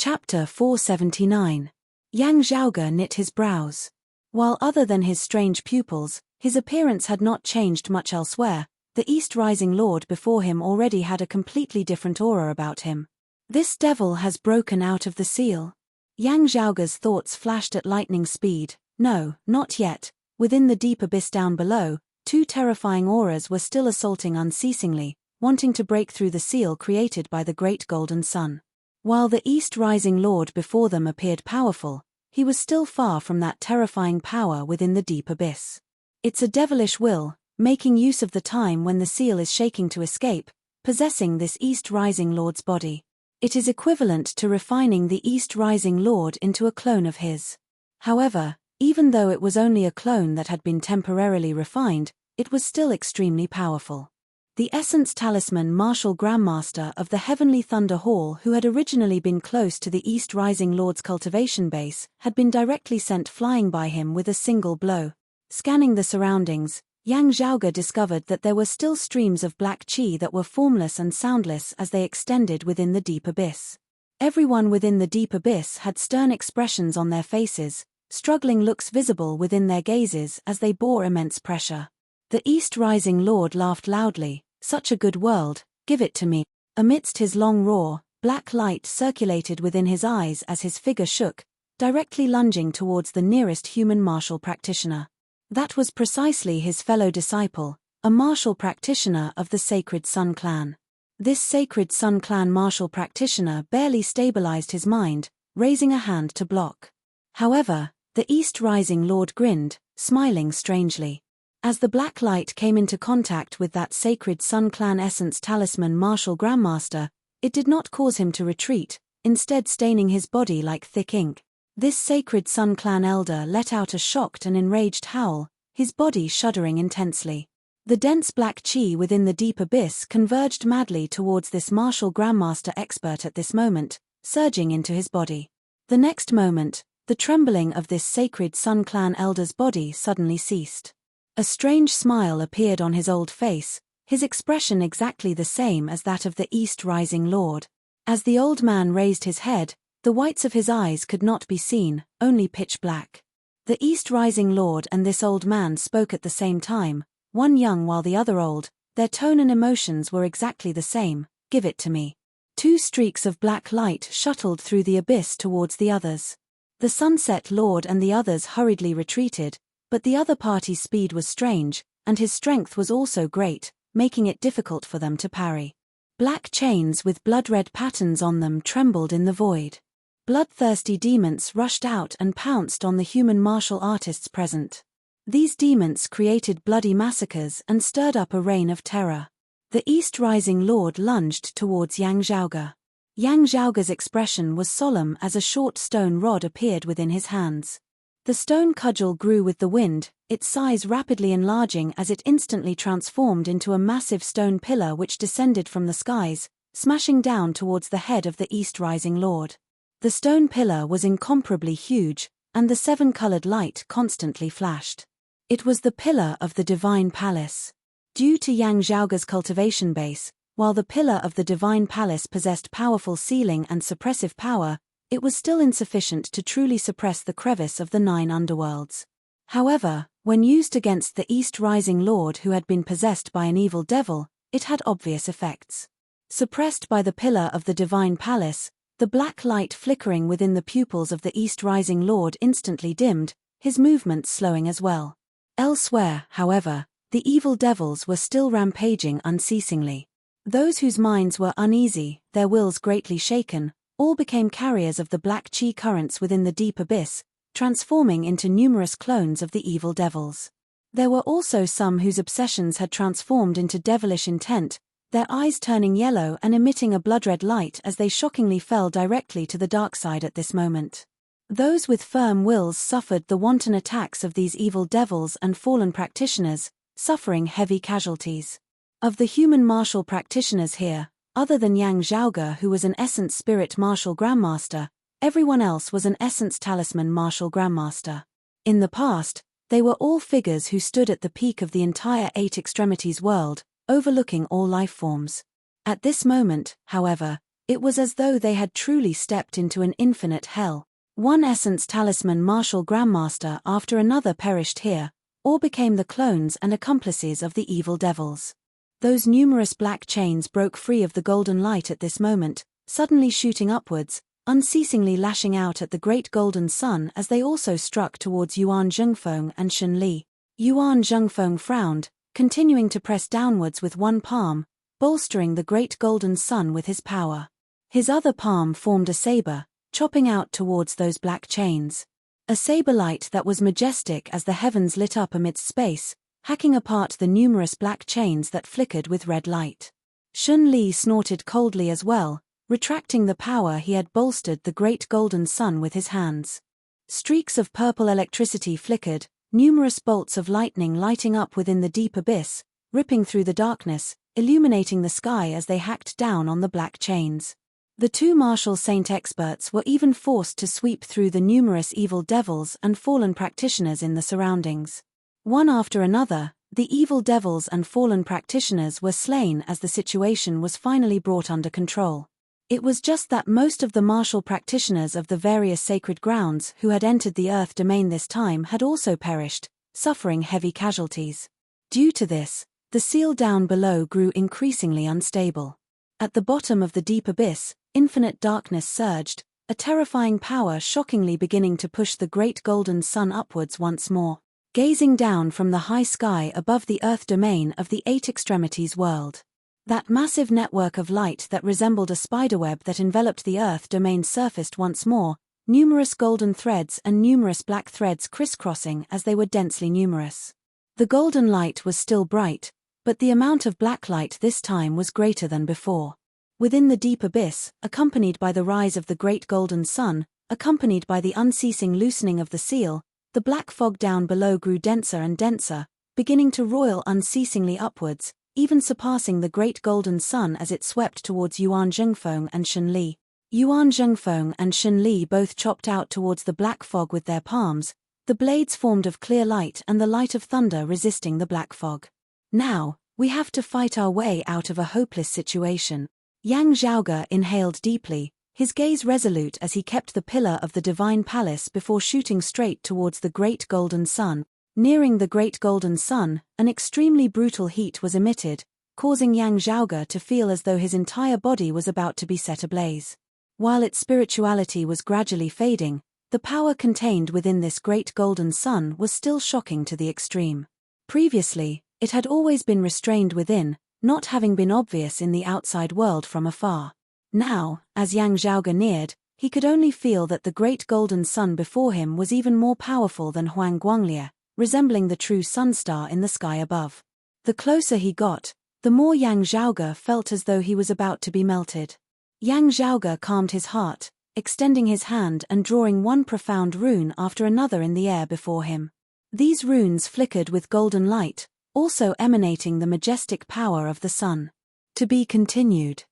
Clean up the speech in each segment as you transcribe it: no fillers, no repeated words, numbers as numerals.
Chapter 479. Yang Zhaoge knit his brows. While other than his strange pupils, his appearance had not changed much elsewhere, the East Rising Lord before him already had a completely different aura about him. This devil has broken out of the seal. Yang Zhaoge's thoughts flashed at lightning speed. No, not yet. Within the deep abyss down below, two terrifying auras were still assaulting unceasingly, wanting to break through the seal created by the great golden sun. While the East Rising Lord before them appeared powerful, he was still far from that terrifying power within the deep abyss. It's a devilish will, making use of the time when the seal is shaking to escape, possessing this East Rising Lord's body. It is equivalent to refining the East Rising Lord into a clone of his. However, even though it was only a clone that had been temporarily refined, it was still extremely powerful. The Essence Talisman Martial Grandmaster of the Heavenly Thunder Hall, who had originally been close to the East Rising Lord's cultivation base, had been directly sent flying by him with a single blow. Scanning the surroundings, Yang Zhaoge discovered that there were still streams of black qi that were formless and soundless as they extended within the deep abyss. Everyone within the deep abyss had stern expressions on their faces, struggling looks visible within their gazes as they bore immense pressure. The East Rising Lord laughed loudly. Such a good world, give it to me. Amidst his long roar, black light circulated within his eyes as his figure shook, directly lunging towards the nearest human martial practitioner. That was precisely his fellow disciple, a martial practitioner of the Sacred Sun Clan. This Sacred Sun Clan martial practitioner barely stabilized his mind, raising a hand to block. However, the East Rising Lord grinned, smiling strangely. As the black light came into contact with that Sacred Sun Clan Essence Talisman Martial Grandmaster, it did not cause him to retreat, instead staining his body like thick ink. This Sacred Sun Clan elder let out a shocked and enraged howl, his body shuddering intensely. The dense black qi within the deep abyss converged madly towards this Martial Grandmaster expert at this moment, surging into his body. The next moment, the trembling of this Sacred Sun Clan elder's body suddenly ceased. A strange smile appeared on his old face, his expression exactly the same as that of the East Rising Lord. As the old man raised his head, the whites of his eyes could not be seen, only pitch black. The East Rising Lord and this old man spoke at the same time, one young while the other old. Their tone and emotions were exactly the same. Give it to me. Two streaks of black light shuttled through the abyss towards the others. The Sunset Lord and the others hurriedly retreated, but the other party's speed was strange, and his strength was also great, making it difficult for them to parry. Black chains with blood-red patterns on them trembled in the void. Bloodthirsty demons rushed out and pounced on the human martial artists present. These demons created bloody massacres and stirred up a reign of terror. The East Rising Lord lunged towards Yang Zhaoge. Yang Zhaoge's expression was solemn as a short stone rod appeared within his hands. The stone cudgel grew with the wind, its size rapidly enlarging as it instantly transformed into a massive stone pillar which descended from the skies, smashing down towards the head of the East Rising Lord. The stone pillar was incomparably huge, and the seven-colored light constantly flashed. It was the pillar of the Divine Palace. Due to Yang Zhaoge's cultivation base, while the pillar of the Divine Palace possessed powerful sealing and suppressive power, it was still insufficient to truly suppress the crevice of the 9 underworlds. However, when used against the East Rising Lord who had been possessed by an evil devil, it had obvious effects. Suppressed by the pillar of the Divine Palace, the black light flickering within the pupils of the East Rising Lord instantly dimmed, his movements slowing as well. Elsewhere, however, the evil devils were still rampaging unceasingly. Those whose minds were uneasy, their wills greatly shaken, all became carriers of the black qi currents within the deep abyss, transforming into numerous clones of the evil devils. There were also some whose obsessions had transformed into devilish intent, their eyes turning yellow and emitting a blood-red light as they shockingly fell directly to the dark side at this moment. Those with firm wills suffered the wanton attacks of these evil devils and fallen practitioners, suffering heavy casualties. Of the human martial practitioners here, other than Yang Zhaoge, who was an Essence Spirit Martial Grandmaster, everyone else was an Essence Talisman Martial Grandmaster. In the past, they were all figures who stood at the peak of the entire 8 extremities world, overlooking all life forms. At this moment, however, It was as though they had truly stepped into an infinite hell. One essence talisman martial grandmaster after another perished here, or became the clones and accomplices of the evil devils. Those numerous black chains broke free of the golden light at this moment, suddenly shooting upwards, unceasingly lashing out at the great golden sun as they also struck towards Yuan Zhengfeng and Shun Li. Yuan Zhengfeng frowned, continuing to press downwards with one palm, bolstering the great golden sun with his power. His other palm formed a saber, chopping out towards those black chains. A saber light that was majestic as the heavens lit up amidst space, hacking apart the numerous black chains that flickered with red light. Shun Li snorted coldly as well, retracting the power he had bolstered the great golden sun with his hands. Streaks of purple electricity flickered, numerous bolts of lightning lighting up within the deep abyss, ripping through the darkness, illuminating the sky as they hacked down on the black chains. The two martial saint experts were even forced to sweep through the numerous evil devils and fallen practitioners in the surroundings. One after another, the evil devils and fallen practitioners were slain as the situation was finally brought under control. It was just that most of the martial practitioners of the various sacred grounds who had entered the earth domain this time had also perished, suffering heavy casualties. Due to this, the seal down below grew increasingly unstable. At the bottom of the deep abyss, infinite darkness surged, a terrifying power shockingly beginning to push the great golden sun upwards once more. Gazing down from the high sky above the earth domain of the eight extremities world. That massive network of light that resembled a spiderweb that enveloped the earth domain surfaced once more, numerous golden threads and numerous black threads crisscrossing as they were densely numerous. The golden light was still bright, but the amount of black light this time was greater than before. Within the deep abyss, accompanied by the rise of the great golden sun, accompanied by the unceasing loosening of the seal, the black fog down below grew denser and denser, beginning to roil unceasingly upwards, even surpassing the great golden sun as it swept towards Yuan Zhengfeng and Shun Li. Yuan Zhengfeng and Shun Li both chopped out towards the black fog with their palms, the blades formed of clear light and the light of thunder resisting the black fog. Now, we have to fight our way out of a hopeless situation. Yang Zhaoge inhaled deeply, his gaze resolute as he kept the pillar of the divine palace before shooting straight towards the great golden sun. Nearing the great golden sun, an extremely brutal heat was emitted, causing Yang Zhaoge to feel as though his entire body was about to be set ablaze. While its spirituality was gradually fading, the power contained within this great golden sun was still shocking to the extreme. Previously, it had always been restrained within, not having been obvious in the outside world from afar. Now, as Yang Zhaoge neared, he could only feel that the great golden sun before him was even more powerful than Huang Guanglie, resembling the true sun star in the sky above. The closer he got, the more Yang Zhaoge felt as though he was about to be melted. Yang Zhaoge calmed his heart, extending his hand and drawing one profound rune after another in the air before him. These runes flickered with golden light, also emanating the majestic power of the sun. To be continued.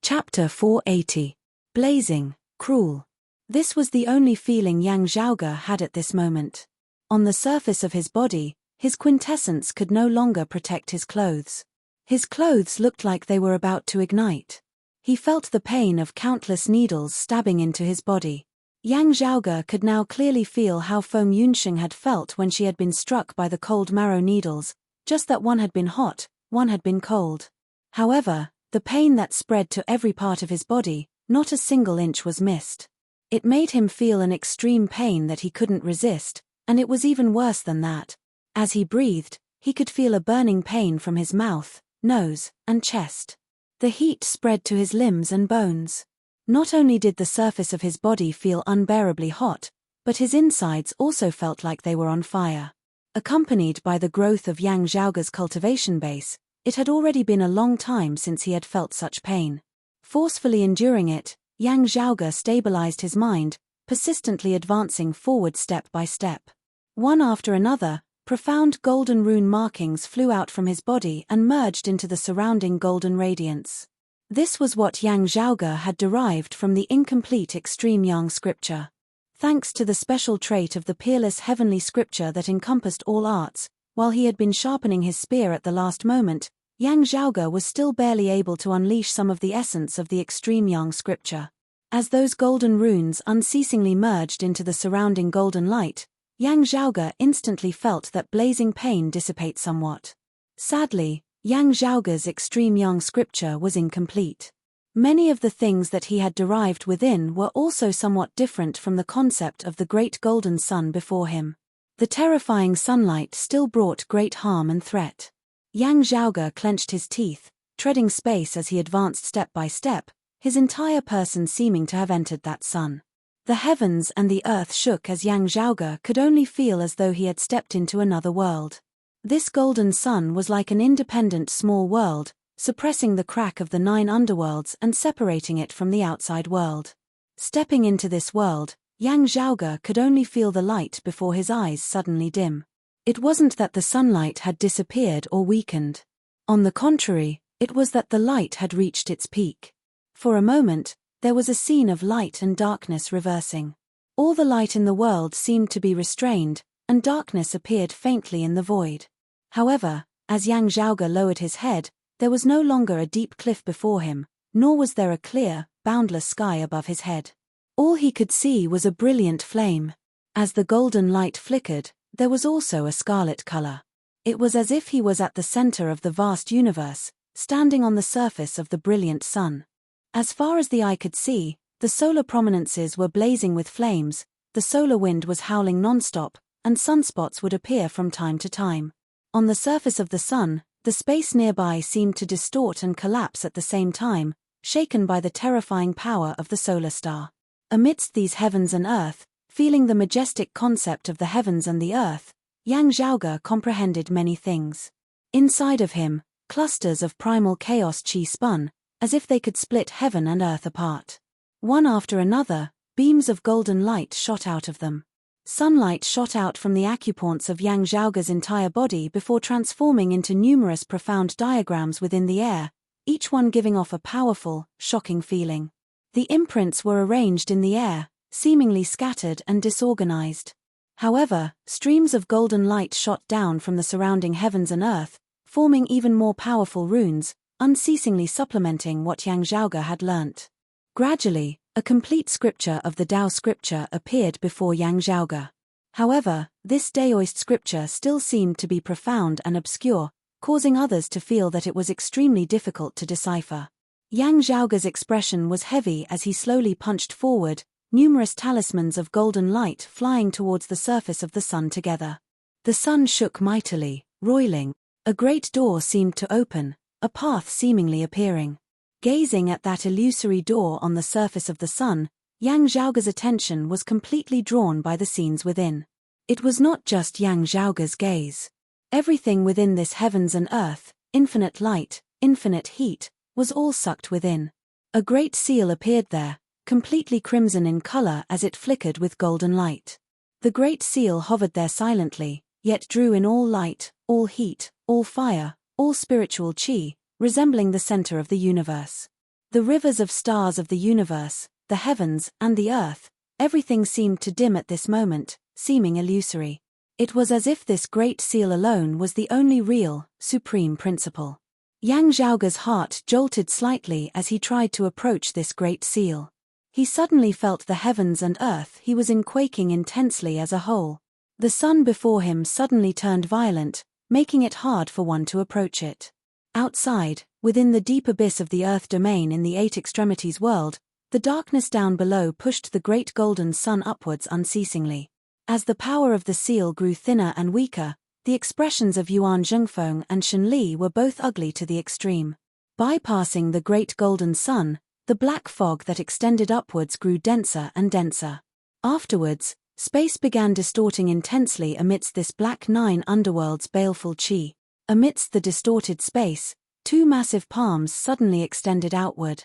Chapter 480. Blazing, cruel. This was the only feeling Yang Zhaoge had at this moment. On the surface of his body, his quintessence could no longer protect his clothes. His clothes looked like they were about to ignite. He felt the pain of countless needles stabbing into his body. Yang Zhaoge could now clearly feel how Feng Yunxing had felt when she had been struck by the cold marrow needles, just that one had been hot, one had been cold. However, the pain that spread to every part of his body, not a single inch was missed. It made him feel an extreme pain that he couldn't resist, and it was even worse than that. As he breathed, he could feel a burning pain from his mouth, nose, and chest. The heat spread to his limbs and bones. Not only did the surface of his body feel unbearably hot, but his insides also felt like they were on fire. Accompanied by the growth of Yang Zhaoge's cultivation base, it had already been a long time since he had felt such pain. Forcefully enduring it, Yang Zhaoge stabilized his mind, persistently advancing forward step by step. One after another, profound golden rune markings flew out from his body and merged into the surrounding golden radiance. This was what Yang Zhaoge had derived from the incomplete extreme Yang scripture. Thanks to the special trait of the peerless heavenly scripture that encompassed all arts, while he had been sharpening his spear at the last moment, Yang Zhaoge was still barely able to unleash some of the essence of the extreme Yang scripture. As those golden runes unceasingly merged into the surrounding golden light, Yang Zhaoge instantly felt that blazing pain dissipate somewhat. Sadly, Yang Zhaoge's extreme Yang scripture was incomplete. Many of the things that he had derived within were also somewhat different from the concept of the great golden sun before him. The terrifying sunlight still brought great harm and threat. Yang Zhaoge clenched his teeth, treading space as he advanced step by step, his entire person seeming to have entered that sun. The heavens and the earth shook as Yang Zhaoge could only feel as though he had stepped into another world. This golden sun was like an independent small world, suppressing the crack of the 9 underworlds and separating it from the outside world. Stepping into this world, Yang Zhaoge could only feel the light before his eyes suddenly dim. It wasn't that the sunlight had disappeared or weakened. On the contrary, it was that the light had reached its peak. For a moment, there was a scene of light and darkness reversing. All the light in the world seemed to be restrained, and darkness appeared faintly in the void. However, as Yang Zhaoge lowered his head, there was no longer a deep cliff before him, nor was there a clear, boundless sky above his head. All he could see was a brilliant flame. As the golden light flickered, there was also a scarlet color. It was as if he was at the center of the vast universe, standing on the surface of the brilliant sun. As far as the eye could see, the solar prominences were blazing with flames, the solar wind was howling non-stop, and sunspots would appear from time to time. On the surface of the sun, the space nearby seemed to distort and collapse at the same time, shaken by the terrifying power of the solar star. Amidst these heavens and earth, feeling the majestic concept of the heavens and the earth, Yang Zhaoge comprehended many things. Inside of him, clusters of primal chaos chi spun, as if they could split heaven and earth apart. One after another, beams of golden light shot out of them. Sunlight shot out from the acupoints of Yang Zhaoge's entire body before transforming into numerous profound diagrams within the air, each one giving off a powerful, shocking feeling. The imprints were arranged in the air, seemingly scattered and disorganized. However, streams of golden light shot down from the surrounding heavens and earth, forming even more powerful runes, unceasingly supplementing what Yang Zhaoge had learnt. Gradually, a complete scripture of the Tao scripture appeared before Yang Zhaoge. However, this Daoist scripture still seemed to be profound and obscure, causing others to feel that it was extremely difficult to decipher. Yang Zhaoge's expression was heavy as he slowly punched forward, numerous talismans of golden light flying towards the surface of the sun together. The sun shook mightily, roiling. A great door seemed to open, a path seemingly appearing. Gazing at that illusory door on the surface of the sun, Yang Zhaoge's attention was completely drawn by the scenes within. It was not just Yang Zhaoge's gaze. Everything within this heavens and earth, infinite light, infinite heat, was all sucked within. A great seal appeared there, completely crimson in color as it flickered with golden light. The great seal hovered there silently, yet drew in all light, all heat, all fire, all spiritual chi, resembling the center of the universe. The rivers of stars of the universe, the heavens, and the earth, everything seemed to dim at this moment, seeming illusory. It was as if this great seal alone was the only real, supreme principle. Yang Zhaoge's heart jolted slightly as he tried to approach this great seal. He suddenly felt the heavens and earth he was in quaking intensely as a whole. The sun before him suddenly turned violent, making it hard for one to approach it. Outside, within the deep abyss of the earth domain in the 8 extremities world, the darkness down below pushed the great golden sun upwards unceasingly. As the power of the seal grew thinner and weaker, the expressions of Yuan Zhengfeng and Shen Li were both ugly to the extreme. Bypassing the great golden sun, the black fog that extended upwards grew denser and denser. Afterwards, space began distorting intensely amidst this black 9 underworld's baleful chi. Amidst the distorted space, 2 massive palms suddenly extended outward.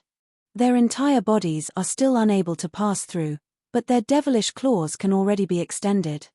Their entire bodies are still unable to pass through, but their devilish claws can already be extended.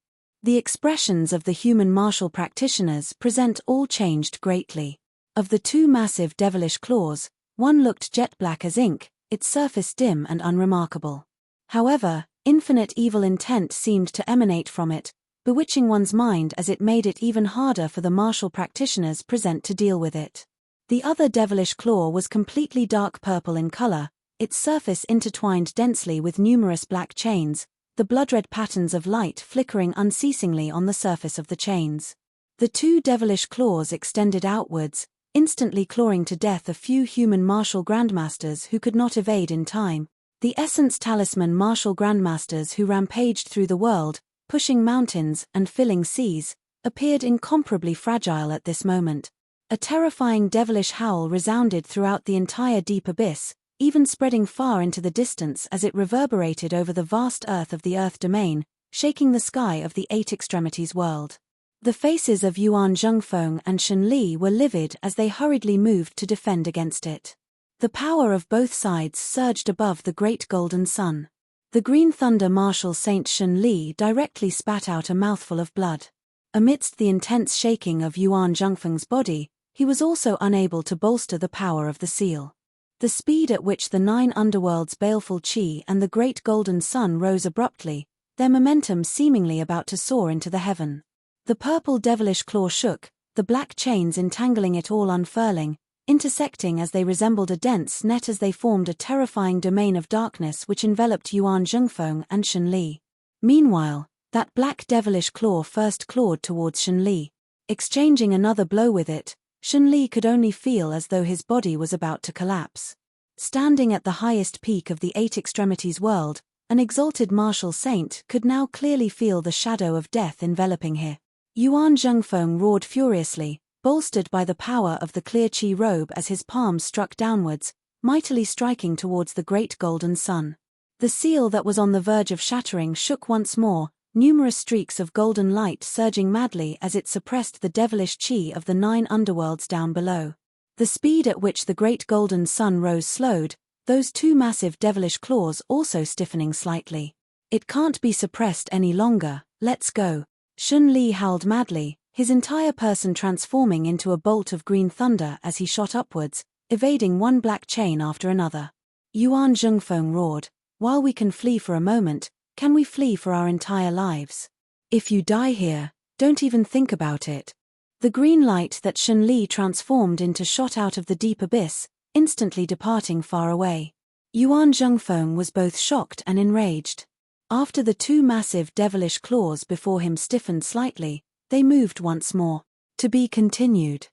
The expressions of the human martial practitioners present all changed greatly. Of the 2 massive devilish claws, one looked jet black as ink, its surface dim and unremarkable. However, infinite evil intent seemed to emanate from it, bewitching one's mind as it made it even harder for the martial practitioners present to deal with it. The other devilish claw was completely dark purple in color, its surface intertwined densely with numerous black chains, the blood-red patterns of light flickering unceasingly on the surface of the chains. The two devilish claws extended outwards, instantly clawing to death a few human martial grandmasters who could not evade in time. The Essence Talisman martial grandmasters who rampaged through the world, pushing mountains and filling seas, appeared incomparably fragile at this moment. A terrifying devilish howl resounded throughout the entire deep abyss, even spreading far into the distance as it reverberated over the vast earth of the Earth domain, shaking the sky of the Eight Extremities world. The faces of Yuan Zhengfeng and Shen Li were livid as they hurriedly moved to defend against it. The power of both sides surged above the great golden sun. The Green Thunder Martial Saint Shen Li directly spat out a mouthful of blood. Amidst the intense shaking of Yuan Zhengfeng's body, he was also unable to bolster the power of the seal. The speed at which the 9 underworlds' baleful qi and the great golden sun rose abruptly, their momentum seemingly about to soar into the heaven. The purple devilish claw shook, the black chains entangling it all unfurling, intersecting as they resembled a dense net as they formed a terrifying domain of darkness which enveloped Yuan Zhengfeng and Shen Li. Meanwhile, that black devilish claw first clawed towards Shen Li. Exchanging another blow with it, Shen Li could only feel as though his body was about to collapse. Standing at the highest peak of the Eight Extremities world, an exalted martial saint could now clearly feel the shadow of death enveloping him. Yuan Zhengfeng roared furiously, bolstered by the power of the clear qi robe as his palms struck downwards, mightily striking towards the great golden sun. The seal that was on the verge of shattering shook once more, numerous streaks of golden light surging madly as it suppressed the devilish qi of the 9 underworlds down below. The speed at which the great golden sun rose slowed, those two massive devilish claws also stiffening slightly. It can't be suppressed any longer, let's go. Shen Li howled madly, his entire person transforming into a bolt of green thunder as he shot upwards, evading one black chain after another. Yuan Zhengfeng roared, "While we can flee for a moment, can we flee for our entire lives? If you die here, don't even think about it." The green light that Shen Li transformed into shot out of the deep abyss, instantly departing far away. Yuan Zhengfeng was both shocked and enraged. After the two massive devilish claws before him stiffened slightly, they moved once more. To be continued.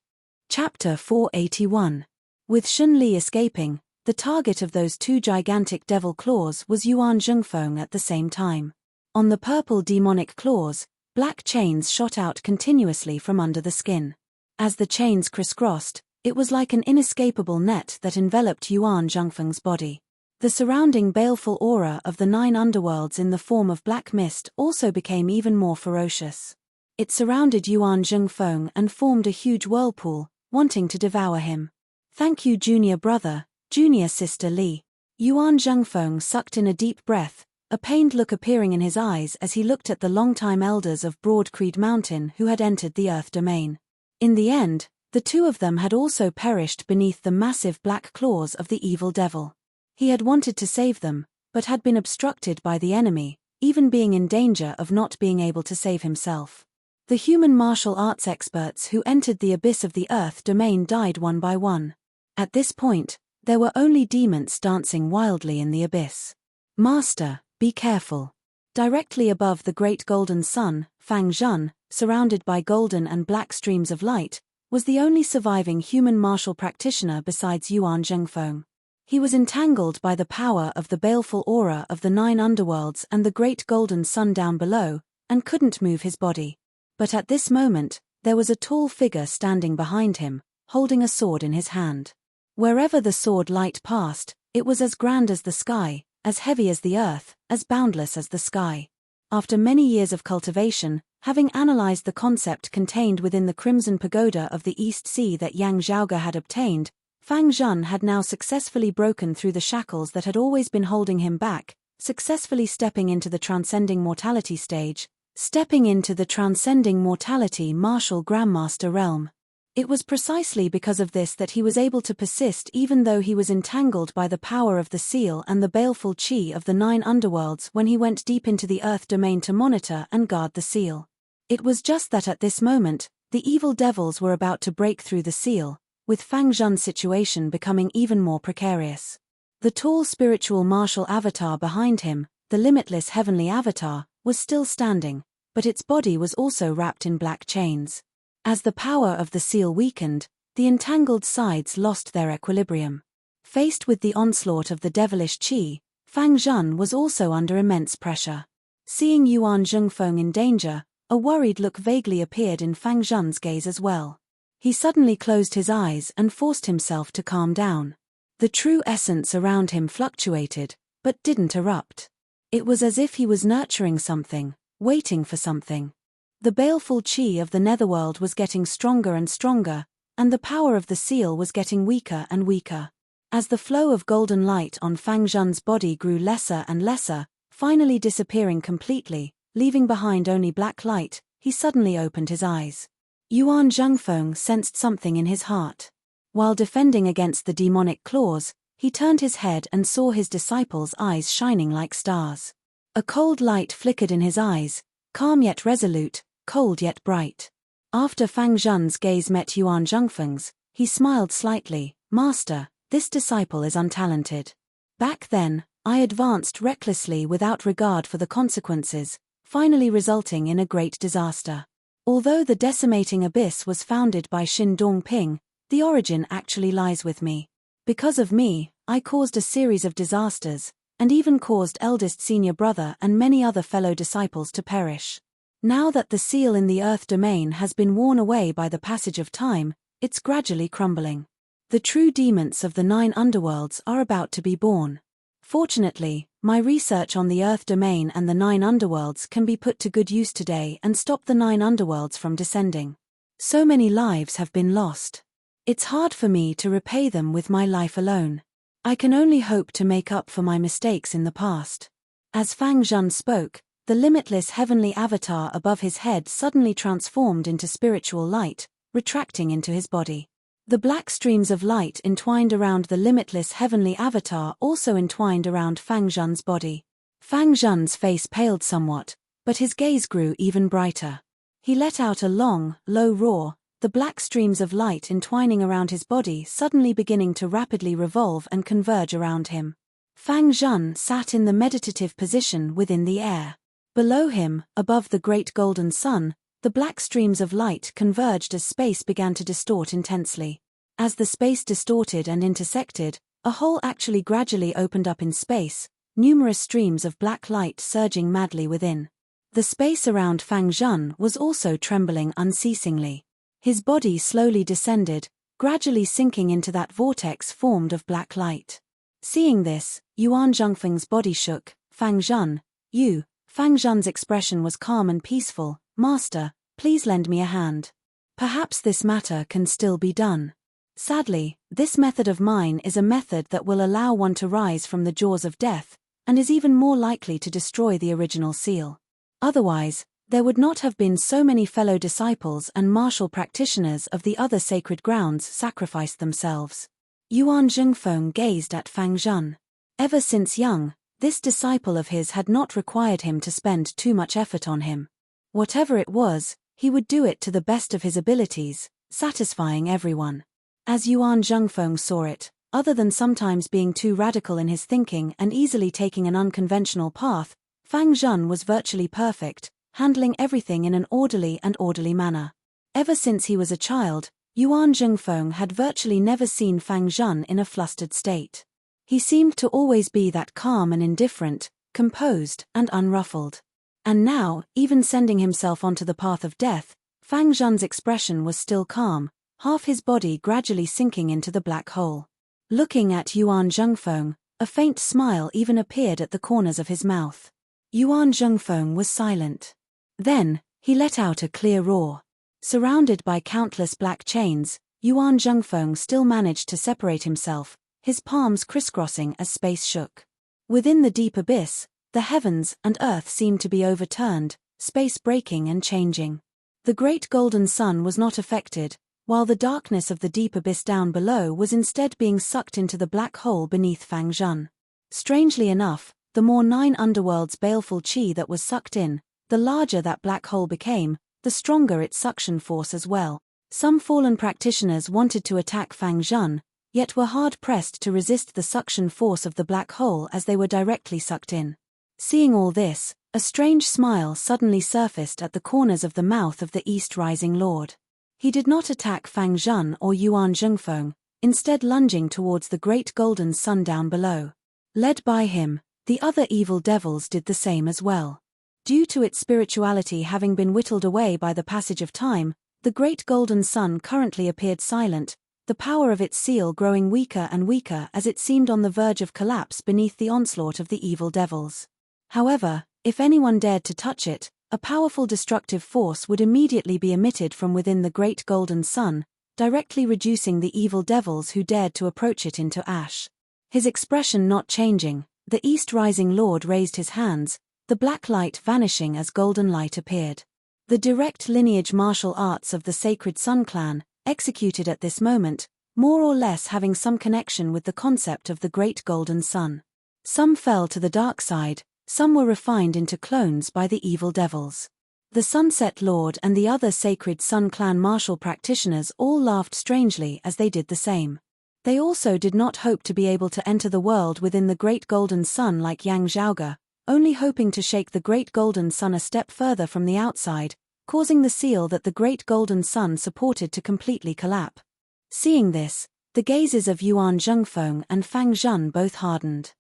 Chapter 481. With Shen Li escaping, the target of those two gigantic devil claws was Yuan Zhengfeng at the same time. On the purple demonic claws, black chains shot out continuously from under the skin. As the chains crisscrossed, it was like an inescapable net that enveloped Yuan Zhengfeng's body. The surrounding baleful aura of the 9 underworlds in the form of black mist also became even more ferocious. It surrounded Yuan Zhengfeng and formed a huge whirlpool, wanting to devour him. "Thank you, junior brother, junior sister Li." Yuan Zhengfeng sucked in a deep breath, a pained look appearing in his eyes as he looked at the longtime elders of Broad Creed Mountain who had entered the Earth domain. In the end, the two of them had also perished beneath the massive black claws of the evil devil. He had wanted to save them, but had been obstructed by the enemy, even being in danger of not being able to save himself. The human martial arts experts who entered the abyss of the Earth domain died one by one. At this point, there were only demons dancing wildly in the abyss. "Master, be careful." Directly above the great golden sun, Fang Zhen, surrounded by golden and black streams of light, was the only surviving human martial practitioner besides Yuan Zhengfeng. He was entangled by the power of the baleful aura of the 9 underworlds and the great golden sun down below, and couldn't move his body. But at this moment, there was a tall figure standing behind him, holding a sword in his hand. Wherever the sword light passed, it was as grand as the sky, as heavy as the earth, as boundless as the sky. After many years of cultivation, having analyzed the concept contained within the crimson pagoda of the East Sea that Yang Zhaoge had obtained, Fang Zhen had now successfully broken through the shackles that had always been holding him back, successfully stepping into the transcending mortality stage, stepping into the transcending mortality martial grandmaster realm. It was precisely because of this that he was able to persist even though he was entangled by the power of the seal and the baleful qi of the 9 underworlds when he went deep into the earth domain to monitor and guard the seal. It was just that at this moment, the evil devils were about to break through the seal, with Fang Zhen's situation becoming even more precarious. The tall spiritual martial avatar behind him, the limitless heavenly avatar, was still standing, but its body was also wrapped in black chains. As the power of the seal weakened, the entangled sides lost their equilibrium. Faced with the onslaught of the devilish qi, Fang Zhen was also under immense pressure. Seeing Yuan Zhengfeng in danger, a worried look vaguely appeared in Fang Zhen's gaze as well. He suddenly closed his eyes and forced himself to calm down. The true essence around him fluctuated, but didn't erupt. It was as if he was nurturing something, waiting for something. The baleful qi of the netherworld was getting stronger and stronger, and the power of the seal was getting weaker and weaker. As the flow of golden light on Fang Zhen's body grew lesser and lesser, finally disappearing completely, leaving behind only black light, he suddenly opened his eyes. Yuan Zhengfeng sensed something in his heart. While defending against the demonic claws, he turned his head and saw his disciple's eyes shining like stars. A cold light flickered in his eyes, calm yet resolute, cold yet bright. After Fang Zhen's gaze met Yuan Zhengfeng's, he smiled slightly. "Master, this disciple is untalented. Back then, I advanced recklessly without regard for the consequences, finally resulting in a great disaster. Although the decimating abyss was founded by Xin Dongping, the origin actually lies with me. Because of me, I caused a series of disasters, and even caused eldest senior brother and many other fellow disciples to perish. Now that the seal in the earth domain has been worn away by the passage of time, it's gradually crumbling. The true demons of the 9 underworlds are about to be born. Fortunately, my research on the earth domain and the 9 underworlds can be put to good use today and stop the 9 underworlds from descending. So many lives have been lost. It's hard for me to repay them with my life alone. I can only hope to make up for my mistakes in the past." As Fang Zhen spoke, the limitless heavenly avatar above his head suddenly transformed into spiritual light, retracting into his body. The black streams of light entwined around the limitless heavenly avatar also entwined around Fang Zhen's body. Fang Zhen's face paled somewhat, but his gaze grew even brighter. He let out a long, low roar, the black streams of light entwining around his body suddenly beginning to rapidly revolve and converge around him. Fang Zhen sat in the meditative position within the air. Below him, above the great golden sun, the black streams of light converged as space began to distort intensely. As the space distorted and intersected, a hole actually gradually opened up in space, numerous streams of black light surging madly within. The space around Fang Zhen was also trembling unceasingly. His body slowly descended, gradually sinking into that vortex formed of black light. Seeing this, Yuan Zhengfeng's body shook. "Fang Zhen, you." Fang Zhen's expression was calm and peaceful. "Master, please lend me a hand. Perhaps this matter can still be done. Sadly, this method of mine is a method that will allow one to rise from the jaws of death, and is even more likely to destroy the original seal. Otherwise, there would not have been so many fellow disciples and martial practitioners of the other sacred grounds sacrificed themselves." Yuan Zhengfeng gazed at Fang Zhen. Ever since young, this disciple of his had not required him to spend too much effort on him. Whatever it was, he would do it to the best of his abilities, satisfying everyone. As Yuan Zhengfeng saw it, other than sometimes being too radical in his thinking and easily taking an unconventional path, Fang Zhen was virtually perfect, handling everything in an orderly manner. Ever since he was a child, Yuan Zhengfeng had virtually never seen Fang Zhen in a flustered state. He seemed to always be that calm and indifferent, composed and unruffled. And now, even sending himself onto the path of death, Fang Zhen's expression was still calm, half his body gradually sinking into the black hole. Looking at Yuan Zhengfeng, a faint smile even appeared at the corners of his mouth. Yuan Zhengfeng was silent. Then, he let out a clear roar. Surrounded by countless black chains, Yuan Zhengfeng still managed to separate himself, his palms crisscrossing as space shook. Within the deep abyss, the heavens and earth seemed to be overturned, space breaking and changing. The great golden sun was not affected, while the darkness of the deep abyss down below was instead being sucked into the black hole beneath Fang Zhen. Strangely enough, the more 9 underworlds' baleful qi that was sucked in, the larger that black hole became, the stronger its suction force as well. Some fallen practitioners wanted to attack Fang Zhen, yet were hard-pressed to resist the suction force of the black hole as they were directly sucked in. Seeing all this, a strange smile suddenly surfaced at the corners of the mouth of the East Rising Lord. He did not attack Fang Zhen or Yuan Zhengfeng, instead lunging towards the great golden sun down below. Led by him, the other evil devils did the same as well. Due to its spirituality having been whittled away by the passage of time, the great golden sun currently appeared silent, the power of its seal growing weaker and weaker as it seemed on the verge of collapse beneath the onslaught of the evil devils. However, if anyone dared to touch it, a powerful destructive force would immediately be emitted from within the great golden sun, directly reducing the evil devils who dared to approach it into ash. His expression not changing, the East Rising Lord raised his hands, the black light vanishing as golden light appeared. The direct lineage martial arts of the sacred Sun clan, executed at this moment, more or less having some connection with the concept of the great golden sun. Some fell to the dark side, some were refined into clones by the evil devils. The Sunset Lord and the other sacred Sun clan martial practitioners all laughed strangely as they did the same. They also did not hope to be able to enter the world within the great golden sun like Yang Zhaoge, only hoping to shake the great golden sun a step further from the outside, causing the seal that the great golden sun supported to completely collapse. Seeing this, the gazes of Yuan Zhengfeng and Fang Zhen both hardened.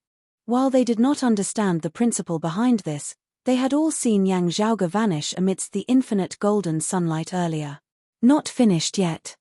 While they did not understand the principle behind this, they had all seen Yang Zhaoge vanish amidst the infinite golden sunlight earlier. Not finished yet.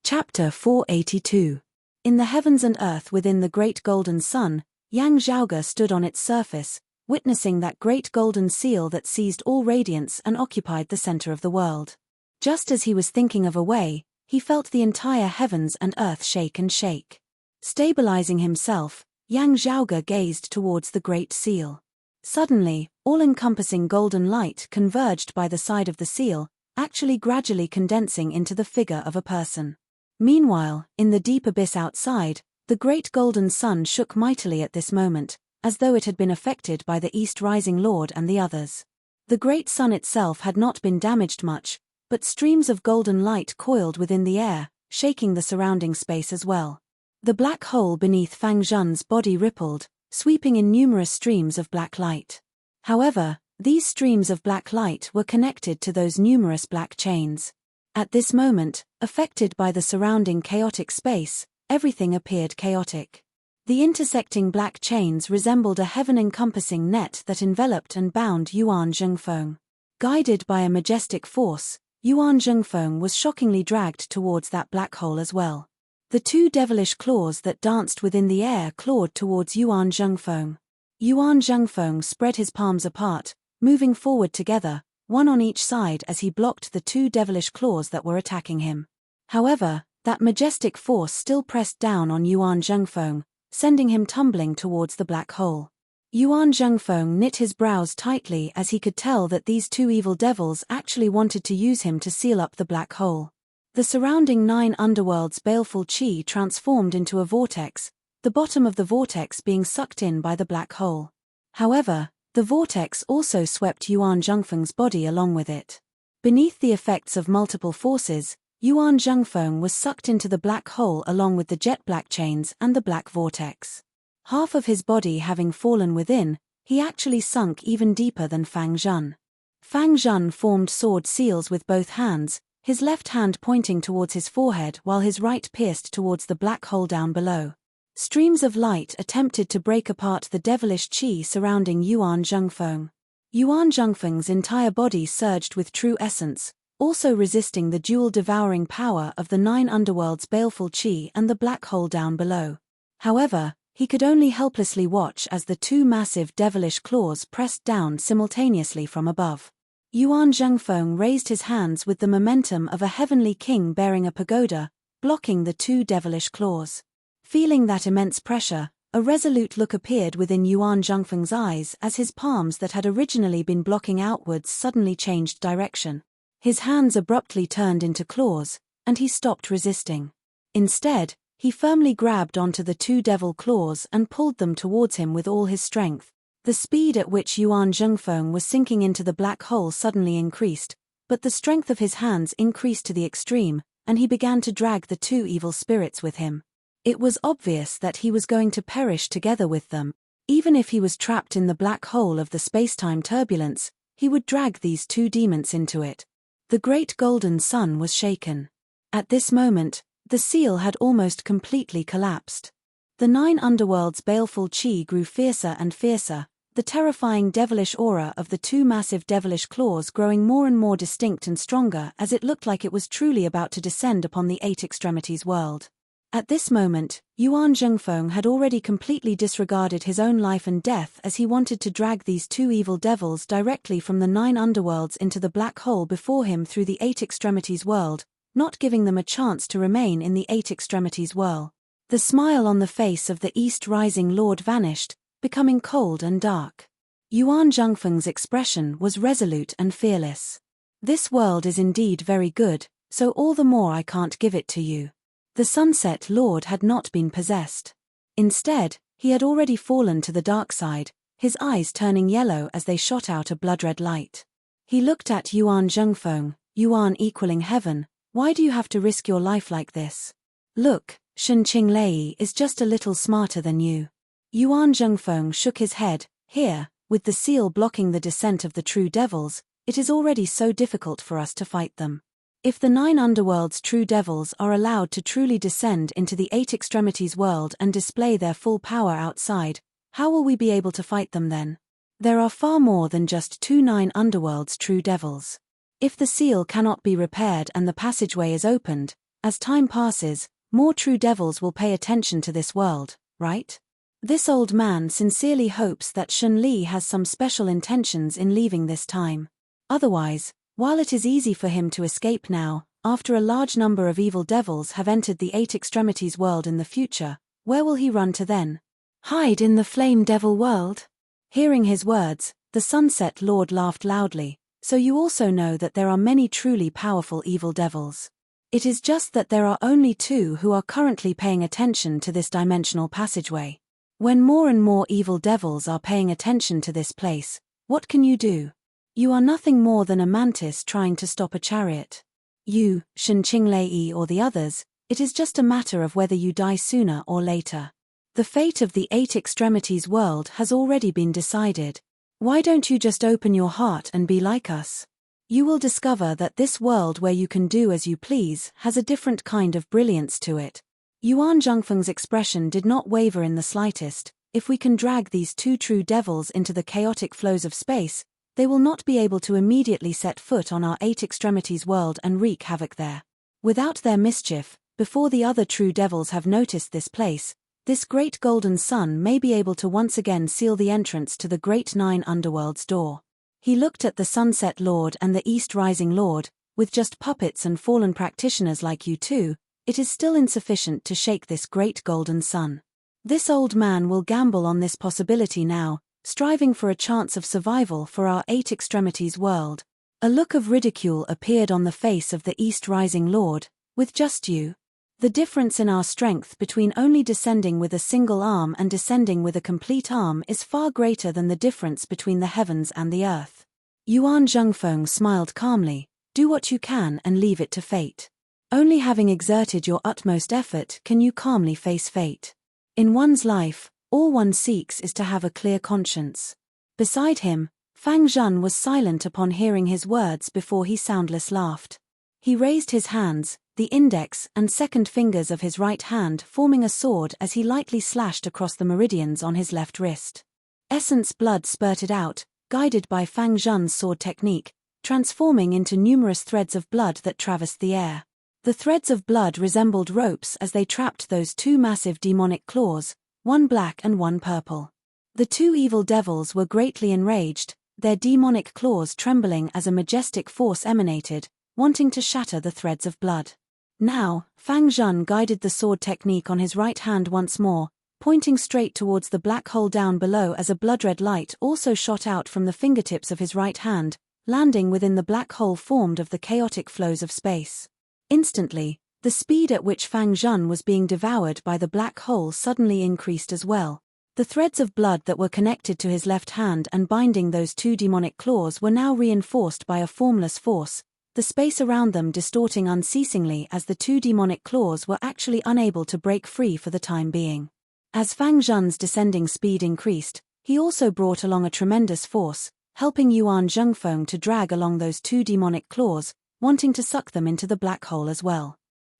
Chapter 482. In the heavens and earth within the great golden sun, Yang Zhaoge stood on its surface, witnessing that great golden seal that seized all radiance and occupied the center of the world. Just as he was thinking of a way, he felt the entire heavens and earth shake and shake. Stabilizing himself, Yang Zhaoge gazed towards the great seal. Suddenly, all-encompassing golden light converged by the side of the seal, actually gradually condensing into the figure of a person. Meanwhile, in the deep abyss outside, the great golden sun shook mightily at this moment, as though it had been affected by the East Rising Lord and the others. The great sun itself had not been damaged much, but streams of golden light coiled within the air, shaking the surrounding space as well. The black hole beneath Fang Zhen's body rippled, sweeping in numerous streams of black light. However, these streams of black light were connected to those numerous black chains. At this moment, affected by the surrounding chaotic space, everything appeared chaotic. The intersecting black chains resembled a heaven-encompassing net that enveloped and bound Yuan Zhengfeng. Guided by a majestic force, Yuan Zhengfeng was shockingly dragged towards that black hole as well. The two devilish claws that danced within the air clawed towards Yuan Zhengfeng. Yuan Zhengfeng spread his palms apart, moving forward together, one on each side as he blocked the two devilish claws that were attacking him. However, that majestic force still pressed down on Yuan Zhengfeng, sending him tumbling towards the black hole. Yuan Zhengfeng knit his brows tightly as he could tell that these two evil devils actually wanted to use him to seal up the black hole. The surrounding 9 underworlds' baleful qi transformed into a vortex, the bottom of the vortex being sucked in by the black hole. However, the vortex also swept Yuan Zhengfeng's body along with it. Beneath the effects of multiple forces, Yuan Zhengfeng was sucked into the black hole along with the jet black chains and the black vortex. Half of his body having fallen within, he actually sunk even deeper than Fang Zhen. Fang Zhen formed sword seals with both hands, his left hand pointing towards his forehead while his right pierced towards the black hole down below. Streams of light attempted to break apart the devilish qi surrounding Yuan Zhengfeng. Yuan Zhengfeng's entire body surged with true essence, also resisting the dual-devouring power of the 9 underworlds' baleful qi and the black hole down below. However, he could only helplessly watch as the two massive devilish claws pressed down simultaneously from above. Yuan Zhengfeng raised his hands with the momentum of a heavenly king bearing a pagoda, blocking the two devilish claws. Feeling that immense pressure, a resolute look appeared within Yuan Zhengfeng's eyes as his palms that had originally been blocking outwards suddenly changed direction. His hands abruptly turned into claws, and he stopped resisting. Instead, he firmly grabbed onto the two devil claws and pulled them towards him with all his strength. The speed at which Yuan Zhengfeng was sinking into the black hole suddenly increased, but the strength of his hands increased to the extreme, and he began to drag the two evil spirits with him. It was obvious that he was going to perish together with them. Even if he was trapped in the black hole of the space-time turbulence, he would drag these two demons into it. The great golden sun was shaken. At this moment, the seal had almost completely collapsed. The 9 underworlds' baleful chi grew fiercer and fiercer, the terrifying devilish aura of the two massive devilish claws growing more and more distinct and stronger as it looked like it was truly about to descend upon the 8 extremities world. At this moment, Yuan Zhengfeng had already completely disregarded his own life and death as he wanted to drag these two evil devils directly from the 9 underworlds into the black hole before him through the 8 extremities world, not giving them a chance to remain in the 8 extremities world. The smile on the face of the East Rising Lord vanished, becoming cold and dark. Yuan Zhengfeng's expression was resolute and fearless. This world is indeed very good, so all the more I can't give it to you. The Sunset Lord had not been possessed. Instead, he had already fallen to the dark side, his eyes turning yellow as they shot out a blood-red light. He looked at Yuan Zhengfeng. Yuan equaling heaven, why do you have to risk your life like this? Look, Shen Qinglei is just a little smarter than you. Yuan Zhengfeng shook his head. Here, with the seal blocking the descent of the true devils, it is already so difficult for us to fight them. If the 9 underworlds' true devils are allowed to truly descend into the 8 extremities world and display their full power outside, how will we be able to fight them then? There are far more than just 2 9 underworlds' true devils. If the seal cannot be repaired and the passageway is opened, as time passes, more true devils will pay attention to this world, right? This old man sincerely hopes that Shen Li has some special intentions in leaving this time. Otherwise, while it is easy for him to escape now, after a large number of evil devils have entered the 8 extremities world in the future, where will he run to then? Hide in the flame devil world? Hearing his words, the Sunset Lord laughed loudly. So you also know that there are many truly powerful evil devils. It is just that there are only 2 who are currently paying attention to this dimensional passageway. When more and more evil devils are paying attention to this place, what can you do? You are nothing more than a mantis trying to stop a chariot. You, Shen Qinglei or the others, it is just a matter of whether you die sooner or later. The fate of the 8 extremities world has already been decided. Why don't you just open your heart and be like us? You will discover that this world where you can do as you please has a different kind of brilliance to it. Yuan Zhengfeng's expression did not waver in the slightest. If we can drag these 2 true devils into the chaotic flows of space, they will not be able to immediately set foot on our 8 extremities world and wreak havoc there. Without their mischief, before the other true devils have noticed this place, this great golden sun may be able to once again seal the entrance to the great 9 underworlds door. He looked at the Sunset Lord and the East Rising Lord. With just puppets and fallen practitioners like you two, it is still insufficient to shake this great golden sun. This old man will gamble on this possibility now, striving for a chance of survival for our 8 extremities world. A look of ridicule appeared on the face of the East Rising Lord. With just you? The difference in our strength between only descending with a single arm and descending with a complete arm is far greater than the difference between the heavens and the earth. Yuan Zhengfeng smiled calmly. Do what you can and leave it to fate. Only having exerted your utmost effort can you calmly face fate. In one's life, all one seeks is to have a clear conscience. Beside him, Fang Zhan was silent upon hearing his words before he soundless laughed. He raised his hands, the index and second fingers of his right hand forming a sword as he lightly slashed across the meridians on his left wrist. Essence blood spurted out, guided by Fang Zhan's sword technique, transforming into numerous threads of blood that traversed the air. The threads of blood resembled ropes as they trapped those 2 massive demonic claws, one black and one purple. The 2 evil devils were greatly enraged, their demonic claws trembling as a majestic force emanated, wanting to shatter the threads of blood. Now, Fang Zhan guided the sword technique on his right hand once more, pointing straight towards the black hole down below as a blood-red light also shot out from the fingertips of his right hand, landing within the black hole formed of the chaotic flows of space. Instantly, the speed at which Fang Zhan was being devoured by the black hole suddenly increased as well. The threads of blood that were connected to his left hand and binding those 2 demonic claws were now reinforced by a formless force, the space around them distorting unceasingly as the two demonic claws were actually unable to break free for the time being. As Fang Zhen's descending speed increased, he also brought along a tremendous force, helping Yuan Zhengfeng to drag along those two demonic claws, wanting to suck them into the black hole as well.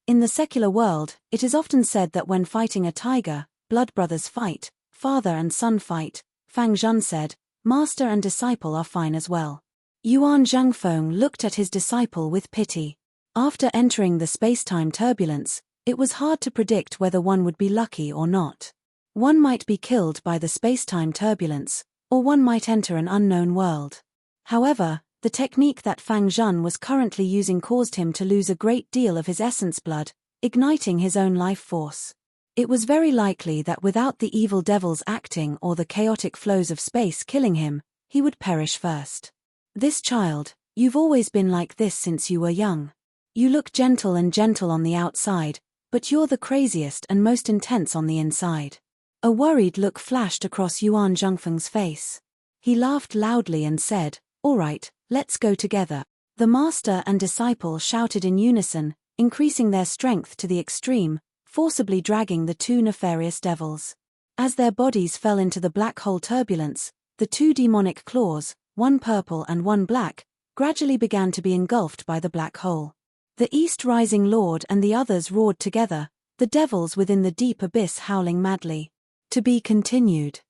In the secular world, it is often said that when fighting a tiger, blood brothers fight, father and son fight. Fang Zhen said, master and disciple are fine as well. Yuan Zhengfeng looked at his disciple with pity. After entering the space-time turbulence, it was hard to predict whether one would be lucky or not. One might be killed by the space-time turbulence, or one might enter an unknown world. However, the technique that Fang Zhen was currently using caused him to lose a great deal of his essence blood, igniting his own life force. It was very likely that without the evil devils acting or the chaotic flows of space killing him, he would perish first. This child, you've always been like this since you were young. You look gentle on the outside, but you're the craziest and most intense on the inside. A worried look flashed across Yuan Zhengfeng's face. He laughed loudly and said, all right, let's go together. The master and disciple shouted in unison, increasing their strength to the extreme, forcibly dragging the two nefarious devils. As their bodies fell into the black hole turbulence, the two demonic claws, one purple and one black, gradually began to be engulfed by the black hole. The East Rising Lord and the others roared together, the devils within the deep abyss howling madly. To be continued.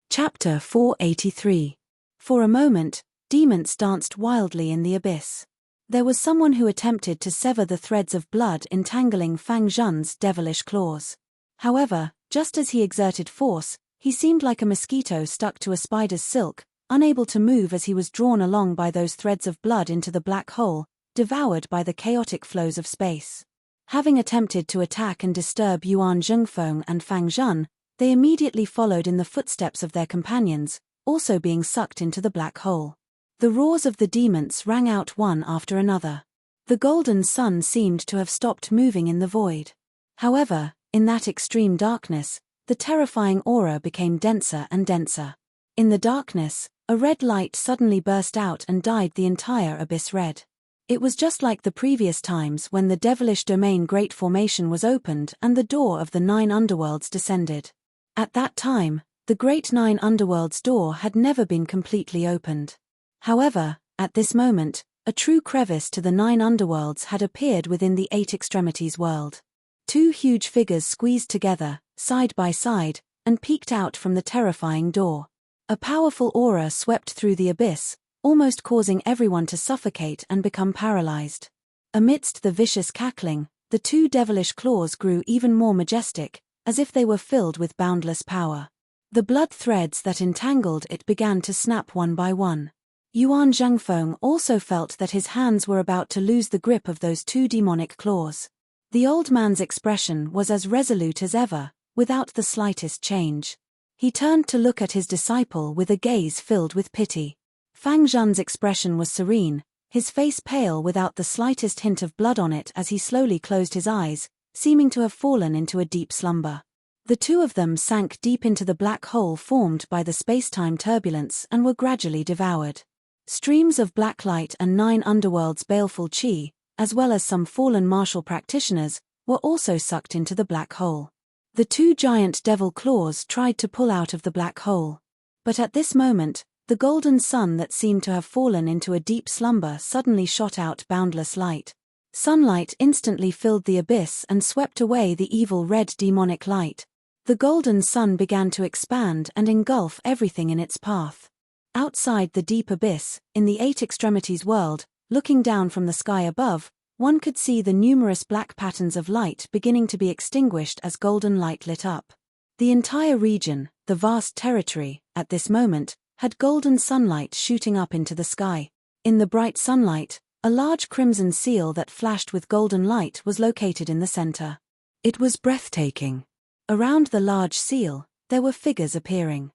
Chapter 483. For a moment, demons danced wildly in the abyss. There was someone who attempted to sever the threads of blood entangling Fang Zhen's devilish claws. However, just as he exerted force, he seemed like a mosquito stuck to a spider's silk, unable to move as he was drawn along by those threads of blood into the black hole, devoured by the chaotic flows of space. Having attempted to attack and disturb Yuan Zhengfeng and Fang Zhen, they immediately followed in the footsteps of their companions, also being sucked into the black hole. The roars of the demons rang out one after another. The golden sun seemed to have stopped moving in the void. However, in that extreme darkness, the terrifying aura became denser and denser. In the darkness, a red light suddenly burst out and dyed the entire abyss red. It was just like the previous times when the devilish domain Great Formation was opened and the door of the 9 underworlds descended. At that time, the Great 9 Underworld's door had never been completely opened. However, at this moment, a true crevice to the 9 underworlds had appeared within the 8 extremities world. Two huge figures squeezed together, side by side, and peeked out from the terrifying door. A powerful aura swept through the abyss, almost causing everyone to suffocate and become paralyzed. Amidst the vicious cackling, the two devilish claws grew even more majestic, as if they were filled with boundless power. The blood threads that entangled it began to snap one by one. Yuan Zhengfeng also felt that his hands were about to lose the grip of those two demonic claws. The old man's expression was as resolute as ever, without the slightest change. He turned to look at his disciple with a gaze filled with pity. Fang Zhen's expression was serene, his face pale without the slightest hint of blood on it as he slowly closed his eyes, seeming to have fallen into a deep slumber. The two of them sank deep into the black hole formed by the space-time turbulence and were gradually devoured. Streams of black light and 9 underworlds' baleful qi, as well as some fallen martial practitioners, were also sucked into the black hole. The two giant devil claws tried to pull out of the black hole. But at this moment, the golden sun that seemed to have fallen into a deep slumber suddenly shot out boundless light. Sunlight instantly filled the abyss and swept away the evil red demonic light. The golden sun began to expand and engulf everything in its path. Outside the deep abyss, in the 8 extremities world, looking down from the sky above, one could see the numerous black patterns of light beginning to be extinguished as golden light lit up. The entire region, the vast territory, at this moment, had golden sunlight shooting up into the sky. In the bright sunlight, a large crimson seal that flashed with golden light was located in the center. It was breathtaking. Around the large seal, there were figures appearing.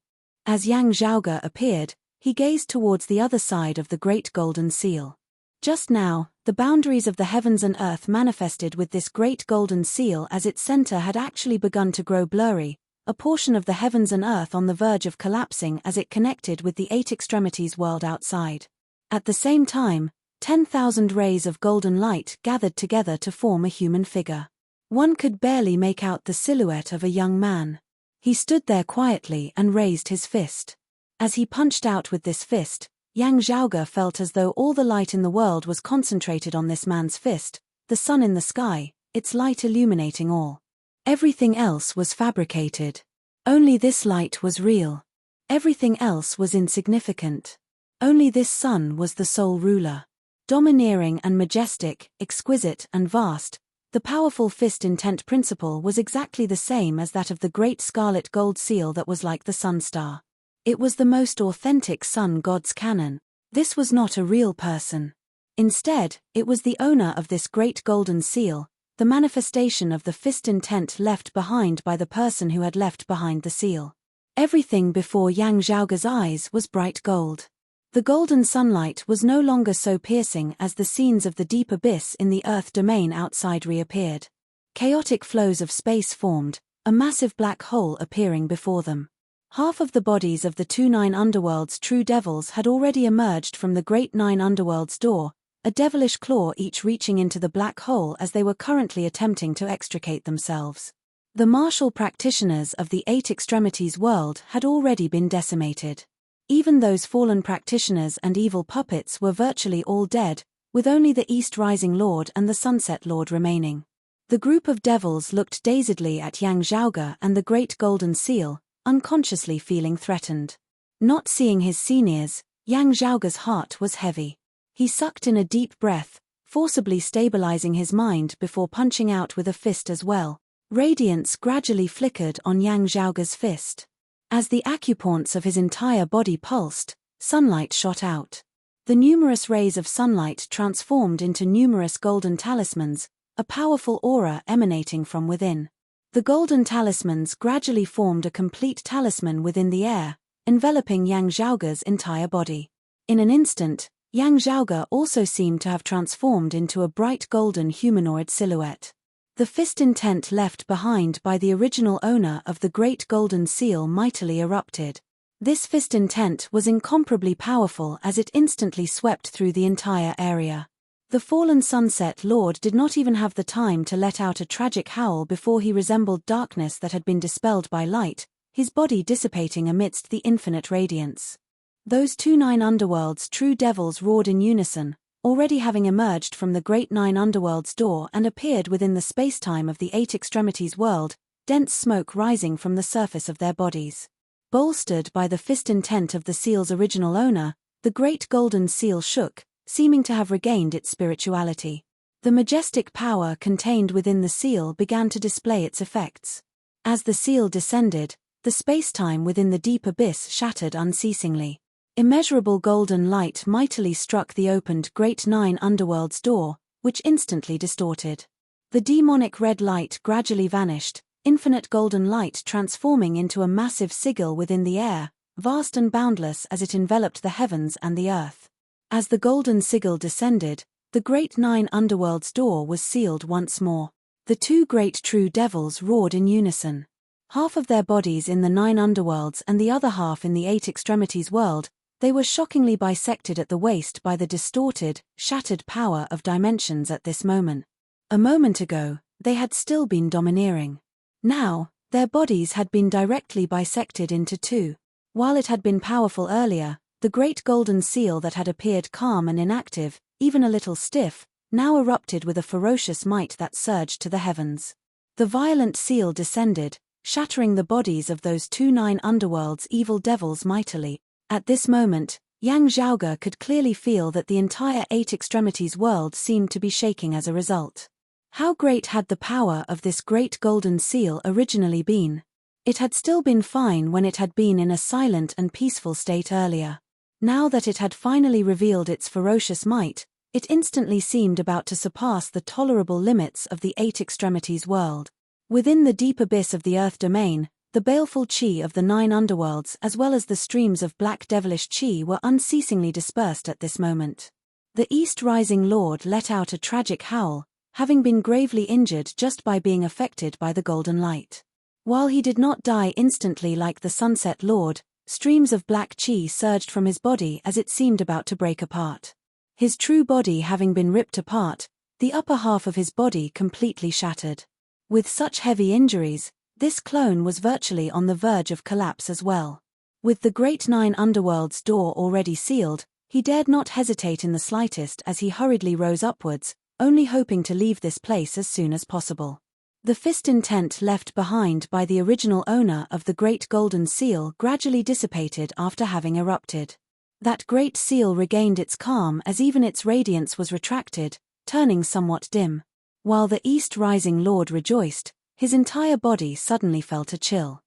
As Yang Zhaoge appeared, he gazed towards the other side of the great golden seal. Just now, the boundaries of the heavens and earth manifested with this great golden seal as its center had actually begun to grow blurry, a portion of the heavens and earth on the verge of collapsing as it connected with the 8 extremities world outside. At the same time, 10,000 rays of golden light gathered together to form a human figure. One could barely make out the silhouette of a young man. He stood there quietly and raised his fist. As he punched out with this fist, Yang Zhaoge felt as though all the light in the world was concentrated on this man's fist, the sun in the sky, its light illuminating all. Everything else was fabricated. Only this light was real. Everything else was insignificant. Only this sun was the sole ruler. Domineering and majestic, exquisite and vast, the powerful fist intent principle was exactly the same as that of the great scarlet gold seal that was like the sun star. It was the most authentic sun god's canon. This was not a real person. Instead, it was the owner of this great golden seal, the manifestation of the fist intent left behind by the person who had left behind the seal. Everything before Yang Zhaoge's eyes was bright gold. The golden sunlight was no longer so piercing as the scenes of the deep abyss in the Earth domain outside reappeared. Chaotic flows of space formed, a massive black hole appearing before them. Half of the bodies of the 9 underworld's true devils had already emerged from the great 9 underworld's door, a devilish claw each reaching into the black hole as they were currently attempting to extricate themselves. The martial practitioners of the 8 extremities world had already been decimated. Even those fallen practitioners and evil puppets were virtually all dead, with only the East Rising Lord and the Sunset Lord remaining. The group of devils looked dazedly at Yang Zhaoge and the Great Golden Seal, unconsciously feeling threatened. Not seeing his seniors, Yang Zhaoge's heart was heavy. He sucked in a deep breath, forcibly stabilizing his mind before punching out with a fist as well. Radiance gradually flickered on Yang Zhaoge's fist. As the acupoints of his entire body pulsed, sunlight shot out. The numerous rays of sunlight transformed into numerous golden talismans, a powerful aura emanating from within. The golden talismans gradually formed a complete talisman within the air, enveloping Yang Zhaoge's entire body. In an instant, Yang Zhaoge also seemed to have transformed into a bright golden humanoid silhouette. The fist intent left behind by the original owner of the Great Golden Seal mightily erupted. This fist intent was incomparably powerful as it instantly swept through the entire area. The fallen Sunset Lord did not even have the time to let out a tragic howl before he resembled darkness that had been dispelled by light, his body dissipating amidst the infinite radiance. Those 9 underworlds true devils roared in unison, already having emerged from the great 9 underworld's door and appeared within the space-time of the 8 extremities world, dense smoke rising from the surface of their bodies. Bolstered by the fist intent of the seal's original owner, the great golden seal shook, seeming to have regained its spirituality. The majestic power contained within the seal began to display its effects. As the seal descended, the space-time within the deep abyss shattered unceasingly. Immeasurable golden light mightily struck the opened Great 9 Underworld's door, which instantly distorted. The demonic red light gradually vanished, infinite golden light transforming into a massive sigil within the air, vast and boundless as it enveloped the heavens and the earth. As the golden sigil descended, the Great 9 Underworld's door was sealed once more. The 2 great true devils roared in unison. Half of their bodies in the 9 underworlds and the other half in the 8 extremities world, they were shockingly bisected at the waist by the distorted, shattered power of dimensions at this moment. A moment ago, they had still been domineering. Now, their bodies had been directly bisected into 2. While it had been powerful earlier, the great golden seal that had appeared calm and inactive, even a little stiff, now erupted with a ferocious might that surged to the heavens. The violent seal descended, shattering the bodies of those 9 underworld's evil devils mightily. At this moment, Yang Zhaoge could clearly feel that the entire 8 extremities world seemed to be shaking as a result. How great had the power of this great golden seal originally been? It had still been fine when it had been in a silent and peaceful state earlier. Now that it had finally revealed its ferocious might, it instantly seemed about to surpass the tolerable limits of the 8 extremities world. Within the deep abyss of the Earth domain, the baleful chi of the 9 underworlds as well as the streams of black devilish chi were unceasingly dispersed at this moment. The East Rising Lord let out a tragic howl, having been gravely injured just by being affected by the golden light. While he did not die instantly like the Sunset Lord, streams of black chi surged from his body as it seemed about to break apart. His true body having been ripped apart, the upper half of his body completely shattered. With such heavy injuries, this clone was virtually on the verge of collapse as well. With the Great Nine Underworld's door already sealed, he dared not hesitate in the slightest as he hurriedly rose upwards, only hoping to leave this place as soon as possible. The fist intent left behind by the original owner of the Great Golden Seal gradually dissipated after having erupted. That great seal regained its calm as even its radiance was retracted, turning somewhat dim. While the East Rising Lord rejoiced, his entire body suddenly felt a chill.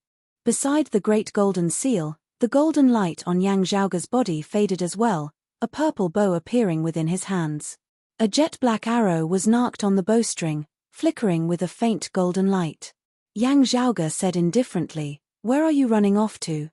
Beside the Great Golden Seal, the golden light on Yang Zhaoge's body faded as well, a purple bow appearing within his hands. A jet-black arrow was narked on the bowstring, flickering with a faint golden light. Yang Zhaoge said indifferently, "Where are you running off to?"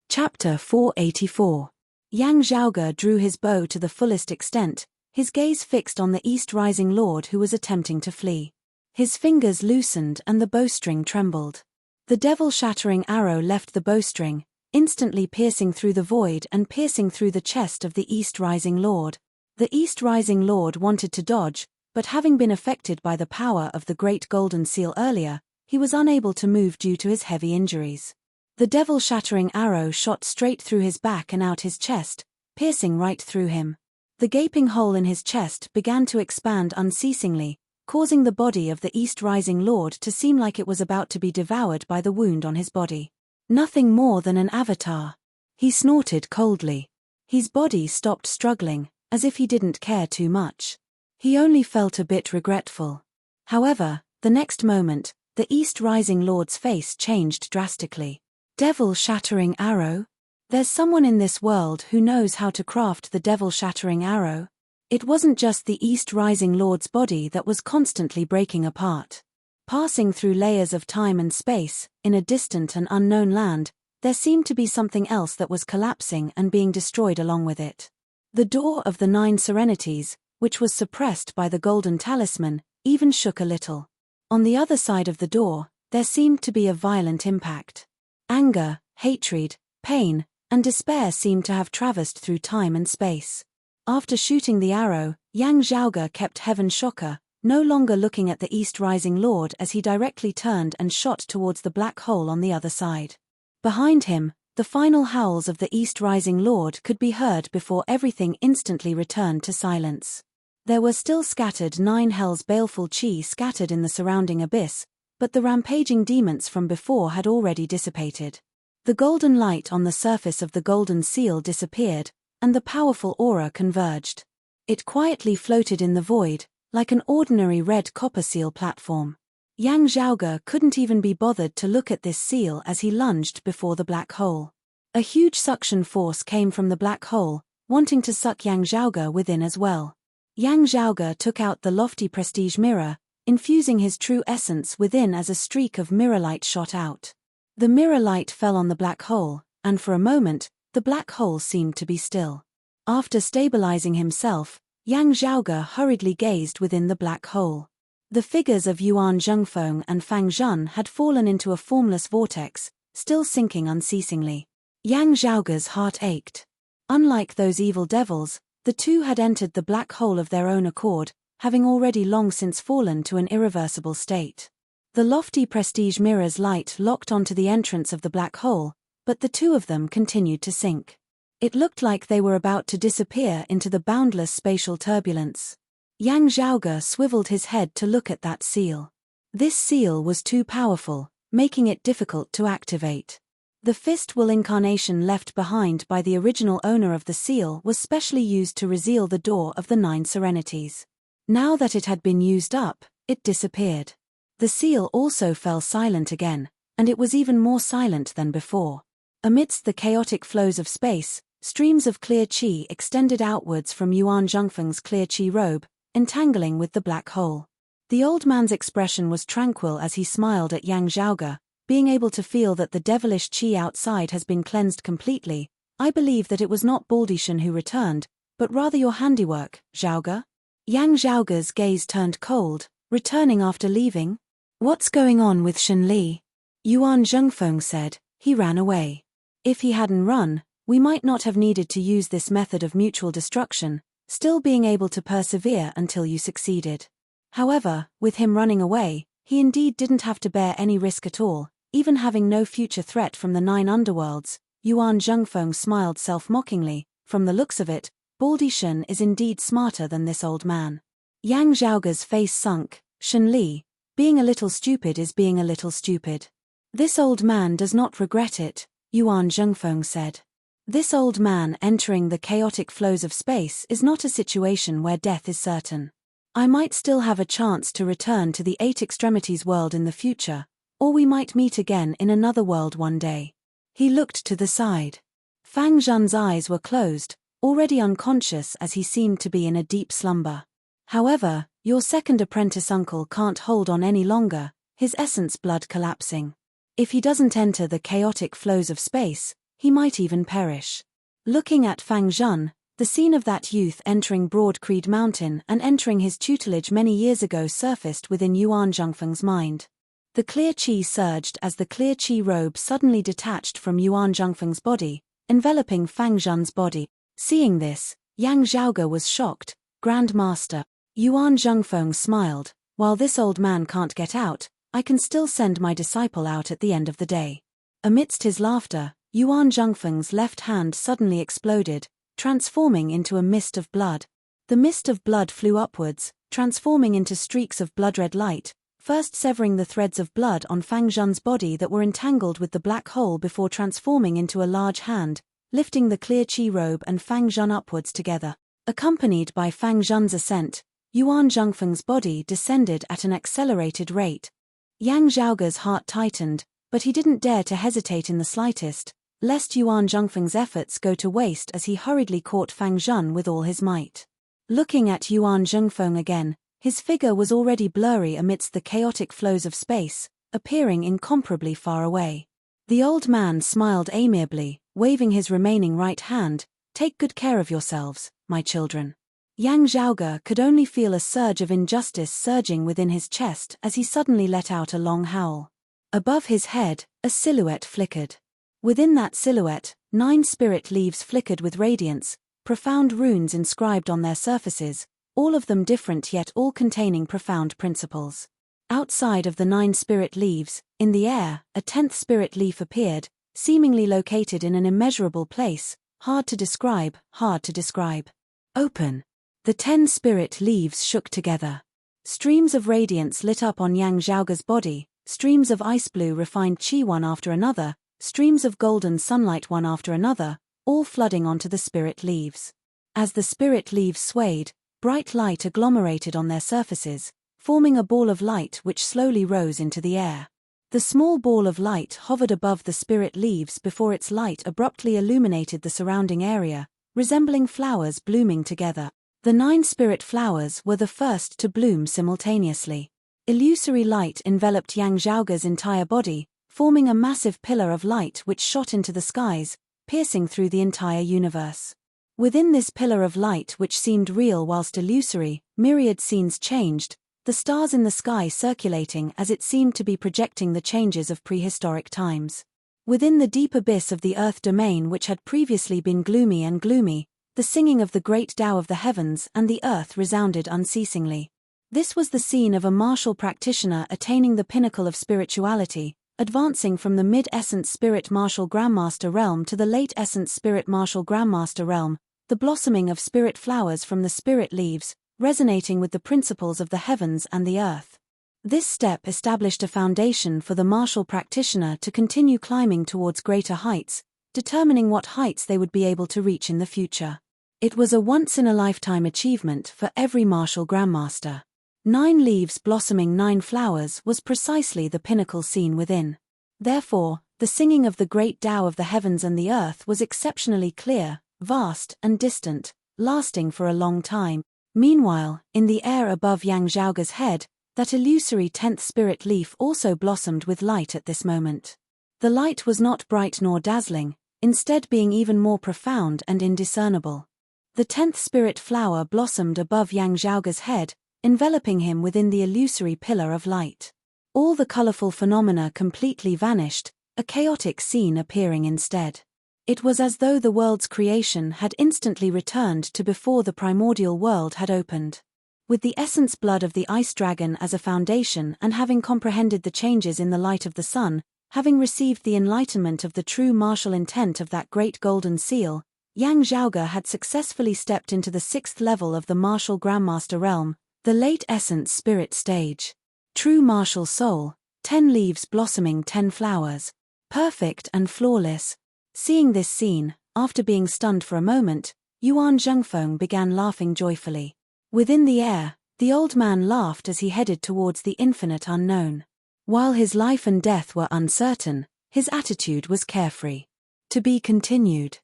Chapter 484. Yang Zhaoge drew his bow to the fullest extent, his gaze fixed on the East Rising Lord who was attempting to flee. His fingers loosened and the bowstring trembled. The devil-shattering arrow left the bowstring, instantly piercing through the void and piercing through the chest of the East Rising Lord. The East Rising Lord wanted to dodge, but having been affected by the power of the Great Golden Seal earlier, he was unable to move due to his heavy injuries. The devil-shattering arrow shot straight through his back and out his chest, piercing right through him. The gaping hole in his chest began to expand unceasingly, causing the body of the East Rising Lord to seem like it was about to be devoured by the wound on his body. Nothing more than an avatar. He snorted coldly. His body stopped struggling, as if he didn't care too much. He only felt a bit regretful. However, the next moment, the East Rising Lord's face changed drastically. Devil-shattering arrow? There's someone in this world who knows how to craft the devil-shattering arrow. It wasn't just the East Rising Lord's body that was constantly breaking apart. Passing through layers of time and space, in a distant and unknown land, there seemed to be something else that was collapsing and being destroyed along with it. The door of the Nine Serenities, which was suppressed by the Golden Talisman, even shook a little. On the other side of the door, there seemed to be a violent impact. Anger, hatred, pain, and despair seemed to have traversed through time and space. After shooting the arrow, Yang Zhaoge kept Heaven Shocker, no longer looking at the East Rising Lord as he directly turned and shot towards the black hole on the other side. Behind him, the final howls of the East Rising Lord could be heard before everything instantly returned to silence. There were still scattered 9 hells baleful chi scattered in the surrounding abyss, but the rampaging demons from before had already dissipated. The golden light on the surface of the golden seal disappeared, and the powerful aura converged. It quietly floated in the void, like an ordinary red copper seal platform. Yang Zhaoge couldn't even be bothered to look at this seal as he lunged before the black hole. A huge suction force came from the black hole, wanting to suck Yang Zhaoge within as well. Yang Zhaoge took out the lofty prestige mirror, infusing his true essence within as a streak of mirror light shot out. The mirror light fell on the black hole, and for a moment, the black hole seemed to be still. After stabilizing himself, Yang Zhaoge hurriedly gazed within the black hole. The figures of Yuan Zhengfeng and Fang Zhun had fallen into a formless vortex, still sinking unceasingly. Yang Zhaoge's heart ached. Unlike those evil devils, the two had entered the black hole of their own accord, having already long since fallen to an irreversible state. The lofty prestige mirror's light locked onto the entrance of the black hole, but the two of them continued to sink. It looked like they were about to disappear into the boundless spatial turbulence. Yang Zhaoge swiveled his head to look at that seal. This seal was too powerful, making it difficult to activate. The fist will incarnation left behind by the original owner of the seal was specially used to reseal the door of the 9 Serenities. Now that it had been used up, it disappeared. The seal also fell silent again, and it was even more silent than before. Amidst the chaotic flows of space, streams of clear qi extended outwards from Yuan Zhengfeng's clear qi robe, entangling with the black hole. The old man's expression was tranquil as he smiled at Yang Zhaoge, being able to feel that the devilish qi outside has been cleansed completely. I believe that it was not Baldishan who returned, but rather your handiwork, Zhaoge. Yang Zhaoge's gaze turned cold, returning after leaving. What's going on with Shen Li? Yuan Zhengfeng said. He ran away. If he hadn't run, we might not have needed to use this method of mutual destruction, still being able to persevere until you succeeded. However, with him running away, he indeed didn't have to bear any risk at all, even having no future threat from the 9 underworlds. Yuan Zhengfeng smiled self-mockingly. From the looks of it, Baldy Shen is indeed smarter than this old man. Yang Zhaoge's face sunk. Shen Li, being a little stupid is being a little stupid. This old man does not regret it, Yuan Zhengfeng said. This old man entering the chaotic flows of space is not a situation where death is certain. I might still have a chance to return to the 8 extremities world in the future, or we might meet again in another world one day. He looked to the side. Fang Zhan's eyes were closed, already unconscious as he seemed to be in a deep slumber. However, your second apprentice uncle can't hold on any longer, his essence blood collapsing. If he doesn't enter the chaotic flows of space, he might even perish. Looking at Fang Zhan, the scene of that youth entering Broad Creed Mountain and entering his tutelage many years ago surfaced within Yuan Zhengfeng's mind. The clear qi surged as the clear qi robe suddenly detached from Yuan Zhengfeng's body, enveloping Fang Zhan's body. Seeing this, Yang Zhaoge was shocked. Grand Master, Yuan Zhengfeng smiled, while this old man can't get out, I can still send my disciple out at the end of the day. Amidst his laughter, Yuan Zhengfeng's left hand suddenly exploded, transforming into a mist of blood. The mist of blood flew upwards, transforming into streaks of blood-red light, first severing the threads of blood on Fang Zhan's body that were entangled with the black hole before transforming into a large hand, lifting the clear qi robe and Fang Zhan upwards together. Accompanied by Fang Zhan's ascent, Yuan Zhengfeng's body descended at an accelerated rate. Yang Zhaoge's heart tightened, but he didn't dare to hesitate in the slightest, lest Yuan Zhengfeng's efforts go to waste as he hurriedly caught Fang Zhan with all his might. Looking at Yuan Zhengfeng again, his figure was already blurry amidst the chaotic flows of space, appearing incomparably far away. The old man smiled amiably, waving his remaining right hand. Take good care of yourselves, my children. Yang Zhaoge could only feel a surge of injustice surging within his chest as he suddenly let out a long howl. Above his head, a silhouette flickered. Within that silhouette, 9 spirit leaves flickered with radiance, profound runes inscribed on their surfaces, all of them different yet all containing profound principles. Outside of the 9 spirit leaves, in the air, a 10th spirit leaf appeared, seemingly located in an immeasurable place, hard to describe, hard to describe. Open. The 10 spirit leaves shook together. Streams of radiance lit up on Yang Zhaoge's body, streams of ice blue refined qi one after another, streams of golden sunlight one after another, all flooding onto the spirit leaves. As the spirit leaves swayed, bright light agglomerated on their surfaces, forming a ball of light which slowly rose into the air. The small ball of light hovered above the spirit leaves before its light abruptly illuminated the surrounding area, resembling flowers blooming together. The 9 spirit flowers were the first to bloom simultaneously. Illusory light enveloped Yang Zhaoge's entire body, forming a massive pillar of light which shot into the skies, piercing through the entire universe. Within this pillar of light which seemed real whilst illusory, myriad scenes changed, the stars in the sky circulating as it seemed to be projecting the changes of prehistoric times. Within the deep abyss of the earth domain which had previously been gloomy and gloomy, the singing of the great Tao of the heavens and the earth resounded unceasingly. This was the scene of a martial practitioner attaining the pinnacle of spirituality, advancing from the mid-essence spirit martial grandmaster realm to the late essence spirit martial grandmaster realm, the blossoming of spirit flowers from the spirit leaves, resonating with the principles of the heavens and the earth. This step established a foundation for the martial practitioner to continue climbing towards greater heights, determining what heights they would be able to reach in the future. It was a once-in-a-lifetime achievement for every martial grandmaster. 9 leaves blossoming 9 flowers was precisely the pinnacle seen within. Therefore, the singing of the great Tao of the heavens and the earth was exceptionally clear, vast and distant, lasting for a long time. Meanwhile, in the air above Yang Zhaoge's head, that illusory 10th spirit leaf also blossomed with light at this moment. The light was not bright nor dazzling, instead being even more profound and indiscernible. The 10th spirit flower blossomed above Yang Zhaoge's head, enveloping him within the illusory pillar of light. All the colorful phenomena completely vanished, a chaotic scene appearing instead. It was as though the world's creation had instantly returned to before the primordial world had opened. With the essence blood of the ice dragon as a foundation and having comprehended the changes in the light of the sun, having received the enlightenment of the true martial intent of that great golden seal, Yang Zhaoge had successfully stepped into the 6th level of the martial Grandmaster realm, the late essence spirit stage. True martial soul, 10 leaves blossoming 10 flowers. Perfect and flawless. Seeing this scene, after being stunned for a moment, Yuan Zhengfeng began laughing joyfully. Within the air, the old man laughed as he headed towards the infinite unknown. While his life and death were uncertain, his attitude was carefree. To be continued.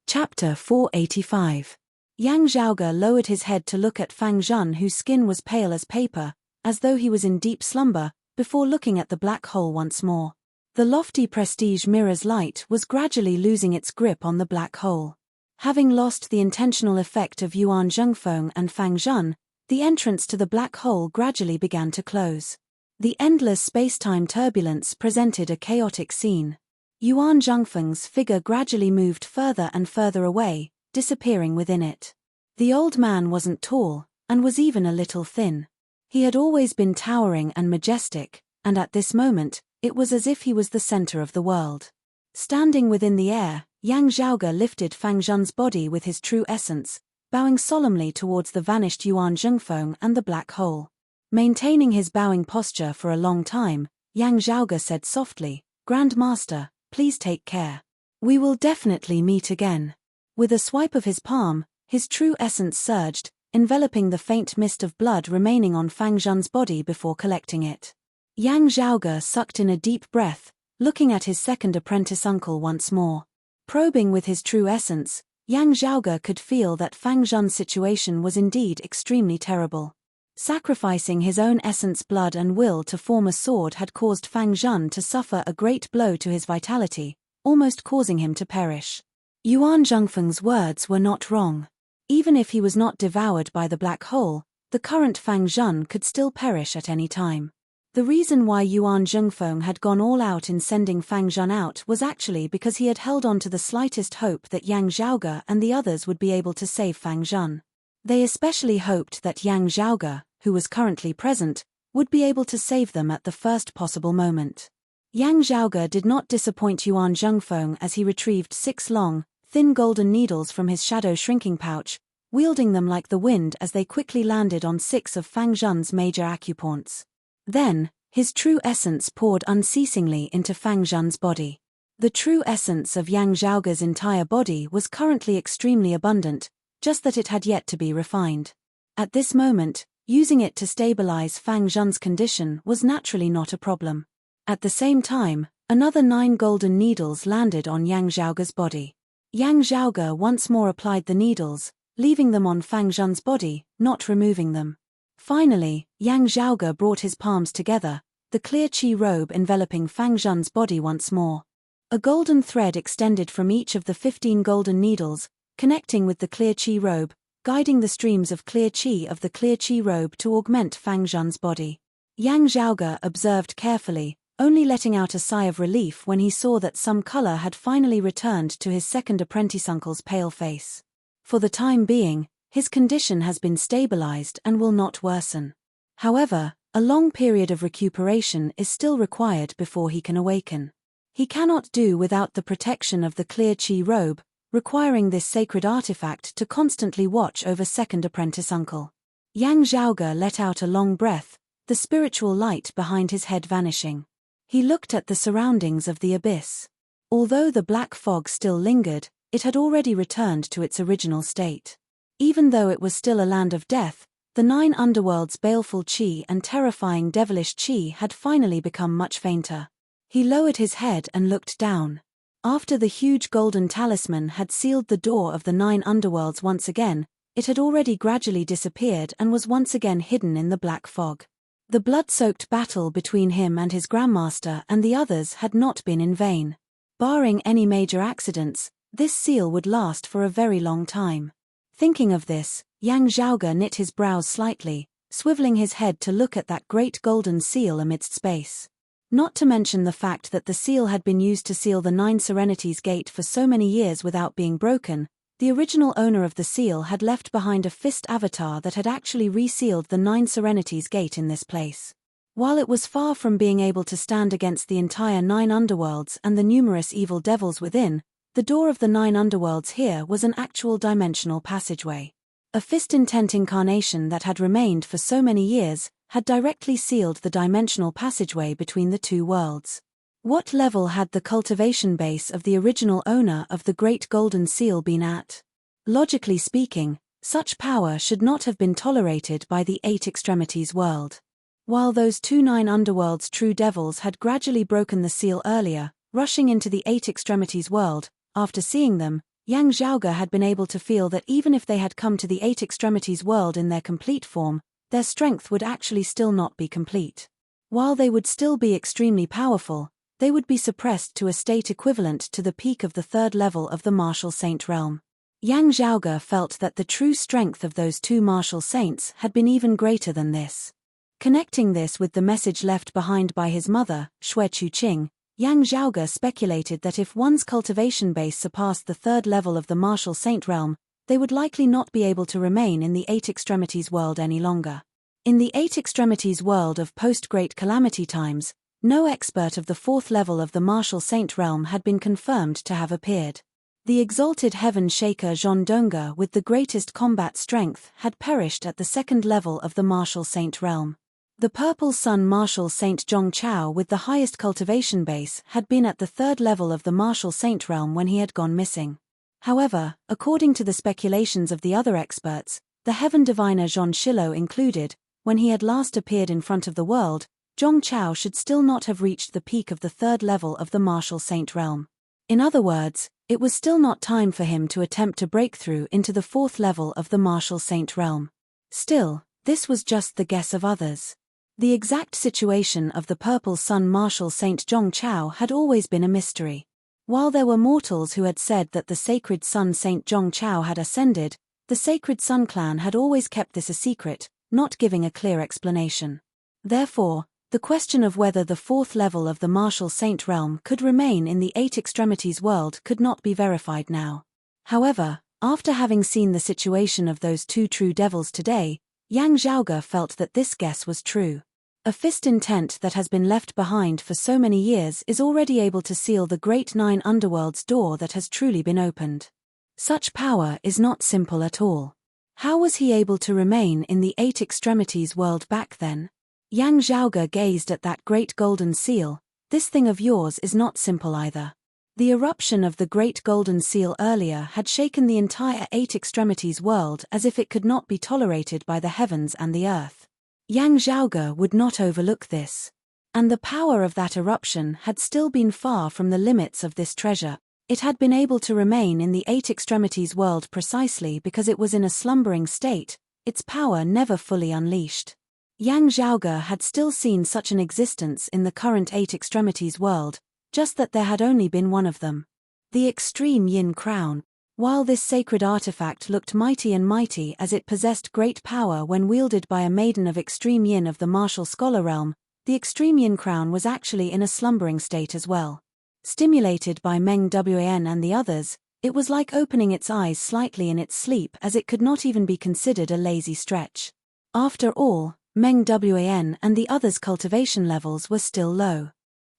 Chapter 485. Yang Zhaoge lowered his head to look at Fang Zhun, whose skin was pale as paper, as though he was in deep slumber, before looking at the black hole once more. The lofty prestige mirror's light was gradually losing its grip on the black hole. Having lost the intentional effect of Yuan Zhengfeng and Fang Zhun, the entrance to the black hole gradually began to close. The endless space-time turbulence presented a chaotic scene. Yuan Zhengfeng's figure gradually moved further and further away, disappearing within it. The old man wasn't tall, and was even a little thin. He had always been towering and majestic, and at this moment, it was as if he was the center of the world. Standing within the air, Yang Zhaoge lifted Fang Zhun's body with his true essence, bowing solemnly towards the vanished Yuan Zhengfeng and the black hole. Maintaining his bowing posture for a long time, Yang Zhaoge said softly, "Grand Master, please take care. We will definitely meet again." With a swipe of his palm, his true essence surged, enveloping the faint mist of blood remaining on Fang Zhun's body before collecting it. Yang Zhaoge sucked in a deep breath, looking at his second apprentice uncle once more. Probing with his true essence, Yang Zhaoge could feel that Fang Zhun's situation was indeed extremely terrible. Sacrificing his own essence blood and will to form a sword had caused Fang Zhun to suffer a great blow to his vitality, almost causing him to perish. Yuan Zhengfeng's words were not wrong. Even if he was not devoured by the black hole, the current Fang Zhun could still perish at any time. The reason why Yuan Zhengfeng had gone all out in sending Fang Zhun out was actually because he had held on to the slightest hope that Yang Zhaoge and the others would be able to save Fang Zhun. They especially hoped that Yang Zhaoge, who was currently present, would be able to save them at the first possible moment. Yang Zhaoge did not disappoint Yuan Zhengfeng as he retrieved 6 long, thin golden needles from his shadow shrinking pouch, wielding them like the wind as they quickly landed on 6 of Fang Zhun's major acupoints. Then, his true essence poured unceasingly into Fang Zhun's body. The true essence of Yang Zhaoge's entire body was currently extremely abundant, just that it had yet to be refined. At this moment, using it to stabilize Fang Zhun's condition was naturally not a problem. At the same time, another 9 golden needles landed on Yang Zhaoge's body. Yang Zhaoge once more applied the needles, leaving them on Fang Zhun's body, not removing them. Finally, Yang Zhaoge brought his palms together, the clear qi robe enveloping Fang Zhun's body once more. A golden thread extended from each of the 15 golden needles, connecting with the clear qi robe, guiding the streams of clear qi robe to augment Fang Zhun's body. Yang Zhaoge observed carefully, only letting out a sigh of relief when he saw that some color had finally returned to his second apprentice uncle's pale face. For the time being, his condition has been stabilized and will not worsen. However, a long period of recuperation is still required before he can awaken. He cannot do without the protection of the clear qi robe, requiring this sacred artifact to constantly watch over second apprentice uncle. Yang Zhaoge let out a long breath, the spiritual light behind his head vanishing. He looked at the surroundings of the abyss. Although the black fog still lingered, it had already returned to its original state. Even though it was still a land of death, the 9 underworlds' baleful qi and terrifying devilish qi had finally become much fainter. He lowered his head and looked down. After the huge golden talisman had sealed the door of the 9 underworlds once again, it had already gradually disappeared and was once again hidden in the black fog. The blood-soaked battle between him and his Grandmaster and the others had not been in vain. Barring any major accidents, this seal would last for a very long time. Thinking of this, Yang Zhaoge knit his brows slightly, swiveling his head to look at that great golden seal amidst space. Not to mention the fact that the seal had been used to seal the Nine Serenities Gate for so many years without being broken, the original owner of the seal had left behind a fist avatar that had actually resealed the Nine Serenities Gate in this place. While it was far from being able to stand against the entire 9 underworlds and the numerous evil devils within, the door of the 9 underworlds here was an actual dimensional passageway. A fist intent incarnation that had remained for so many years had directly sealed the dimensional passageway between the 2 worlds. What level had the cultivation base of the original owner of the Great Golden Seal been at? Logically speaking, such power should not have been tolerated by the 8 Extremities world. While those 2 9 underworlds true devils had gradually broken the seal earlier, rushing into the 8 Extremities world, after seeing them, Yang Zhaoge had been able to feel that even if they had come to the 8 Extremities world in their complete form, their strength would actually still not be complete. While they would still be extremely powerful, they would be suppressed to a state equivalent to the peak of the 3rd level of the Martial Saint realm. Yang Zhaoge felt that the true strength of those 2 Martial Saints had been even greater than this. Connecting this with the message left behind by his mother, Xue Chuqing, Yang Zhaoge speculated that if one's cultivation base surpassed the 3rd level of the Martial Saint realm, they would likely not be able to remain in the 8 Extremities world any longer. In the 8 Extremities world of post-Great Calamity times, no expert of the 4th level of the Martial Saint realm had been confirmed to have appeared. The exalted heaven shaker Zhong Donga with the greatest combat strength had perished at the 2nd level of the Martial Saint realm. The Purple Sun Martial Saint Zhong Chao with the highest cultivation base had been at the 3rd level of the Martial Saint realm when he had gone missing. However, according to the speculations of the other experts, the heaven diviner Zhong Shilo included, when he had last appeared in front of the world, Zhong Chao should still not have reached the peak of the 3rd level of the Martial Saint realm. In other words, it was still not time for him to attempt to break through into the 4th level of the Martial Saint realm. Still, this was just the guess of others. The exact situation of the Purple Sun Martial Saint Zhong Chao had always been a mystery. While there were mortals who had said that the Sacred Sun Saint Zhong Chao had ascended, the Sacred Sun clan had always kept this a secret, not giving a clear explanation. Therefore, the question of whether the 4th level of the Martial Saint realm could remain in the 8 Extremities world could not be verified now. However, after having seen the situation of those 2 true devils today, Yang Zhaoge felt that this guess was true. A fist intent that has been left behind for so many years is already able to seal the Great 9 Underworld's door that has truly been opened. Such power is not simple at all. How was he able to remain in the 8 Extremities world back then? Yang Zhaoge gazed at that great golden seal. This thing of yours is not simple either. The eruption of the Great Golden Seal earlier had shaken the entire 8 Extremities world as if it could not be tolerated by the heavens and the earth. Yang Zhaoge would not overlook this. And the power of that eruption had still been far from the limits of this treasure. It had been able to remain in the 8 Extremities world precisely because it was in a slumbering state, its power never fully unleashed. Yang Zhaoge had still seen such an existence in the current 8 Extremities world, just that there had only been one of them. The Extreme Yin Crown. While this sacred artifact looked mighty and mighty as it possessed great power when wielded by a maiden of Extreme Yin of the martial scholar realm, the Extreme Yin Crown was actually in a slumbering state as well. Stimulated by Meng Wan and the others, it was like opening its eyes slightly in its sleep as it could not even be considered a lazy stretch. After all, Meng Wan and the others' cultivation levels were still low.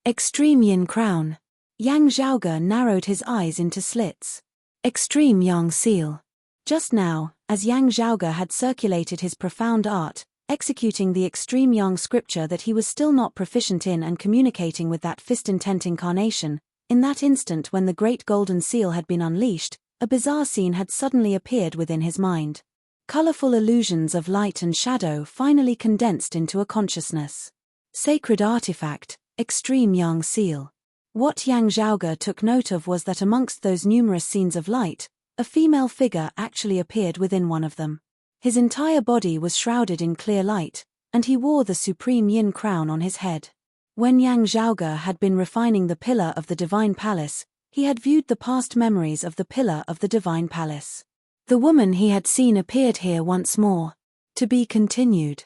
Extreme Yin Crown. Yang Zhaoge narrowed his eyes into slits. Extreme Yang Seal. Just now, as Yang Zhaoge had circulated his profound art, executing the Extreme Yang scripture that he was still not proficient in and communicating with that fist intent incarnation, in that instant when the Great Golden Seal had been unleashed, a bizarre scene had suddenly appeared within his mind. Colorful illusions of light and shadow finally condensed into a consciousness. Sacred artifact, Extreme Yang Seal. What Yang Zhaoge took note of was that amongst those numerous scenes of light, a female figure actually appeared within one of them. His entire body was shrouded in clear light, and he wore the Supreme Yin Crown on his head. When Yang Zhaoge had been refining the pillar of the Divine Palace, he had viewed the past memories of the pillar of the Divine Palace. The woman he had seen appeared here once more. To be continued.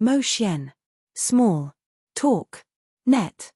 Mo Xian. Small. Talk. Net.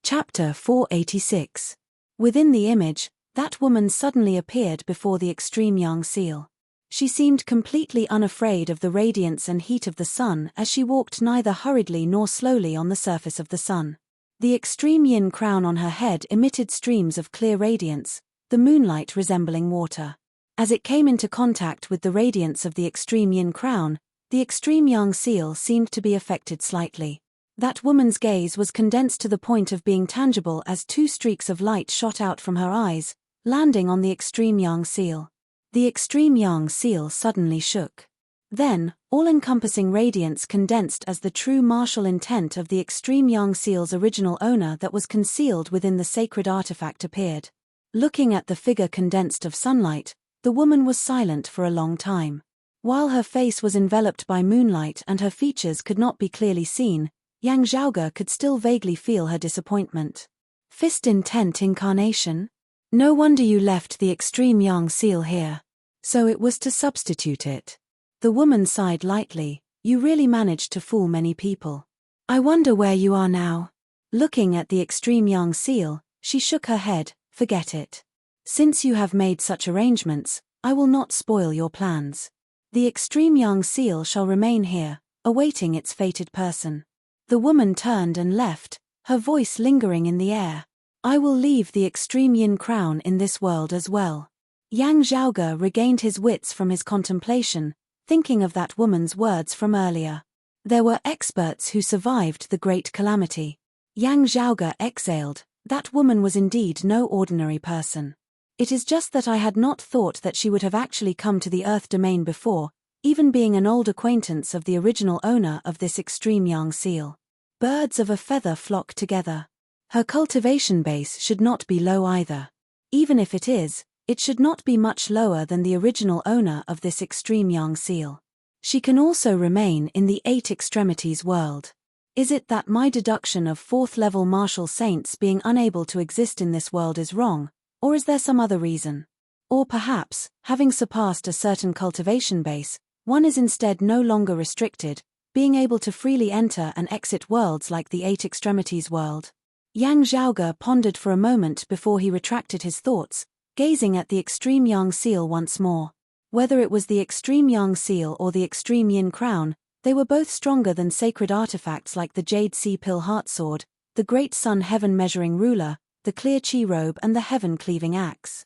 Chapter 486. Within the image, that woman suddenly appeared before the extreme young seal. She seemed completely unafraid of the radiance and heat of the sun as she walked neither hurriedly nor slowly on the surface of the sun. The extreme yin crown on her head emitted streams of clear radiance, the moonlight resembling water. As it came into contact with the radiance of the extreme yin crown, the extreme young seal seemed to be affected slightly. That woman's gaze was condensed to the point of being tangible as two streaks of light shot out from her eyes, landing on the extreme young seal. The extreme young seal suddenly shook. Then, all-encompassing radiance condensed as the true martial intent of the extreme young seal's original owner that was concealed within the sacred artifact appeared. Looking at the figure condensed of sunlight, the woman was silent for a long time. While her face was enveloped by moonlight and her features could not be clearly seen, Yang Zhaoge could still vaguely feel her disappointment. Fist intent incarnation? No wonder you left the extreme young seal here. So it was to substitute it. The woman sighed lightly. You really managed to fool many people. I wonder where you are now. Looking at the extreme young seal, she shook her head. Forget it. Since you have made such arrangements, I will not spoil your plans. The extreme young seal shall remain here, awaiting its fated person. The woman turned and left, her voice lingering in the air. I will leave the extreme yin crown in this world as well. Yang Zhaoge regained his wits from his contemplation, thinking of that woman's words from earlier. There were experts who survived the great calamity. Yang Zhaoge exhaled. That woman was indeed no ordinary person. It is just that I had not thought that she would have actually come to the Earth domain before, even being an old acquaintance of the original owner of this extreme young seal. Birds of a feather flock together. Her cultivation base should not be low either. Even if it is, it should not be much lower than the original owner of this extreme young seal. She can also remain in the 8 extremities world. Is it that my deduction of 4th-level martial saints being unable to exist in this world is wrong, or is there some other reason? Or perhaps, having surpassed a certain cultivation base, one is instead no longer restricted, being able to freely enter and exit worlds like the 8 extremities world? Yang Zhaoge pondered for a moment before he retracted his thoughts, gazing at the extreme young seal once more. Whether it was the extreme young seal or the extreme yin crown, they were both stronger than sacred artifacts like the jade sea pill heart sword, the great sun heaven measuring ruler, the clear chi robe and the heaven cleaving axe.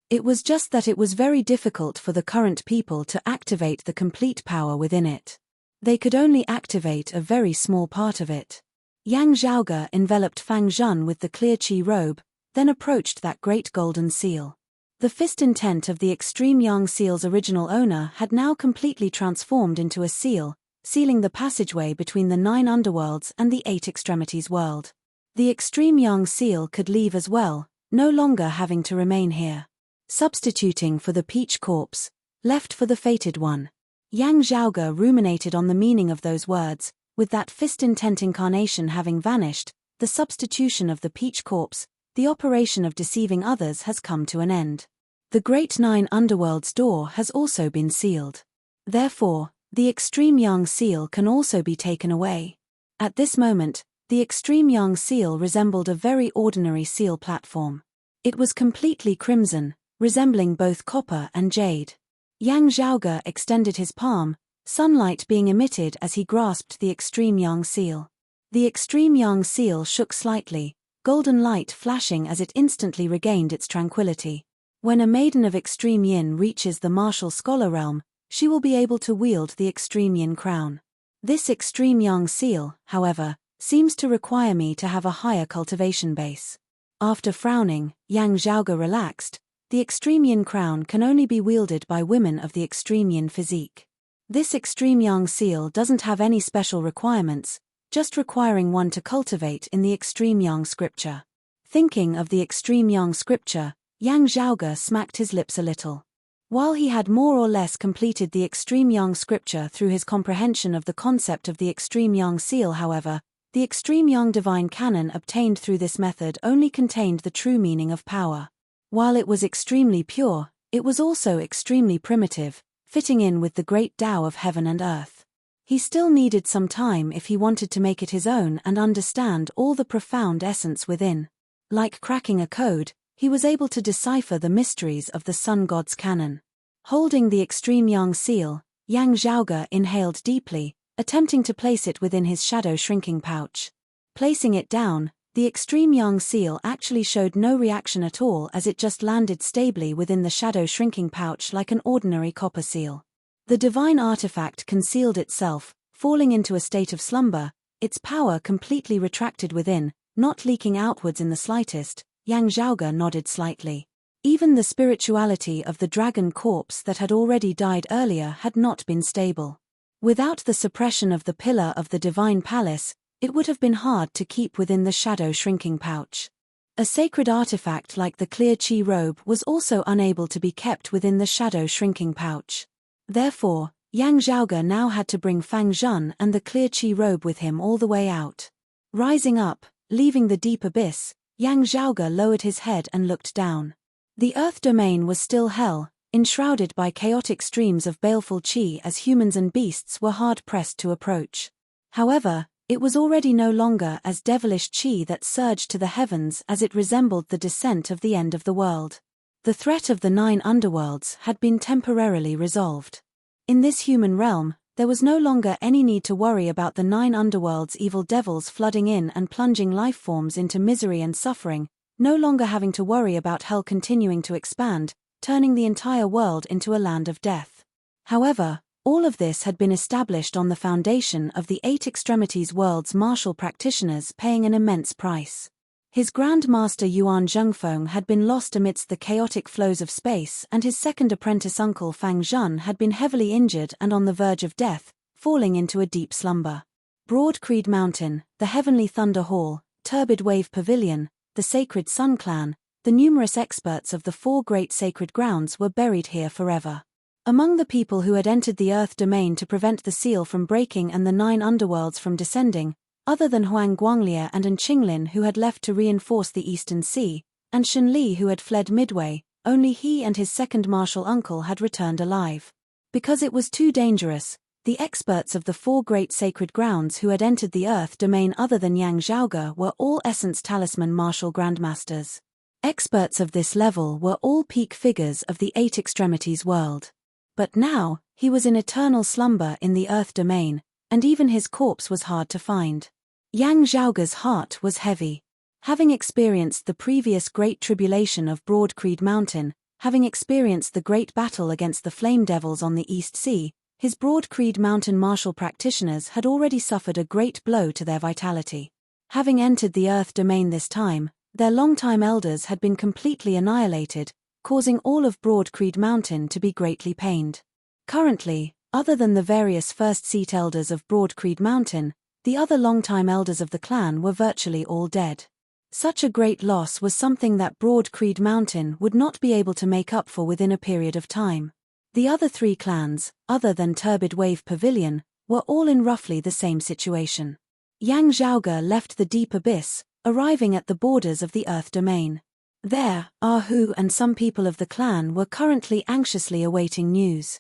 It was just that it was very difficult for the current people to activate the complete power within it. They could only activate a very small part of it. Yang Zhaoge enveloped Fang Zhun with the clear chi robe, then approached that great golden seal. The fist intent of the extreme young seal's original owner had now completely transformed into a seal, sealing the passageway between the 9 underworlds and the 8 extremities world. The extreme young seal could leave as well, no longer having to remain here. Substituting for the peach corpse, left for the fated one. Yang Zhaoge ruminated on the meaning of those words. With that fist intent incarnation having vanished, the substitution of the peach corpse, the operation of deceiving others has come to an end. The great 9 underworlds door has also been sealed. Therefore, the extreme young seal can also be taken away. At this moment, the extreme young seal resembled a very ordinary seal platform. It was completely crimson, resembling both copper and jade. Yang Zhaoge extended his palm, sunlight being emitted as he grasped the extreme young seal. The extreme young seal shook slightly, golden light flashing as it instantly regained its tranquility. When a maiden of extreme yin reaches the martial scholar realm, she will be able to wield the extreme yin crown. This extreme young seal, however, seems to require me to have a higher cultivation base. After frowning, Yang Zhaoge relaxed. The extreme yin crown can only be wielded by women of the extreme yin physique. This extreme young seal doesn't have any special requirements, just requiring one to cultivate in the extreme young scripture. Thinking of the extreme young scripture, Yang Zhaoge smacked his lips a little. While he had more or less completed the extreme young scripture through his comprehension of the concept of the extreme young seal, however, the extreme young divine canon obtained through this method only contained the true meaning of power. While it was extremely pure, it was also extremely primitive, fitting in with the great Tao of heaven and earth. He still needed some time if he wanted to make it his own and understand all the profound essence within. Like cracking a code, he was able to decipher the mysteries of the sun god's canon. Holding the extreme yang seal, Yang Zhaoge inhaled deeply, attempting to place it within his shadow shrinking pouch. Placing it down, the extreme yang seal actually showed no reaction at all as it just landed stably within the shadow shrinking pouch like an ordinary copper seal. The divine artifact concealed itself, falling into a state of slumber, its power completely retracted within, not leaking outwards in the slightest. Yang Zhaoge nodded slightly. Even the spirituality of the dragon corpse that had already died earlier had not been stable. Without the suppression of the pillar of the divine palace, it would have been hard to keep within the shadow shrinking pouch. A sacred artifact like the clear qi robe was also unable to be kept within the shadow shrinking pouch. Therefore, Yang Zhaoge now had to bring Fang Zhen and the clear qi robe with him all the way out. Rising up, leaving the deep abyss, Yang Zhaoge lowered his head and looked down. The earth domain was still hell, enshrouded by chaotic streams of baleful qi as humans and beasts were hard-pressed to approach. However, it was already no longer as devilish qi that surged to the heavens as it resembled the descent of the end of the world. The threat of the 9 underworlds had been temporarily resolved. In this human realm, there was no longer any need to worry about the 9 underworlds' evil devils flooding in and plunging life forms into misery and suffering, no longer having to worry about hell continuing to expand, turning the entire world into a land of death. However, all of this had been established on the foundation of the 8 extremities world's martial practitioners paying an immense price. His Grand Master Yuan Zhengfeng had been lost amidst the chaotic flows of space, and his second apprentice uncle Fang Zhen had been heavily injured and on the verge of death, falling into a deep slumber. Broad Creed Mountain, the Heavenly Thunder Hall, Turbid Wave Pavilion, the Sacred Sun Clan, the numerous experts of the 4 great sacred grounds were buried here forever. Among the people who had entered the Earth domain to prevent the seal from breaking and the 9 underworlds from descending, other than Huang Guanglie and An Qinglin who had left to reinforce the Eastern Sea, and Shen Li who had fled midway, only he and his second martial uncle had returned alive. Because it was too dangerous, the experts of the 4 great sacred grounds who had entered the Earth domain other than Yang Zhaoge were all Essence Talisman martial grandmasters. Experts of this level were all peak figures of the 8 extremities world. But now, he was in eternal slumber in the Earth domain, and even his corpse was hard to find. Yang Zhaoge's heart was heavy. Having experienced the previous great tribulation of Broad Creed Mountain, having experienced the great battle against the Flame Devils on the East Sea, his Broad Creed Mountain martial practitioners had already suffered a great blow to their vitality. Having entered the Earth domain this time, their longtime elders had been completely annihilated, causing all of Broad Creed Mountain to be greatly pained. Currently, other than the various first-seat elders of Broad Creed Mountain, the other longtime elders of the clan were virtually all dead. Such a great loss was something that Broad Creed Mountain would not be able to make up for within a period of time. The other 3 clans, other than Turbid Wave Pavilion, were all in roughly the same situation. Yang Zhaoge left the deep abyss, arriving at the borders of the Earth domain. There, Ahu and some people of the clan were currently anxiously awaiting news.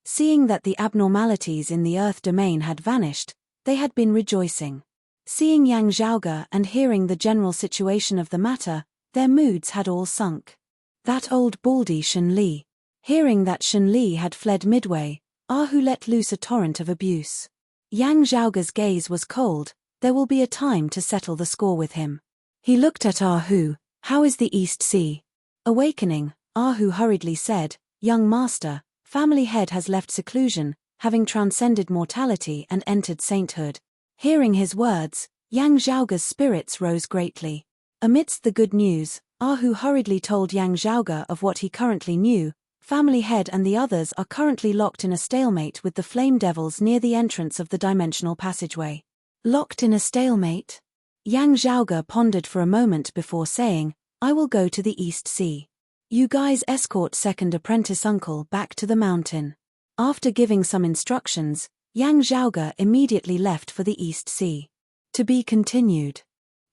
Seeing that the abnormalities in the Earth domain had vanished, they had been rejoicing. Seeing Yang Zhaoge and hearing the general situation of the matter, their moods had all sunk. That old baldy Shen Li. Hearing that Shen Li had fled midway, Ahu let loose a torrent of abuse. Yang Zhaoge's gaze was cold. There will be a time to settle the score with him. He looked at Ahu. How is the East Sea? Awakening, Ahu hurriedly said, Young master, family head has left seclusion, having transcended mortality and entered sainthood. Hearing his words, Yang Zhaoge's spirits rose greatly. Amidst the good news, Ahu hurriedly told Yang Zhaoge of what he currently knew. Family head and the others are currently locked in a stalemate with the flame devils near the entrance of the dimensional passageway. Locked in a stalemate? Yang Zhaoge pondered for a moment before saying, I will go to the East Sea. You guys escort second apprentice uncle back to the mountain. After giving some instructions, Yang Zhaoge immediately left for the East Sea. To be continued.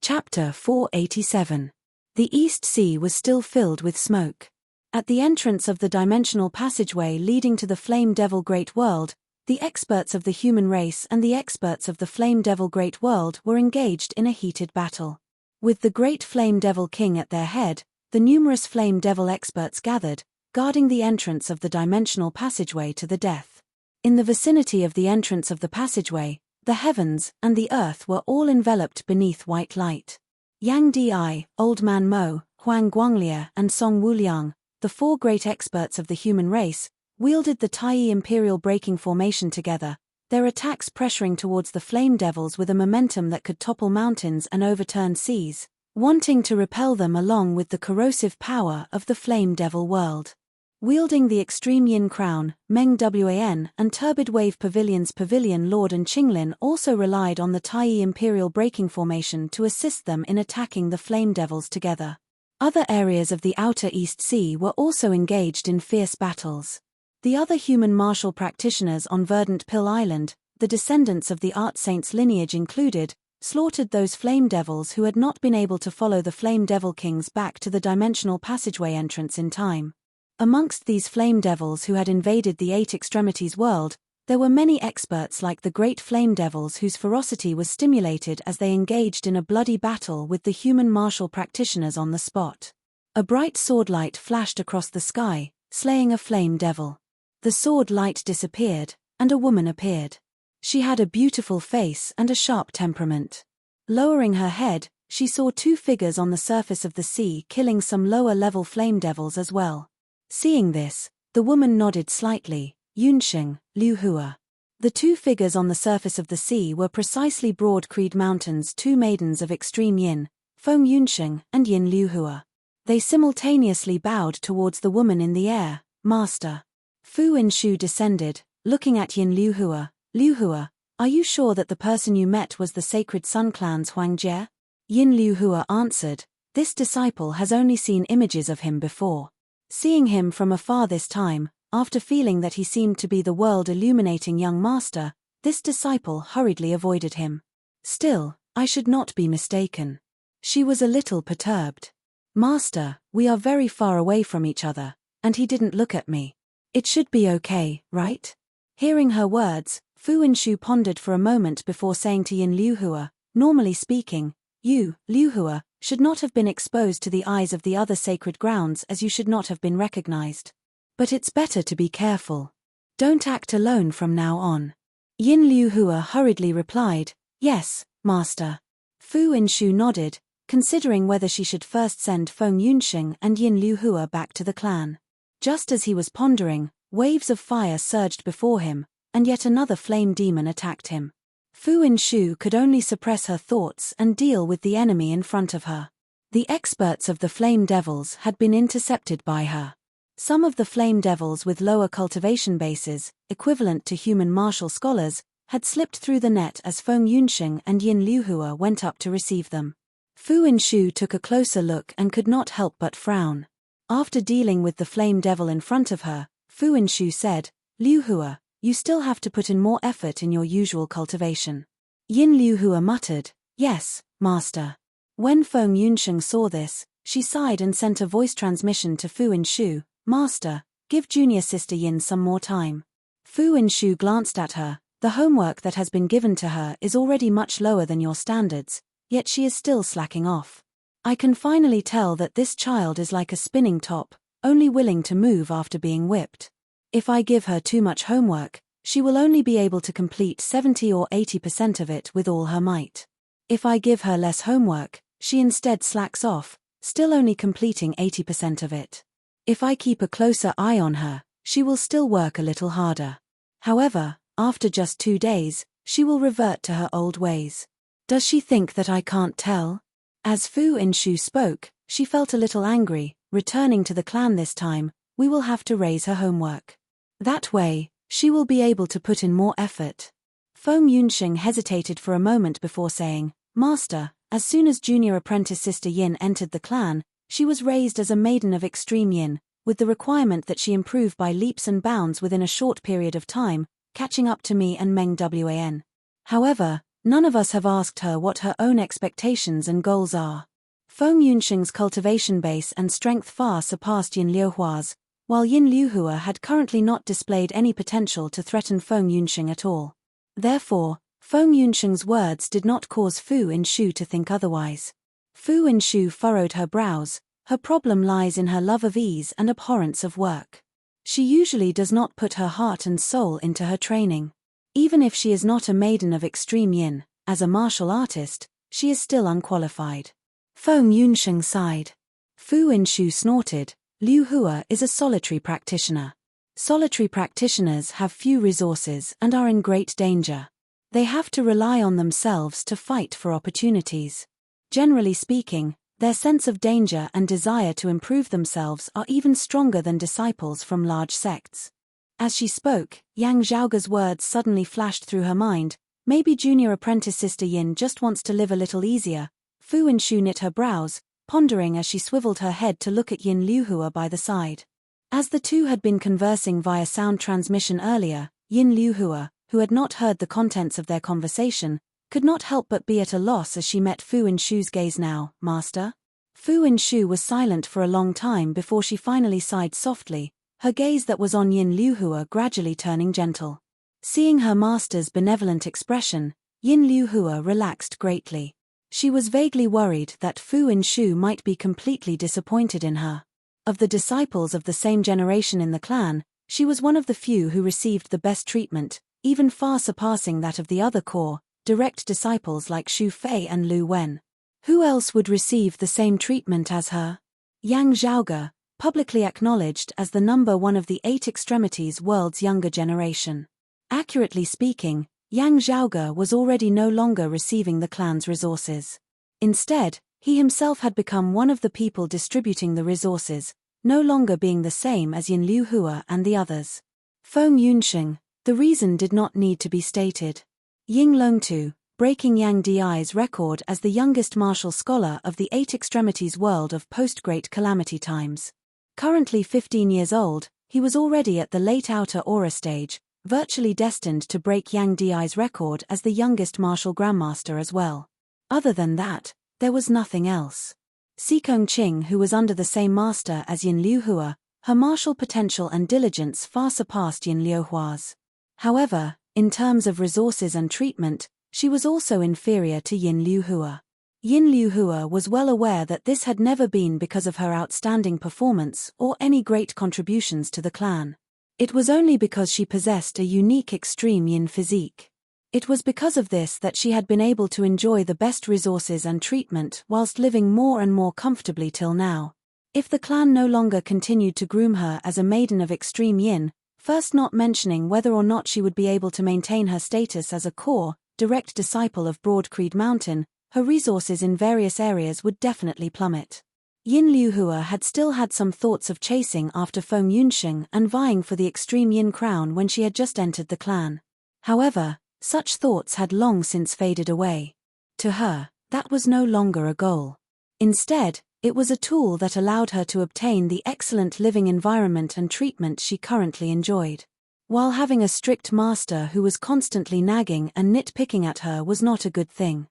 Chapter 487. The East Sea was still filled with smoke. At the entrance of the dimensional passageway leading to the Flame Devil Great World, The experts of the human race and the experts of the Flame Devil Great World were engaged in a heated battle. With the Great Flame Devil King at their head, the numerous Flame Devil experts gathered, guarding the entrance of the dimensional passageway to the death. In the vicinity of the entrance of the passageway, the heavens and the earth were all enveloped beneath white light. Yang Di, Old Man Mo, Huang Guanglia and Song Wuliang, the four great experts of the human race, wielded the Taiyi Imperial Breaking Formation together, their attacks pressuring towards the Flame Devils with a momentum that could topple mountains and overturn seas, wanting to repel them along with the corrosive power of the Flame Devil world. Wielding the Extreme Yin Crown, Meng Wan and Turbid Wave Pavilion's Pavilion Lord and Qinglin also relied on the Taiyi Imperial Breaking Formation to assist them in attacking the Flame Devils together. Other areas of the Outer East Sea were also engaged in fierce battles. The other human martial practitioners on Verdant Pill Island, the descendants of the Art Saints lineage included, slaughtered those Flame Devils who had not been able to follow the Flame Devil Kings back to the dimensional passageway entrance in time. Amongst these Flame Devils who had invaded the Eight Extremities world, there were many experts like the Great Flame Devils whose ferocity was stimulated as they engaged in a bloody battle with the human martial practitioners on the spot. A bright sword light flashed across the sky, slaying a Flame Devil. The sword light disappeared, and a woman appeared. She had a beautiful face and a sharp temperament. Lowering her head, she saw two figures on the surface of the sea killing some lower-level Flame Devils as well. Seeing this, the woman nodded slightly. Yunsheng, Liu Hua. The two figures on the surface of the sea were precisely Broad Creed Mountain's two maidens of extreme yin, Feng Yunsheng and Yin Liu Hua. They simultaneously bowed towards the woman in the air. Master. Fu Inshu descended, looking at Yin Liu Hua. Liu Hua, are you sure that the person you met was the Sacred Sun Clan's Huang Jie? Yin Liu Hua answered, this disciple has only seen images of him before. Seeing him from afar this time, after feeling that he seemed to be the world-illuminating young master, this disciple hurriedly avoided him. Still, I should not be mistaken. She was a little perturbed. Master, we are very far away from each other, and he didn't look at me. It should be okay, right? Hearing her words, Fu Inshu pondered for a moment before saying to Yin Liu Hua, normally speaking, you, Liu Hua, should not have been exposed to the eyes of the other sacred grounds as you should not have been recognized. But it's better to be careful. Don't act alone from now on. Yin Liu Hua hurriedly replied, yes, master. Fu Inshu nodded, considering whether she should first send Feng Yunsheng and Yin Liu Hua back to the clan. Just as he was pondering, waves of fire surged before him, and yet another flame demon attacked him. Fu Inshu could only suppress her thoughts and deal with the enemy in front of her. The experts of the Flame Devils had been intercepted by her. Some of the Flame Devils with lower cultivation bases, equivalent to human martial scholars, had slipped through the net as Feng Yunsheng and Yin Liu Hua went up to receive them. Fu Inshu took a closer look and could not help but frown. After dealing with the Flame Devil in front of her, Fu Inshu said, Liu Hua, you still have to put in more effort in your usual cultivation. Yin Liu Hua muttered, yes, master. When Feng Yunsheng saw this, she sighed and sent a voice transmission to Fu Inshu, master, give junior sister Yin some more time. Fu Inshu glanced at her, the homework that has been given to her is already much lower than your standards, yet she is still slacking off. I can finally tell that this child is like a spinning top, only willing to move after being whipped. If I give her too much homework, she will only be able to complete 70 or 80% of it with all her might. If I give her less homework, she instead slacks off, still only completing 80% of it. If I keep a closer eye on her, she will still work a little harder. However, after just 2 days, she will revert to her old ways. Does she think that I can't tell? As Fu Inshu spoke, she felt a little angry. Returning to the clan this time, we will have to raise her homework. That way, she will be able to put in more effort. Feng Yunsheng hesitated for a moment before saying, Master, as soon as junior apprentice sister Yin entered the clan, she was raised as a maiden of extreme yin, with the requirement that she improve by leaps and bounds within a short period of time, catching up to me and Meng Wan. However, none of us have asked her what her own expectations and goals are. Feng Yunsheng's cultivation base and strength far surpassed Yin Liu Hua's, while Yin Liuhua had currently not displayed any potential to threaten Feng Yunsheng at all. Therefore, Feng Yunsheng's words did not cause Fu Inshu to think otherwise. Fu Inshu furrowed her brows. Her problem lies in her love of ease and abhorrence of work. She usually does not put her heart and soul into her training. Even if she is not a maiden of extreme yin, as a martial artist, she is still unqualified. Feng Yunsheng sighed. Fu Inshu snorted. Liu Hua is a solitary practitioner. Solitary practitioners have few resources and are in great danger. They have to rely on themselves to fight for opportunities. Generally speaking, their sense of danger and desire to improve themselves are even stronger than disciples from large sects. As she spoke, Yang Zhaoge's words suddenly flashed through her mind. Maybe junior apprentice Sister Yin just wants to live a little easier. Fu Inshu knit her brows, pondering as she swiveled her head to look at Yin Liuhua by the side. As the two had been conversing via sound transmission earlier, Yin Liuhua, who had not heard the contents of their conversation, could not help but be at a loss as she met Fu Inshu's gaze now. Master? Fu Inshu was silent for a long time before she finally sighed softly, her gaze that was on Yin Liuhua gradually turning gentle. Seeing her master's benevolent expression, Yin Liuhua relaxed greatly. She was vaguely worried that Fu Inshu might be completely disappointed in her. Of the disciples of the same generation in the clan, she was one of the few who received the best treatment, even far surpassing that of the other core, direct disciples like Xu Fei and Lu Wen. Who else would receive the same treatment as her? Yang Zhaoge, publicly acknowledged as the number one of the 8 extremities world's younger generation. Accurately speaking, Yang Zhaoge was already no longer receiving the clan's resources. Instead, he himself had become one of the people distributing the resources, no longer being the same as Yin Liuhua and the others. Feng Yunsheng, the reason did not need to be stated. Ying Longtu, breaking Yang Di's record as the youngest martial scholar of the 8 extremities world of post-Great Calamity times. Currently 15 years old, he was already at the late outer aura stage, virtually destined to break Yang Di's record as the youngest martial grandmaster as well. Other than that, there was nothing else. Xikong Qing, who was under the same master as Yin Liuhua, her martial potential and diligence far surpassed Yin Liuhua's. However, in terms of resources and treatment, she was also inferior to Yin Liuhua. Yin Liuhua was well aware that this had never been because of her outstanding performance or any great contributions to the clan. It was only because she possessed a unique extreme yin physique. It was because of this that she had been able to enjoy the best resources and treatment whilst living more and more comfortably till now. If the clan no longer continued to groom her as a maiden of extreme yin, first not mentioning whether or not she would be able to maintain her status as a core, direct disciple of Broadcreed Mountain, her resources in various areas would definitely plummet. Yin Liuhua had still had some thoughts of chasing after Feng Yunsheng and vying for the extreme yin crown when she had just entered the clan. However, such thoughts had long since faded away. To her, that was no longer a goal. Instead, it was a tool that allowed her to obtain the excellent living environment and treatment she currently enjoyed. While having a strict master who was constantly nagging and nitpicking at her was not a good thing.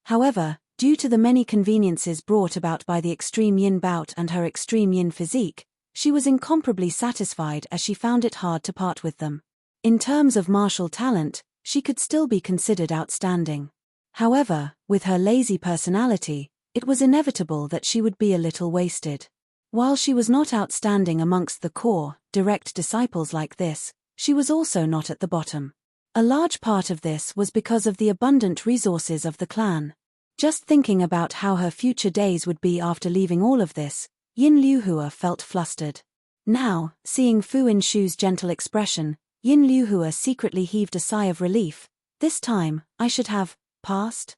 However, due to the many conveniences brought about by the extreme yin bout and her extreme yin physique, she was incomparably satisfied as she found it hard to part with them. In terms of martial talent, she could still be considered outstanding. However, with her lazy personality, it was inevitable that she would be a little wasted. While she was not outstanding amongst the core, direct disciples like this, she was also not at the bottom. A large part of this was because of the abundant resources of the clan. Just thinking about how her future days would be after leaving all of this, Yin Liuhua felt flustered. Now, seeing Fu Inshu's gentle expression, Yin Liuhua secretly heaved a sigh of relief. This time, I should have passed.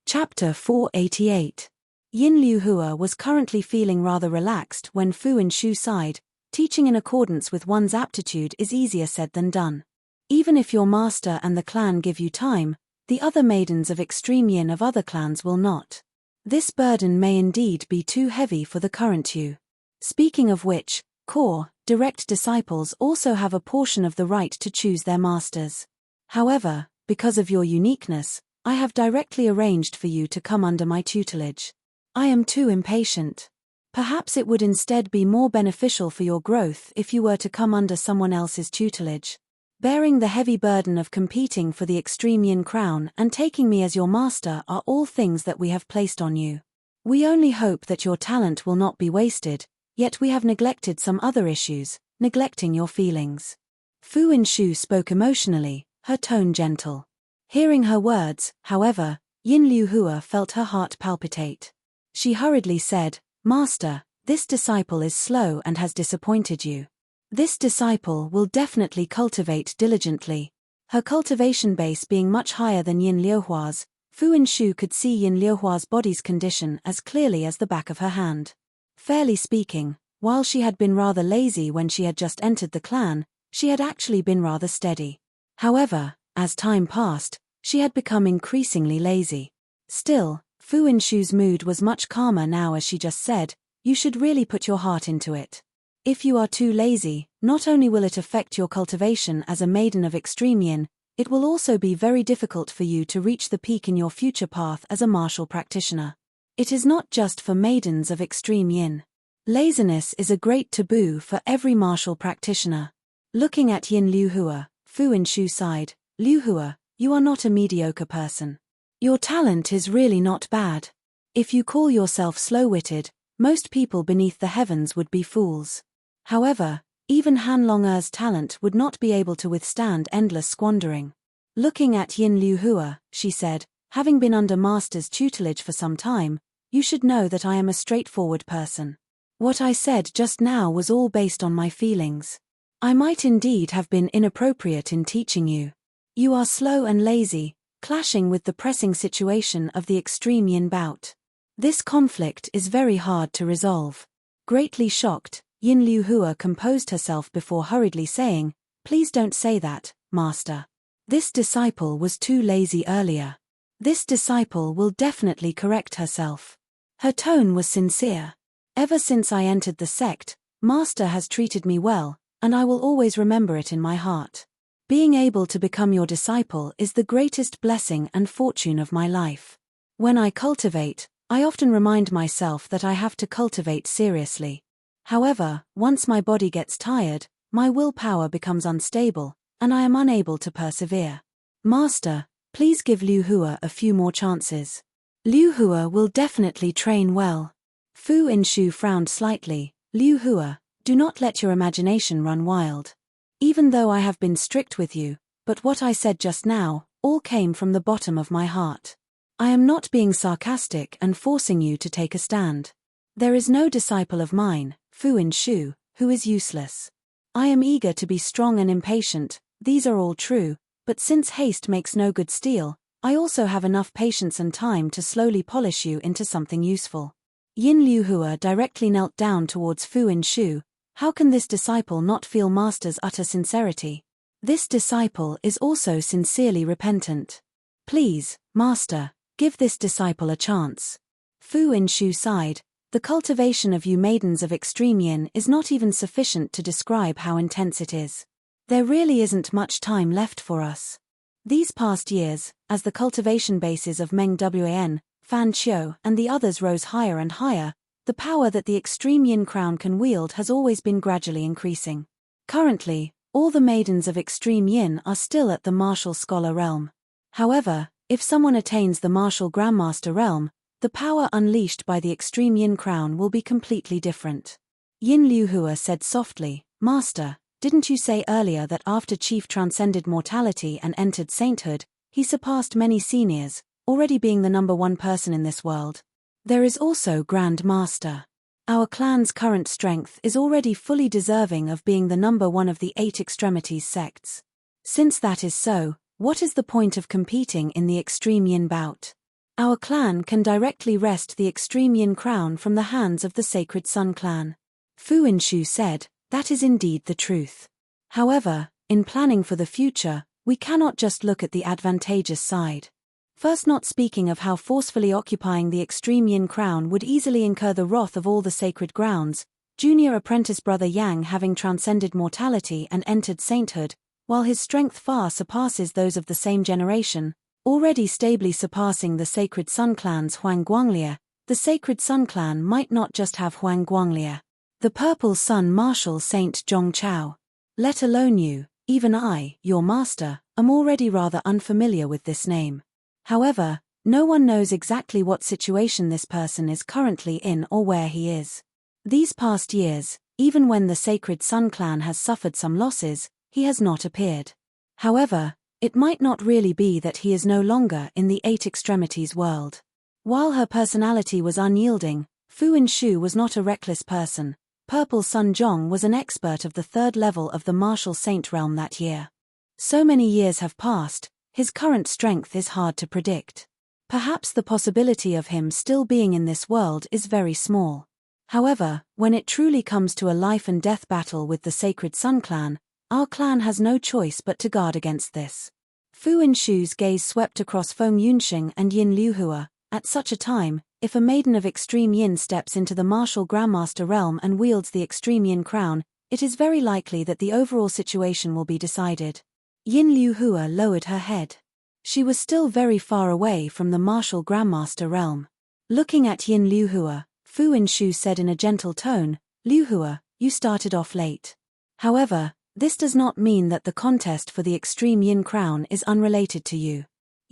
Chapter 488. Yin Liuhua was currently feeling rather relaxed when Fu Inshu sighed. Teaching in accordance with one's aptitude is easier said than done. Even if your master and the clan give you time, the other maidens of extreme yin of other clans will not. This burden may indeed be too heavy for the current you. Speaking of which, core, direct disciples also have a portion of the right to choose their masters. However, because of your uniqueness, I have directly arranged for you to come under my tutelage. I am too impatient. Perhaps it would instead be more beneficial for your growth if you were to come under someone else's tutelage. Bearing the heavy burden of competing for the extreme yin crown and taking me as your master are all things that we have placed on you. We only hope that your talent will not be wasted, yet we have neglected some other issues, neglecting your feelings. Fu Inshu spoke emotionally, her tone gentle. Hearing her words, however, Yin Liuhua felt her heart palpitate. She hurriedly said, "Master, this disciple is slow and has disappointed you. This disciple will definitely cultivate diligently." Her cultivation base being much higher than Yin Liuhua's, Fu Inshu could see Yin Liuhua's body's condition as clearly as the back of her hand. Fairly speaking, while she had been rather lazy when she had just entered the clan, she had actually been rather steady. However, as time passed, she had become increasingly lazy. Still, Fu Inshu's mood was much calmer now as she just said, "You should really put your heart into it. If you are too lazy, not only will it affect your cultivation as a maiden of extreme yin, it will also be very difficult for you to reach the peak in your future path as a martial practitioner. It is not just for maidens of extreme yin. Laziness is a great taboo for every martial practitioner." Looking at Yin Liuhua, Fu Inshu sighed, "Liuhua, you are not a mediocre person. Your talent is really not bad. If you call yourself slow-witted, most people beneath the heavens would be fools. However, even Han Longer's talent would not be able to withstand endless squandering." Looking at Yin Liuhua, she said, "Having been under Master's tutelage for some time, you should know that I am a straightforward person. What I said just now was all based on my feelings. I might indeed have been inappropriate in teaching you. You are slow and lazy, clashing with the pressing situation of the extreme yin bout. This conflict is very hard to resolve." Greatly shocked, Yin Liuhua composed herself before hurriedly saying, "Please don't say that, Master. This disciple was too lazy earlier. This disciple will definitely correct herself." Her tone was sincere. "Ever since I entered the sect, Master has treated me well, and I will always remember it in my heart. Being able to become your disciple is the greatest blessing and fortune of my life. When I cultivate, I often remind myself that I have to cultivate seriously. However, once my body gets tired, my willpower becomes unstable, and I am unable to persevere. Master, please give Liuhua a few more chances. Liuhua will definitely train well." Fu Inshu frowned slightly. "Liuhua, do not let your imagination run wild. Even though I have been strict with you, but what I said just now, all came from the bottom of my heart. I am not being sarcastic and forcing you to take a stand. There is no disciple of mine, Fu Inshu, who is useless. I am eager to be strong and impatient, these are all true, but since haste makes no good steel, I also have enough patience and time to slowly polish you into something useful." Yin Liuhua directly knelt down towards Fu Inshu. How can this disciple not feel Master's utter sincerity? This disciple is also sincerely repentant. Please, Master, give this disciple a chance. Fu Inshu sighed. The cultivation of you maidens of extreme yin is not even sufficient to describe how intense it is. There really isn't much time left for us. These past years, as the cultivation bases of Meng Wan, Fan Qiu and the others rose higher and higher, the power that the extreme yin crown can wield has always been gradually increasing. Currently, all the maidens of extreme yin are still at the martial scholar realm. However, if someone attains the martial grandmaster realm, the power unleashed by the extreme yin crown will be completely different. Yin Liuhua said softly, "Master, didn't you say earlier that after Chief transcended mortality and entered sainthood, he surpassed many seniors, already being the #1 person in this world? There is also Grand Master. Our clan's current strength is already fully deserving of being the #1 of the 8 extremities sects. Since that is so, what is the point of competing in the extreme yin bout? Our clan can directly wrest the extreme yin crown from the hands of the Sacred Sun clan." Fu Inshu said, "That is indeed the truth. However, in planning for the future, we cannot just look at the advantageous side. First, not speaking of how forcefully occupying the extreme yin crown would easily incur the wrath of all the sacred grounds, junior apprentice brother Yang having transcended mortality and entered sainthood, while his strength far surpasses those of the same generation, already stably surpassing the Sacred Sun clan's Huang Guanglia, the Sacred Sun clan might not just have Huang Guanglia, the Purple Sun Marshal Saint Zhong Chao. Let alone you, even I, your master, am already rather unfamiliar with this name. However, no one knows exactly what situation this person is currently in or where he is. These past years, even when the Sacred Sun clan has suffered some losses, he has not appeared. However, it might not really be that he is no longer in the Eight Extremities world. While her personality was unyielding, Fu Inshu was not a reckless person. Purple Sun Zhong was an expert of the third level of the martial saint realm that year. So many years have passed, his current strength is hard to predict. Perhaps the possibility of him still being in this world is very small. However, when it truly comes to a life and death battle with the Sacred Sun clan, our clan has no choice but to guard against this. Fu Inshu's gaze swept across Feng Yunxing and Yin Liuhua. At such a time, if a maiden of extreme yin steps into the martial grandmaster realm and wields the extreme yin crown, it is very likely that the overall situation will be decided. Yin Liuhua lowered her head. She was still very far away from the martial grandmaster realm. Looking at Yin Liuhua, Fu Inshu said in a gentle tone, "Liuhua, you started off late. However, this does not mean that the contest for the extreme yin crown is unrelated to you.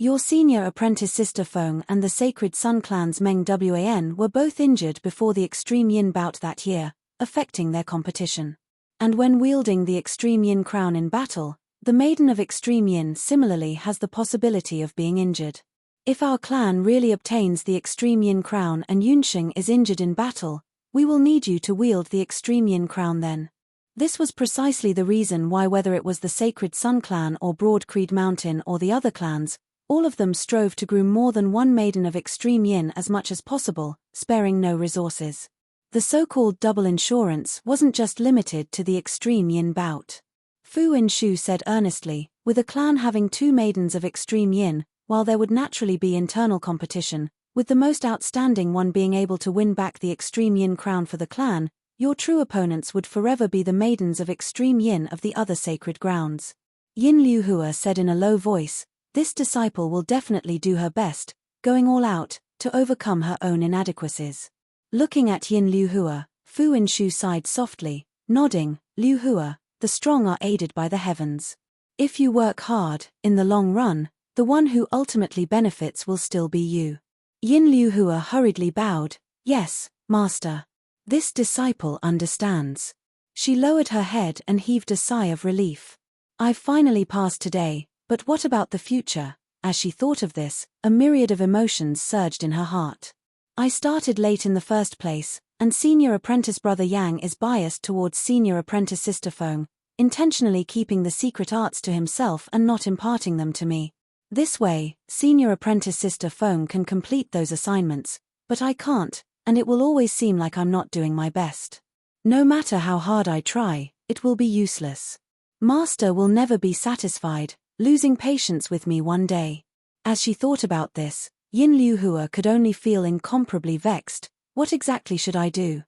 Your senior apprentice sister Feng and the Sacred Sun clan's Meng Wan were both injured before the extreme yin bout that year, affecting their competition. And when wielding the extreme yin crown in battle, the maiden of extreme yin similarly has the possibility of being injured. If our clan really obtains the extreme yin crown and Yunxing is injured in battle, we will need you to wield the extreme yin crown then." This was precisely the reason why, whether it was the Sacred Sun clan or Broad Creed Mountain or the other clans, all of them strove to groom more than one maiden of extreme yin as much as possible, sparing no resources. The so-called double insurance wasn't just limited to the extreme yin bout. Fu Inshu said earnestly, with a clan having two maidens of extreme yin, while there would naturally be internal competition, with the most outstanding one being able to win back the extreme yin crown for the clan, your true opponents would forever be the maidens of extreme yin of the other sacred grounds. Yin Liuhua said in a low voice, "This disciple will definitely do her best, going all out, to overcome her own inadequacies." Looking at Yin Liuhua, Fu Inshu sighed softly, nodding, "Liuhua, the strong are aided by the heavens. If you work hard, in the long run, the one who ultimately benefits will still be you." Yin Liuhua hurriedly bowed, "Yes, master. This disciple understands." She lowered her head and heaved a sigh of relief. "I've finally passed today. But what about the future?" As she thought of this, a myriad of emotions surged in her heart. "I started late in the first place, and senior apprentice brother Yang is biased towards senior apprentice sister Feng, intentionally keeping the secret arts to himself and not imparting them to me. This way, senior apprentice sister Feng can complete those assignments, but I can't, and it will always seem like I'm not doing my best. No matter how hard I try, it will be useless. Master will never be satisfied, losing patience with me one day." As she thought about this, Yin Liuhua could only feel incomparably vexed. What exactly should I do?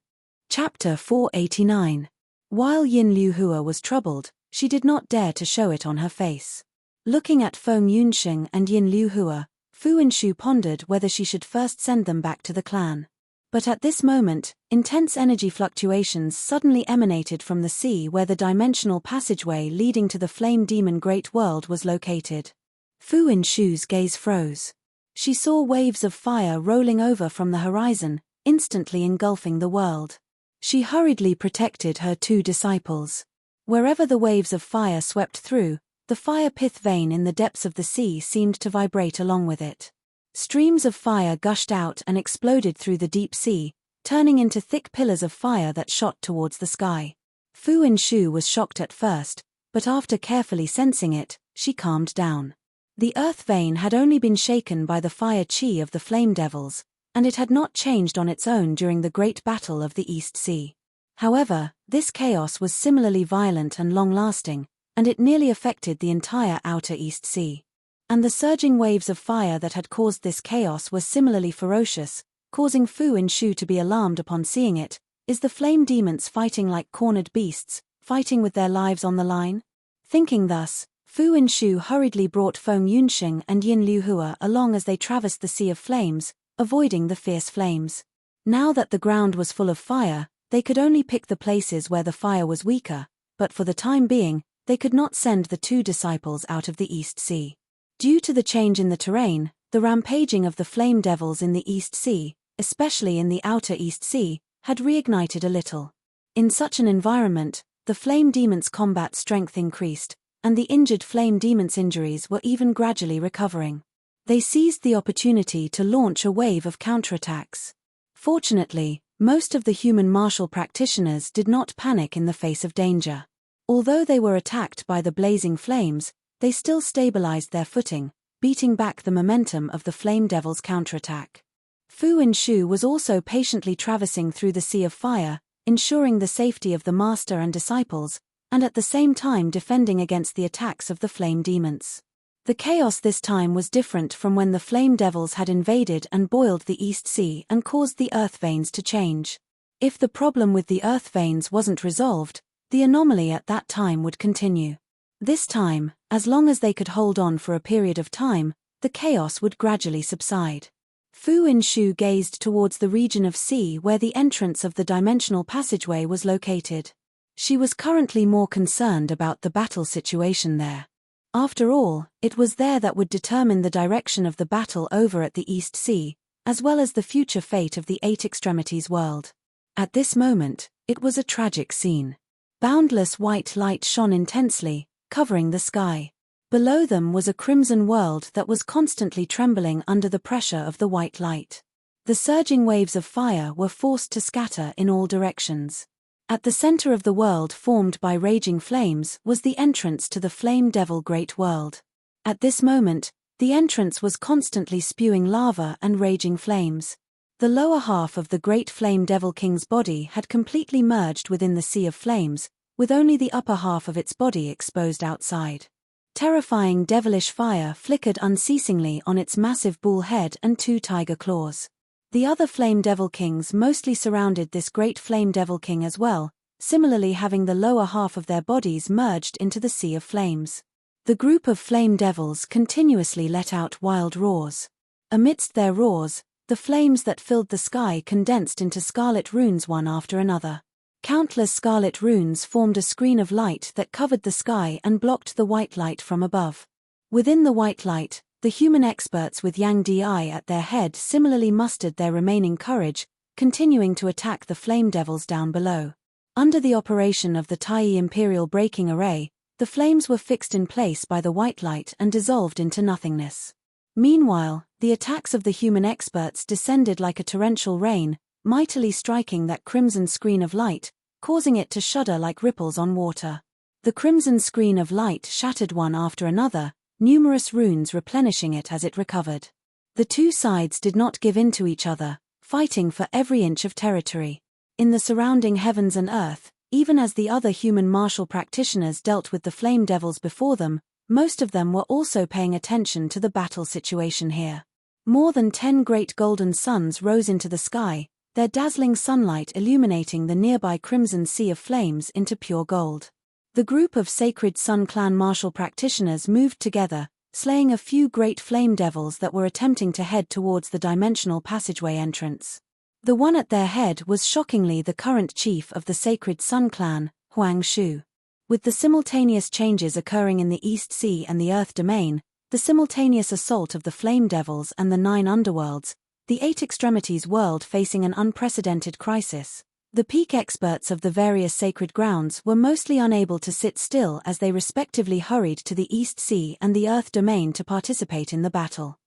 Chapter 489. While Yin Liuhua was troubled, she did not dare to show it on her face. Looking at Feng Yunxing and Yin Liuhua, Fu Inshu pondered whether she should first send them back to the clan. But at this moment, intense energy fluctuations suddenly emanated from the sea where the dimensional passageway leading to the Flame Demon Great World was located. Fu Inshu's gaze froze. She saw waves of fire rolling over from the horizon, instantly engulfing the world. She hurriedly protected her two disciples. Wherever the waves of fire swept through, the fire pith vein in the depths of the sea seemed to vibrate along with it. Streams of fire gushed out and exploded through the deep sea, turning into thick pillars of fire that shot towards the sky. Fu Inshu was shocked at first, but after carefully sensing it, she calmed down. The earth vein had only been shaken by the fire chi of the flame devils, and it had not changed on its own during the great battle of the East Sea. However, this chaos was similarly violent and long-lasting, and it nearly affected the entire outer East Sea. And the surging waves of fire that had caused this chaos were similarly ferocious, causing Fu Inshu to be alarmed upon seeing it. Is the flame demons fighting like cornered beasts, fighting with their lives on the line? Thinking thus, Fu Inshu hurriedly brought Feng Yunxing and Yin Liuhua along as they traversed the Sea of Flames, avoiding the fierce flames. Now that the ground was full of fire, they could only pick the places where the fire was weaker, but for the time being, they could not send the 2 disciples out of the East Sea. Due to the change in the terrain, the rampaging of the flame devils in the East Sea, especially in the outer East Sea, had reignited a little. In such an environment, the flame demons' combat strength increased, and the injured flame demons' injuries were even gradually recovering. They seized the opportunity to launch a wave of counterattacks. Fortunately, most of the human martial practitioners did not panic in the face of danger. Although they were attacked by the blazing flames, they still stabilized their footing, beating back the momentum of the flame devil's counterattack. Fu Inshu was also patiently traversing through the sea of fire, ensuring the safety of the master and disciples, and at the same time defending against the attacks of the flame demons. The chaos this time was different from when the flame devils had invaded and boiled the East Sea and caused the earth veins to change. If the problem with the earth veins wasn't resolved, the anomaly at that time would continue. This time, as long as they could hold on for a period of time, the chaos would gradually subside. Fu Inshu gazed towards the region of sea where the entrance of the dimensional passageway was located. She was currently more concerned about the battle situation there. After all, it was there that would determine the direction of the battle over at the East Sea, as well as the future fate of the 8 Extremities world. At this moment, it was a tragic scene. Boundless white light shone intensely, covering the sky. Below them was a crimson world that was constantly trembling under the pressure of the white light. The surging waves of fire were forced to scatter in all directions. At the center of the world formed by raging flames was the entrance to the Flame Devil Great World. At this moment, the entrance was constantly spewing lava and raging flames. The lower half of the Great Flame Devil King's body had completely merged within the sea of flames, with only the upper half of its body exposed outside. Terrifying devilish fire flickered unceasingly on its massive bull head and 2 tiger claws. The other Flame Devil Kings mostly surrounded this Great Flame Devil King as well, similarly having the lower half of their bodies merged into the sea of flames. The group of flame devils continuously let out wild roars. Amidst their roars, the flames that filled the sky condensed into scarlet runes one after another. Countless scarlet runes formed a screen of light that covered the sky and blocked the white light from above. Within the white light, the human experts with Yang Di at their head similarly mustered their remaining courage, continuing to attack the flame devils down below. Under the operation of the Tai Imperial Breaking Array, the flames were fixed in place by the white light and dissolved into nothingness. Meanwhile, the attacks of the human experts descended like a torrential rain, mightily striking that crimson screen of light, causing it to shudder like ripples on water. The crimson screen of light shattered one after another, numerous runes replenishing it as it recovered. The 2 sides did not give in to each other, fighting for every inch of territory. In the surrounding heavens and earth, even as the other human martial practitioners dealt with the flame devils before them, most of them were also paying attention to the battle situation here. More than 10 great golden suns rose into the sky, their dazzling sunlight illuminating the nearby crimson sea of flames into pure gold. The group of Sacred Sun Clan martial practitioners moved together, slaying a few great flame devils that were attempting to head towards the dimensional passageway entrance. The one at their head was shockingly the current chief of the Sacred Sun Clan, Huang Shu. With the simultaneous changes occurring in the East Sea and the Earth Domain, the simultaneous assault of the Flame Devils and the 9 underworlds, the 8 Extremities world facing an unprecedented crisis, the peak experts of the various sacred grounds were mostly unable to sit still as they respectively hurried to the East Sea and the Earth Domain to participate in the battle.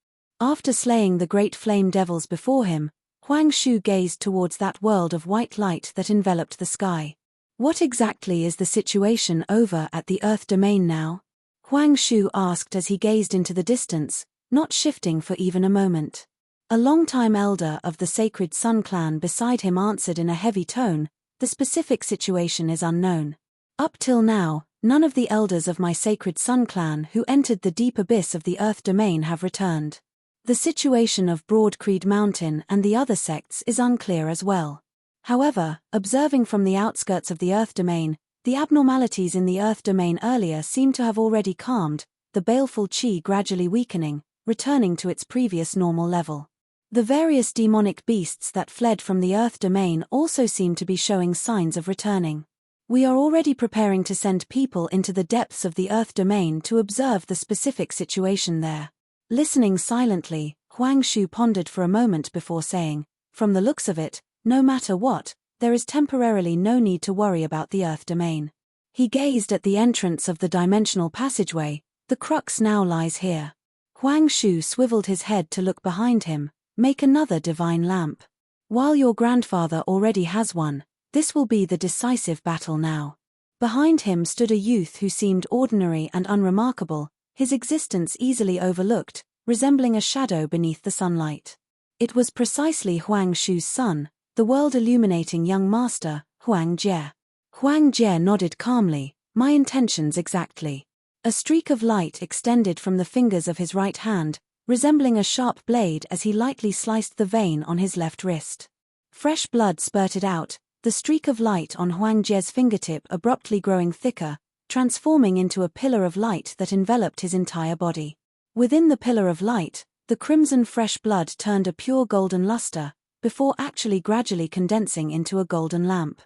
After slaying the great flame devils before him, Huang Shu gazed towards that world of white light that enveloped the sky. What exactly is the situation over at the Earth Domain now? Huang Shu asked as he gazed into the distance, not shifting for even a moment. A longtime elder of the Sacred Sun Clan beside him answered in a heavy tone, "The specific situation is unknown. Up till now, none of the elders of my Sacred Sun Clan who entered the deep abyss of the Earth Domain have returned. The situation of Broad Creed Mountain and the other sects is unclear as well. However, observing from the outskirts of the Earth Domain, the abnormalities in the Earth Domain earlier seem to have already calmed, the baleful chi gradually weakening, returning to its previous normal level. The various demonic beasts that fled from the Earth domain also seem to be showing signs of returning. We are already preparing to send people into the depths of the Earth domain to observe the specific situation there. Listening silently, Huang Shu pondered for a moment before saying, "From the looks of it, no matter what, there is temporarily no need to worry about the Earth domain." He gazed at the entrance of the dimensional passageway. The crux now lies here. Huang Shu swiveled his head to look behind him. "Make another divine lamp. While your grandfather already has one, this will be the decisive battle now." Behind him stood a youth who seemed ordinary and unremarkable, his existence easily overlooked, resembling a shadow beneath the sunlight. It was precisely Huang Shu's son, the world-illuminating young master, Huang Jie. Huang Jie nodded calmly. "My intentions exactly." A streak of light extended from the fingers of his right hand, resembling a sharp blade as he lightly sliced the vein on his left wrist. Fresh blood spurted out, the streak of light on Huang Jie's fingertip abruptly growing thicker, transforming into a pillar of light that enveloped his entire body. Within the pillar of light, the crimson fresh blood turned a pure golden luster, before actually gradually condensing into a golden lamp.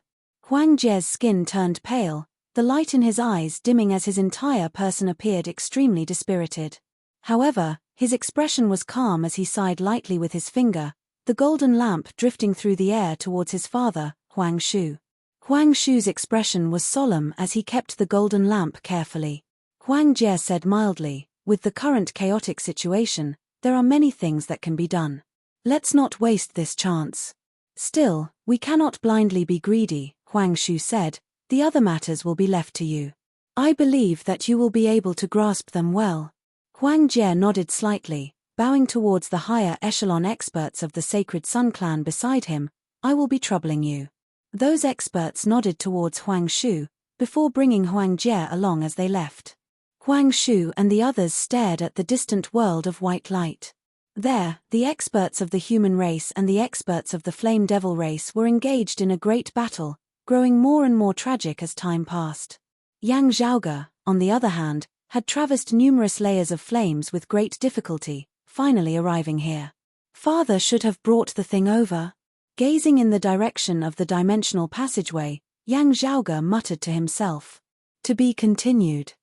Huang Jie's skin turned pale, the light in his eyes dimming as his entire person appeared extremely dispirited. However, his expression was calm as he sighed lightly with his finger, the golden lamp drifting through the air towards his father, Huang Shu. Huang Shu's expression was solemn as he kept the golden lamp carefully. Huang Jie said mildly, "With the current chaotic situation, there are many things that can be done. Let's not waste this chance." "Still, we cannot blindly be greedy," Huang Shu said. "The other matters will be left to you. I believe that you will be able to grasp them well." Huang Jie nodded slightly, bowing towards the higher echelon experts of the Sacred Sun clan beside him. "I will be troubling you." Those experts nodded towards Huang Shu, before bringing Huang Jie along as they left. Huang Shu and the others stared at the distant world of white light. There, the experts of the human race and the experts of the Flame Devil race were engaged in a great battle, growing more and more tragic as time passed. Yang Zhaoge, on the other hand, had traversed numerous layers of flames with great difficulty, finally arriving here. "Father should have brought the thing over." Gazing in the direction of the dimensional passageway, Yang Zhaoge muttered to himself. To be continued.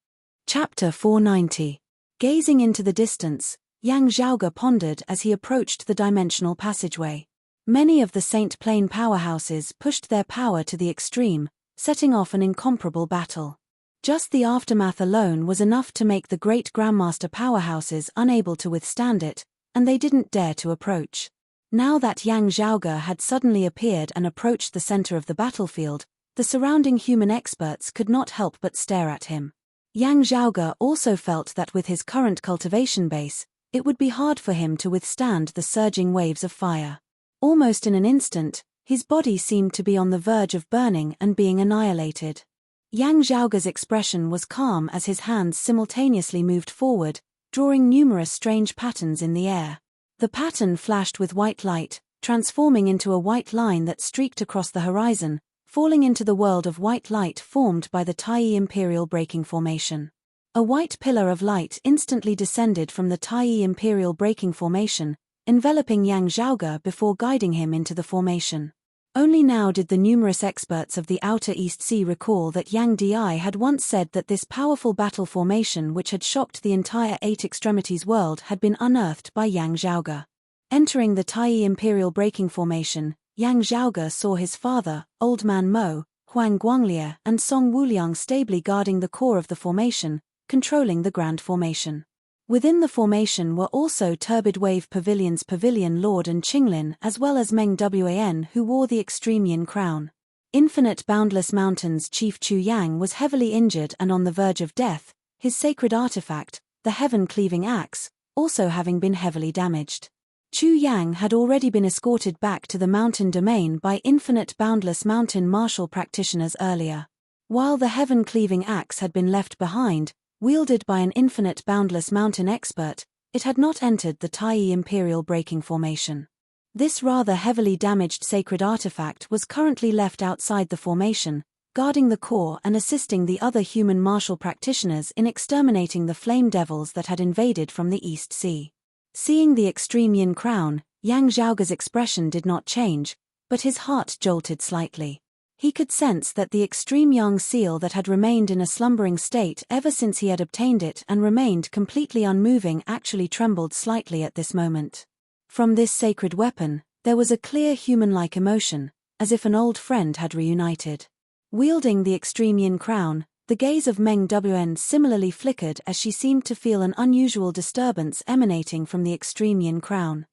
Chapter 490. Gazing into the distance, Yang Zhaoge pondered as he approached the dimensional passageway. Many of the Saint Plane powerhouses pushed their power to the extreme, setting off an incomparable battle. Just the aftermath alone was enough to make the great Grandmaster powerhouses unable to withstand it, and they didn't dare to approach. Now that Yang Zhaoge had suddenly appeared and approached the center of the battlefield, the surrounding human experts could not help but stare at him. Yang Zhaoge also felt that with his current cultivation base, it would be hard for him to withstand the surging waves of fire. Almost in an instant, his body seemed to be on the verge of burning and being annihilated. Yang Zhaoge's expression was calm as his hands simultaneously moved forward, drawing numerous strange patterns in the air. The pattern flashed with white light, transforming into a white line that streaked across the horizon, falling into the world of white light formed by the Taiyi Imperial Breaking Formation. A white pillar of light instantly descended from the Taiyi Imperial Breaking Formation, enveloping Yang Zhaoge before guiding him into the formation. Only now did the numerous experts of the Outer East Sea recall that Yang Di had once said that this powerful battle formation which had shocked the entire Eight Extremities world had been unearthed by Yang Zhaoge. Entering the Taiyi Imperial Breaking Formation, Yang Zhaoge saw his father, Old Man Mo, Huang Guanglie and Song Wuliang stably guarding the core of the formation, controlling the Grand Formation. Within the formation were also Turbid Wave Pavilion's Pavilion Lord and Qinglin as well as Meng Wan who wore the Extreme Yin crown. Infinite Boundless Mountain's Chief Chu Yang was heavily injured and on the verge of death, his sacred artifact, the Heaven-Cleaving Axe, also having been heavily damaged. Chu Yang had already been escorted back to the mountain domain by Infinite Boundless Mountain martial practitioners earlier. While the Heaven-Cleaving Axe had been left behind, wielded by an Infinite Boundless Mountain expert, it had not entered the Taiyi Imperial Breaking Formation. This rather heavily damaged sacred artifact was currently left outside the formation, guarding the core and assisting the other human martial practitioners in exterminating the flame devils that had invaded from the East Sea. Seeing the Extreme Yin crown, Yang Zhaoge's expression did not change, but his heart jolted slightly. He could sense that the extreme young seal that had remained in a slumbering state ever since he had obtained it and remained completely unmoving actually trembled slightly at this moment. From this sacred weapon, there was a clear human-like emotion, as if an old friend had reunited. Wielding the extreme yin crown, the gaze of Meng Wen similarly flickered as she seemed to feel an unusual disturbance emanating from the extreme yin crown.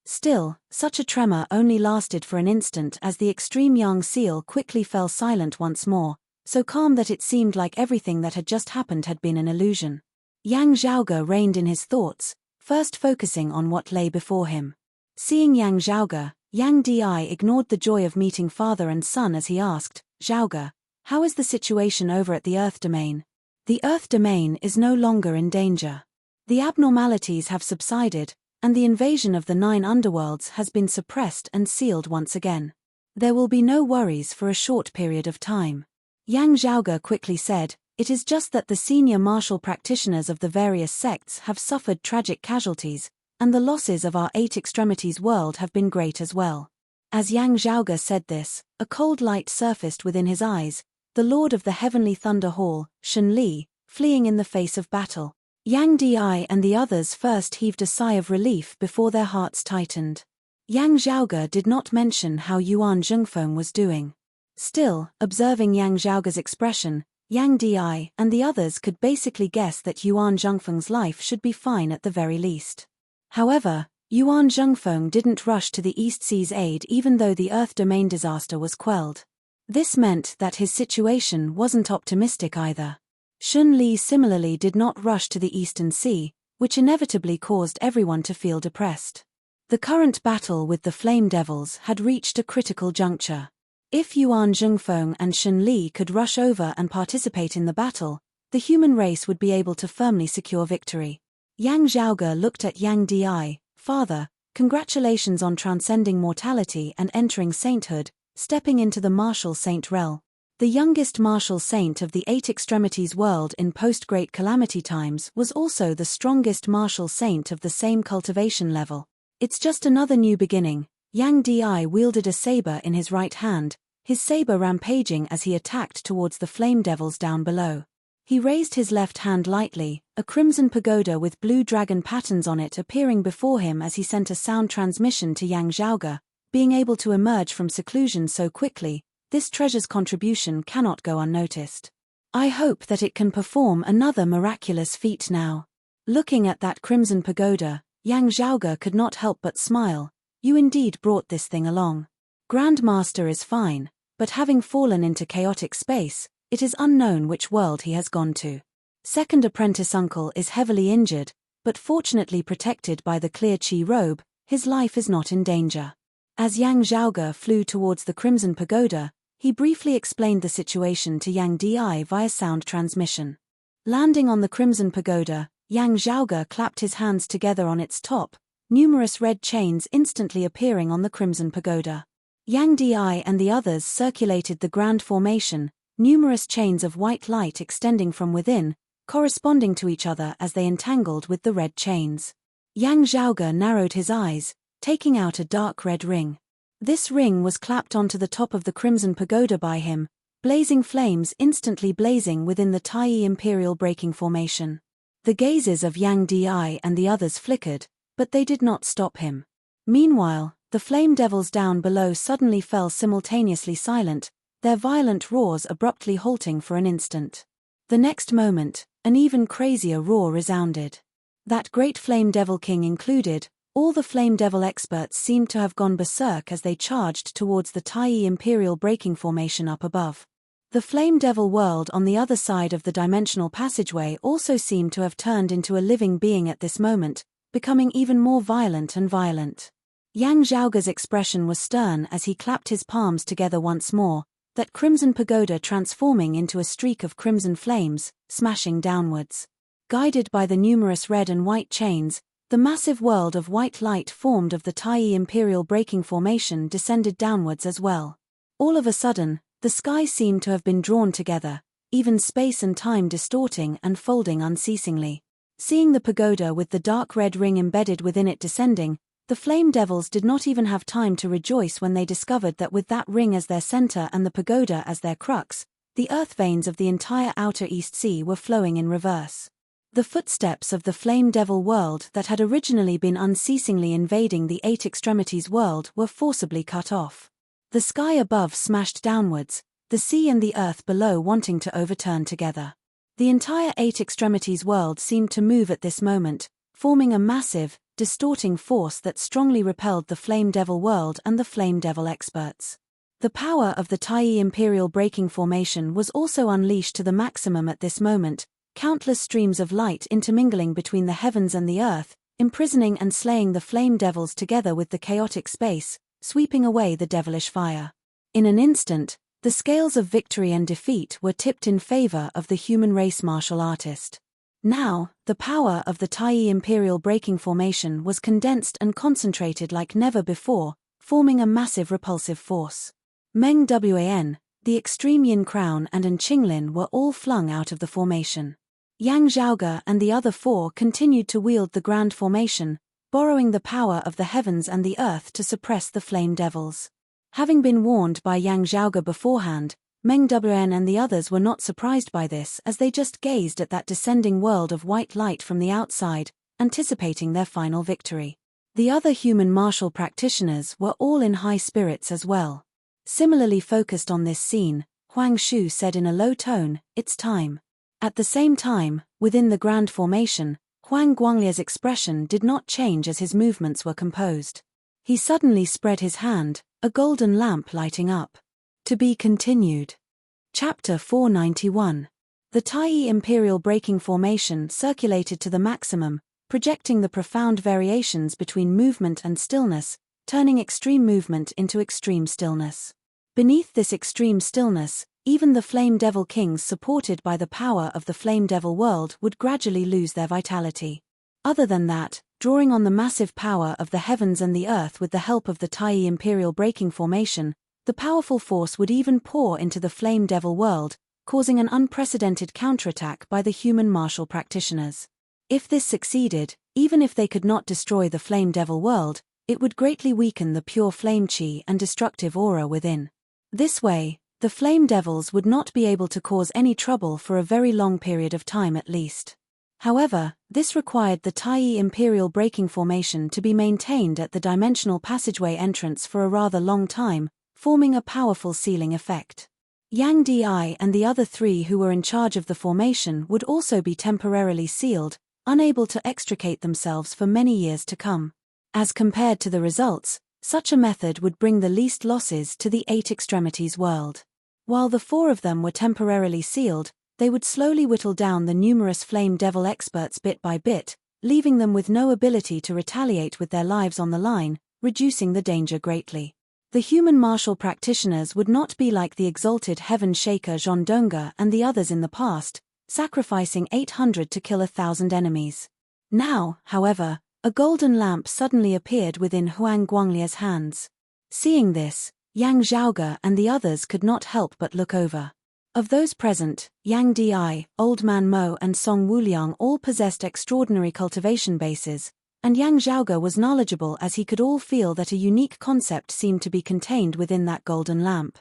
Still, such a tremor only lasted for an instant as the extreme young seal quickly fell silent once more, so calm that it seemed like everything that had just happened had been an illusion. Yang Zhaoge reined in his thoughts, first focusing on what lay before him. Seeing Yang Zhaoge, Yang Di ignored the joy of meeting father and son as he asked, "Zhaoge, how is the situation over at the Earth Domain?" "The Earth Domain is no longer in danger. The abnormalities have subsided, and the invasion of the 9 underworlds has been suppressed and sealed once again. There will be no worries for a short period of time." Yang Zhaoge quickly said, "It is just that the senior martial practitioners of the various sects have suffered tragic casualties, and the losses of our 8 extremities world have been great as well." As Yang Zhaoge said this, a cold light surfaced within his eyes, the Lord of the Heavenly Thunder Hall, Shen Li, fleeing in the face of battle. Yang Di and the others first heaved a sigh of relief before their hearts tightened. Yang Zhaoge did not mention how Yuan Zhengfeng was doing. Still, observing Yang Zhaoge's expression, Yang Di and the others could basically guess that Yuan Zhengfeng's life should be fine at the very least. However, Yuan Zhengfeng didn't rush to the East Sea's aid even though the Earth Domain disaster was quelled. This meant that his situation wasn't optimistic either. Shen Li similarly did not rush to the Eastern Sea, which inevitably caused everyone to feel depressed. The current battle with the Flame Devils had reached a critical juncture. If Yuan Zhengfeng and Shen Li could rush over and participate in the battle, the human race would be able to firmly secure victory. Yang Zhaoge looked at Yang Di, "Father, congratulations on transcending mortality and entering sainthood, stepping into the martial saint realm. The youngest martial saint of the 8 extremities world in post-Great Calamity times was also the strongest martial saint of the same cultivation level. It's just another new beginning." Yang Di wielded a saber in his right hand, his saber rampaging as he attacked towards the flame devils down below. He raised his left hand lightly, a crimson pagoda with blue dragon patterns on it appearing before him as he sent a sound transmission to Yang Zhaoge. Being able to emerge from seclusion so quickly, this treasure's contribution cannot go unnoticed. I hope that it can perform another miraculous feat now. Looking at that crimson pagoda, Yang Zhaoge could not help but smile. You indeed brought this thing along. Grandmaster is fine, but having fallen into chaotic space, it is unknown which world he has gone to. Second apprentice uncle is heavily injured, but fortunately protected by the clear chi robe, his life is not in danger. As Yang Zhaoge flew towards the crimson pagoda, he briefly explained the situation to Yang Di via sound transmission. Landing on the crimson pagoda, Yang Zhaoge clapped his hands together on its top, numerous red chains instantly appearing on the crimson pagoda. Yang Di and the others circulated the grand formation, numerous chains of white light extending from within, corresponding to each other as they entangled with the red chains. Yang Zhaoge narrowed his eyes, taking out a dark red ring. This ring was clapped onto the top of the crimson pagoda by him, blazing flames instantly blazing within the Tai Imperial breaking formation. The gazes of Yang Di and the others flickered, but they did not stop him. Meanwhile, the flame devils down below suddenly fell simultaneously silent, their violent roars abruptly halting for an instant. The next moment, an even crazier roar resounded. That great flame devil king included, all the flame devil experts seemed to have gone berserk as they charged towards the Tai Imperial breaking formation up above. The flame devil world on the other side of the dimensional passageway also seemed to have turned into a living being at this moment, becoming even more violent and violent. Yang Zhaoge's expression was stern as he clapped his palms together once more, that crimson pagoda transforming into a streak of crimson flames, smashing downwards. Guided by the numerous red and white chains, the massive world of white light formed of the Tai Imperial breaking formation descended downwards as well. All of a sudden, the sky seemed to have been drawn together, even space and time distorting and folding unceasingly. Seeing the pagoda with the dark red ring embedded within it descending, The flame devils did not even have time to rejoice when they discovered that with that ring as their center and the pagoda as their crux, the earth veins of the entire outer East Sea were flowing in reverse. The footsteps of the flame devil world that had originally been unceasingly invading the Eight Extremities world were forcibly cut off. The sky above smashed downwards, the sea and the earth below wanting to overturn together. The entire Eight Extremities world seemed to move at this moment, forming a massive, distorting force that strongly repelled the flame devil world and the flame devil experts. The power of the Tai Imperial Breaking Formation was also unleashed to the maximum at this moment, countless streams of light intermingling between the heavens and the earth, imprisoning and slaying the flame devils together with the chaotic space, sweeping away the devilish fire. In an instant, the scales of victory and defeat were tipped in favor of the human race martial artist. Now, the power of the Tai Imperial Breaking Formation was condensed and concentrated like never before, forming a massive repulsive force. Meng Wan, the Extreme Yin Crown and An Qinglin were all flung out of the formation. Yang Zhaoge and the other four continued to wield the Grand Formation, borrowing the power of the heavens and the earth to suppress the flame devils. Having been warned by Yang Zhaoge beforehand, Meng Wan and the others were not surprised by this as they just gazed at that descending world of white light from the outside, anticipating their final victory. The other human martial practitioners were all in high spirits as well. Similarly focused on this scene, Huang Shu said in a low tone, "It's time." At the same time, within the Grand Formation, Huang Guanglia's expression did not change as his movements were composed. He suddenly spread his hand, a golden lamp lighting up. To be continued. Chapter 491. The Tai Imperial Breaking Formation circulated to the maximum, projecting the profound variations between movement and stillness, turning extreme movement into extreme stillness. Beneath this extreme stillness, even the Flame Devil Kings supported by the power of the Flame Devil world would gradually lose their vitality. Other than that, drawing on the massive power of the heavens and the earth with the help of the Tai Imperial Breaking Formation, the powerful force would even pour into the Flame Devil world, causing an unprecedented counterattack by the human martial practitioners. If this succeeded, even if they could not destroy the Flame Devil world, it would greatly weaken the pure flame chi and destructive aura within. This way, the Flame Devils would not be able to cause any trouble for a very long period of time at least. However, this required the Tai Imperial Breaking Formation to be maintained at the dimensional passageway entrance for a rather long time, forming a powerful sealing effect. Yang Di and the other three who were in charge of the formation would also be temporarily sealed, unable to extricate themselves for many years to come. As compared to the results, such a method would bring the least losses to the Eight Extremities world. While the four of them were temporarily sealed, they would slowly whittle down the numerous Flame Devil experts bit by bit, leaving them with no ability to retaliate with their lives on the line, reducing the danger greatly. The human martial practitioners would not be like the exalted Heaven Shaker Zhondonga and the others in the past, sacrificing 800 to kill 1,000 enemies. Now, however, a golden lamp suddenly appeared within Huang Guanglia's hands. Seeing this, Yang Zhaoge and the others could not help but look over. Of those present, Yang Di, Old Man Mo and Song Wuliang all possessed extraordinary cultivation bases, and Yang Zhaoge was knowledgeable as he could all feel that a unique concept seemed to be contained within that golden lamp.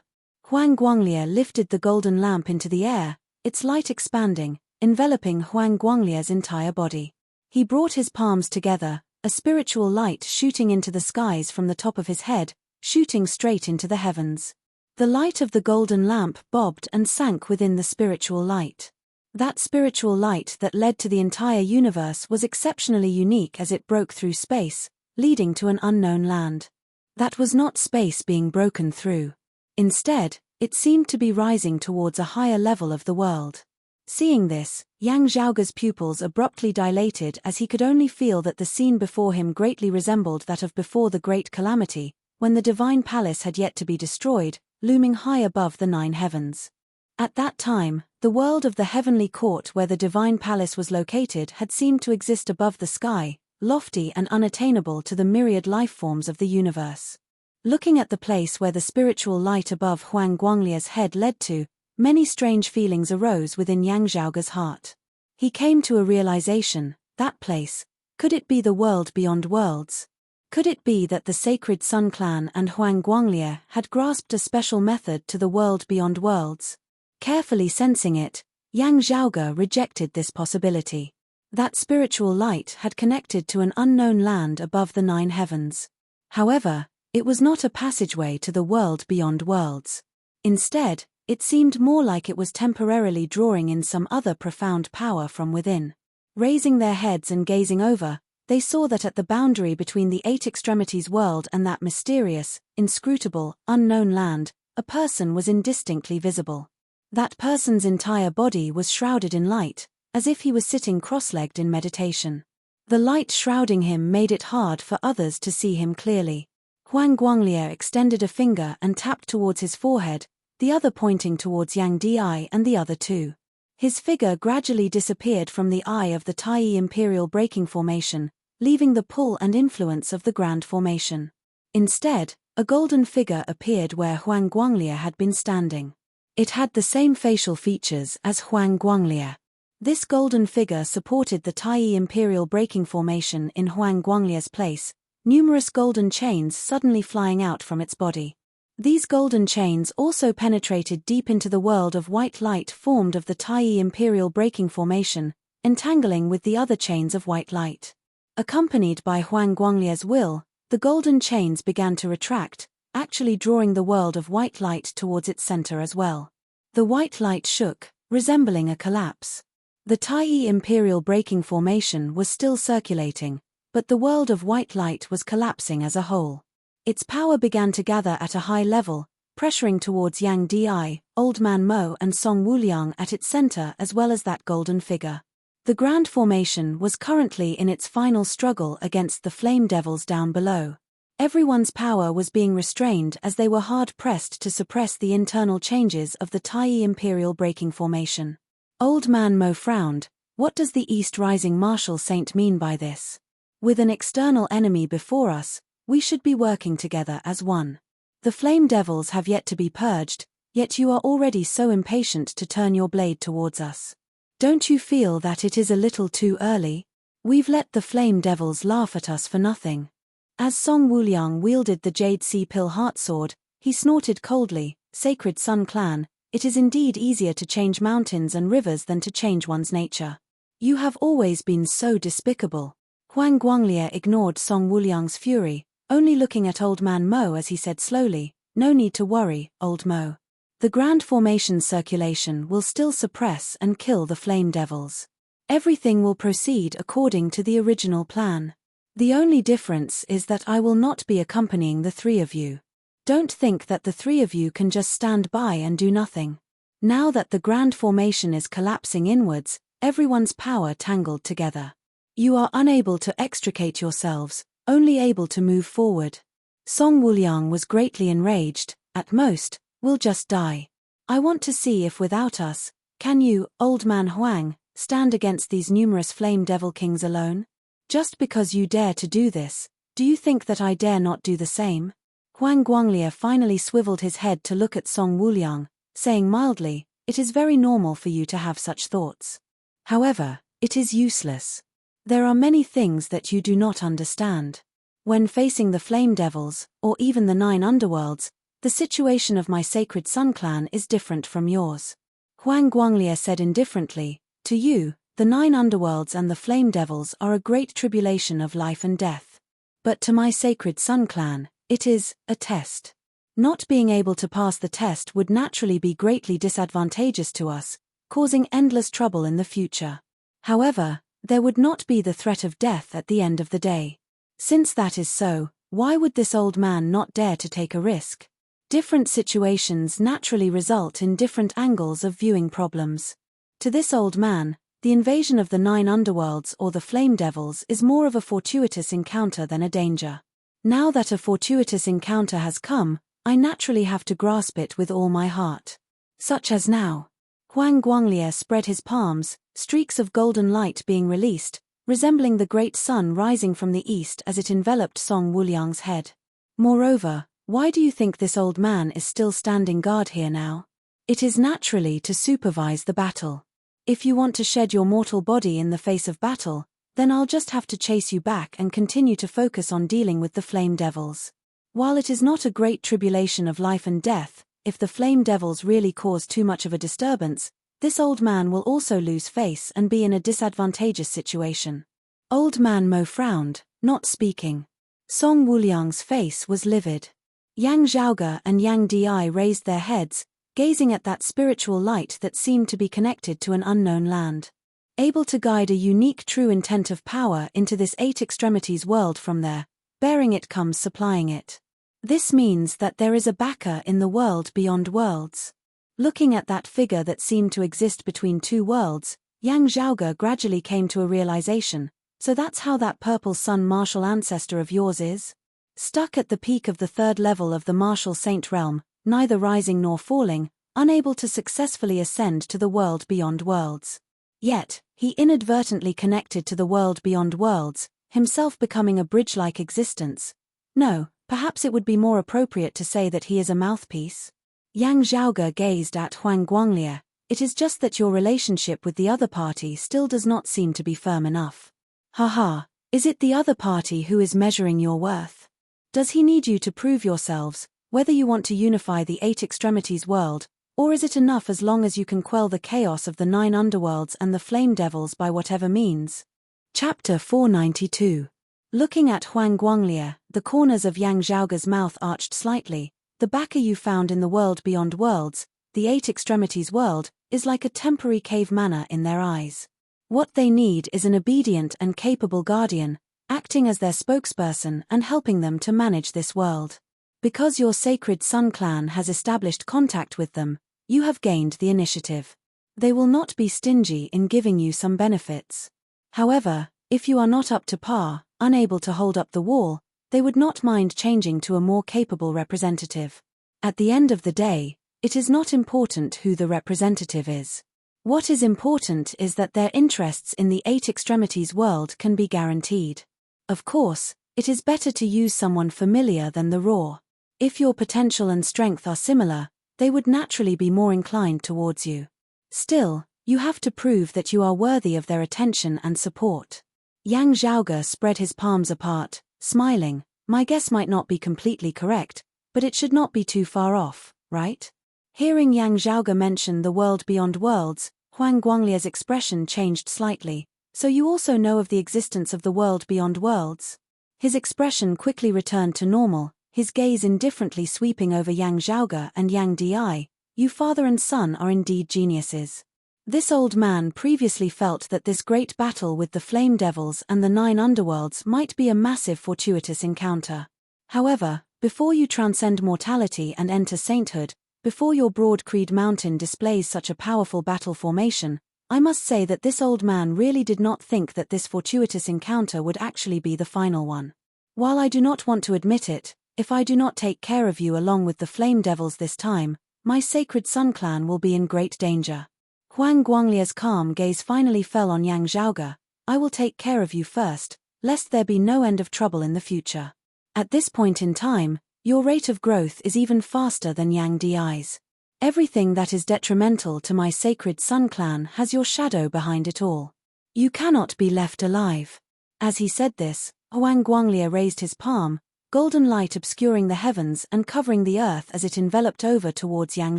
Huang Guanglia lifted the golden lamp into the air, its light expanding, enveloping Huang Guanglia's entire body. He brought his palms together, a spiritual light shooting into the skies from the top of his head, shooting straight into the heavens. The light of the golden lamp bobbed and sank within the spiritual light. That spiritual light that led to the entire universe was exceptionally unique as it broke through space, leading to an unknown land. That was not space being broken through. Instead, it seemed to be rising towards a higher level of the world. Seeing this, Yang Zhaoge's pupils abruptly dilated as he could only feel that the scene before him greatly resembled that of before the Great Calamity, when the Divine Palace had yet to be destroyed, looming high above the 9 heavens. At that time, the world of the heavenly court where the Divine Palace was located had seemed to exist above the sky, lofty and unattainable to the myriad life forms of the universe. Looking at the place where the spiritual light above Huang Guanglia's head led to, many strange feelings arose within Yang Zhaoge's heart. He came to a realization, that place, could it be the world beyond worlds? Could it be that the sacred Sun Clan and Huang Guanglie had grasped a special method to the world beyond worlds? Carefully sensing it, Yang Zhaoge rejected this possibility. That spiritual light had connected to an unknown land above the 9 heavens. However, it was not a passageway to the world beyond worlds. Instead, it seemed more like it was temporarily drawing in some other profound power from within. Raising their heads and gazing over, they saw that at the boundary between the 8 extremities world and that mysterious, inscrutable, unknown land, a person was indistinctly visible. That person's entire body was shrouded in light, as if he was sitting cross-legged in meditation. The light shrouding him made it hard for others to see him clearly. Huang Guanglie extended a finger and tapped towards his forehead, the other pointing towards Yang Di and the other 2. His figure gradually disappeared from the eye of the Taiyi Imperial Breaking Formation, leaving the pull and influence of the Grand Formation. Instead, a golden figure appeared where Huang Guanglie had been standing. It had the same facial features as Huang Guanglie. This golden figure supported the Taiyi Imperial Breaking Formation in Huang Guanglie's place, numerous golden chains suddenly flying out from its body. These golden chains also penetrated deep into the world of white light formed of the Taiyi Imperial Breaking Formation, entangling with the other chains of white light. Accompanied by Huang Guanglie's will, the golden chains began to retract, actually drawing the world of white light towards its center as well. The white light shook, resembling a collapse. The Taiyi Imperial Breaking Formation was still circulating, but the world of white light was collapsing as a whole. Its power began to gather at a high level, pressuring towards Yang Di, Old Man Mo and Song Wuliang at its center as well as that golden figure. The Grand Formation was currently in its final struggle against the flame devils down below. Everyone's power was being restrained as they were hard-pressed to suppress the internal changes of the Taiyi Imperial Breaking Formation. Old Man Mo frowned. What does the East Rising Martial Saint mean by this? With an external enemy before us, we should be working together as one. The flame devils have yet to be purged, yet you are already so impatient to turn your blade towards us. Don't you feel that it is a little too early? We've let the flame devils laugh at us for nothing. As Song Wuliang wielded the Jade Sea Pill Heart Sword, he snorted coldly, Sacred Sun Clan, it is indeed easier to change mountains and rivers than to change one's nature. You have always been so despicable. Huang Guanglie ignored Song Wuliang's fury, only looking at Old Man Mo as he said slowly, no need to worry, Old Mo. The Grand Formation circulation will still suppress and kill the flame devils. Everything will proceed according to the original plan. The only difference is that I will not be accompanying the 3 of you. Don't think that the 3 of you can just stand by and do nothing. Now that the Grand Formation is collapsing inwards, everyone's power tangled together. You are unable to extricate yourselves, only able to move forward. Song Wuliang was greatly enraged. At most, we'll just die. I want to see if without us, can you, Old Man Huang, stand against these numerous flame devil kings alone? Just because you dare to do this, do you think that I dare not do the same? Huang Guanglie finally swiveled his head to look at Song Wuliang, saying mildly, it is very normal for you to have such thoughts. However, it is useless. There are many things that you do not understand. When facing the flame devils, or even the 9 underworlds, the situation of my Sacred Sun Clan is different from yours. Huang Guanglie said indifferently, to you, the 9 underworlds and the flame devils are a great tribulation of life and death. But to my Sacred Sun Clan, it is a test. Not being able to pass the test would naturally be greatly disadvantageous to us, causing endless trouble in the future. However, there would not be the threat of death at the end of the day. Since that is so, why would this old man not dare to take a risk? Different situations naturally result in different angles of viewing problems. To this old man, the invasion of the 9 underworlds or the flame devils is more of a fortuitous encounter than a danger. Now that a fortuitous encounter has come, I naturally have to grasp it with all my heart. Such as now. Huang Guanglie spread his palms, streaks of golden light being released, resembling the great sun rising from the east as it enveloped Song Wuliang's head. Moreover, why do you think this old man is still standing guard here now? It is naturally to supervise the battle. If you want to shed your mortal body in the face of battle, Then I'll just have to chase you back and continue to focus on dealing with the flame devils. While it is not a great tribulation of life and death, if the flame devils really cause too much of a disturbance, this old man will also lose face and be in a disadvantageous situation. Old man Mo frowned, not speaking. Song Wuliang's face was livid. Yang Zhaoge and Yang Di raised their heads, gazing at that spiritual light that seemed to be connected to an unknown land. Able to guide a unique true intent of power into this eight extremities world from there, bearing it comes supplying it. This means that there is a backer in the world beyond worlds. Looking at that figure that seemed to exist between two worlds, Yang Zhaoge gradually came to a realization, so that's how that purple sun martial ancestor of yours is? Stuck at the peak of the third level of the martial saint realm, neither rising nor falling, unable to successfully ascend to the world beyond worlds. Yet, he inadvertently connected to the world beyond worlds, himself becoming a bridge-like existence. No, perhaps it would be more appropriate to say that he is a mouthpiece. Yang Zhaoge gazed at Huang Guanglie. It is just that your relationship with the other party still does not seem to be firm enough. Haha, is it the other party who is measuring your worth? Does he need you to prove yourselves, whether you want to unify the eight extremities world, or is it enough as long as you can quell the chaos of the 9 underworlds and the flame devils by whatever means? Chapter 492. Looking at Huang Guanglie, the corners of Yang Zhaoge's mouth arched slightly. The backer you found in the world beyond worlds, the eight extremities world, is like a temporary cave manor in their eyes. What they need is an obedient and capable guardian, acting as their spokesperson and helping them to manage this world. Because your sacred Sun clan has established contact with them, you have gained the initiative. They will not be stingy in giving you some benefits. However, if you are not up to par, unable to hold up the wall, they would not mind changing to a more capable representative. At the end of the day, it is not important who the representative is. What is important is that their interests in the eight extremities world can be guaranteed. Of course, it is better to use someone familiar than the raw. If your potential and strength are similar, they would naturally be more inclined towards you. Still, you have to prove that you are worthy of their attention and support. Yang Zhaoge spread his palms apart, smiling. My guess might not be completely correct, but it should not be too far off, right? Hearing Yang Zhaoge mention the world beyond worlds, Huang Guanglie's expression changed slightly. So you also know of the existence of the world beyond worlds? His expression quickly returned to normal, his gaze indifferently sweeping over Yang Zhaoge and Yang Di. You father and son are indeed geniuses. This old man previously felt that this great battle with the flame devils and the 9 underworlds might be a massive fortuitous encounter. However, before you transcend mortality and enter sainthood, before your broad creed mountain displays such a powerful battle formation, I must say that this old man really did not think that this fortuitous encounter would actually be the final one. While I do not want to admit it, if I do not take care of you along with the flame devils this time, my sacred Sun clan will be in great danger. Huang Guanglie's calm gaze finally fell on Yang Zhaoge. I will take care of you first, lest there be no end of trouble in the future. At this point in time, your rate of growth is even faster than Yang Di's. Everything that is detrimental to my sacred Sun clan has your shadow behind it all. You cannot be left alive. As he said this, Huang Guanglie raised his palm, golden light obscuring the heavens and covering the earth as it enveloped over towards Yang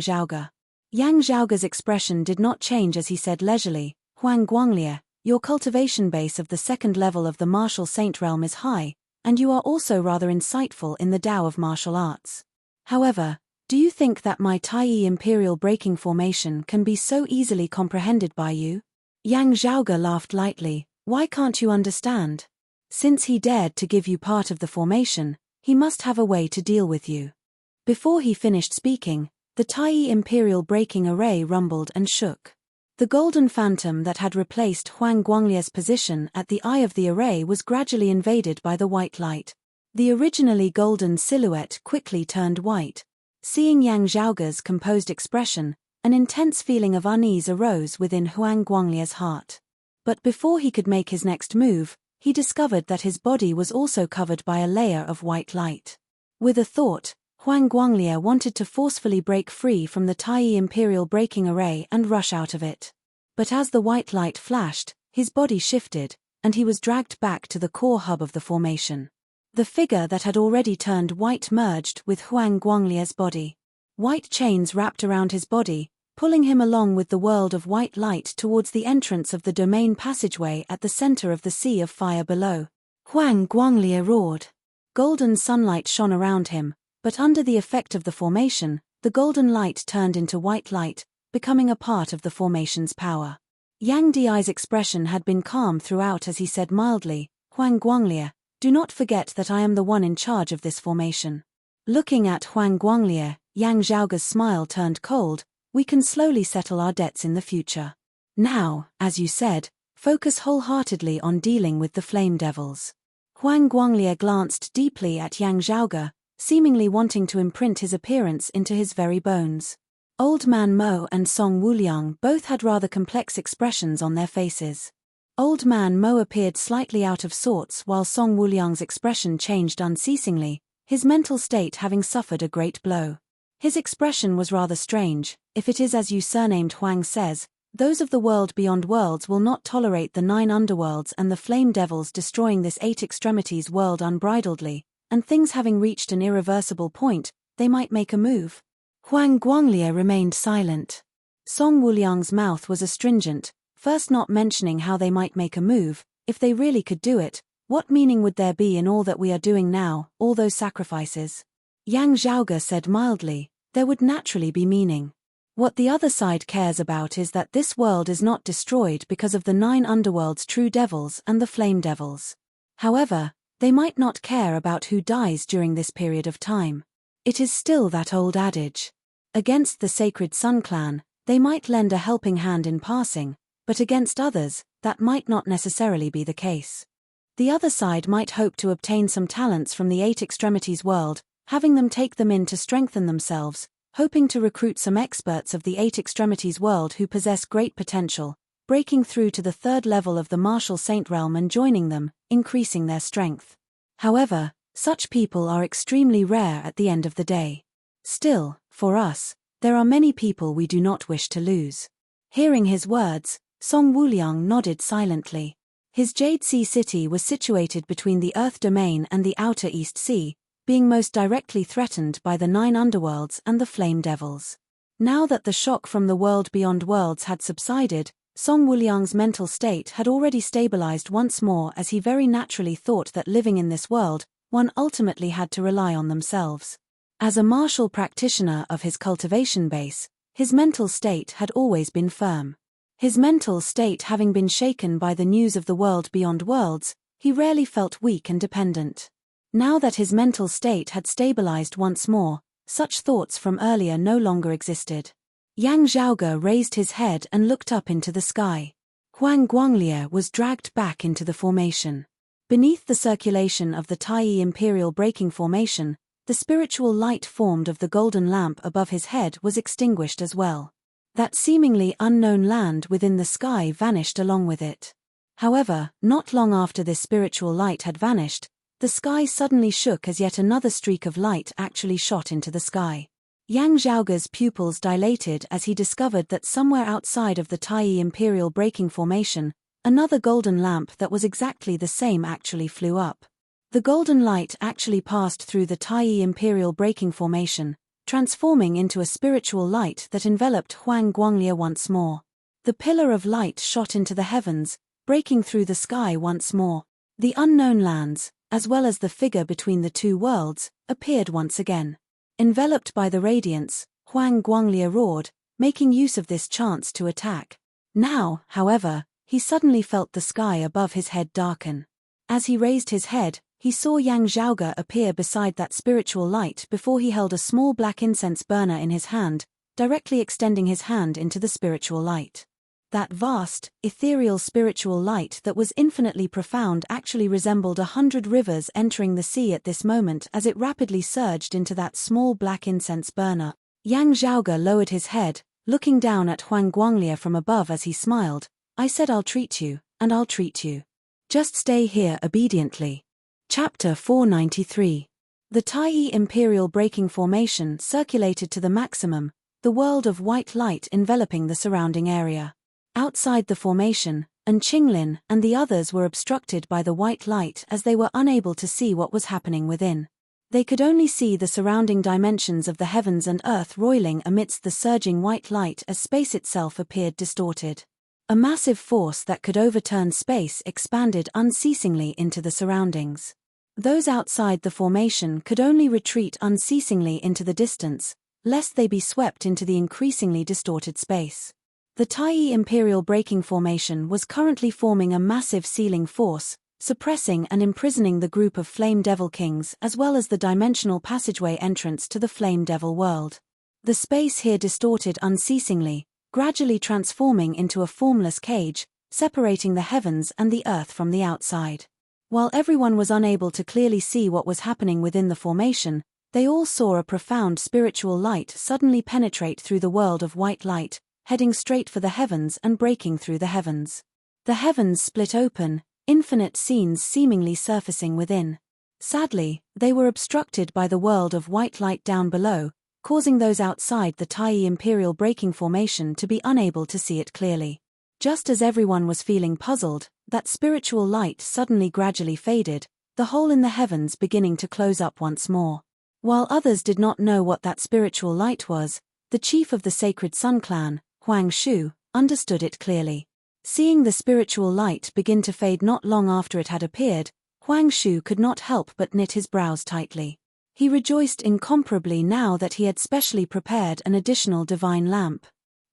Zhaoge. Yang Zhaoge's expression did not change as he said leisurely, Huang Guanglie, your cultivation base of the second level of the martial saint realm is high, and you are also rather insightful in the Tao of martial arts. However, do you think that my Tai Imperial breaking formation can be so easily comprehended by you? Yang Zhaoge laughed lightly. Why can't you understand? Since he dared to give you part of the formation, he must have a way to deal with you. Before he finished speaking, the Tai Imperial breaking array rumbled and shook. The golden phantom that had replaced Huang Guanglie's position at the eye of the array was gradually invaded by the white light. The originally golden silhouette quickly turned white. Seeing Yang Zhaoge's composed expression, an intense feeling of unease arose within Huang Guanglie's heart. But before he could make his next move, he discovered that his body was also covered by a layer of white light. With a thought, Huang Guanglie wanted to forcefully break free from the Tai Imperial breaking array and rush out of it. But as the white light flashed, his body shifted, and he was dragged back to the core hub of the formation. The figure that had already turned white merged with Huang Guanglie's body. White chains wrapped around his body, pulling him along with the world of white light towards the entrance of the domain passageway at the center of the sea of fire below. Huang Guanglie roared. Golden sunlight shone around him, but under the effect of the formation, the golden light turned into white light, becoming a part of the formation's power. Yang Di's expression had been calm throughout as he said mildly, "Huang Guanglie, do not forget that I am the one in charge of this formation." Looking at Huang Guanglie, Yang Zhaoge's smile turned cold. "We can slowly settle our debts in the future. Now, as you said, focus wholeheartedly on dealing with the flame devils." Huang Guanglie glanced deeply at Yang Zhaoge, seemingly wanting to imprint his appearance into his very bones. Old Man Mo and Song Wuliang both had rather complex expressions on their faces. Old Man Mo appeared slightly out of sorts while Song Wuliang's expression changed unceasingly, his mental state having suffered a great blow. His expression was rather strange. "If it is as you surnamed Huang says, those of the world beyond worlds will not tolerate the 9 underworlds and the flame devils destroying this 8 extremities world unbridledly, and things having reached an irreversible point, they might make a move." Huang Guanglie remained silent. Song Wuliang's mouth was astringent, first not mentioning how they might make a move. If they really could do it, what meaning would there be in all that we are doing now, all those sacrifices? Yang Zhaoge said mildly, "There would naturally be meaning. What the other side cares about is that this world is not destroyed because of the 9 underworld's true devils and the flame devils. However, they might not care about who dies during this period of time. It is still that old adage. Against the sacred Sun clan, they might lend a helping hand in passing, but against others, that might not necessarily be the case. The other side might hope to obtain some talents from the 8 extremities world, having them take them in to strengthen themselves, hoping to recruit some experts of the 8 extremities world who possess great potential, breaking through to the 3rd level of the martial saint realm and joining them, increasing their strength. However, such people are extremely rare at the end of the day. Still, for us, there are many people we do not wish to lose." Hearing his words, Song Wuliang nodded silently. His Jade Sea city was situated between the Earth domain and the Outer East Sea, being most directly threatened by the 9 underworlds and the flame devils. Now that the shock from the world beyond worlds had subsided, Song Wuliang's mental state had already stabilized once more, as he very naturally thought that living in this world, one ultimately had to rely on themselves. As a martial practitioner of his cultivation base, his mental state had always been firm. His mental state having been shaken by the news of the world beyond worlds, he rarely felt weak and dependent. Now that his mental state had stabilized once more, such thoughts from earlier no longer existed. Yang Zhaoge raised his head and looked up into the sky. Huang Guanglie was dragged back into the formation. Beneath the circulation of the Taiyi Imperial Breaking Formation, the spiritual light formed of the golden lamp above his head was extinguished as well. That seemingly unknown land within the sky vanished along with it. However, not long after this spiritual light had vanished, the sky suddenly shook as yet another streak of light actually shot into the sky. Yang Zhaoge's pupils dilated as he discovered that somewhere outside of the Taiyi Imperial Breaking Formation, another golden lamp that was exactly the same actually flew up. The golden light actually passed through the Taiyi Imperial Breaking Formation, transforming into a spiritual light that enveloped Huang Guanglie once more. The pillar of light shot into the heavens, breaking through the sky once more. The unknown lands, as well as the figure between the 2 worlds, appeared once again. Enveloped by the radiance, Huang Guanglie roared, making use of this chance to attack. Now, however, he suddenly felt the sky above his head darken. As he raised his head, he saw Yang Zhaoge appear beside that spiritual light before he held a small black incense burner in his hand, directly extending his hand into the spiritual light. That vast, ethereal spiritual light that was infinitely profound actually resembled 100 rivers entering the sea at this moment as it rapidly surged into that small black incense burner. Yang Zhaoge lowered his head, looking down at Huang Guanglie from above as he smiled. "I said I'll treat you, and I'll treat you. Just stay here obediently." Chapter 493. The Taiyi Imperial Breaking Formation circulated to the maximum, the world of white light enveloping the surrounding area. Outside the formation, and Qinglin and the others were obstructed by the white light as they were unable to see what was happening within. They could only see the surrounding dimensions of the heavens and earth roiling amidst the surging white light as space itself appeared distorted. A massive force that could overturn space expanded unceasingly into the surroundings. Those outside the formation could only retreat unceasingly into the distance, lest they be swept into the increasingly distorted space. The Taiyi Imperial Braking Formation was currently forming a massive sealing force, suppressing and imprisoning the group of Flame Devil Kings as well as the dimensional passageway entrance to the Flame Devil world. The space here distorted unceasingly, gradually transforming into a formless cage, separating the heavens and the earth from the outside. While everyone was unable to clearly see what was happening within the formation, they all saw a profound spiritual light suddenly penetrate through the world of white light, heading straight for the heavens and breaking through the heavens. The heavens split open, infinite scenes seemingly surfacing within. Sadly, they were obstructed by the world of white light down below, causing those outside the Taiyi Imperial Braking Formation to be unable to see it clearly. Just as everyone was feeling puzzled, that spiritual light suddenly gradually faded, the hole in the heavens beginning to close up once more. While others did not know what that spiritual light was, the chief of the Sacred Sun clan, Huang Shu, understood it clearly. Seeing the spiritual light begin to fade not long after it had appeared, Huang Shu could not help but knit his brows tightly. He rejoiced incomparably now that he had specially prepared an additional divine lamp.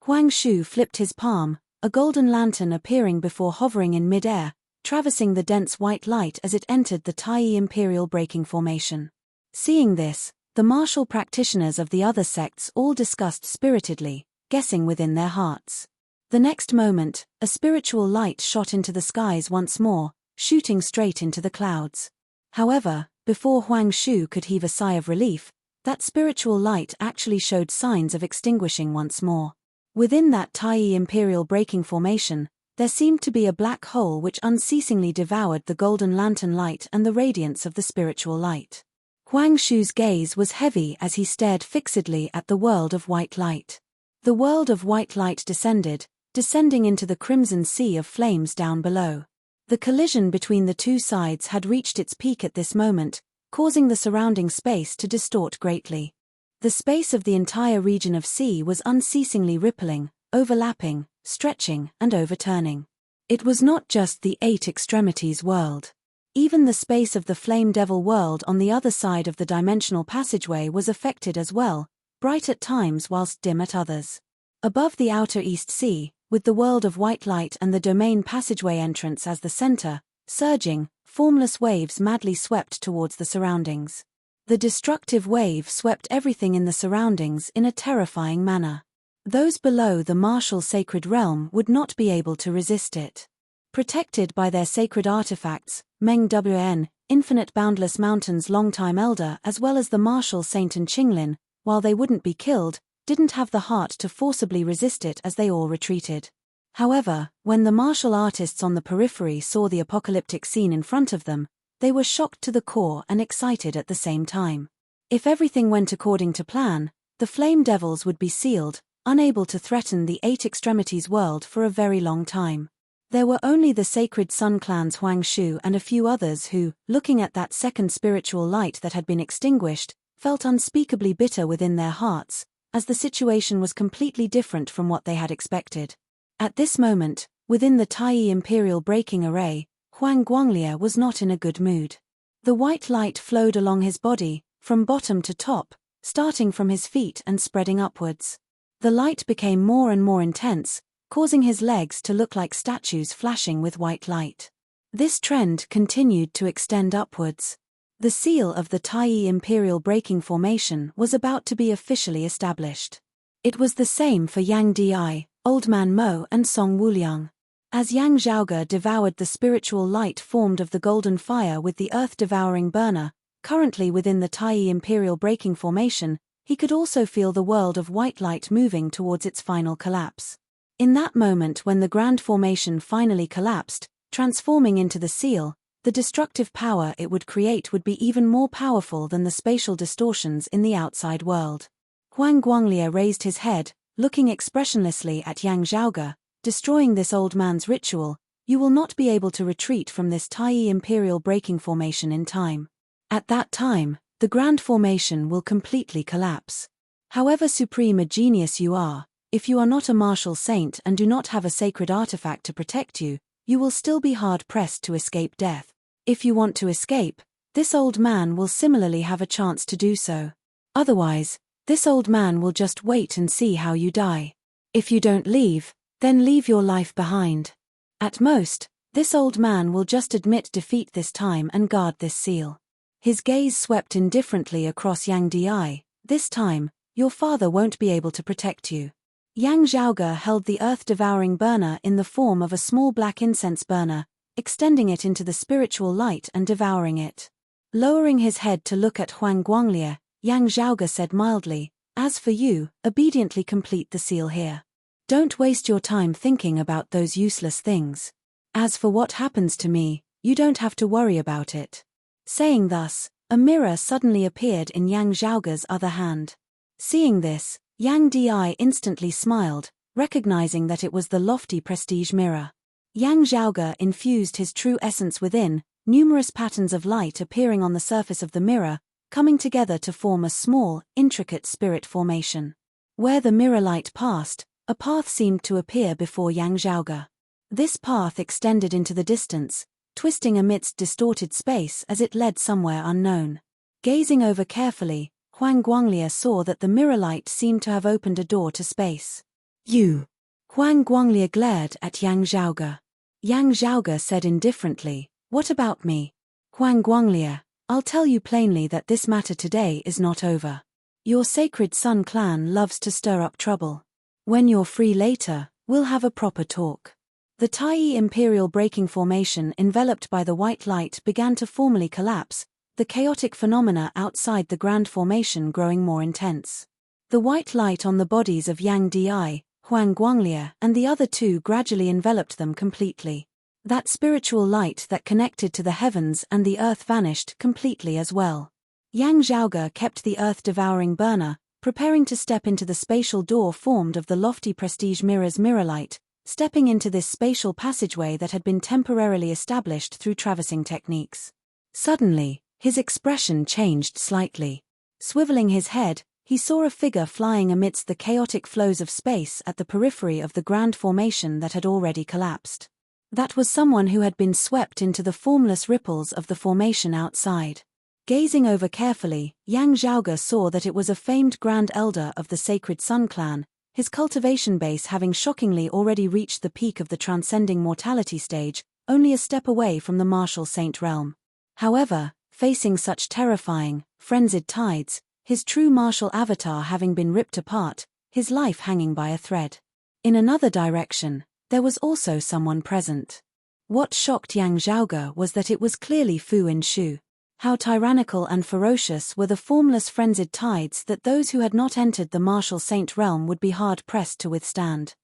Huang Shu flipped his palm, a golden lantern appearing before hovering in mid-air, traversing the dense white light as it entered the Taiyi Imperial Braking Formation. Seeing this, the martial practitioners of the other sects all discussed spiritedly, guessing within their hearts. The next moment, a spiritual light shot into the skies once more, shooting straight into the clouds. However, before Huang Shu could heave a sigh of relief, that spiritual light actually showed signs of extinguishing once more. Within that Taiyi Imperial Braking Formation, there seemed to be a black hole which unceasingly devoured the golden lantern light and the radiance of the spiritual light. Huang Shu's gaze was heavy as he stared fixedly at the world of white light. The world of white light descending into the crimson sea of flames down below. The collision between the two sides had reached its peak at this moment, causing the surrounding space to distort greatly. The space of the entire region of sea was unceasingly rippling, overlapping, stretching, and overturning. It was not just the Eight Extremities world. Even the space of the Flame Devil world on the other side of the dimensional passageway was affected as well, bright at times whilst dim at others. Above the outer East Sea, with the world of white light and the domain passageway entrance as the center, surging, formless waves madly swept towards the surroundings. The destructive wave swept everything in the surroundings in a terrifying manner. Those below the martial sacred realm would not be able to resist it. Protected by their sacred artifacts, Meng Wn, Infinite Boundless Mountain's longtime elder as well as the martial saint and Qinglin, while they wouldn't be killed, didn't have the heart to forcibly resist it as they all retreated. However, when the martial artists on the periphery saw the apocalyptic scene in front of them, they were shocked to the core and excited at the same time. If everything went according to plan, the Flame Devils would be sealed, unable to threaten the Eight Extremities world for a very long time. There were only the Sacred Sun clan's Huang Shu and a few others who, looking at that second spiritual light that had been extinguished, felt unspeakably bitter within their hearts, as the situation was completely different from what they had expected. At this moment, within the Taiyi Imperial Braking Array, Huang Guanglia was not in a good mood. The white light flowed along his body, from bottom to top, starting from his feet and spreading upwards. The light became more and more intense, causing his legs to look like statues flashing with white light. This trend continued to extend upwards. The seal of the Taiyi Imperial Braking Formation was about to be officially established. It was the same for Yang Di, Old Man Mo and Song Wuliang. As Yang Zhaoge devoured the spiritual light formed of the golden fire with the earth-devouring burner, currently within the Taiyi Imperial Braking Formation, he could also feel the world of white light moving towards its final collapse. In that moment when the grand formation finally collapsed, transforming into the seal, the destructive power it would create would be even more powerful than the spatial distortions in the outside world. Huang Guanglia raised his head, looking expressionlessly at Yang Zhaoge. Destroying this old man's ritual, you will not be able to retreat from this tiny imperial breaking formation in time. At that time, the grand formation will completely collapse. However supreme a genius you are, if you are not a martial saint and do not have a sacred artifact to protect you, you will still be hard-pressed to escape death. If you want to escape, this old man will similarly have a chance to do so. Otherwise, this old man will just wait and see how you die. If you don't leave, then leave your life behind. At most, this old man will just admit defeat this time and guard this seal. His gaze swept indifferently across Yang Di. This time, your father won't be able to protect you. Yang Zhaoge held the earth-devouring burner in the form of a small black incense burner, extending it into the spiritual light and devouring it. Lowering his head to look at Huang Guanglie, Yang Zhaoge said mildly, "As for you, obediently complete the seal here. Don't waste your time thinking about those useless things. As for what happens to me, you don't have to worry about it." Saying thus, a mirror suddenly appeared in Yang Zhaoge's other hand. Seeing this, Yang Di instantly smiled, recognizing that it was the lofty prestige mirror. Yang Zhaoge infused his true essence within, numerous patterns of light appearing on the surface of the mirror, coming together to form a small, intricate spirit formation. Where the mirror light passed, a path seemed to appear before Yang Zhaoge. This path extended into the distance, twisting amidst distorted space as it led somewhere unknown. Gazing over carefully, Huang Guanglie saw that the mirror light seemed to have opened a door to space. "You!" Huang Guanglie glared at Yang Zhaoge. Yang Zhaoge said indifferently, "What about me?" "Huang Guanglie, I'll tell you plainly that this matter today is not over. Your Sacred Sun clan loves to stir up trouble. When you're free later, we'll have a proper talk." The Tai Imperial breaking formation enveloped by the white light began to formally collapse, the chaotic phenomena outside the grand formation growing more intense. The white light on the bodies of Yang Di, Huang Guanglie, and the other two gradually enveloped them completely. That spiritual light that connected to the heavens and the earth vanished completely as well. Yang Zhaoge kept the earth-devouring burner, preparing to step into the spatial door formed of the lofty prestige mirror's mirror light, stepping into this spatial passageway that had been temporarily established through traversing techniques. Suddenly, his expression changed slightly. Swiveling his head, he saw a figure flying amidst the chaotic flows of space at the periphery of the grand formation that had already collapsed. That was someone who had been swept into the formless ripples of the formation outside. Gazing over carefully, Yang Zhaoge saw that it was a famed Grand Elder of the Sacred Sun clan, his cultivation base having shockingly already reached the peak of the transcending mortality stage, only a step away from the martial saint realm. However, facing such terrifying, frenzied tides, his true martial avatar having been ripped apart, his life hanging by a thread. In another direction, there was also someone present. What shocked Yang Zhaoge was that it was clearly Fu Inshu. How tyrannical and ferocious were the formless frenzied tides that those who had not entered the martial saint realm would be hard-pressed to withstand.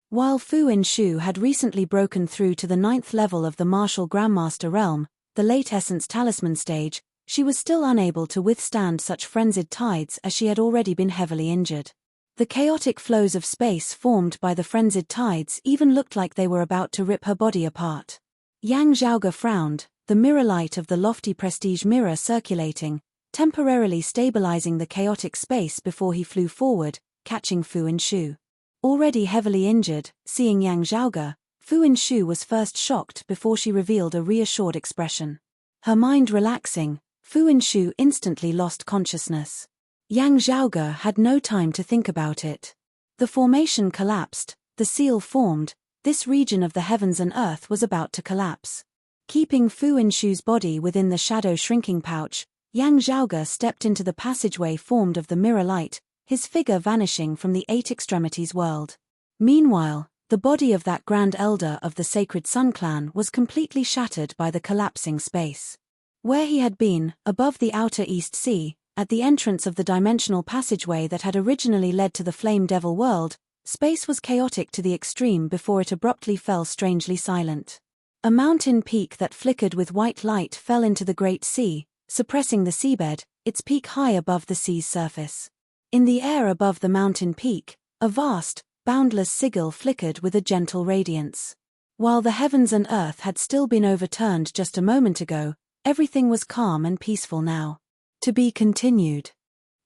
While Fu Inshu had recently broken through to the 9th level of the martial grandmaster realm, the late essence talisman stage, she was still unable to withstand such frenzied tides as she had already been heavily injured. The chaotic flows of space formed by the frenzied tides even looked like they were about to rip her body apart. Yang Zhaoge frowned, the mirror light of the lofty prestige mirror circulating, temporarily stabilizing the chaotic space before he flew forward, catching Fu Inshu. Already heavily injured, seeing Yang Zhaoge, Fu Inshu was first shocked before she revealed a reassured expression. Her mind relaxing, Fu Inshu instantly lost consciousness. Yang Zhaoge had no time to think about it. The formation collapsed, the seal formed, this region of the heavens and earth was about to collapse. Keeping Fu Inshu's body within the shadow shrinking pouch, Yang Zhaoge stepped into the passageway formed of the mirror light, his figure vanishing from the eight extremities world. Meanwhile, the body of that Grand Elder of the Sacred Sun clan was completely shattered by the collapsing space. Where he had been, above the outer East Sea, at the entrance of the dimensional passageway that had originally led to the Flame Devil world, space was chaotic to the extreme before it abruptly fell strangely silent. A mountain peak that flickered with white light fell into the Great Sea, suppressing the seabed, its peak high above the sea's surface. In the air above the mountain peak, a vast, boundless sigil flickered with a gentle radiance. While the heavens and earth had still been overturned just a moment ago, everything was calm and peaceful now. To be continued.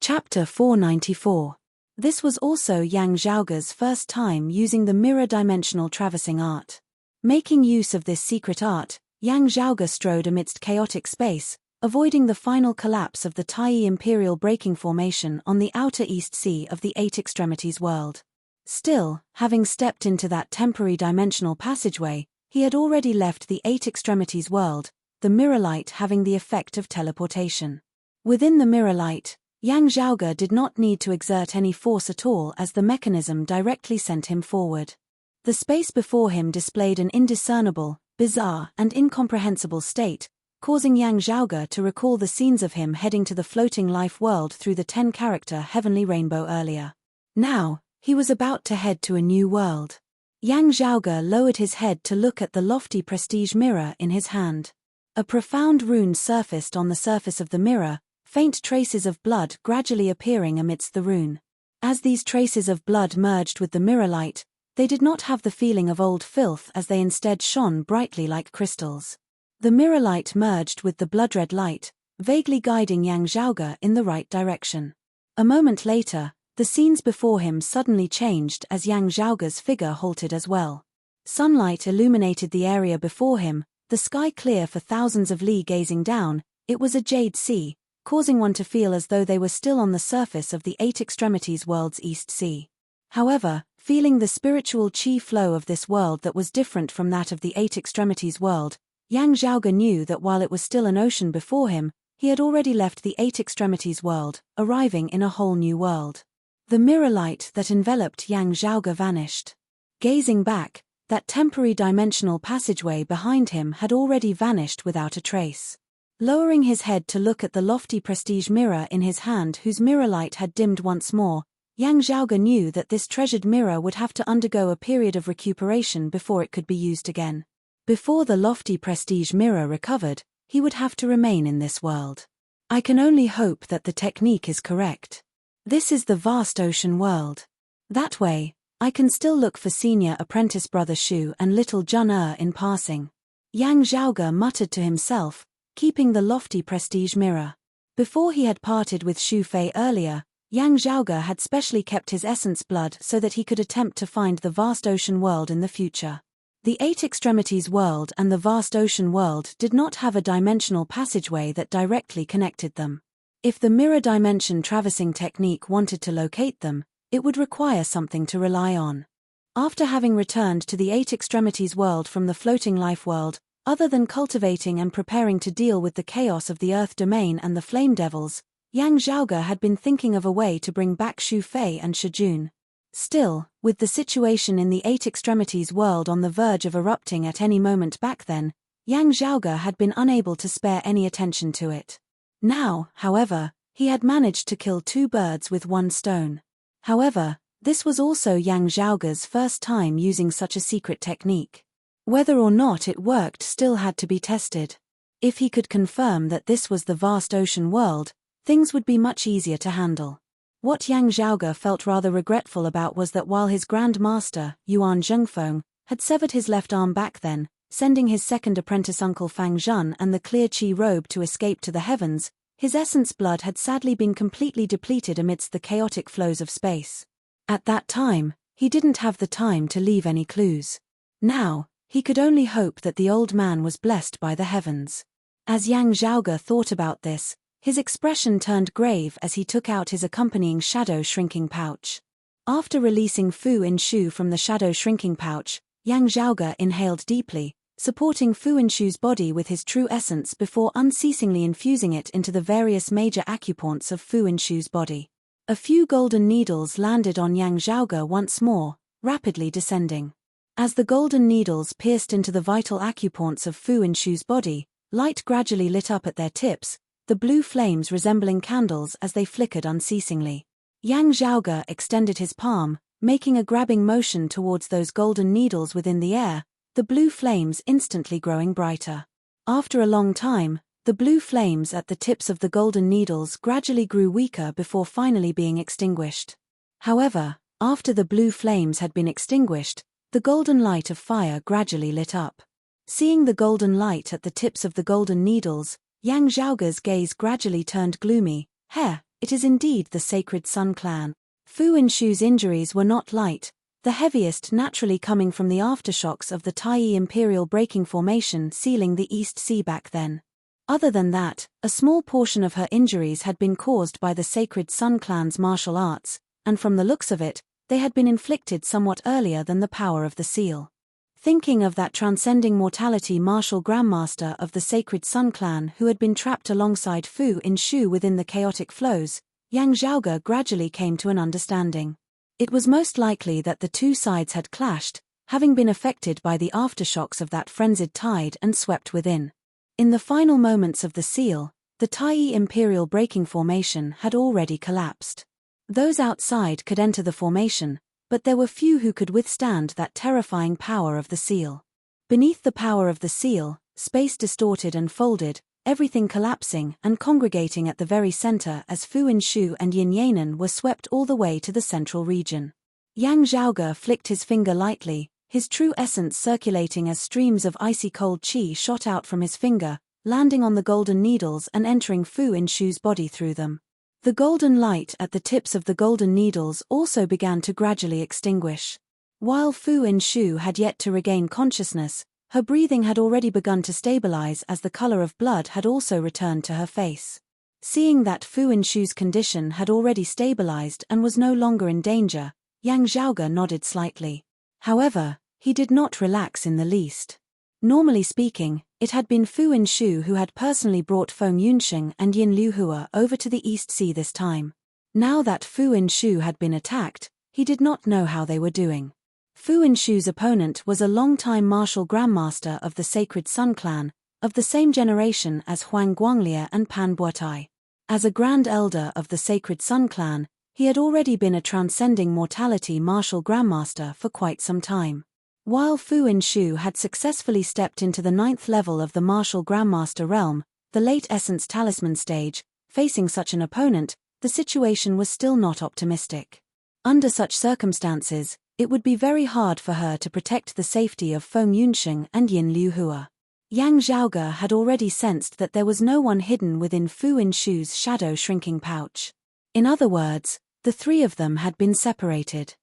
Chapter 494. This was also Yang Zhaoge's first time using the mirror-dimensional traversing art. Making use of this secret art, Yang Zhaoge strode amidst chaotic space, avoiding the final collapse of the Taiyi Imperial Breaking Formation on the outer East Sea of the Eight Extremities world. Still, having stepped into that temporary dimensional passageway, he had already left the Eight Extremities world, the mirror light having the effect of teleportation. Within the mirror light, Yang Zhaoge did not need to exert any force at all as the mechanism directly sent him forward. The space before him displayed an indiscernible, bizarre, and incomprehensible state, causing Yang Zhaoge to recall the scenes of him heading to the floating life world through the 10-character Heavenly Rainbow earlier. Now, he was about to head to a new world. Yang Zhaoge lowered his head to look at the lofty prestige mirror in his hand. A profound rune surfaced on the surface of the mirror, faint traces of blood gradually appearing amidst the rune. As these traces of blood merged with the mirror light, they did not have the feeling of old filth as they instead shone brightly like crystals. The mirror light merged with the blood-red light, vaguely guiding Yang Zhaoge in the right direction. A moment later, the scenes before him suddenly changed as Yang Zhaoge's figure halted as well. Sunlight illuminated the area before him, the sky clear for thousands of li gazing down. It was a jade sea, causing one to feel as though they were still on the surface of the Eight Extremities world's East Sea. However, feeling the spiritual qi flow of this world that was different from that of the Eight Extremities world, Yang Zhaoge knew that while it was still an ocean before him, he had already left the Eight Extremities world, arriving in a whole new world. The mirror light that enveloped Yang Zhaoge vanished. Gazing back, that temporary dimensional passageway behind him had already vanished without a trace. Lowering his head to look at the lofty prestige mirror in his hand whose mirror light had dimmed once more, Yang Zhaoge knew that this treasured mirror would have to undergo a period of recuperation before it could be used again. Before the lofty prestige mirror recovered, he would have to remain in this world. I can only hope that the technique is correct. This is the vast ocean world. That way, I can still look for senior apprentice brother Shu and little Jun in passing. Yang Zhaoge muttered to himself, keeping the lofty prestige mirror. Before he had parted with Shu Fei earlier, Yang Zhaoge had specially kept his essence blood so that he could attempt to find the vast ocean world in the future. The Eight Extremities world and the vast ocean world did not have a dimensional passageway that directly connected them. If the mirror dimension traversing technique wanted to locate them, it would require something to rely on. After having returned to the Eight Extremities world from the floating life world, other than cultivating and preparing to deal with the chaos of the Earth Domain and the Flame Devils, Yang Zhaoge had been thinking of a way to bring back Shu Fei and Shijun. Still, with the situation in the Eight Extremities world on the verge of erupting at any moment back then, Yang Zhaoge had been unable to spare any attention to it. Now, however, he had managed to kill two birds with one stone. However, this was also Yang Zhaoge's first time using such a secret technique. Whether or not it worked still had to be tested. If he could confirm that this was the vast ocean world, things would be much easier to handle. What Yang Zhaoge felt rather regretful about was that while his Grand Master, Yuan Zhengfeng, had severed his left arm back then, sending his second apprentice Uncle Fang Zhun and the clear qi robe to escape to the heavens, his essence blood had sadly been completely depleted amidst the chaotic flows of space. At that time, he didn't have the time to leave any clues. Now, he could only hope that the old man was blessed by the heavens. As Yang Zhaoge thought about this, his expression turned grave as he took out his accompanying shadow shrinking pouch. After releasing Fu Inshu from the shadow shrinking pouch, Yang Zhaoge inhaled deeply, supporting Fu Inshu's body with his true essence before unceasingly infusing it into the various major acupoints of Fu Inshu's body. A few golden needles landed on Yang Zhaoge once more, rapidly descending. As the golden needles pierced into the vital acupoints of Fu Inshu's body, light gradually lit up at their tips, the blue flames resembling candles as they flickered unceasingly. Yang Zhaoge extended his palm, making a grabbing motion towards those golden needles within the air, the blue flames instantly growing brighter. After a long time, the blue flames at the tips of the golden needles gradually grew weaker before finally being extinguished. However, after the blue flames had been extinguished, The golden light of fire gradually lit up. Seeing the golden light at the tips of the golden needles, Yang Zhaoge's gaze gradually turned gloomy. It is indeed the sacred Sun clan. Fu Inshu's injuries were not light, the heaviest naturally coming from the aftershocks of the Taiyi Imperial Breaking Formation sealing the East Sea back then. Other than that, a small portion of her injuries had been caused by the sacred Sun clan's martial arts, and from the looks of it, they had been inflicted somewhat earlier than the power of the seal. Thinking of that transcending mortality martial grandmaster of the sacred Sun clan who had been trapped alongside Fu Inshu within the chaotic flows, Yang Zhaoge gradually came to an understanding. It was most likely that the two sides had clashed, having been affected by the aftershocks of that frenzied tide and swept within. In the final moments of the seal, the Taiyi Imperial Breaking Formation had already collapsed. Those outside could enter the formation, but there were few who could withstand that terrifying power of the seal. Beneath the power of the seal, space distorted and folded, everything collapsing and congregating at the very center as Fu Inshu and Yin Yanan were swept all the way to the central region. Yang Zhaoge flicked his finger lightly, his true essence circulating as streams of icy cold qi shot out from his finger, landing on the golden needles and entering Fu Inshu's body through them. The golden light at the tips of the golden needles also began to gradually extinguish. While Fu Inshu had yet to regain consciousness, her breathing had already begun to stabilize as the color of blood had also returned to her face. Seeing that Fu Inshu's condition had already stabilized and was no longer in danger, Yang Zhaoge nodded slightly. However, he did not relax in the least. Normally speaking, it had been Fu Inshu who had personally brought Feng Yunsheng and Yin Liuhua over to the East Sea this time. Now that Fu Inshu had been attacked, he did not know how they were doing. Fu Inshu's opponent was a long-time martial grandmaster of the sacred Sun clan, of the same generation as Huang Guanglie and Pan Buotai. As a grand elder of the sacred Sun clan, he had already been a transcending mortality martial grandmaster for quite some time. While Fu Inshu had successfully stepped into the 9th level of the martial grandmaster realm, the late essence talisman stage, facing such an opponent, the situation was still not optimistic. Under such circumstances, it would be very hard for her to protect the safety of Feng Yunsheng and Yin Liuhua. Yang Zhaoge had already sensed that there was no one hidden within Fu Inshu's shadow shrinking pouch. In other words, the three of them had been separated.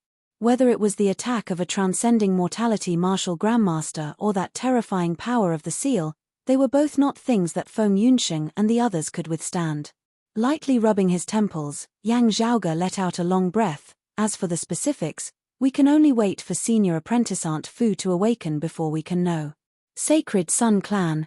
Whether it was the attack of a transcending mortality martial grandmaster or that terrifying power of the seal, they were both not things that Feng Yunsheng and the others could withstand. Lightly rubbing his temples, Yang Zhaoge let out a long breath. As for the specifics, we can only wait for senior apprentice Aunt Fu to awaken before we can know. Sacred Sun clan,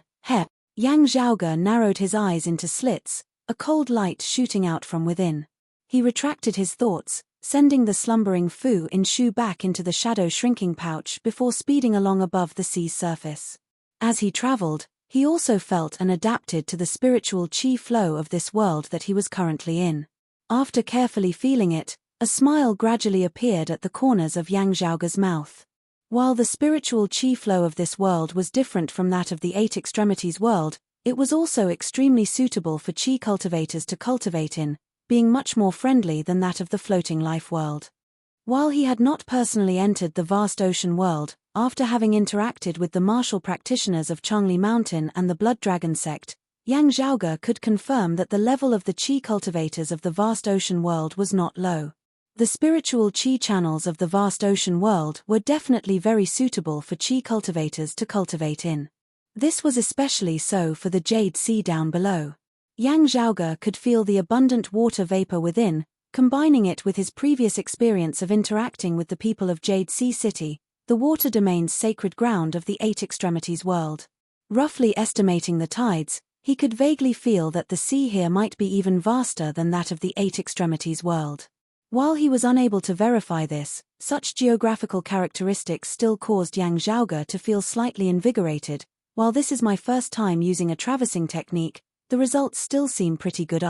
Yang Zhaoge narrowed his eyes into slits, a cold light shooting out from within. He retracted his thoughts, sending the slumbering Fu Inshu back into the shadow shrinking pouch before speeding along above the sea's surface. As he traveled, he also felt and adapted to the spiritual qi flow of this world that he was currently in. After carefully feeling it, a smile gradually appeared at the corners of Yang Zhaoge's mouth. While the spiritual qi flow of this world was different from that of the Eight Extremities world, it was also extremely suitable for qi cultivators to cultivate in, being much more friendly than that of the floating life world. While he had not personally entered the vast ocean world, after having interacted with the martial practitioners of Changli Mountain and the Blood Dragon sect, Yang Zhaoge could confirm that the level of the qi cultivators of the vast ocean world was not low. The spiritual qi channels of the vast ocean world were definitely very suitable for qi cultivators to cultivate in. This was especially so for the Jade Sea down below. Yang Zhaoge could feel the abundant water vapor within, combining it with his previous experience of interacting with the people of Jade Sea City, the water domain's sacred ground of the Eight Extremities world. Roughly estimating the tides, he could vaguely feel that the sea here might be even vaster than that of the Eight Extremities world. While he was unable to verify this, such geographical characteristics still caused Yang Zhaoge to feel slightly invigorated. While this is my first time using a traversing technique, the results still seem pretty good.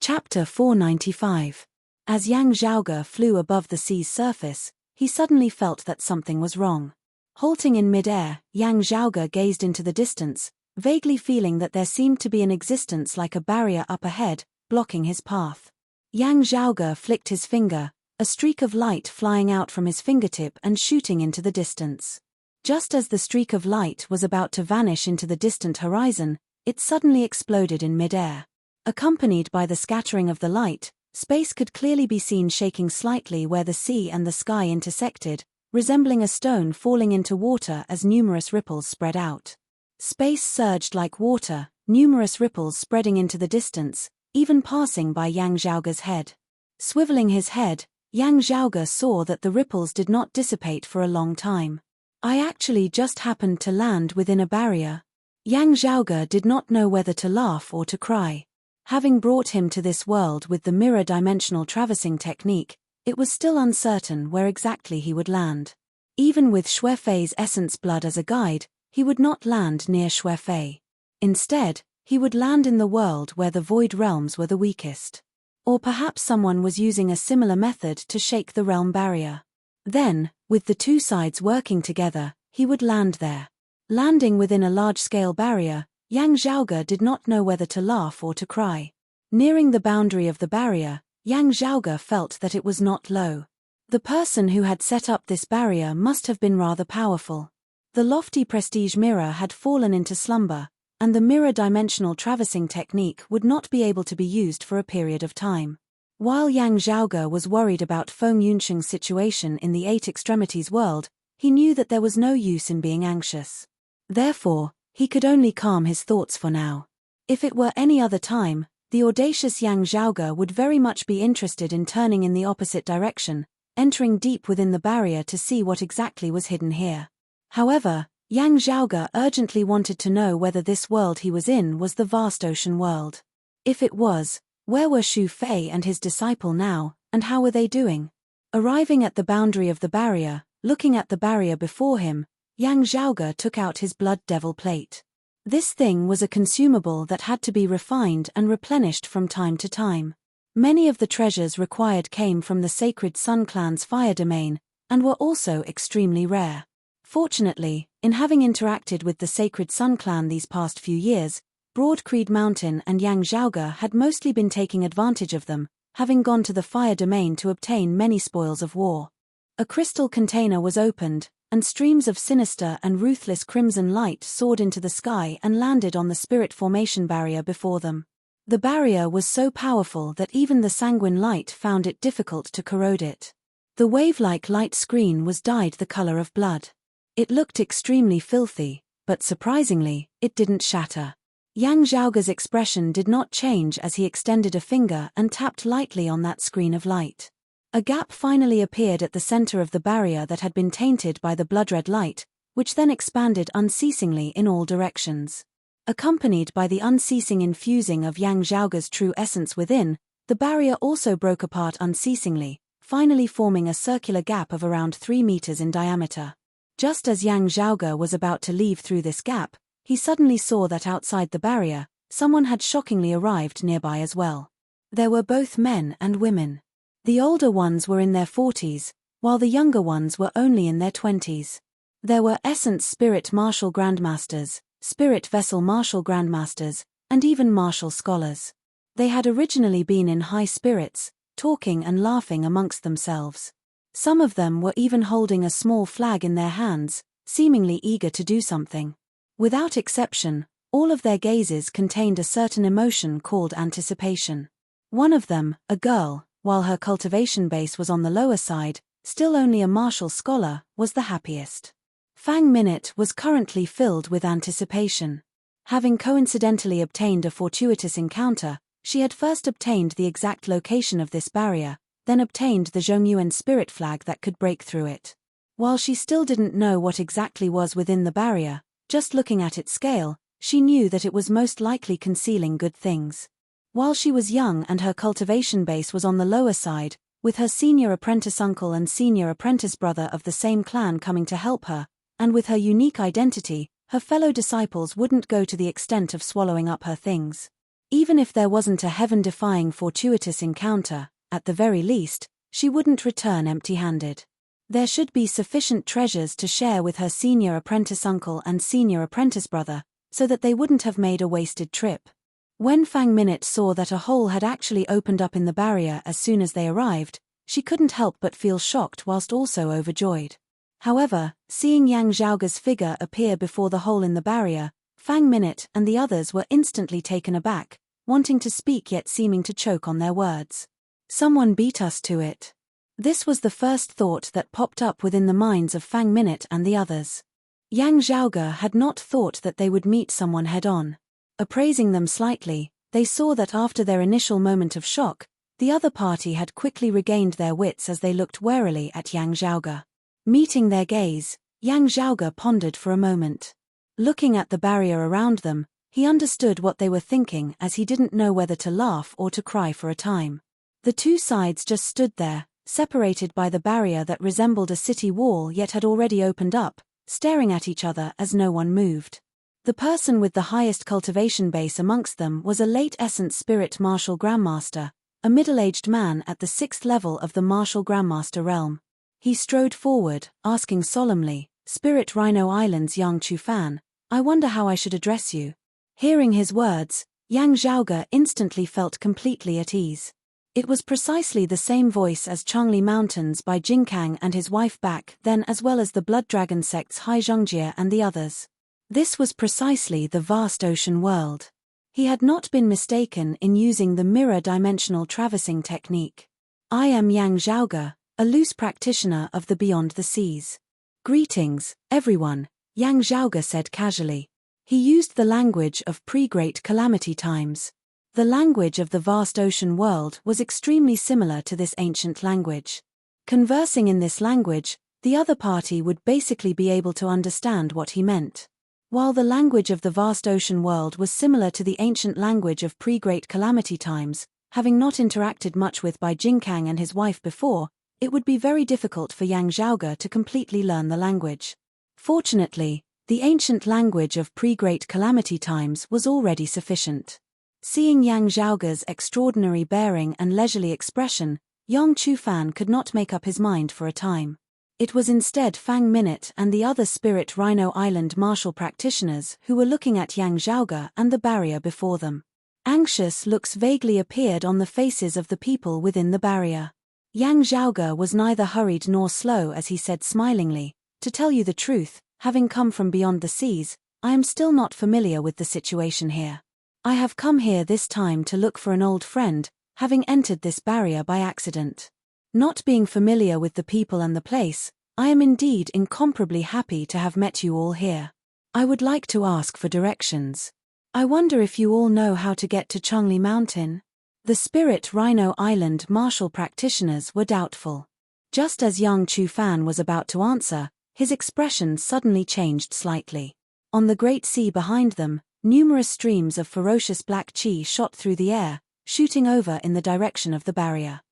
Chapter 495. As Yang Zhaoge flew above the sea's surface, he suddenly felt that something was wrong. Halting in mid-air, Yang Zhaoge gazed into the distance, vaguely feeling that there seemed to be an existence like a barrier up ahead, blocking his path. Yang Zhaoge flicked his finger, a streak of light flying out from his fingertip and shooting into the distance. Just as the streak of light was about to vanish into the distant horizon, it suddenly exploded in midair. Accompanied by the scattering of the light, space could clearly be seen shaking slightly where the sea and the sky intersected, resembling a stone falling into water as numerous ripples spread out. Space surged like water, numerous ripples spreading into the distance, even passing by Yang Zhaoge's head. Swiveling his head, Yang Zhaoge saw that the ripples did not dissipate for a long time. "I actually just happened to land within a barrier." Yang Zhaoge did not know whether to laugh or to cry. Having brought him to this world with the mirror-dimensional traversing technique, it was still uncertain where exactly he would land. Even with Xue Fei's essence blood as a guide, he would not land near Xue Fei. Instead, he would land in the world where the void realms were the weakest. Or perhaps someone was using a similar method to shake the realm barrier. Then, with the two sides working together, he would land there. Landing within a large-scale barrier, Yang Zhaoge did not know whether to laugh or to cry. Nearing the boundary of the barrier, Yang Zhaoge felt that it was not low. The person who had set up this barrier must have been rather powerful. The lofty prestige mirror had fallen into slumber, and the mirror-dimensional traversing technique would not be able to be used for a period of time. While Yang Zhaoge was worried about Feng Yunsheng's situation in the Eight Extremities world, he knew that there was no use in being anxious. Therefore, he could only calm his thoughts for now. If it were any other time, the audacious Yang Zhaoge would very much be interested in turning in the opposite direction, entering deep within the barrier to see what exactly was hidden here. However, Yang Zhaoge urgently wanted to know whether this world he was in was the vast ocean world. If it was, where were Xu Fei and his disciple now, and how were they doing? Arriving at the boundary of the barrier, looking at the barrier before him, Yang Zhaoge took out his blood devil plate. This thing was a consumable that had to be refined and replenished from time to time. Many of the treasures required came from the sacred Sun Clan's fire domain, and were also extremely rare. Fortunately, in having interacted with the sacred Sun Clan these past few years, Broad Creed Mountain and Yang Zhaoge had mostly been taking advantage of them, having gone to the fire domain to obtain many spoils of war. A crystal container was opened, and streams of sinister and ruthless crimson light soared into the sky and landed on the spirit formation barrier before them. The barrier was so powerful that even the sanguine light found it difficult to corrode it. The wave-like light screen was dyed the color of blood. It looked extremely filthy, but surprisingly, it didn't shatter. Yang Zhaoge's expression did not change as he extended a finger and tapped lightly on that screen of light. A gap finally appeared at the center of the barrier that had been tainted by the blood-red light, which then expanded unceasingly in all directions. Accompanied by the unceasing infusing of Yang Zhaoge's true essence within, the barrier also broke apart unceasingly, finally forming a circular gap of around 3 meters in diameter. Just as Yang Zhaoge was about to leave through this gap, he suddenly saw that outside the barrier, someone had shockingly arrived nearby as well. There were both men and women. The older ones were in their 40s, while the younger ones were only in their 20s. There were Essence Spirit Martial Grandmasters, Spirit Vessel Martial Grandmasters, and even martial scholars. They had originally been in high spirits, talking and laughing amongst themselves. Some of them were even holding a small flag in their hands, seemingly eager to do something. Without exception, all of their gazes contained a certain emotion called anticipation. One of them, a girl, while her cultivation base was on the lower side, still only a martial scholar, was the happiest. Fang Minute was currently filled with anticipation. Having coincidentally obtained a fortuitous encounter, she had first obtained the exact location of this barrier, then obtained the Zhongyuan spirit flag that could break through it. While she still didn't know what exactly was within the barrier, just looking at its scale, she knew that it was most likely concealing good things. While she was young and her cultivation base was on the lower side, with her senior apprentice uncle and senior apprentice brother of the same clan coming to help her, and with her unique identity, her fellow disciples wouldn't go to the extent of swallowing up her things. Even if there wasn't a heaven-defying fortuitous encounter, at the very least, she wouldn't return empty-handed. There should be sufficient treasures to share with her senior apprentice uncle and senior apprentice brother, so that they wouldn't have made a wasted trip. When Fang Minute saw that a hole had actually opened up in the barrier as soon as they arrived, she couldn't help but feel shocked whilst also overjoyed. However, seeing Yang Zhaoge's figure appear before the hole in the barrier, Fang Minute and the others were instantly taken aback, wanting to speak yet seeming to choke on their words. Someone beat us to it. This was the first thought that popped up within the minds of Fang Minute and the others. Yang Zhaoge had not thought that they would meet someone head-on. Appraising them slightly, they saw that after their initial moment of shock, the other party had quickly regained their wits as they looked warily at Yang Zhaoge. Meeting their gaze, Yang Zhaoge pondered for a moment. Looking at the barrier around them, he understood what they were thinking as he didn't know whether to laugh or to cry for a time. The two sides just stood there, separated by the barrier that resembled a city wall yet had already opened up, staring at each other as no one moved. The person with the highest cultivation base amongst them was a late Essence Spirit Martial Grandmaster, a middle-aged man at the 6th level of the Martial Grandmaster realm. He strode forward, asking solemnly, "Spirit Rhino Island's Yang Chufan, I wonder how I should address you." Hearing his words, Yang Zhaoge instantly felt completely at ease. It was precisely the same voice as Changli Mountains by Jinkang and his wife back then, as well as the Blood Dragon sect's Hai Zhongjie and the others. This was precisely the vast ocean world. He had not been mistaken in using the mirror-dimensional traversing technique. "I am Yang Zhaoge, a loose practitioner of the Beyond the Seas." "Greetings, everyone," Yang Zhaoge said casually. He used the language of pre-Great Calamity times. The language of the vast ocean world was extremely similar to this ancient language. Conversing in this language, the other party would basically be able to understand what he meant. While the language of the vast ocean world was similar to the ancient language of pre-Great Calamity times, having not interacted much with by Jinkang and his wife before, it would be very difficult for Yang Zhaoge to completely learn the language. Fortunately, the ancient language of pre-Great Calamity times was already sufficient. Seeing Yang Zhaoge's extraordinary bearing and leisurely expression, Yang Chufan could not make up his mind for a time. It was instead Fang Minute and the other Spirit Rhino Island martial practitioners who were looking at Yang Zhaoge and the barrier before them. Anxious looks vaguely appeared on the faces of the people within the barrier. Yang Zhaoge was neither hurried nor slow as he said smilingly, "To tell you the truth, having come from beyond the seas, I am still not familiar with the situation here. I have come here this time to look for an old friend, having entered this barrier by accident. Not being familiar with the people and the place, I am indeed incomparably happy to have met you all here. I would like to ask for directions. I wonder if you all know how to get to Changli Mountain?" The Spirit Rhino Island martial practitioners were doubtful. Just as Yang Chufan was about to answer, his expression suddenly changed slightly. On the great sea behind them, numerous streams of ferocious black chi shot through the air, shooting over in the direction of the barrier.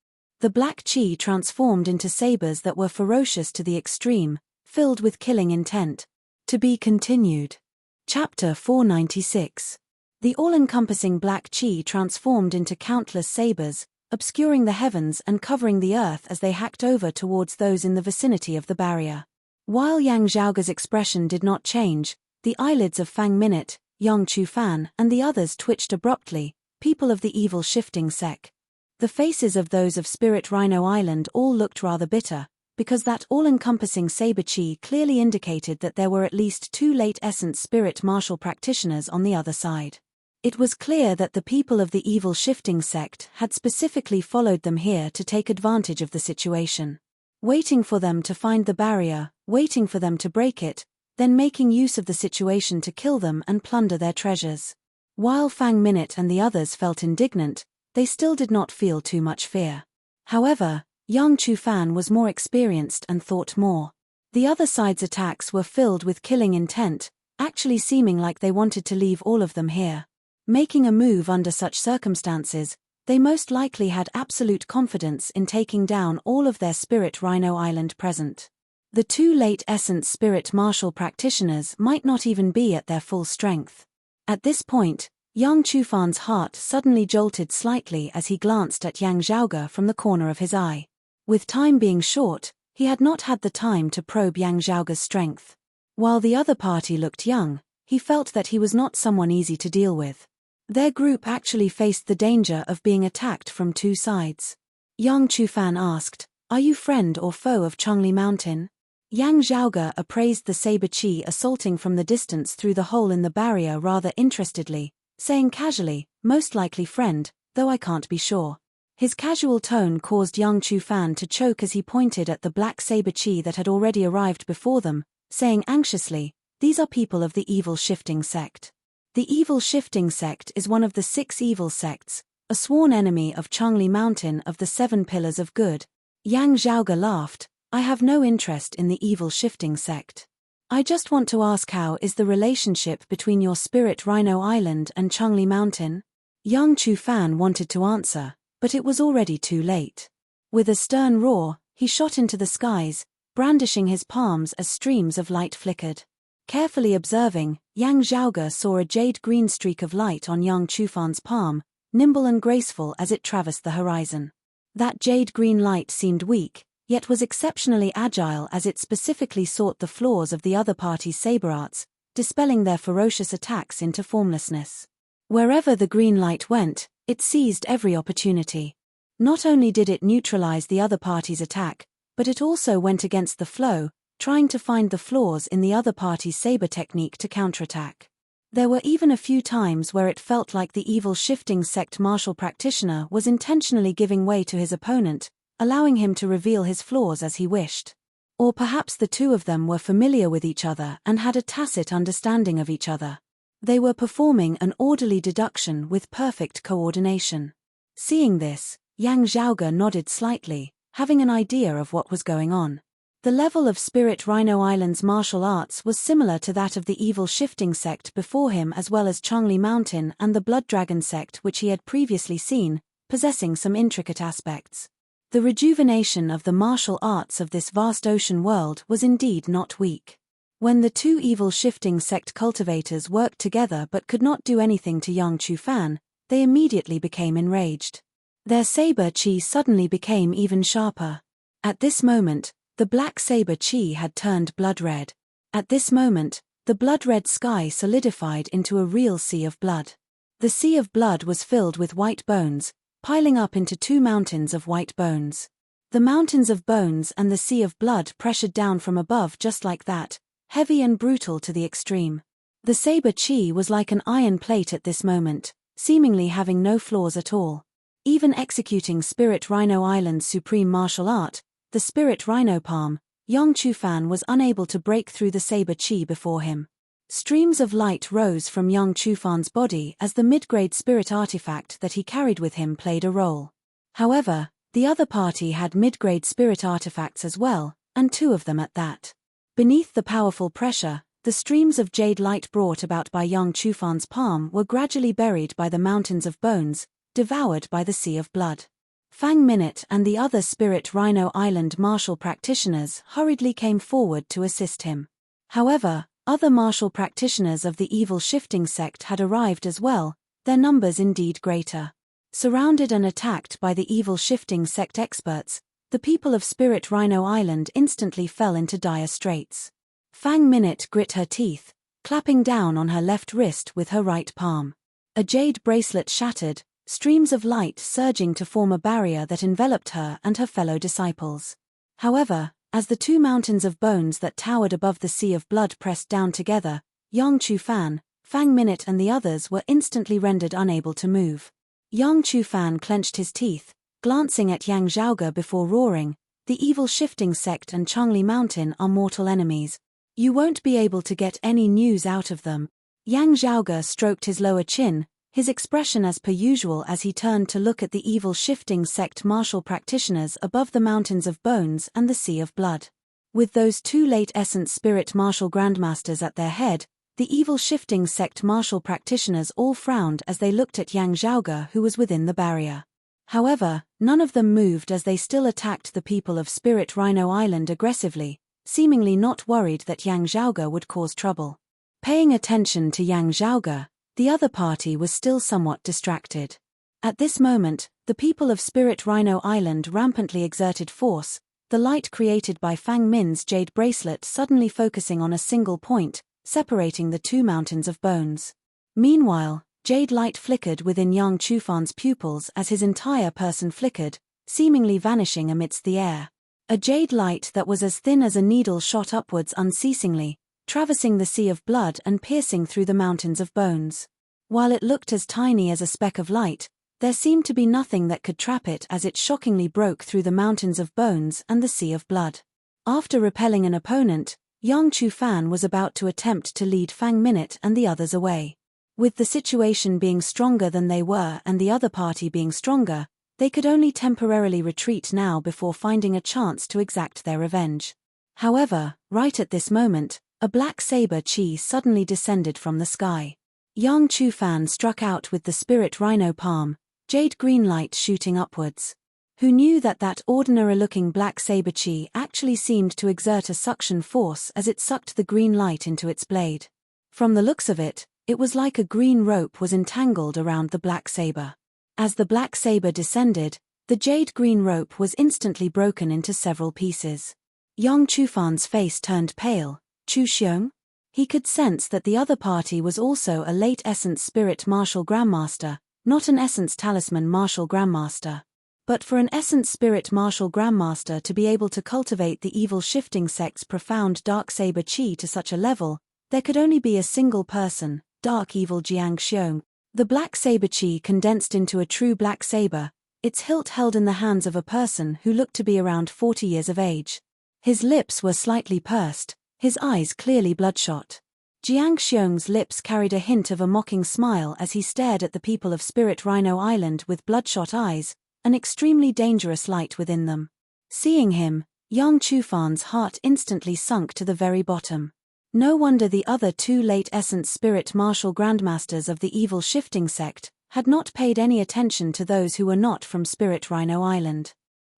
The black chi transformed into sabers that were ferocious to the extreme, filled with killing intent. To be continued. Chapter 496. The all-encompassing black chi transformed into countless sabers, obscuring the heavens and covering the earth as they hacked over towards those in the vicinity of the barrier. While Yang Zhaoge's expression did not change, the eyelids of Fang Minute, Yang Chufan and the others twitched abruptly, people of the evil shifting sect. The faces of those of Spirit Rhino Island all looked rather bitter, because that all-encompassing saber chi clearly indicated that there were at least 2 late Essence Spirit martial practitioners on the other side. It was clear that the people of the evil shifting sect had specifically followed them here to take advantage of the situation. Waiting for them to find the barrier, waiting for them to break it, then making use of the situation to kill them and plunder their treasures. While Fang Minute and the others felt indignant, they still did not feel too much fear. However, Yang Chufan was more experienced and thought more. The other side's attacks were filled with killing intent, actually seeming like they wanted to leave all of them here. Making a move under such circumstances, they most likely had absolute confidence in taking down all of their Spirit Rhino Island present. The 2 late Essence Spirit martial practitioners might not even be at their full strength. At this point, Yang Chufan's heart suddenly jolted slightly as he glanced at Yang Zhaoge from the corner of his eye. With time being short, he had not had the time to probe Yang Zhaoge's strength. While the other party looked young, he felt that he was not someone easy to deal with. Their group actually faced the danger of being attacked from 2 sides. Yang Chufan asked, "Are you friend or foe of Changli Mountain?" Yang Zhaoge appraised the saber chi assaulting from the distance through the hole in the barrier rather interestedly, saying casually, "Most likely friend, though I can't be sure." His casual tone caused Yang Chufan to choke as he pointed at the black saber chi that had already arrived before them, saying anxiously, "These are people of the evil shifting sect." The evil shifting sect is one of the 6 evil sects, a sworn enemy of Changli Mountain of the 7 pillars of good. Yang Zhaoge laughed, "I have no interest in the evil shifting sect. I just want to ask, how is the relationship between your spirit Rhino Island and Changli Mountain?" Yang Chufan wanted to answer, but it was already too late. With a stern roar, he shot into the skies, brandishing his palms as streams of light flickered. Carefully observing, Yang Zhaoge saw a jade-green streak of light on Yang Chufan's palm, nimble and graceful as it traversed the horizon. That jade-green light seemed weak, yet was exceptionally agile as it specifically sought the flaws of the other party's saber arts, dispelling their ferocious attacks into formlessness. Wherever the green light went, it seized every opportunity. Not only did it neutralize the other party's attack, but it also went against the flow, trying to find the flaws in the other party's saber technique to counterattack. There were even a few times where it felt like the evil shifting sect martial practitioner was intentionally giving way to his opponent, allowing him to reveal his flaws as he wished. Or perhaps the two of them were familiar with each other and had a tacit understanding of each other. They were performing an orderly deduction with perfect coordination. Seeing this, Yang Zhaoge nodded slightly, having an idea of what was going on. The level of Spirit Rhino Island's martial arts was similar to that of the evil shifting sect before him, as well as Changli Mountain and the Blood Dragon sect which he had previously seen, possessing some intricate aspects. The rejuvenation of the martial arts of this vast ocean world was indeed not weak. When the 2 evil shifting sect cultivators worked together but could not do anything to Yang Chufan, they immediately became enraged. Their saber chi suddenly became even sharper. At this moment, the black saber chi had turned blood red. At this moment, the blood-red sky solidified into a real sea of blood. The sea of blood was filled with white bones, piling up into 2 mountains of white bones. The mountains of bones and the sea of blood pressured down from above just like that, heavy and brutal to the extreme. The saber chi was like an iron plate at this moment, seemingly having no flaws at all. Even executing Spirit Rhino Island's supreme martial art, the Spirit Rhino Palm, Yang Chufan was unable to break through the saber chi before him. Streams of light rose from Yang Chufan's body as the mid-grade spirit artifact that he carried with him played a role. However, the other party had mid-grade spirit artifacts as well, and 2 of them at that. Beneath the powerful pressure, the streams of jade light brought about by Yang Chufan's palm were gradually buried by the mountains of bones, devoured by the sea of blood. Fang Minute and the other Spirit Rhino Island martial practitioners hurriedly came forward to assist him. However, other martial practitioners of the evil shifting sect had arrived as well, their numbers indeed greater. Surrounded and attacked by the evil shifting sect experts, the people of Spirit Rhino Island instantly fell into dire straits. Fang Minute grit her teeth, clapping down on her left wrist with her right palm. A jade bracelet shattered, streams of light surging to form a barrier that enveloped her and her fellow disciples. However, as the 2 mountains of bones that towered above the sea of blood pressed down together, Yang Chufan, Fang Minute and the others were instantly rendered unable to move. Yang Chufan clenched his teeth, glancing at Yang Zhaoge before roaring, "The evil shifting sect and Changli Mountain are mortal enemies. You won't be able to get any news out of them." Yang Zhaoge stroked his lower chin, his expression as per usual as he turned to look at the evil shifting sect martial practitioners above the mountains of bones and the sea of blood. With those 2 late essence spirit martial grandmasters at their head, the evil shifting sect martial practitioners all frowned as they looked at Yang Zhaoge, who was within the barrier. However, none of them moved as they still attacked the people of Spirit Rhino Island aggressively, seemingly not worried that Yang Zhaoge would cause trouble. Paying attention to Yang Zhaoge, the other party was still somewhat distracted. At this moment, the people of Spirit Rhino Island rampantly exerted force, the light created by Fang Min's jade bracelet suddenly focusing on a single point, separating the 2 mountains of bones. Meanwhile, jade light flickered within Yang Chufan's pupils as his entire person flickered, seemingly vanishing amidst the air. A jade light that was as thin as a needle shot upwards unceasingly, traversing the sea of blood and piercing through the mountains of bones. While it looked as tiny as a speck of light, there seemed to be nothing that could trap it as it shockingly broke through the mountains of bones and the sea of blood. After repelling an opponent, Yang Chu-fan was about to attempt to lead Fang Minute and the others away. With the situation being stronger than they were and the other party being stronger, they could only temporarily retreat now before finding a chance to exact their revenge. However, right at this moment, a black saber chi suddenly descended from the sky. Yang Chu-fan struck out with the spirit rhino palm, jade green light shooting upwards. Who knew that ordinary-looking black saber chi actually seemed to exert a suction force as it sucked the green light into its blade. From the looks of it, it was like a green rope was entangled around the black saber. As the black saber descended, the jade green rope was instantly broken into several pieces. Yang Chu-fan's face turned pale. Chu Xiong? He could sense that the other party was also a late Essence Spirit Martial Grandmaster, not an Essence Talisman Martial Grandmaster. But for an Essence Spirit Martial Grandmaster to be able to cultivate the evil shifting sect's profound dark saber chi to such a level, there could only be a single person, Dark Evil Jiang Xiong. The black saber chi condensed into a true black saber, its hilt held in the hands of a person who looked to be around 40 years of age. His lips were slightly pursed, his eyes clearly bloodshot. Jiang Xiong's lips carried a hint of a mocking smile as he stared at the people of Spirit Rhino Island with bloodshot eyes, an extremely dangerous light within them. Seeing him, Yang Chu-fan's heart instantly sunk to the very bottom. No wonder the other two late Essence Spirit Martial Grandmasters of the evil shifting sect had not paid any attention to those who were not from Spirit Rhino Island.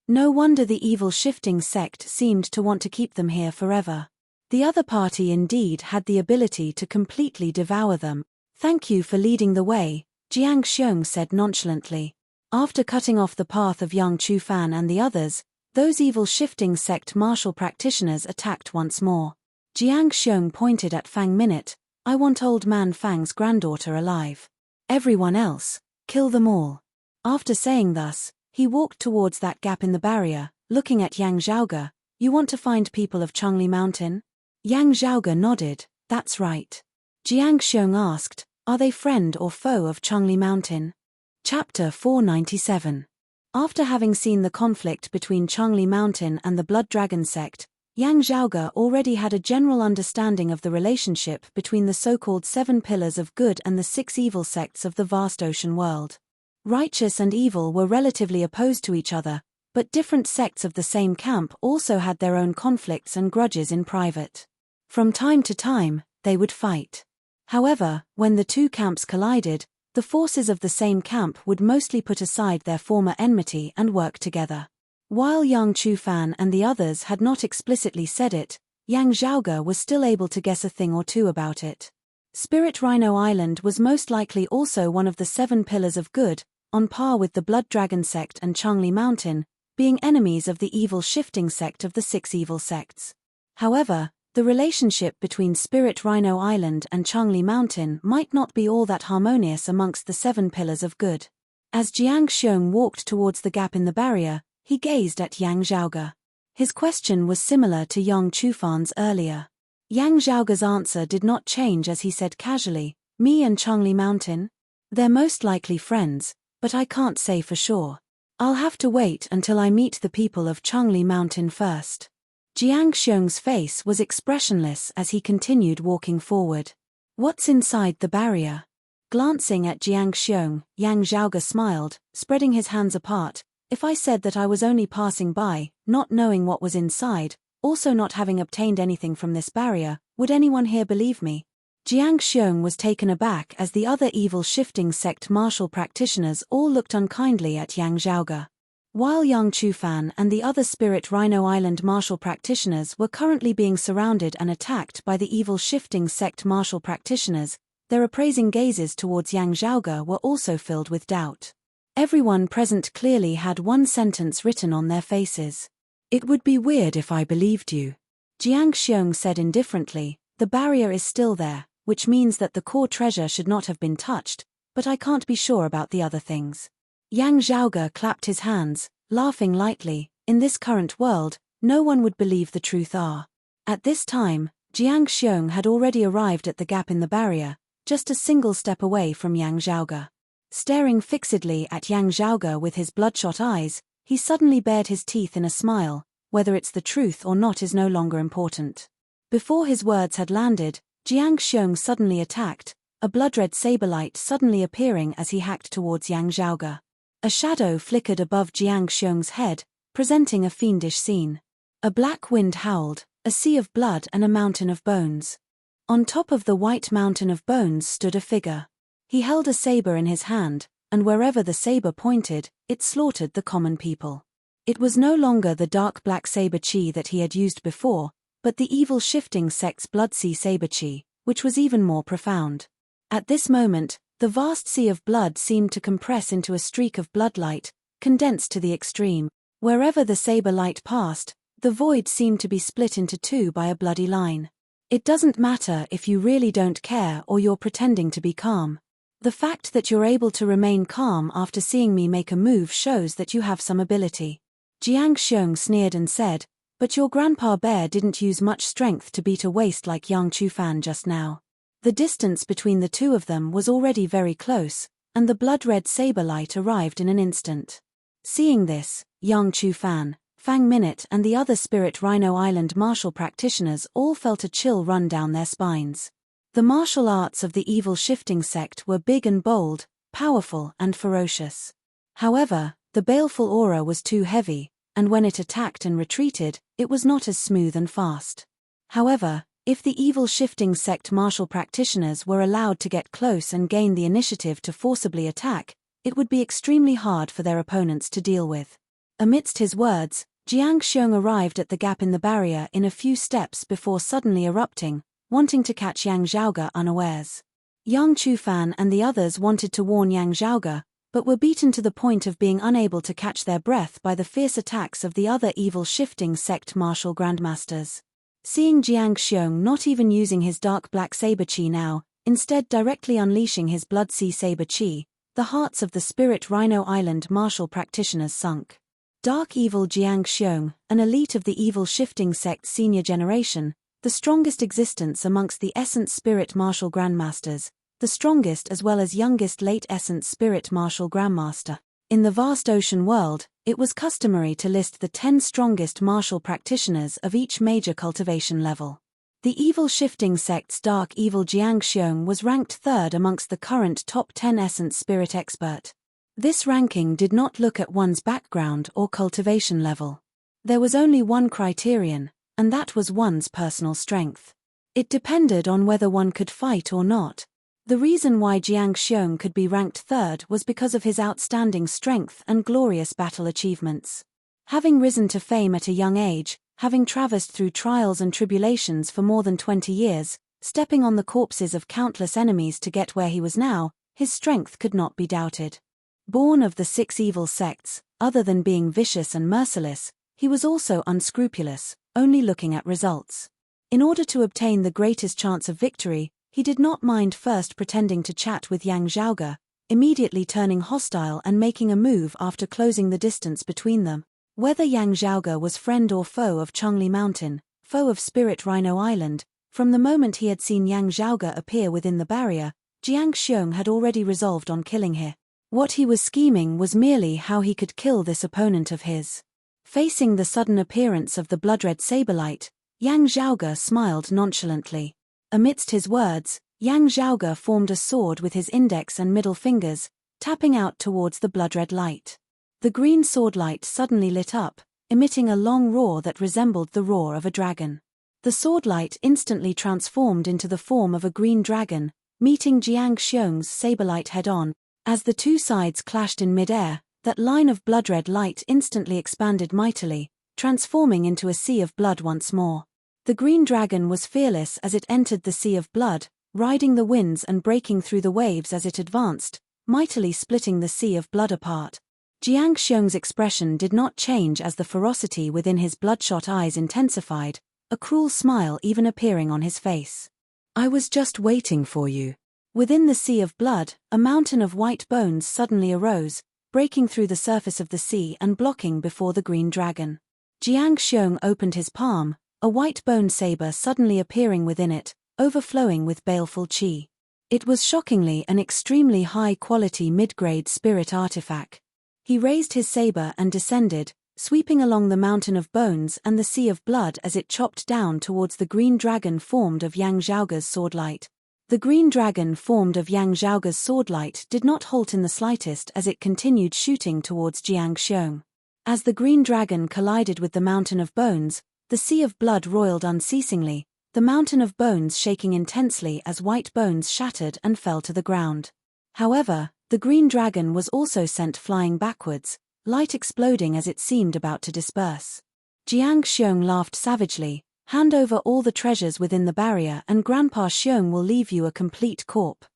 No wonder the evil shifting sect seemed to want to keep them here forever. The other party indeed had the ability to completely devour them. "Thank you for leading the way," Jiang Xiong said nonchalantly. After cutting off the path of Yang Chu-fan and the others, those evil shifting sect martial practitioners attacked once more. Jiang Xiong pointed at Fang Minute. "I want Old Man Fang's granddaughter alive. Everyone else, kill them all." After saying thus, he walked towards that gap in the barrier, looking at Yang Zhaoge. "You want to find people of Changli Mountain?" Yang Zhaoge nodded. "That's right." Jiang Xiong asked, "Are they friend or foe of Changli Mountain?" Chapter 497. After having seen the conflict between Changli Mountain and the Blood Dragon sect, Yang Zhaoge already had a general understanding of the relationship between the so-called 7 pillars of good and the 6 evil sects of the vast ocean world. Righteous and evil were relatively opposed to each other, but different sects of the same camp also had their own conflicts and grudges in private. From time to time, they would fight. However, when the two camps collided, the forces of the same camp would mostly put aside their former enmity and work together. While Yang Chu-fan and the others had not explicitly said it, Yang Zhaoge was still able to guess a thing or two about it. Spirit Rhino Island was most likely also one of the 7 pillars of good, on par with the Blood Dragon sect and Changli Mountain, being enemies of the evil shifting sect of the 6 evil sects. However, the relationship between Spirit Rhino Island and Changli Mountain might not be all that harmonious amongst the 7 pillars of good. As Jiang Xiong walked towards the gap in the barrier, he gazed at Yang Zhaoge. His question was similar to Yang Chu-fan's earlier. Yang Zhaoge's answer did not change as he said casually, "Me and Changli Mountain? They're most likely friends, but I can't say for sure. I'll have to wait until I meet the people of Changli Mountain first." Jiang Xiong's face was expressionless as he continued walking forward. "What's inside the barrier?" Glancing at Jiang Xiong, Yang Zhaoge smiled, spreading his hands apart. "If I said that I was only passing by, not knowing what was inside, also not having obtained anything from this barrier, would anyone here believe me?" Jiang Xiong was taken aback as the other evil shifting sect martial practitioners all looked unkindly at Yang Zhaoge. While Yang Chu-fan and the other Spirit Rhino Island martial practitioners were currently being surrounded and attacked by the evil shifting sect martial practitioners, their appraising gazes towards Yang Zhaoge were also filled with doubt. Everyone present clearly had one sentence written on their faces. "It would be weird if I believed you." Jiang Xiong said indifferently, "The barrier is still there, which means that the core treasure should not have been touched, but I can't be sure about the other things." Yang Zhaoge clapped his hands, laughing lightly, "In this current world, no one would believe the truth." At this time, Jiang Xiong had already arrived at the gap in the barrier, just a single step away from Yang Zhaoge. Staring fixedly at Yang Zhaoge with his bloodshot eyes, he suddenly bared his teeth in a smile. "Whether it's the truth or not is no longer important." Before his words had landed, Jiang Xiong suddenly attacked, a blood-red saber light suddenly appearing as he hacked towards Yang Zhaoge. A shadow flickered above Jiang Xiong's head, presenting a fiendish scene. A black wind howled, a sea of blood and a mountain of bones. On top of the white mountain of bones stood a figure. He held a saber in his hand, and wherever the saber pointed, it slaughtered the common people. It was no longer the dark black saber chi that he had used before, but the evil shifting sect's blood sea saber chi, which was even more profound. At this moment, the vast sea of blood seemed to compress into a streak of bloodlight, condensed to the extreme. Wherever the saber light passed, the void seemed to be split into two by a bloody line. It doesn't matter if you really don't care or you're pretending to be calm. The fact that you're able to remain calm after seeing me make a move shows that you have some ability. Jiang Xiong sneered and said, "But your grandpa bear didn't use much strength to beat a waste like Yang Chufan just now." The distance between the two of them was already very close, and the blood-red saber light arrived in an instant. Seeing this, Yang Chufan, Fang Minute and the other Spirit Rhino Island martial practitioners all felt a chill run down their spines. The martial arts of the evil shifting sect were big and bold, powerful and ferocious. However, the baleful aura was too heavy, and when it attacked and retreated, it was not as smooth and fast. However, if the evil shifting sect martial practitioners were allowed to get close and gain the initiative to forcibly attack, it would be extremely hard for their opponents to deal with. Amidst his words, Jiang Xiong arrived at the gap in the barrier in a few steps before suddenly erupting, wanting to catch Yang Zhaoge unawares. Yang Chufan and the others wanted to warn Yang Zhaoge, but were beaten to the point of being unable to catch their breath by the fierce attacks of the other evil shifting sect martial grandmasters. Seeing Jiang Xiong not even using his dark black saber chi now, instead directly unleashing his blood sea saber chi, the hearts of the Spirit Rhino Island martial practitioners sunk. Dark evil Jiang Xiong, an elite of the evil shifting sect's senior generation, the strongest existence amongst the Essence Spirit Martial Grandmasters, the strongest as well as youngest late Essence Spirit Martial Grandmaster. In the vast ocean world, it was customary to list the 10 strongest martial practitioners of each major cultivation level. The evil shifting sect's dark evil Jiang Xiong was ranked third amongst the current top 10 Essence Spirit expert. This ranking did not look at one's background or cultivation level. There was only one criterion, and that was one's personal strength. It depended on whether one could fight or not. The reason why Jiang Xiong could be ranked third was because of his outstanding strength and glorious battle achievements. Having risen to fame at a young age, having traversed through trials and tribulations for more than 20 years, stepping on the corpses of countless enemies to get where he was now, his strength could not be doubted. Born of the 6 evil sects, other than being vicious and merciless, he was also unscrupulous, only looking at results. In order to obtain the greatest chance of victory, he did not mind first pretending to chat with Yang Zhaoge, immediately turning hostile and making a move after closing the distance between them. Whether Yang Zhaoge was friend or foe of Changli Mountain, foe of Spirit Rhino Island, from the moment he had seen Yang Zhaoge appear within the barrier, Jiang Xiong had already resolved on killing him. What he was scheming was merely how he could kill this opponent of his. Facing the sudden appearance of the blood-red saberlight, Yang Zhaoge smiled nonchalantly. Amidst his words, Yang Zhaoge formed a sword with his index and middle fingers, tapping out towards the blood-red light. The green sword light suddenly lit up, emitting a long roar that resembled the roar of a dragon. The sword light instantly transformed into the form of a green dragon, meeting Jiang Xiong's saberlight head-on. As the two sides clashed in mid-air, that line of blood-red light instantly expanded mightily, transforming into a sea of blood once more. The green dragon was fearless as it entered the sea of blood, riding the winds and breaking through the waves as it advanced, mightily splitting the sea of blood apart. Jiang Xiong's expression did not change as the ferocity within his bloodshot eyes intensified, a cruel smile even appearing on his face. "I was just waiting for you." Within the sea of blood, a mountain of white bones suddenly arose, breaking through the surface of the sea and blocking before the green dragon. Jiang Xiong opened his palm, a white-boned saber suddenly appearing within it, overflowing with baleful qi. It was shockingly an extremely high-quality mid-grade spirit artifact. He raised his saber and descended, sweeping along the mountain of bones and the sea of blood as it chopped down towards the green dragon formed of Yang Zhaoge's swordlight. The green dragon formed of Yang Zhaoge's swordlight did not halt in the slightest as it continued shooting towards Jiang Xiong. As the green dragon collided with the mountain of bones, the sea of blood roiled unceasingly, the mountain of bones shaking intensely as white bones shattered and fell to the ground. However, the green dragon was also sent flying backwards, light exploding as it seemed about to disperse. Jiang Xiong laughed savagely, "Hand over all the treasures within the barrier and Grandpa Xiong will leave you a complete corpse."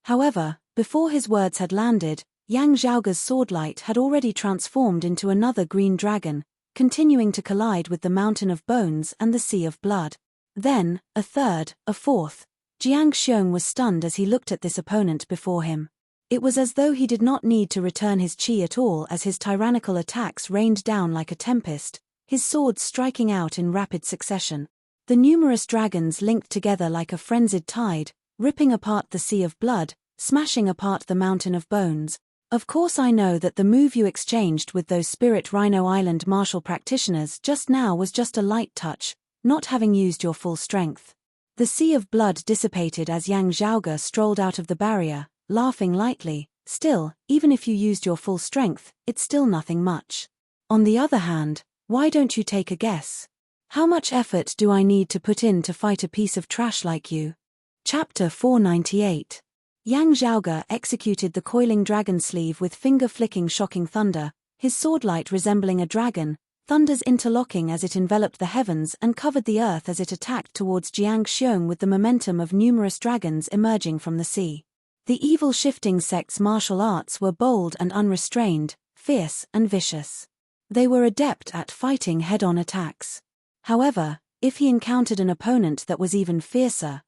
However, before his words had landed, Yang Zhaoge's swordlight had already transformed into another green dragon, continuing to collide with the mountain of bones and the sea of blood. Then, a third, a fourth. Jiang Xiong was stunned as he looked at this opponent before him. It was as though he did not need to return his qi at all as his tyrannical attacks rained down like a tempest, his swords striking out in rapid succession. The numerous dragons linked together like a frenzied tide, ripping apart the sea of blood, smashing apart the mountain of bones. "Of course I know that the move you exchanged with those Spirit Rhino Island martial practitioners just now was just a light touch, not having used your full strength." The sea of blood dissipated as Yang Zhaoge strolled out of the barrier, laughing lightly. "Still, even if you used your full strength, it's still nothing much. On the other hand, why don't you take a guess? How much effort do I need to put in to fight a piece of trash like you?" Chapter 498. Yang Zhaoge executed the coiling dragon sleeve with finger-flicking shocking thunder, his swordlight resembling a dragon, thunders interlocking as it enveloped the heavens and covered the earth as it attacked towards Jiang Xiong with the momentum of numerous dragons emerging from the sea. The evil shifting sect's martial arts were bold and unrestrained, fierce and vicious. They were adept at fighting head-on attacks. However, if he encountered an opponent that was even fiercer,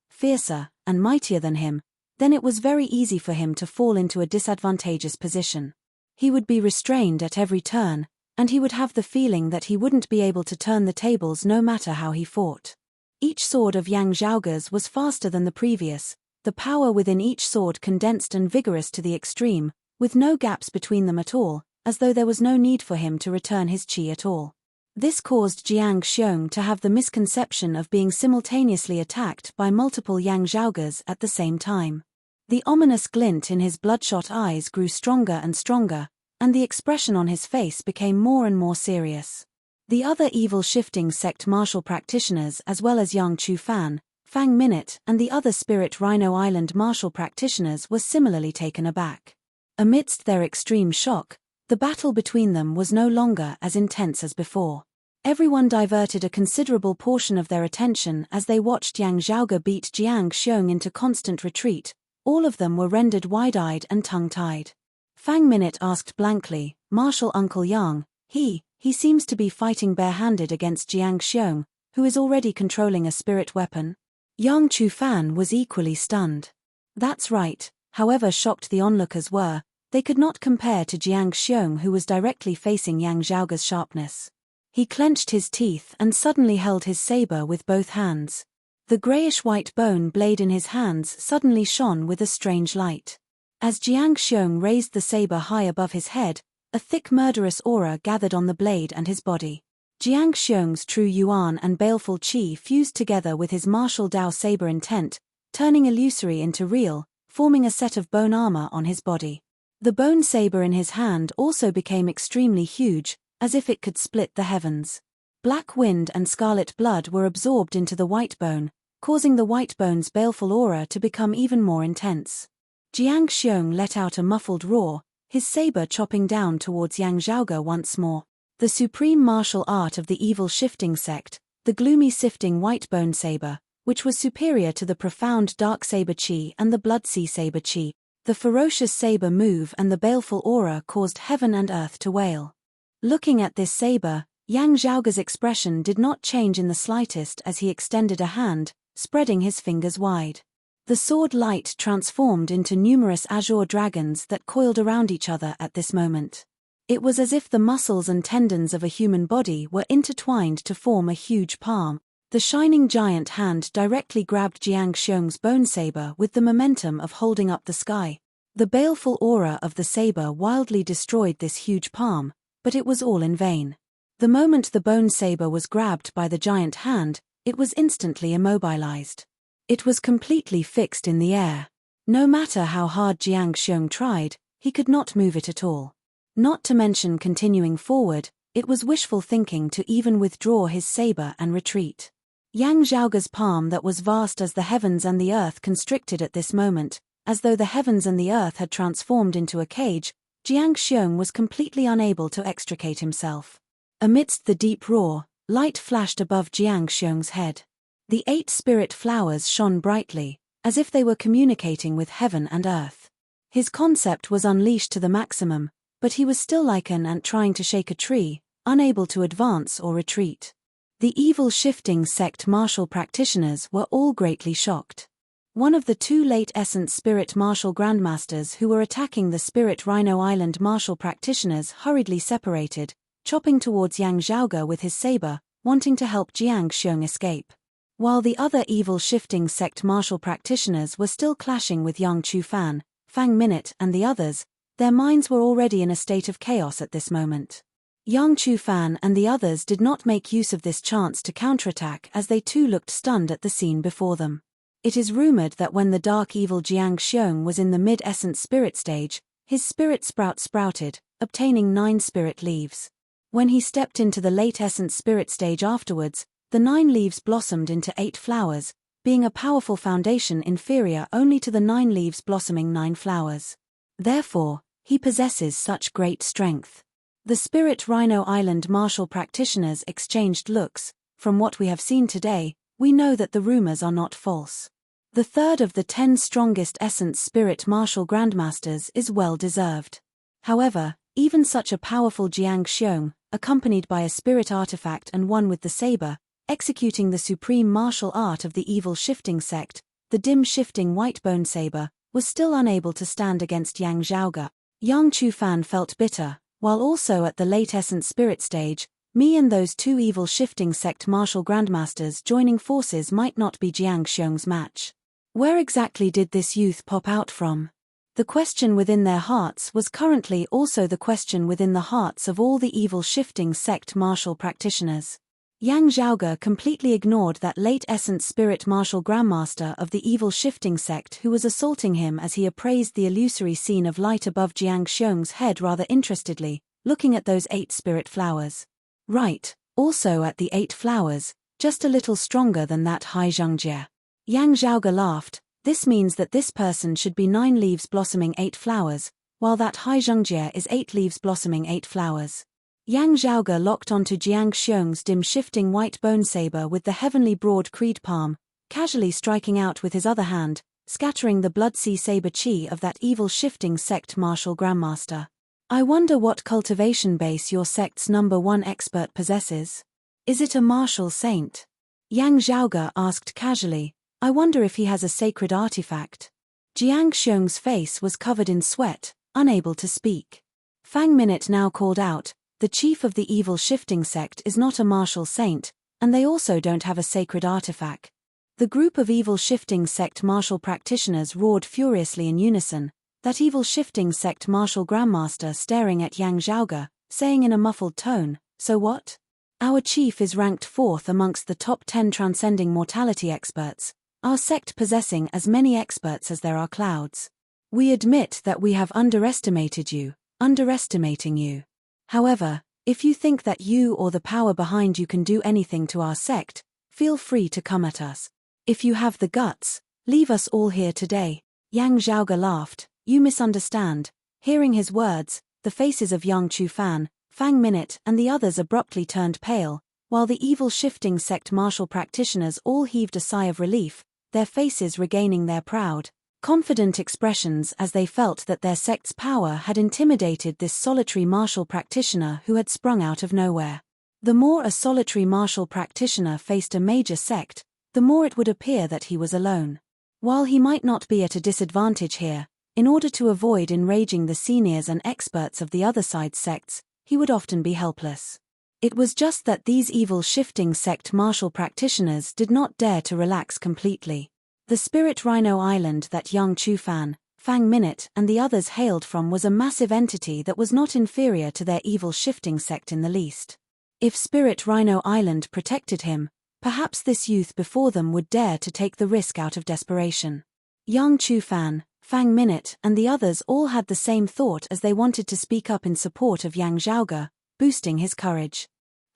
and mightier than him, then it was very easy for him to fall into a disadvantageous position. He would be restrained at every turn, and he would have the feeling that he wouldn't be able to turn the tables no matter how he fought. Each sword of Yang Zhaoge's was faster than the previous, the power within each sword condensed and vigorous to the extreme, with no gaps between them at all, as though there was no need for him to return his qi at all. This caused Jiang Xiong to have the misconception of being simultaneously attacked by multiple Yang Zhaoge's at the same time. The ominous glint in his bloodshot eyes grew stronger and stronger, and the expression on his face became more and more serious. The other evil shifting sect martial practitioners as well as Yang Chu-fan, Fang Minute and the other Spirit Rhino Island martial practitioners were similarly taken aback. Amidst their extreme shock, the battle between them was no longer as intense as before. Everyone diverted a considerable portion of their attention as they watched Yang Zhaoge beat Jiang Xiong into constant retreat. All of them were rendered wide-eyed and tongue-tied. Fang Minute asked blankly, "Martial Uncle Yang, he seems to be fighting bare-handed against Jiang Xiong, who is already controlling a spirit weapon?" Yang Chu-fan was equally stunned. That's right, however shocked the onlookers were, they could not compare to Jiang Xiong who was directly facing Yang Zhaoge's sharpness. He clenched his teeth and suddenly held his saber with both hands. The greyish-white bone blade in his hands suddenly shone with a strange light. As Jiang Xiong raised the saber high above his head, a thick murderous aura gathered on the blade and his body. Jiang Xiong's true yuan and baleful qi fused together with his martial Dao saber intent, turning illusory into real, forming a set of bone armor on his body. The bone saber in his hand also became extremely huge, as if it could split the heavens. Black wind and scarlet blood were absorbed into the white bone, causing the white bone's baleful aura to become even more intense. Jiang Xiong let out a muffled roar, his saber chopping down towards Yang Zhaoge once more. The supreme martial art of the evil shifting sect, the gloomy sifting white bone saber, which was superior to the profound dark saber qi and the blood sea saber qi. The ferocious saber move and the baleful aura caused heaven and earth to wail. Looking at this saber, Yang Zhaoge's expression did not change in the slightest as he extended a hand, spreading his fingers wide. The sword light transformed into numerous azure dragons that coiled around each other at this moment. It was as if the muscles and tendons of a human body were intertwined to form a huge palm. The shining giant hand directly grabbed Jiang Xiong's bone saber with the momentum of holding up the sky. The baleful aura of the saber wildly destroyed this huge palm, but it was all in vain. The moment the bone saber was grabbed by the giant hand, it was instantly immobilized. It was completely fixed in the air. No matter how hard Jiang Xiong tried, he could not move it at all. Not to mention continuing forward, it was wishful thinking to even withdraw his saber and retreat. Yang Zhaoge's palm that was vast as the heavens and the earth constricted at this moment, as though the heavens and the earth had transformed into a cage. Jiang Xiong was completely unable to extricate himself. Amidst the deep roar, light flashed above Jiang Xiong's head. The 8 spirit flowers shone brightly, as if they were communicating with heaven and earth. His concept was unleashed to the maximum, but he was still like an ant trying to shake a tree, unable to advance or retreat. The evil shifting sect martial practitioners were all greatly shocked. One of the 2 late essence spirit martial grandmasters who were attacking the spirit Rhino Island martial practitioners hurriedly separated, chopping towards Yang Zhaoge with his saber, wanting to help Jiang Xiong escape. While the other evil shifting sect martial practitioners were still clashing with Yang Chufan, Fang Minute and the others, their minds were already in a state of chaos at this moment. Yang Chufan and the others did not make use of this chance to counterattack as they too looked stunned at the scene before them. It is rumored that when the dark evil Jiang Xiong was in the mid-essence spirit stage, his spirit sprout sprouted, obtaining 9 spirit leaves. When he stepped into the late essence spirit stage afterwards, the 9 leaves blossomed into 8 flowers, being a powerful foundation inferior only to the 9 leaves blossoming 9 flowers. Therefore, he possesses such great strength. The Spirit Rhino Island martial practitioners exchanged looks. From what we have seen today, we know that the rumors are not false. The 3rd of the 10 strongest essence spirit martial grandmasters is well deserved. However, even such a powerful Jiang Xiong, accompanied by a spirit artifact and one with the saber, executing the supreme martial art of the evil shifting sect, the dim shifting white bone saber, was still unable to stand against Yang Zhaoge. Yang Chufan felt bitter, while also at the late essence spirit stage, me and those 2 evil shifting sect martial grandmasters joining forces might not be Jiang Xiong's match. Where exactly did this youth pop out from? The question within their hearts was currently also the question within the hearts of all the evil shifting sect martial practitioners. Yang Zhaoge completely ignored that late essence spirit martial grandmaster of the evil shifting sect who was assaulting him as he appraised the illusory scene of light above Jiang Xiong's head rather interestedly, looking at those 8 spirit flowers. Right, also at the 8 flowers, just a little stronger than that Hai Zhengjie. Yang Zhaoge laughed. This means that this person should be 9 leaves blossoming 8 flowers, while that Hai Zhengjie is 8 leaves blossoming 8 flowers. Yang Zhaoge locked onto Jiang Xiong's dim shifting white bone saber with the heavenly broad creed palm, casually striking out with his other hand, scattering the blood sea saber chi of that evil shifting sect martial grandmaster. I wonder what cultivation base your sect's #1 expert possesses. Is it a martial saint? Yang Zhaoge asked casually. I wonder if he has a sacred artifact. Jiang Xiong's face was covered in sweat, unable to speak. Fang Minute now called out, the chief of the evil shifting sect is not a martial saint, and they also don't have a sacred artifact. The group of evil shifting sect martial practitioners roared furiously in unison, that evil shifting sect martial grandmaster staring at Yang Zhaoge, saying in a muffled tone, so what? Our chief is ranked 4th amongst the top 10 transcending mortality experts, our sect possessing as many experts as there are clouds. We admit that we have underestimated you, underestimating you. However, if you think that you or the power behind you can do anything to our sect, feel free to come at us. If you have the guts, leave us all here today. Yang Zhaoge laughed. You misunderstand. Hearing his words, the faces of Yang Chufan, Fang Minute and the others abruptly turned pale, while the evil shifting sect martial practitioners all heaved a sigh of relief, their faces regaining their proud, confident expressions as they felt that their sect's power had intimidated this solitary martial practitioner who had sprung out of nowhere. The more a solitary martial practitioner faced a major sect, the more it would appear that he was alone. While he might not be at a disadvantage here, in order to avoid enraging the seniors and experts of the other side sects, he would often be helpless. It was just that these evil shifting sect martial practitioners did not dare to relax completely. The Spirit Rhino Island that young Chu Fan, Fang Minute and the others hailed from was a massive entity that was not inferior to their evil shifting sect in the least. If Spirit Rhino Island protected him, perhaps this youth before them would dare to take the risk out of desperation. Young Chu Fan, Fang Minute and the others all had the same thought as they wanted to speak up in support of Yang Zhaoge, boosting his courage.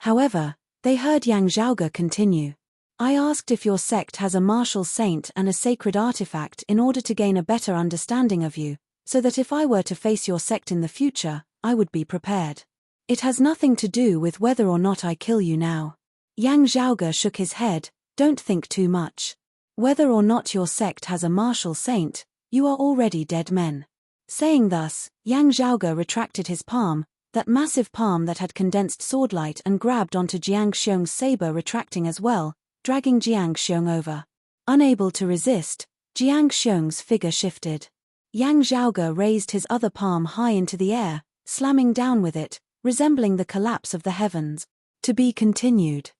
However, they heard Yang Zhaoge continue. I asked if your sect has a martial saint and a sacred artifact in order to gain a better understanding of you, so that if I were to face your sect in the future, I would be prepared. It has nothing to do with whether or not I kill you now. Yang Zhaoge shook his head, don't think too much. Whether or not your sect has a martial saint, you are already dead men. Saying thus, Yang Zhaoge retracted his palm, that massive palm that had condensed swordlight and grabbed onto Jiang Xiong's saber retracting as well, dragging Jiang Xiong over. Unable to resist, Jiang Xiong's figure shifted. Yang Zhaoge raised his other palm high into the air, slamming down with it, resembling the collapse of the heavens. To be continued.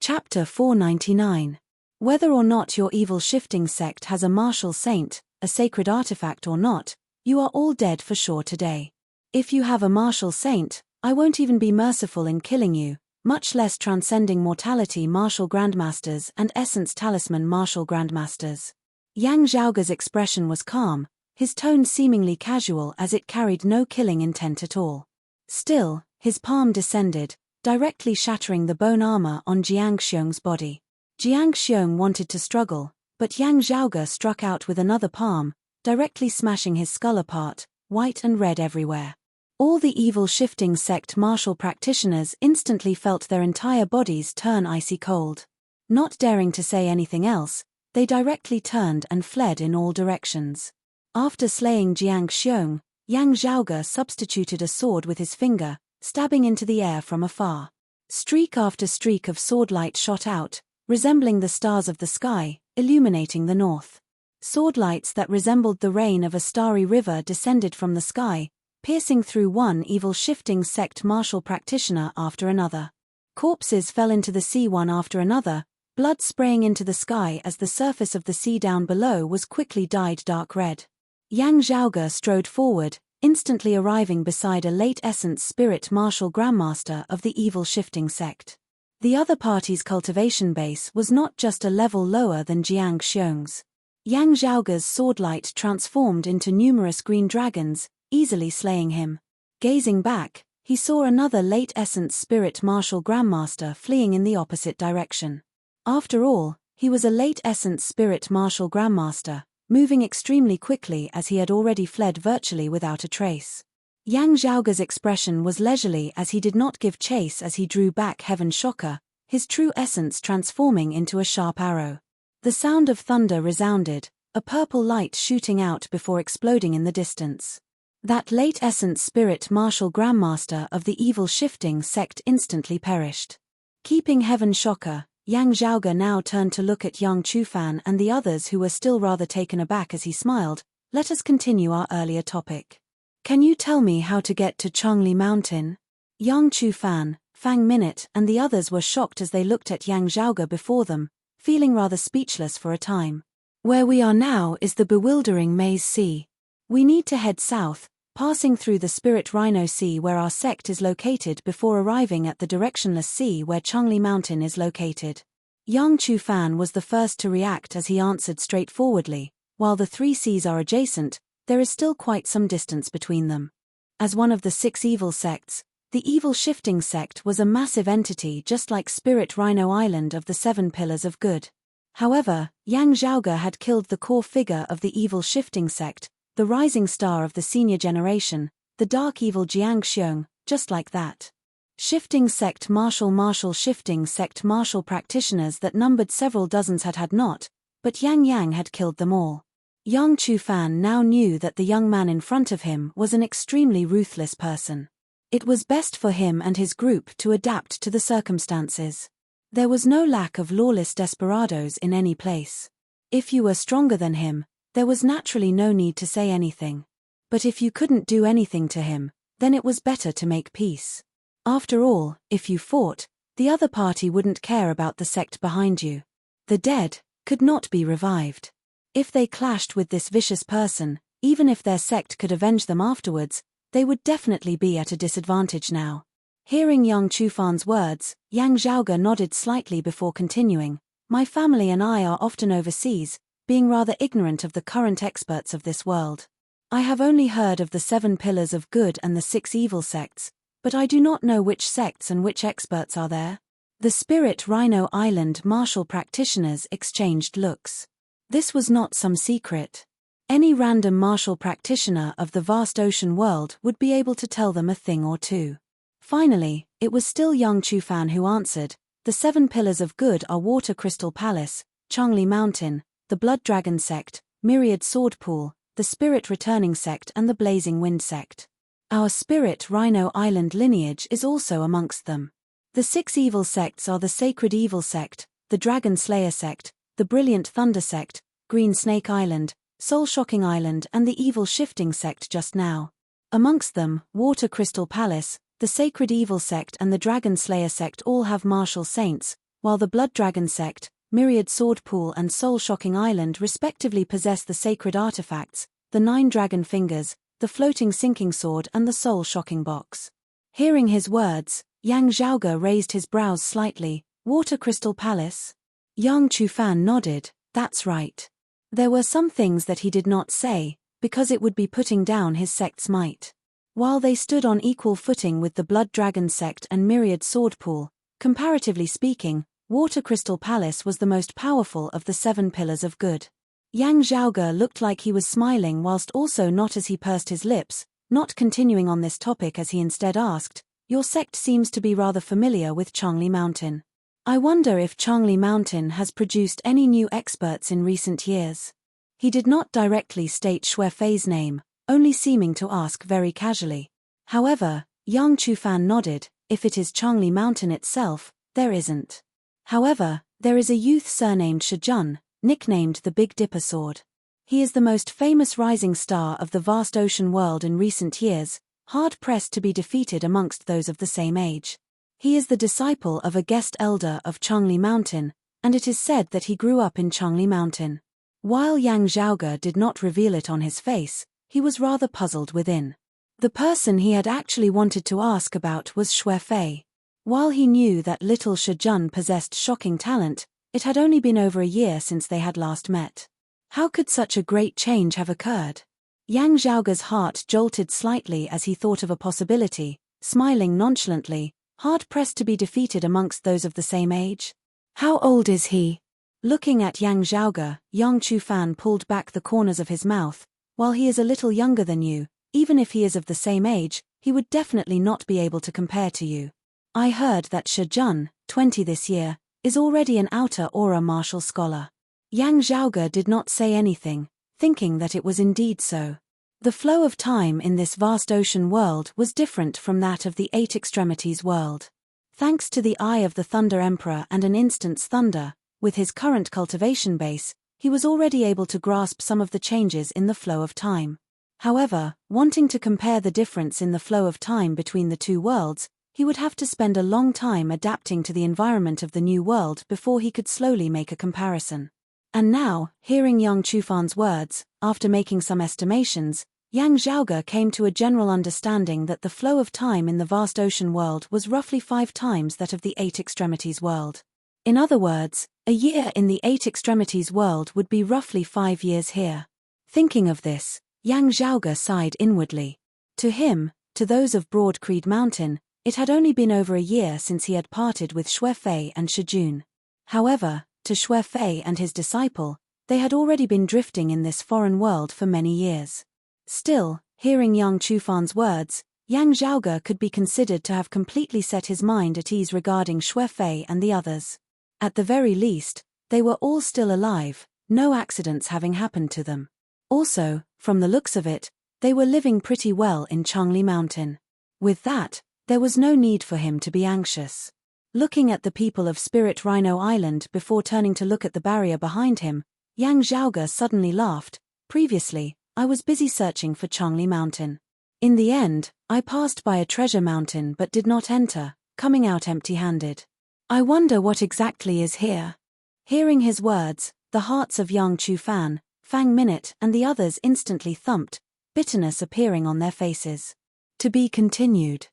Chapter 499. Whether or not your evil shifting sect has a martial saint, a sacred artifact or not, you are all dead for sure today. If you have a martial saint, I won't even be merciful in killing you, much less transcending mortality martial grandmasters and essence talisman martial grandmasters. Yang Zhaoge's expression was calm, his tone seemingly casual as it carried no killing intent at all. Still, his palm descended, directly shattering the bone armor on Jiang Xiong's body. Jiang Xiong wanted to struggle, but Yang Zhaoge struck out with another palm, directly smashing his skull apart, white and red everywhere. All the evil shifting sect martial practitioners instantly felt their entire bodies turn icy cold. Not daring to say anything else, they directly turned and fled in all directions. After slaying Jiang Xiong, Yang Zhaoge substituted a sword with his finger, stabbing into the air from afar. Streak after streak of swordlight shot out, resembling the stars of the sky, illuminating the north. Swordlights that resembled the rain of a starry river descended from the sky, piercing through one evil shifting sect martial practitioner after another. Corpses fell into the sea one after another, blood spraying into the sky as the surface of the sea down below was quickly dyed dark red. Yang Zhaoge strode forward, instantly arriving beside a late essence spirit martial grandmaster of the evil shifting sect. The other party's cultivation base was not just a level lower than Jiang Xiong's. Yang Zhaoge's swordlight transformed into numerous green dragons, easily slaying him. Gazing back, he saw another late essence spirit martial grandmaster fleeing in the opposite direction. After all, he was a late essence spirit martial grandmaster, moving extremely quickly as he had already fled virtually without a trace. Yang Zhaoge's expression was leisurely as he did not give chase as he drew back Heaven Shocker, his true essence transforming into a sharp arrow. The sound of thunder resounded, a purple light shooting out before exploding in the distance. That late essence spirit martial grandmaster of the evil shifting sect instantly perished. Keeping Heaven Shocker, Yang Zhaoge now turned to look at young Chu Fan and the others who were still rather taken aback as he smiled. Let us continue our earlier topic. Can you tell me how to get to Chongli Mountain? Young Chu Fan, Fang Minute and the others were shocked as they looked at Yang Zhaoge before them, feeling rather speechless for a time. Where we are now is the bewildering Maze Sea. We need to head south, passing through the Spirit Rhino Sea where our sect is located before arriving at the directionless sea where Chongli Mountain is located. Yang Chu Fan was the first to react as he answered straightforwardly, while the three seas are adjacent, there is still quite some distance between them. As one of the 6 evil sects, the evil shifting sect was a massive entity just like Spirit Rhino Island of the 7 Pillars of Good. However, Yang Zhaoge had killed the core figure of the evil shifting sect, the rising star of the senior generation, the dark evil Jiang Xiong, just like that. Shifting sect martial shifting sect martial practitioners that numbered several dozens had not, but Yang had killed them all. Yang Chu Fan now knew that the young man in front of him was an extremely ruthless person. It was best for him and his group to adapt to the circumstances. There was no lack of lawless desperados in any place. If you were stronger than him, there was naturally no need to say anything. But if you couldn't do anything to him, then it was better to make peace. After all, if you fought, the other party wouldn't care about the sect behind you. The dead could not be revived. If they clashed with this vicious person, even if their sect could avenge them afterwards, they would definitely be at a disadvantage now. Hearing young Chufan's words, Yang Zhaoge nodded slightly before continuing. My family and I are often overseas, being rather ignorant of the current experts of this world. I have only heard of the 7 pillars of good and the 6 evil sects, but I do not know which sects and which experts are there. The Spirit Rhino Island martial practitioners exchanged looks. This was not some secret. Any random martial practitioner of the vast ocean world would be able to tell them a thing or two. Finally, it was still young Chufan who answered. The 7 pillars of good are Water Crystal Palace, Changli Mountain, the Blood Dragon Sect, Myriad Sword Pool, the Spirit Returning Sect and the Blazing Wind Sect. Our Spirit Rhino Island lineage is also amongst them. The 6 evil sects are the Sacred Evil Sect, the Dragon Slayer Sect, the Brilliant Thunder Sect, Green Snake Island, Soul Shocking Island and the Evil Shifting Sect just now. Amongst them, Water Crystal Palace, the Sacred Evil Sect and the Dragon Slayer Sect all have martial saints, while the Blood Dragon Sect, Myriad Sword Pool and Soul Shocking Island respectively possess the sacred artifacts, the 9 dragon fingers, the floating sinking sword and the soul shocking box. Hearing his words, Yang Zhaoge raised his brows slightly. Water Crystal Palace? Yang Chufan nodded. That's right. There were some things that he did not say, because it would be putting down his sect's might. While they stood on equal footing with the Blood Dragon Sect and Myriad Sword Pool, comparatively speaking, Water Crystal Palace was the most powerful of the 7 pillars of good. Yang Zhaoge looked like he was smiling whilst also not as he pursed his lips, not continuing on this topic as he instead asked, your sect seems to be rather familiar with Changli Mountain. I wonder if Changli Mountain has produced any new experts in recent years. He did not directly state Xue Fei's name, only seeming to ask very casually. However, Yang Chufan nodded. If it is Changli Mountain itself, there isn't. However, there is a youth surnamed Shijun, nicknamed the Big Dipper Sword. He is the most famous rising star of the vast ocean world in recent years, hard-pressed to be defeated amongst those of the same age. He is the disciple of a guest elder of Changli Mountain, and it is said that he grew up in Changli Mountain. While Yang Zhaoge did not reveal it on his face, he was rather puzzled within. The person he had actually wanted to ask about was Xue Fei. While he knew that little Shijun possessed shocking talent, it had only been over a year since they had last met. How could such a great change have occurred? Yang Zhaoge's heart jolted slightly as he thought of a possibility, smiling nonchalantly, hard-pressed to be defeated amongst those of the same age. How old is he? Looking at Yang Zhaoge, Yang Chufan pulled back the corners of his mouth. While he is a little younger than you, even if he is of the same age, he would definitely not be able to compare to you. I heard that Shijun, 20 this year, is already an outer aura martial scholar. Yang Zhaoge did not say anything, thinking that it was indeed so. The flow of time in this vast ocean world was different from that of the 8 extremities world. Thanks to the eye of the Thunder Emperor and an instant's thunder, with his current cultivation base, he was already able to grasp some of the changes in the flow of time. However, wanting to compare the difference in the flow of time between the two worlds, he would have to spend a long time adapting to the environment of the new world before he could slowly make a comparison. And now, hearing young Chufan's words, after making some estimations, Yang Zhaoge came to a general understanding that the flow of time in the vast ocean world was roughly 5 times that of the 8 extremities world. In other words, a year in the 8 extremities world would be roughly 5 years here. Thinking of this, Yang Zhaoge sighed inwardly. To him, to those of Broad Creed Mountain, it had only been over a year since he had parted with Xue Fei and Shijun. However, to Xue Fei and his disciple, they had already been drifting in this foreign world for many years. Still, hearing young Chufan's words, Yang Zhaoge could be considered to have completely set his mind at ease regarding Xue Fei and the others. At the very least, they were all still alive, no accidents having happened to them. Also, from the looks of it, they were living pretty well in Changli Mountain. With that, there was no need for him to be anxious. Looking at the people of Spirit Rhino Island before turning to look at the barrier behind him, Yang Zhaoge suddenly laughed. Previously, I was busy searching for Changli Mountain. In the end, I passed by a treasure mountain but did not enter, coming out empty-handed. I wonder what exactly is here. Hearing his words, the hearts of Yang Chufan, Fang Minute and the others instantly thumped, bitterness appearing on their faces. To be continued.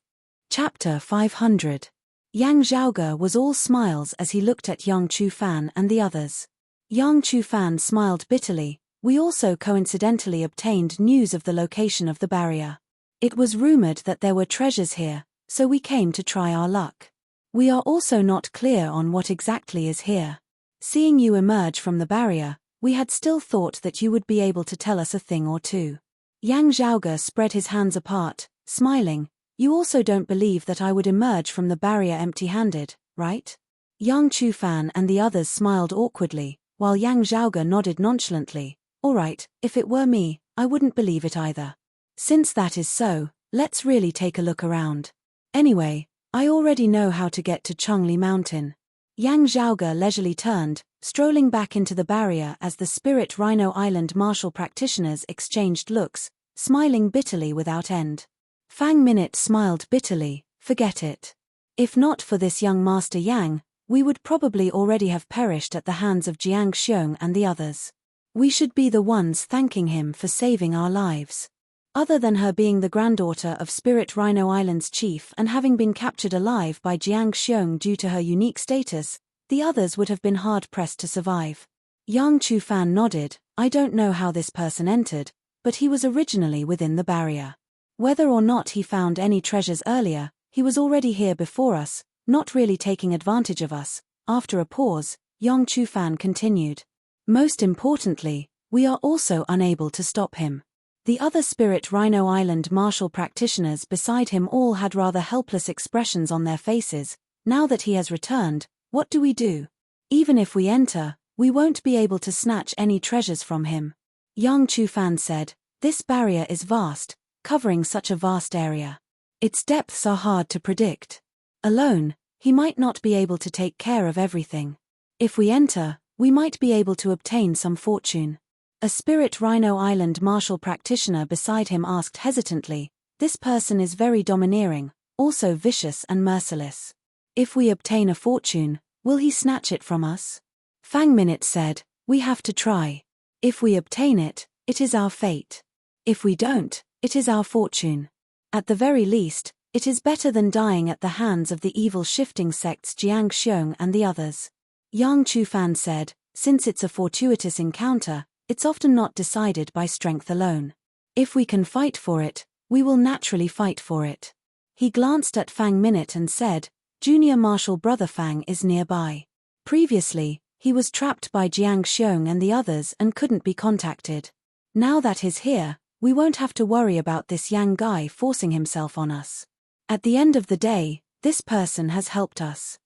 Chapter 500. Yang Zhaoge was all smiles as he looked at Yang Chufan and the others. Yang Chufan smiled bitterly. We also coincidentally obtained news of the location of the barrier. It was rumored that there were treasures here, so we came to try our luck. We are also not clear on what exactly is here. Seeing you emerge from the barrier, we had still thought that you would be able to tell us a thing or two. Yang Zhaoge spread his hands apart, smiling. You also don't believe that I would emerge from the barrier empty-handed, right? Yang Chufan and the others smiled awkwardly, while Yang Zhaoge nodded nonchalantly. All right, if it were me, I wouldn't believe it either. Since that is so, let's really take a look around. Anyway, I already know how to get to Changli Mountain. Yang Zhaoge leisurely turned, strolling back into the barrier as the Spirit Rhino Island martial practitioners exchanged looks, smiling bitterly without end. Fang Minute smiled bitterly. Forget it. If not for this young Master Yang, we would probably already have perished at the hands of Jiang Xiong and the others. We should be the ones thanking him for saving our lives. Other than her being the granddaughter of Spirit Rhino Island's chief and having been captured alive by Jiang Xiong due to her unique status, the others would have been hard-pressed to survive. Yang Chufan nodded. I don't know how this person entered, but he was originally within the barrier. Whether or not he found any treasures earlier, he was already here before us, not really taking advantage of us. After a pause, Yang Chufan continued. Most importantly, we are also unable to stop him. The other Spirit Rhino Island martial practitioners beside him all had rather helpless expressions on their faces. Now that he has returned, what do we do? Even if we enter, we won't be able to snatch any treasures from him. Yang Chufan said, this barrier is vast, covering such a vast area. Its depths are hard to predict. Alone, he might not be able to take care of everything. If we enter, we might be able to obtain some fortune. A Spirit Rhino Island martial practitioner beside him asked hesitantly, this person is very domineering, also vicious and merciless. If we obtain a fortune, will he snatch it from us? Fang Minute said, we have to try. If we obtain it, it is our fate. If we don't, it is our fortune. At the very least, it is better than dying at the hands of the evil shifting sects Jiang Xiong and the others. Yang Chufan said, since it's a fortuitous encounter, it's often not decided by strength alone. If we can fight for it, we will naturally fight for it. He glanced at Fang Minute and said, Junior Marshal Brother Fang is nearby. Previously, he was trapped by Jiang Xiong and the others and couldn't be contacted. Now that he's here, we won't have to worry about this Yang guy forcing himself on us. At the end of the day, this person has helped us.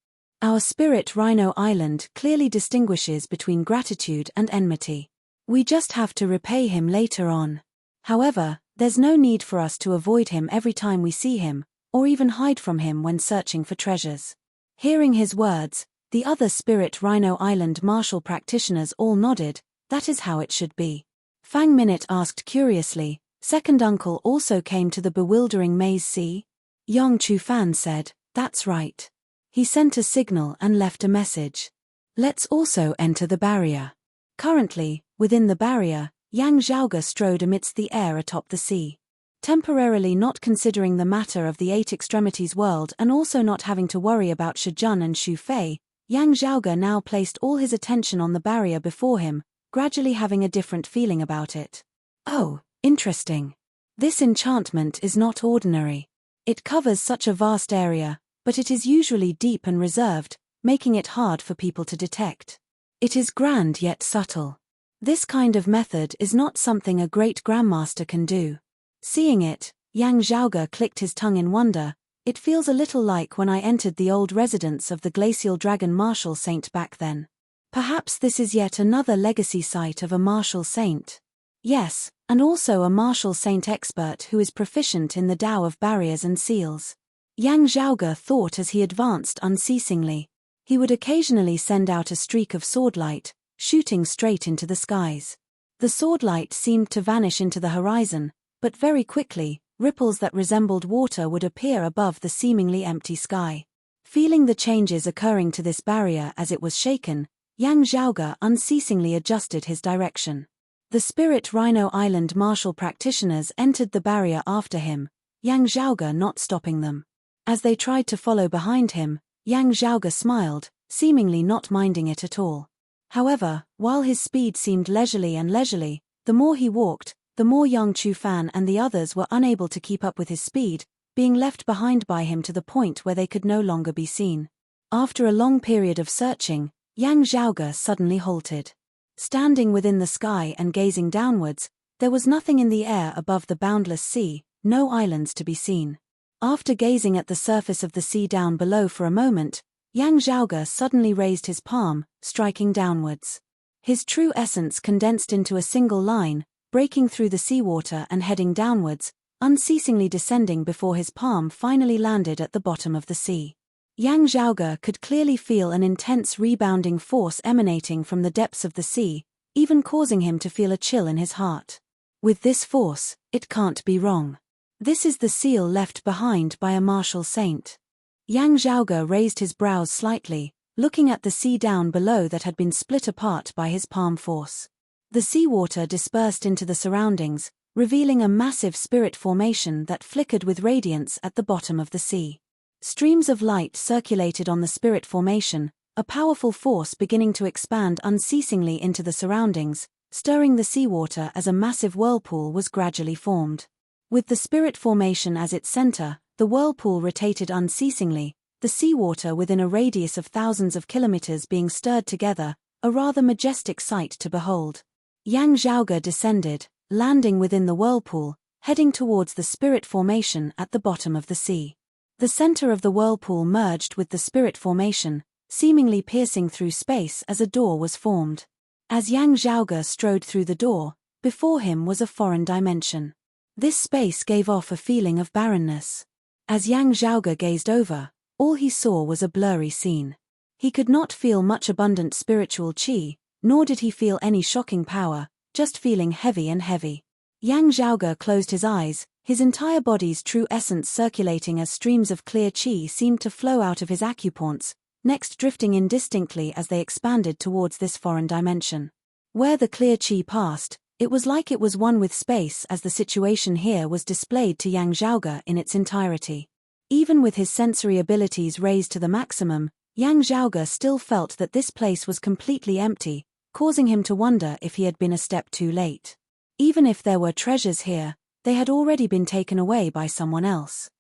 Our Spirit Rhino Island clearly distinguishes between gratitude and enmity. We just have to repay him later on. However, there's no need for us to avoid him every time we see him, or even hide from him when searching for treasures. Hearing his words, the other Spirit Rhino Island martial practitioners all nodded. That is how it should be. Fang Minute asked curiously, second uncle also came to the bewildering maze sea? Yang Chufan said, that's right. He sent a signal and left a message. Let's also enter the barrier. Currently, within the barrier, Yang Zhaoge strode amidst the air atop the sea. Temporarily not considering the matter of the Eight Extremities world and also not having to worry about Shijun and Xu Fei, Yang Zhaoge now placed all his attention on the barrier before him, gradually having a different feeling about it. Oh, interesting. This enchantment is not ordinary. It covers such a vast area, but it is usually deep and reserved, making it hard for people to detect. It is grand yet subtle. This kind of method is not something a great grandmaster can do. Seeing it, Yang Zhaoge clicked his tongue in wonder. It feels a little like when I entered the old residence of the Glacial Dragon Martial Saint back then. Perhaps this is yet another legacy site of a martial saint. Yes, and also a martial saint expert who is proficient in the Tao of barriers and seals. Yang Zhaoge thought as he advanced unceasingly. He would occasionally send out a streak of swordlight, shooting straight into the skies. The sword light seemed to vanish into the horizon, but very quickly, ripples that resembled water would appear above the seemingly empty sky. Feeling the changes occurring to this barrier as it was shaken, Yang Zhaoge unceasingly adjusted his direction. The Spirit Rhino Island martial practitioners entered the barrier after him, Yang Zhaoge not stopping them. As they tried to follow behind him, Yang Zhaoge smiled, seemingly not minding it at all. However, while his speed seemed leisurely, the more he walked, the more Yang Chufan and the others were unable to keep up with his speed, being left behind by him to the point where they could no longer be seen. After a long period of searching, Yang Zhaoge suddenly halted. Standing within the sky and gazing downwards, there was nothing in the air above the boundless sea, no islands to be seen. After gazing at the surface of the sea down below for a moment, Yang Zhaoge suddenly raised his palm, striking downwards. His true essence condensed into a single line, breaking through the seawater and heading downwards, unceasingly descending before his palm finally landed at the bottom of the sea. Yang Zhaoge could clearly feel an intense rebounding force emanating from the depths of the sea, even causing him to feel a chill in his heart. With this force, it can't be wrong. This is the seal left behind by a martial saint. Yang Zhaoge raised his brows slightly, looking at the sea down below that had been split apart by his palm force. The seawater dispersed into the surroundings, revealing a massive spirit formation that flickered with radiance at the bottom of the sea. Streams of light circulated on the spirit formation, a powerful force beginning to expand unceasingly into the surroundings, stirring the seawater as a massive whirlpool was gradually formed. With the spirit formation as its center, the whirlpool rotated unceasingly, the seawater within a radius of thousands of kilometers being stirred together, a rather majestic sight to behold. Yang Zhaoge descended, landing within the whirlpool, heading towards the spirit formation at the bottom of the sea. The center of the whirlpool merged with the spirit formation, seemingly piercing through space as a door was formed. As Yang Zhaoge strode through the door, before him was a foreign dimension. This space gave off a feeling of barrenness. As Yang Zhaoge gazed over, all he saw was a blurry scene. He could not feel much abundant spiritual qi, nor did he feel any shocking power, just feeling heavy and heavy. Yang Zhaoge closed his eyes, his entire body's true essence circulating as streams of clear qi seemed to flow out of his acupoints, next drifting indistinctly as they expanded towards this foreign dimension. Where the clear qi passed, it was like it was one with space as the situation here was displayed to Yang Zhaoge in its entirety. Even with his sensory abilities raised to the maximum, Yang Zhaoge still felt that this place was completely empty, causing him to wonder if he had been a step too late. Even if there were treasures here, they had already been taken away by someone else.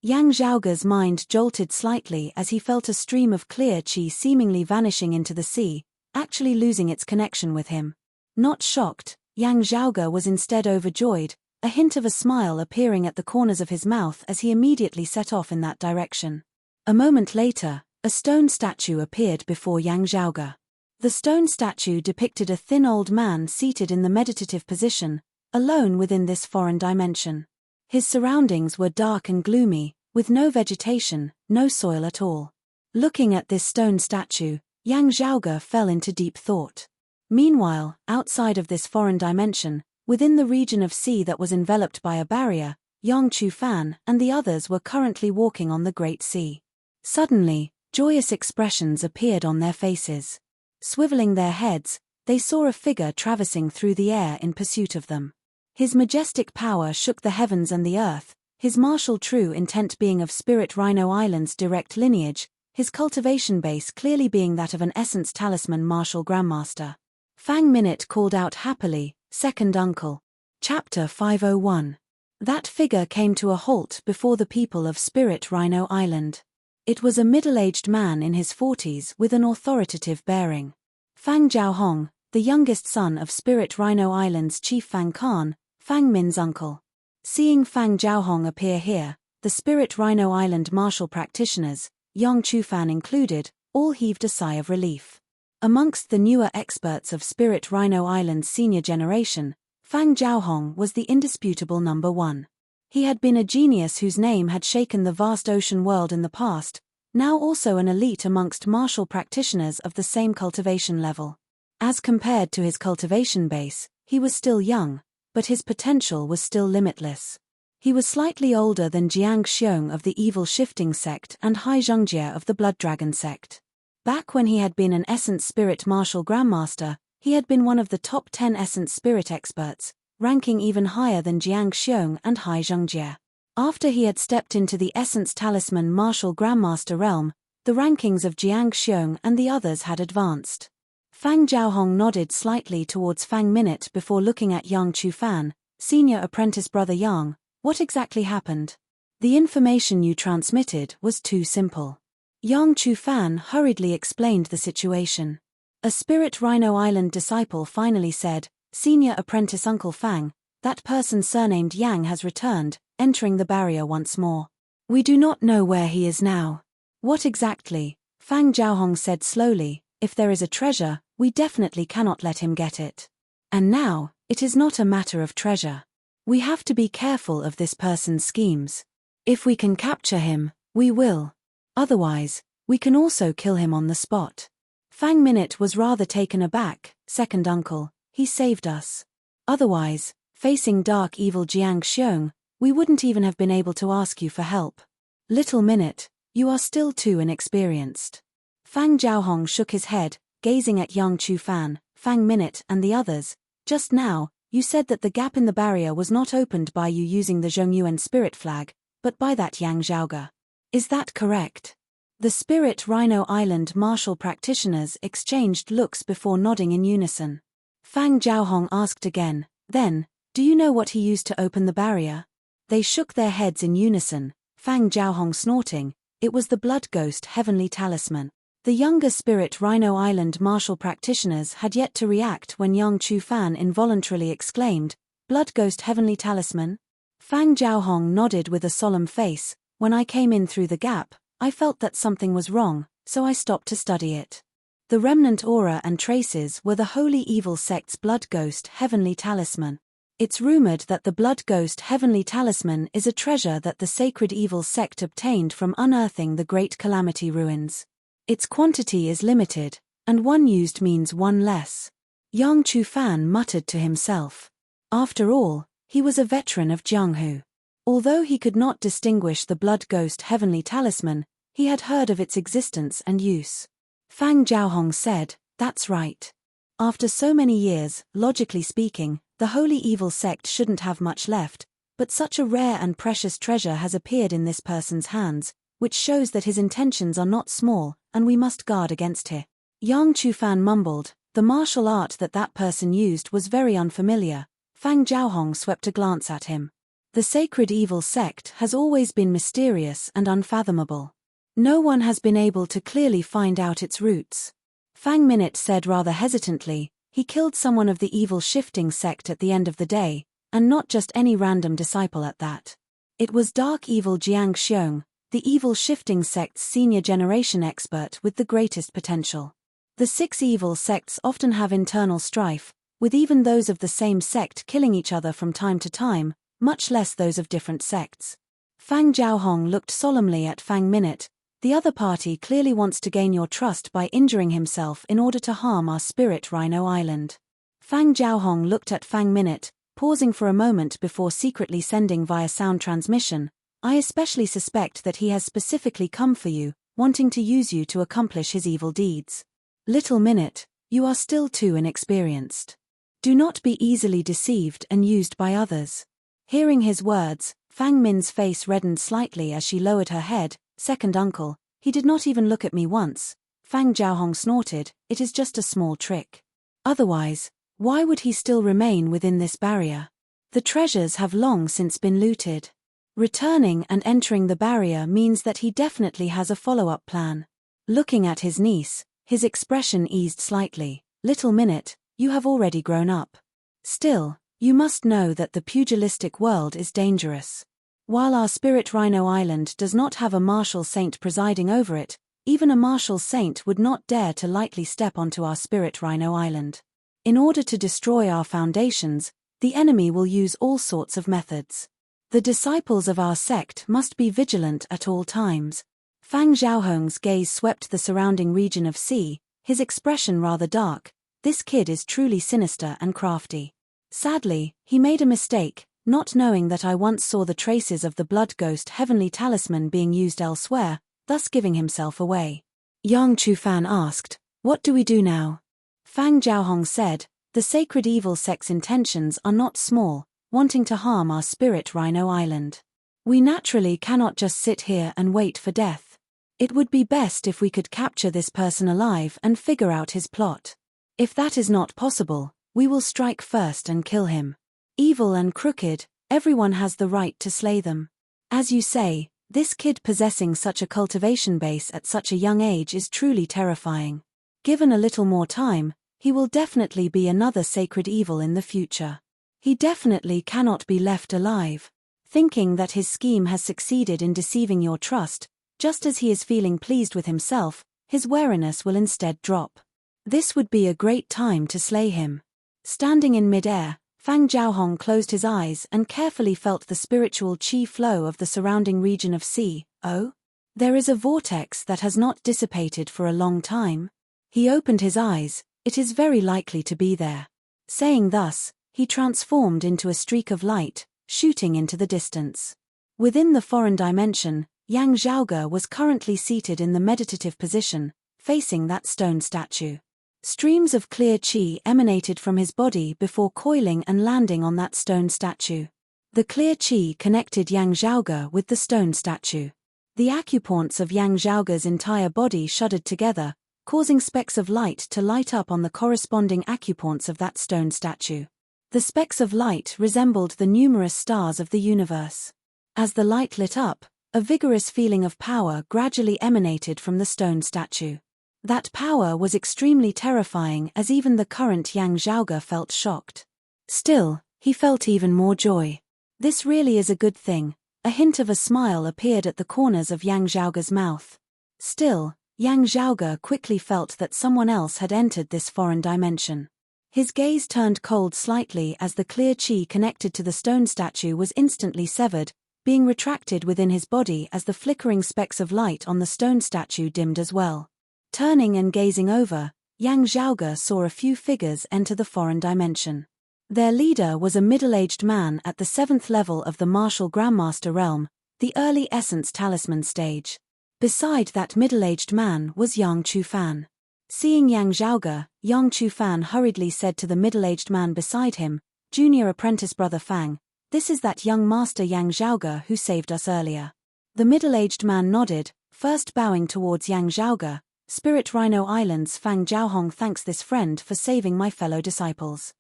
Yang Zhaoge's mind jolted slightly as he felt a stream of clear qi seemingly vanishing into the sea, actually losing its connection with him. Not shocked, Yang Zhaoge was instead overjoyed, a hint of a smile appearing at the corners of his mouth as he immediately set off in that direction. A moment later, a stone statue appeared before Yang Zhaoge. The stone statue depicted a thin old man seated in the meditative position, alone within this foreign dimension. His surroundings were dark and gloomy, with no vegetation, no soil at all. Looking at this stone statue, Yang Zhaoge fell into deep thought. Meanwhile, outside of this foreign dimension, within the region of sea that was enveloped by a barrier, Yang Chufan and the others were currently walking on the Great Sea. Suddenly, joyous expressions appeared on their faces. Swiveling their heads, they saw a figure traversing through the air in pursuit of them. His majestic power shook the heavens and the earth, his martial true intent being of Spirit Rhino Island's direct lineage, his cultivation base clearly being that of an Essence Talisman martial grandmaster. Fang Minute called out happily, "Second uncle." Chapter 501. That figure came to a halt before the people of Spirit Rhino Island. It was a middle-aged man in his 40s with an authoritative bearing. Fang Jiaohong, the youngest son of Spirit Rhino Island's chief Fang Khan, Fang Min's uncle. Seeing Fang Jiaohong appear here, the Spirit Rhino Island martial practitioners, Yang Chufan included, all heaved a sigh of relief. Amongst the newer experts of Spirit Rhino Island's senior generation, Fang Jiaohong was the indisputable number one. He had been a genius whose name had shaken the vast ocean world in the past, now also an elite amongst martial practitioners of the same cultivation level. As compared to his cultivation base, he was still young, but his potential was still limitless. He was slightly older than Jiang Xiong of the Evil Shifting Sect and Hai Zhongjie of the Blood Dragon Sect. Back when he had been an Essence Spirit Martial Grandmaster, he had been one of the top 10 Essence Spirit experts, ranking even higher than Jiang Xiong and Hai Zhongjie. After he had stepped into the Essence Talisman Martial Grandmaster realm, the rankings of Jiang Xiong and the others had advanced. Fang Jiaohong nodded slightly towards Fang Minute before looking at Yang Chufan, senior apprentice brother Yang. What exactly happened? The information you transmitted was too simple. Yang Chufan hurriedly explained the situation. A Spirit Rhino Island disciple finally said, "Senior apprentice Uncle Fang, that person surnamed Yang has returned, entering the barrier once more. We do not know where he is now." "What exactly?" Fang Jiaohong said slowly. "If there is a treasure, we definitely cannot let him get it. And now, it is not a matter of treasure. We have to be careful of this person's schemes. If we can capture him, we will. Otherwise, we can also kill him on the spot." Fang Minute was rather taken aback. "Second uncle, he saved us. Otherwise, facing dark evil Jiang Xiong, we wouldn't even have been able to ask you for help. Little Minute, you are still too inexperienced." Fang Jiaohong shook his head, gazing at Yang Chufan, Fang Minute and the others. "Just now, you said that the gap in the barrier was not opened by you using the Zhongyuan spirit flag, but by that Yang Zhaoge. Is that correct?" The Spirit Rhino Island martial practitioners exchanged looks before nodding in unison. Fang Jiaohong asked again, "Then, do you know what he used to open the barrier?" They shook their heads in unison, Fang Jiaohong snorting. It was the Blood Ghost Heavenly Talisman. The younger Spirit Rhino Island martial practitioners had yet to react when Yang Chufan involuntarily exclaimed, "Blood Ghost Heavenly Talisman?" Fang Jiaohong nodded with a solemn face. "When I came in through the gap, I felt that something was wrong, so I stopped to study it. The remnant aura and traces were the Holy Evil Sect's Blood Ghost Heavenly Talisman. It's rumored that the Blood Ghost Heavenly Talisman is a treasure that the Sacred Evil Sect obtained from unearthing the Great Calamity ruins. Its quantity is limited, and one used means one less." Yang Chufan muttered to himself. After all, he was a veteran of Jianghu. Although he could not distinguish the Blood Ghost Heavenly Talisman, he had heard of its existence and use. Fang Jiaohong said, "That's right. After so many years, logically speaking, the Holy Evil Sect shouldn't have much left, but such a rare and precious treasure has appeared in this person's hands, which shows that his intentions are not small, and we must guard against it." Yang Chufan mumbled, "The martial art that person used was very unfamiliar." Fang Jiaohong swept a glance at him. "The Sacred Evil Sect has always been mysterious and unfathomable. No one has been able to clearly find out its roots." Fang Minute said rather hesitantly, "He killed someone of the Evil Shifting Sect at the end of the day, and not just any random disciple at that. It was Dark Evil Jiang Xiong, the Evil Shifting Sect's senior generation expert with the greatest potential. The 6 evil sects often have internal strife, with even those of the same sect killing each other from time to time, much less those of different sects." Fang Jiaohong looked solemnly at Fang Minute. "The other party clearly wants to gain your trust by injuring himself in order to harm our Spirit Rhino Island." Fang Jiaohong looked at Fang Minute, pausing for a moment before secretly sending via sound transmission, "I especially suspect that he has specifically come for you, wanting to use you to accomplish his evil deeds. Little Minute, you are still too inexperienced. Do not be easily deceived and used by others." Hearing his words, Fang Min's face reddened slightly as she lowered her head. "Second uncle, he did not even look at me once." Fang Jiaohong snorted, "It is just a small trick. Otherwise, why would he still remain within this barrier? The treasures have long since been looted. Returning and entering the barrier means that he definitely has a follow-up plan." Looking at his niece, his expression eased slightly. "Little Minute, you have already grown up. Still, you must know that the pugilistic world is dangerous. While our Spirit Rhino Island does not have a martial saint presiding over it, even a martial saint would not dare to lightly step onto our Spirit Rhino Island. In order to destroy our foundations, the enemy will use all sorts of methods. The disciples of our sect must be vigilant at all times." Fang Xiaohong's gaze swept the surrounding region of sea, his expression rather dark. This kid is truly sinister and crafty. Sadly, he made a mistake, not knowing that I once saw the traces of the blood ghost heavenly talisman being used elsewhere, thus giving himself away. Yang Chufan asked, "What do we do now?" Fang Jiaohong said, "The sacred evil sect's intentions are not small, wanting to harm our spirit Rhino Island. We naturally cannot just sit here and wait for death. It would be best if we could capture this person alive and figure out his plot. If that is not possible, we will strike first and kill him. Evil and crooked, everyone has the right to slay them. As you say, this kid possessing such a cultivation base at such a young age is truly terrifying. Given a little more time, he will definitely be another sacred evil in the future. He definitely cannot be left alive." Thinking that his scheme has succeeded in deceiving your trust, just as he is feeling pleased with himself, his wariness will instead drop. This would be a great time to slay him. Standing in mid-air, Fang Jiaohong closed his eyes and carefully felt the spiritual qi flow of the surrounding region of sea. Oh? There is a vortex that has not dissipated for a long time. He opened his eyes, it is very likely to be there. Saying thus, he transformed into a streak of light, shooting into the distance. Within the foreign dimension, Yang Zhaoge was currently seated in the meditative position, facing that stone statue. Streams of clear qi emanated from his body before coiling and landing on that stone statue. The clear qi connected Yang Zhaoge with the stone statue. The acupoints of Yang Zhaoge's entire body shuddered together, causing specks of light to light up on the corresponding acupoints of that stone statue. The specks of light resembled the numerous stars of the universe. As the light lit up, a vigorous feeling of power gradually emanated from the stone statue. That power was extremely terrifying, as even the current Yang Zhaoge felt shocked. Still, he felt even more joy. This really is a good thing. A hint of a smile appeared at the corners of Yang Zhaoge's mouth. Still, Yang Zhaoge quickly felt that someone else had entered this foreign dimension. His gaze turned cold slightly as the clear qi connected to the stone statue was instantly severed, being retracted within his body as the flickering specks of light on the stone statue dimmed as well. Turning and gazing over, Yang Zhaoge saw a few figures enter the foreign dimension. Their leader was a middle-aged man at the 7th level of the martial grandmaster realm, the early essence talisman stage. Beside that middle-aged man was Yang Chufan. Seeing Yang Zhaoge, Yang Chufan hurriedly said to the middle-aged man beside him, "Junior apprentice brother Fang, this is that young master Yang Zhaoge who saved us earlier." The middle-aged man nodded, first bowing towards Yang Zhaoge. "Spirit Rhino Island's Fang Jiaohong thanks this friend for saving my fellow disciples."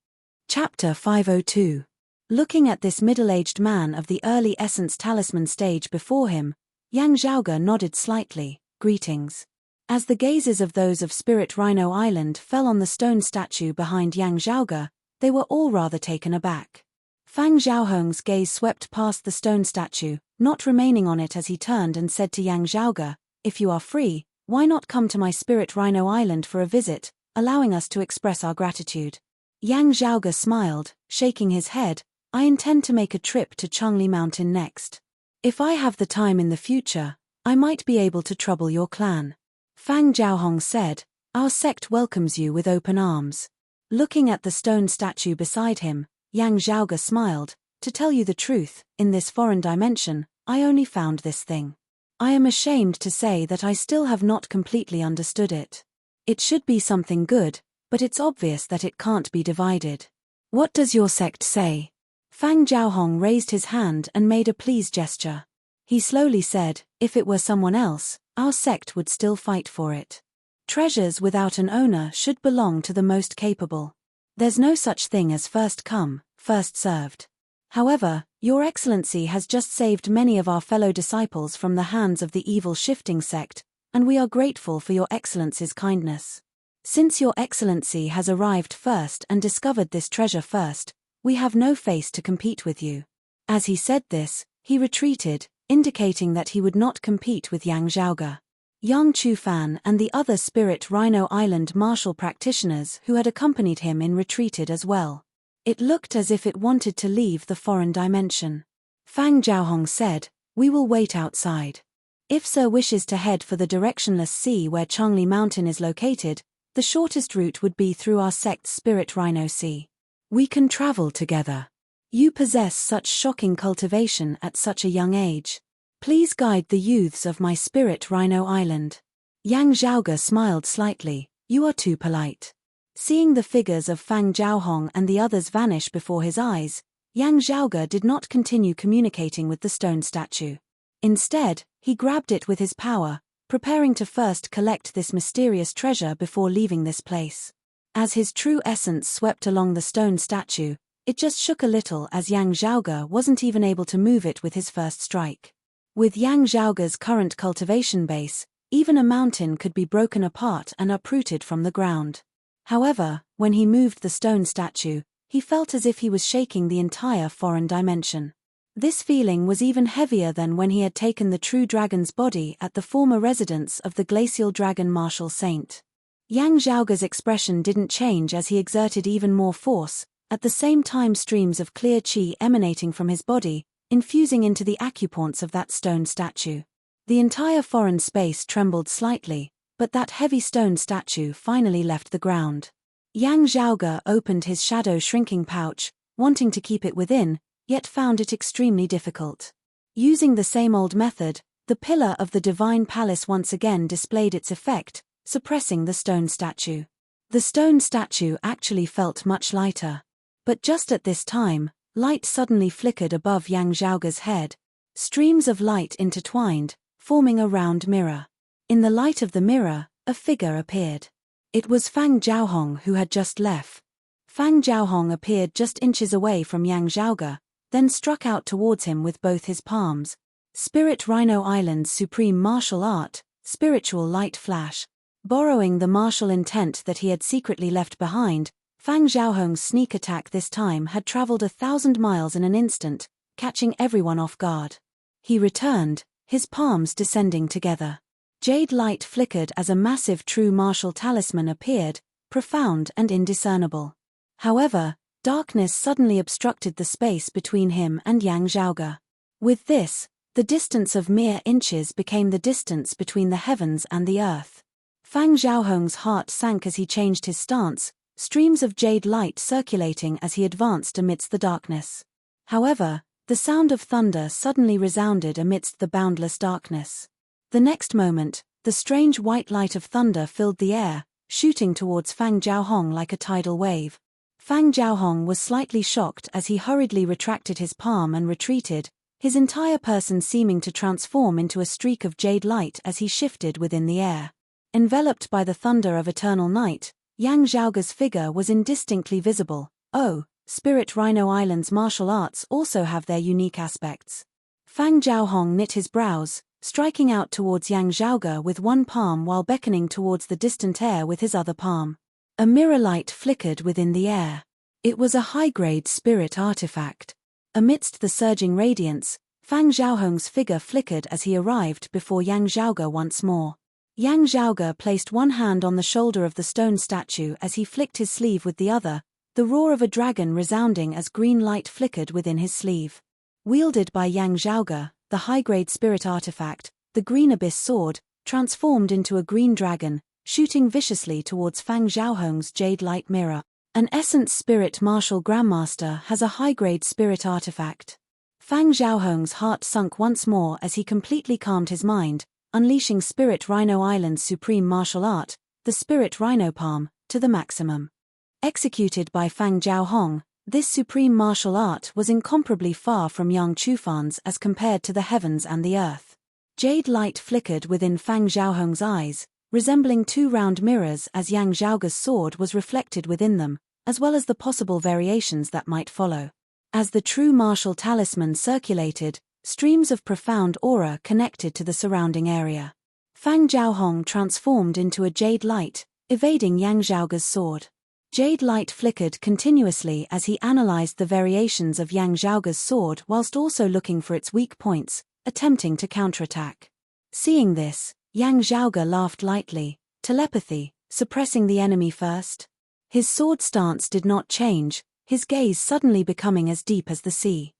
Chapter 502. Looking at this middle-aged man of the early essence talisman stage before him, Yang Zhaoge nodded slightly, "Greetings." As the gazes of those of Spirit Rhino Island fell on the stone statue behind Yang Zhaoge, they were all rather taken aback. Fang Jiaohong's gaze swept past the stone statue, not remaining on it as he turned and said to Yang Zhaoge, "If you are free, why not come to my Spirit Rhino Island for a visit, allowing us to express our gratitude?" Yang Zhaoge smiled, shaking his head, "I intend to make a trip to Changli Mountain next. If I have the time in the future, I might be able to trouble your clan." Fang Jiaohong said, "Our sect welcomes you with open arms." Looking at the stone statue beside him, Yang Zhaoge smiled, "To tell you the truth, in this foreign dimension, I only found this thing. I am ashamed to say that I still have not completely understood it. It should be something good, but it's obvious that it can't be divided. What does your sect say?" Fang Jiaohong raised his hand and made a please gesture. He slowly said, "If it were someone else, our sect would still fight for it. Treasures without an owner should belong to the most capable. There's no such thing as first come, first served. However, Your Excellency has just saved many of our fellow disciples from the hands of the evil shifting sect, and we are grateful for Your Excellency's kindness. Since Your Excellency has arrived first and discovered this treasure first, we have no face to compete with you." As he said this, he retreated, indicating that he would not compete with Yang Zhaoge. Yang Chufan and the other Spirit Rhino Island martial practitioners who had accompanied him retreated as well. It looked as if it wanted to leave the foreign dimension. Fang Jiaohong said, "We will wait outside." If Sir wishes to head for the directionless sea where Changli Mountain is located, the shortest route would be through our sect's Spirit Rhino Sea. We can travel together. You possess such shocking cultivation at such a young age. Please guide the youths of my Spirit Rhino Island. Yang Zhaoge smiled slightly. You are too polite. Seeing the figures of Fang Jiaohong and the others vanish before his eyes, Yang Zhaoge did not continue communicating with the stone statue. Instead, he grabbed it with his power, preparing to first collect this mysterious treasure before leaving this place. As his true essence swept along the stone statue, it just shook a little as Yang Zhaoge wasn't even able to move it with his first strike. With Yang Zhaoge's current cultivation base, even a mountain could be broken apart and uprooted from the ground. However, when he moved the stone statue, he felt as if he was shaking the entire foreign dimension. This feeling was even heavier than when he had taken the true dragon's body at the former residence of the glacial dragon Martial Saint. Yang Zhaoge's expression didn't change as he exerted even more force, at the same time streams of clear qi emanating from his body, infusing into the acupoints of that stone statue. The entire foreign space trembled slightly, but that heavy stone statue finally left the ground. Yang Zhaoge opened his shadow shrinking pouch, wanting to keep it within, yet found it extremely difficult. Using the same old method, the pillar of the divine palace once again displayed its effect, suppressing the stone statue. The stone statue actually felt much lighter. But just at this time, light suddenly flickered above Yang Zhaoge's head. Streams of light intertwined, forming a round mirror. In the light of the mirror, a figure appeared. It was Fang Jiaohong who had just left. Fang Jiaohong appeared just inches away from Yang Zhaoge, then struck out towards him with both his palms. Spirit Rhino Island's supreme martial art, spiritual light flash. Borrowing the martial intent that he had secretly left behind, Fang Jiaohong's sneak attack this time had traveled 1,000 miles in an instant, catching everyone off guard. He returned, his palms descending together. Jade light flickered as a massive true martial talisman appeared, profound and indiscernible. However, darkness suddenly obstructed the space between him and Yang Zhaoge. With this, the distance of mere inches became the distance between the heavens and the earth. Fang Jiaohong's heart sank as he changed his stance, streams of jade light circulating as he advanced amidst the darkness. However, the sound of thunder suddenly resounded amidst the boundless darkness. The next moment, the strange white light of thunder filled the air, shooting towards Fang Jiaohong like a tidal wave. Fang Jiaohong was slightly shocked as he hurriedly retracted his palm and retreated, his entire person seeming to transform into a streak of jade light as he shifted within the air. Enveloped by the thunder of eternal night, Yang Zhaoge's figure was indistinctly visible. Oh, Spirit Rhino Island's martial arts also have their unique aspects. Fang Jiaohong knit his brows, striking out towards Yang Zhaoge with one palm while beckoning towards the distant air with his other palm. A mirror light flickered within the air. It was a high-grade spirit artifact. Amidst the surging radiance, Fang Jiaohong's figure flickered as he arrived before Yang Zhaoge once more. Yang Zhaoge placed one hand on the shoulder of the stone statue as he flicked his sleeve with the other, the roar of a dragon resounding as green light flickered within his sleeve. Wielded by Yang Zhaoge, the high-grade spirit artifact, the green abyss sword, transformed into a green dragon, shooting viciously towards Fang Jiaohong's jade light mirror. An Essence Spirit Martial Grandmaster has a high-grade spirit artifact. Fang Jiaohong's heart sunk once more as he completely calmed his mind, unleashing Spirit Rhino Island's supreme martial art, the Spirit Rhino Palm, to the maximum. Executed by Fang Jiaohong, this supreme martial art was incomparably far from Yang Chufan's as compared to the heavens and the earth. Jade light flickered within Fang Jiaohong's eyes, resembling two round mirrors as Yang Zhaoge's sword was reflected within them, as well as the possible variations that might follow. As the true martial talisman circulated, streams of profound aura connected to the surrounding area. Fang Jiaohong transformed into a jade light, evading Yang Zhaoge's sword. Jade light flickered continuously as he analyzed the variations of Yang Zhaoge's sword whilst also looking for its weak points, attempting to counterattack. Seeing this, Yang Zhaoge laughed lightly. Telepathy, suppressing the enemy first? His sword stance did not change, his gaze suddenly becoming as deep as the sea.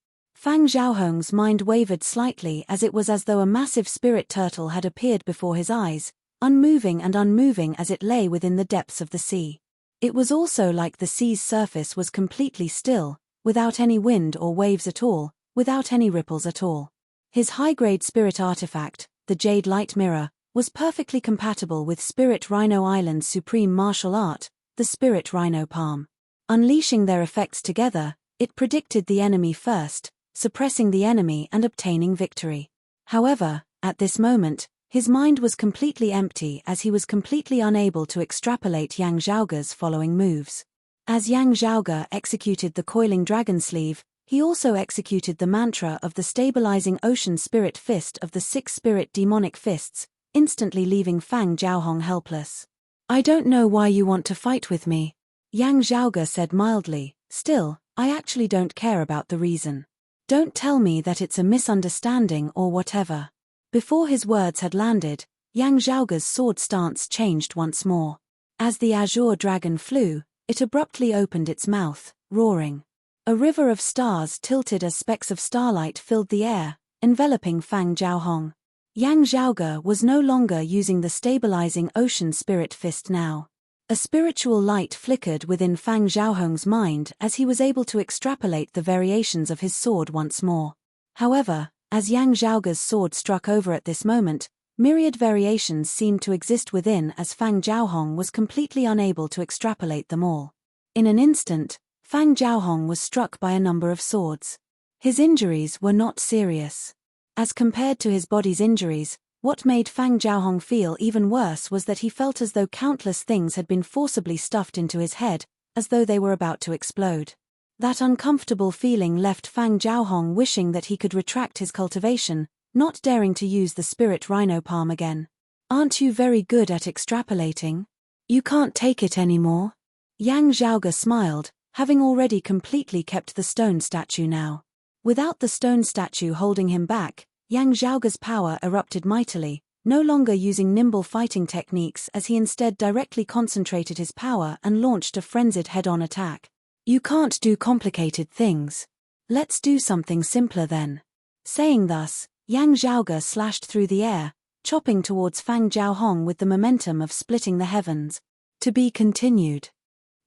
Fang Xiaohong's mind wavered slightly, as it was as though a massive spirit turtle had appeared before his eyes, unmoving as it lay within the depths of the sea. It was also like the sea's surface was completely still, without any wind or waves at all, without any ripples at all. His high-grade spirit artifact, the Jade Light Mirror, was perfectly compatible with Spirit Rhino Island's supreme martial art, the Spirit Rhino Palm. Unleashing their effects together, it predicted the enemy first, suppressing the enemy and obtaining victory. However, at this moment, his mind was completely empty, as he was completely unable to extrapolate Yang Zhaoge's following moves. As Yang Zhaoge executed the coiling dragon sleeve, he also executed the mantra of the stabilizing ocean spirit fist of the 6 spirit demonic fists, instantly leaving Fang Xiaohong helpless. "I don't know why you want to fight with me," Yang Zhaoge said mildly. "Still, I actually don't care about the reason. Don't tell me that it's a misunderstanding or whatever." Before his words had landed, Yang Zhaoge's sword stance changed once more. As the azure dragon flew, it abruptly opened its mouth, roaring. A river of stars tilted as specks of starlight filled the air, enveloping Fang Xiaohong. Yang Zhaoge was no longer using the stabilizing ocean spirit fist now. A spiritual light flickered within Fang Xiaohong's mind as he was able to extrapolate the variations of his sword once more. However, as Yang Zhaoge's sword struck over at this moment, myriad variations seemed to exist within, as Fang Xiaohong was completely unable to extrapolate them all. In an instant, Fang Xiaohong was struck by a number of swords. His injuries were not serious. As compared to his body's injuries, what made Fang Xiaohong feel even worse was that he felt as though countless things had been forcibly stuffed into his head, as though they were about to explode. That uncomfortable feeling left Fang Xiaohong wishing that he could retract his cultivation, not daring to use the spirit rhino palm again. "Aren't you very good at extrapolating? You can't take it anymore?" Yang Zhaoge smiled, having already completely kept the stone statue now. Without the stone statue holding him back, Yang Zhaoge's power erupted mightily, no longer using nimble fighting techniques, as he instead directly concentrated his power and launched a frenzied head-on attack. "You can't do complicated things. Let's do something simpler then." Saying thus, Yang Zhaoge slashed through the air, chopping towards Fang Xiaohong with the momentum of splitting the heavens. To be continued.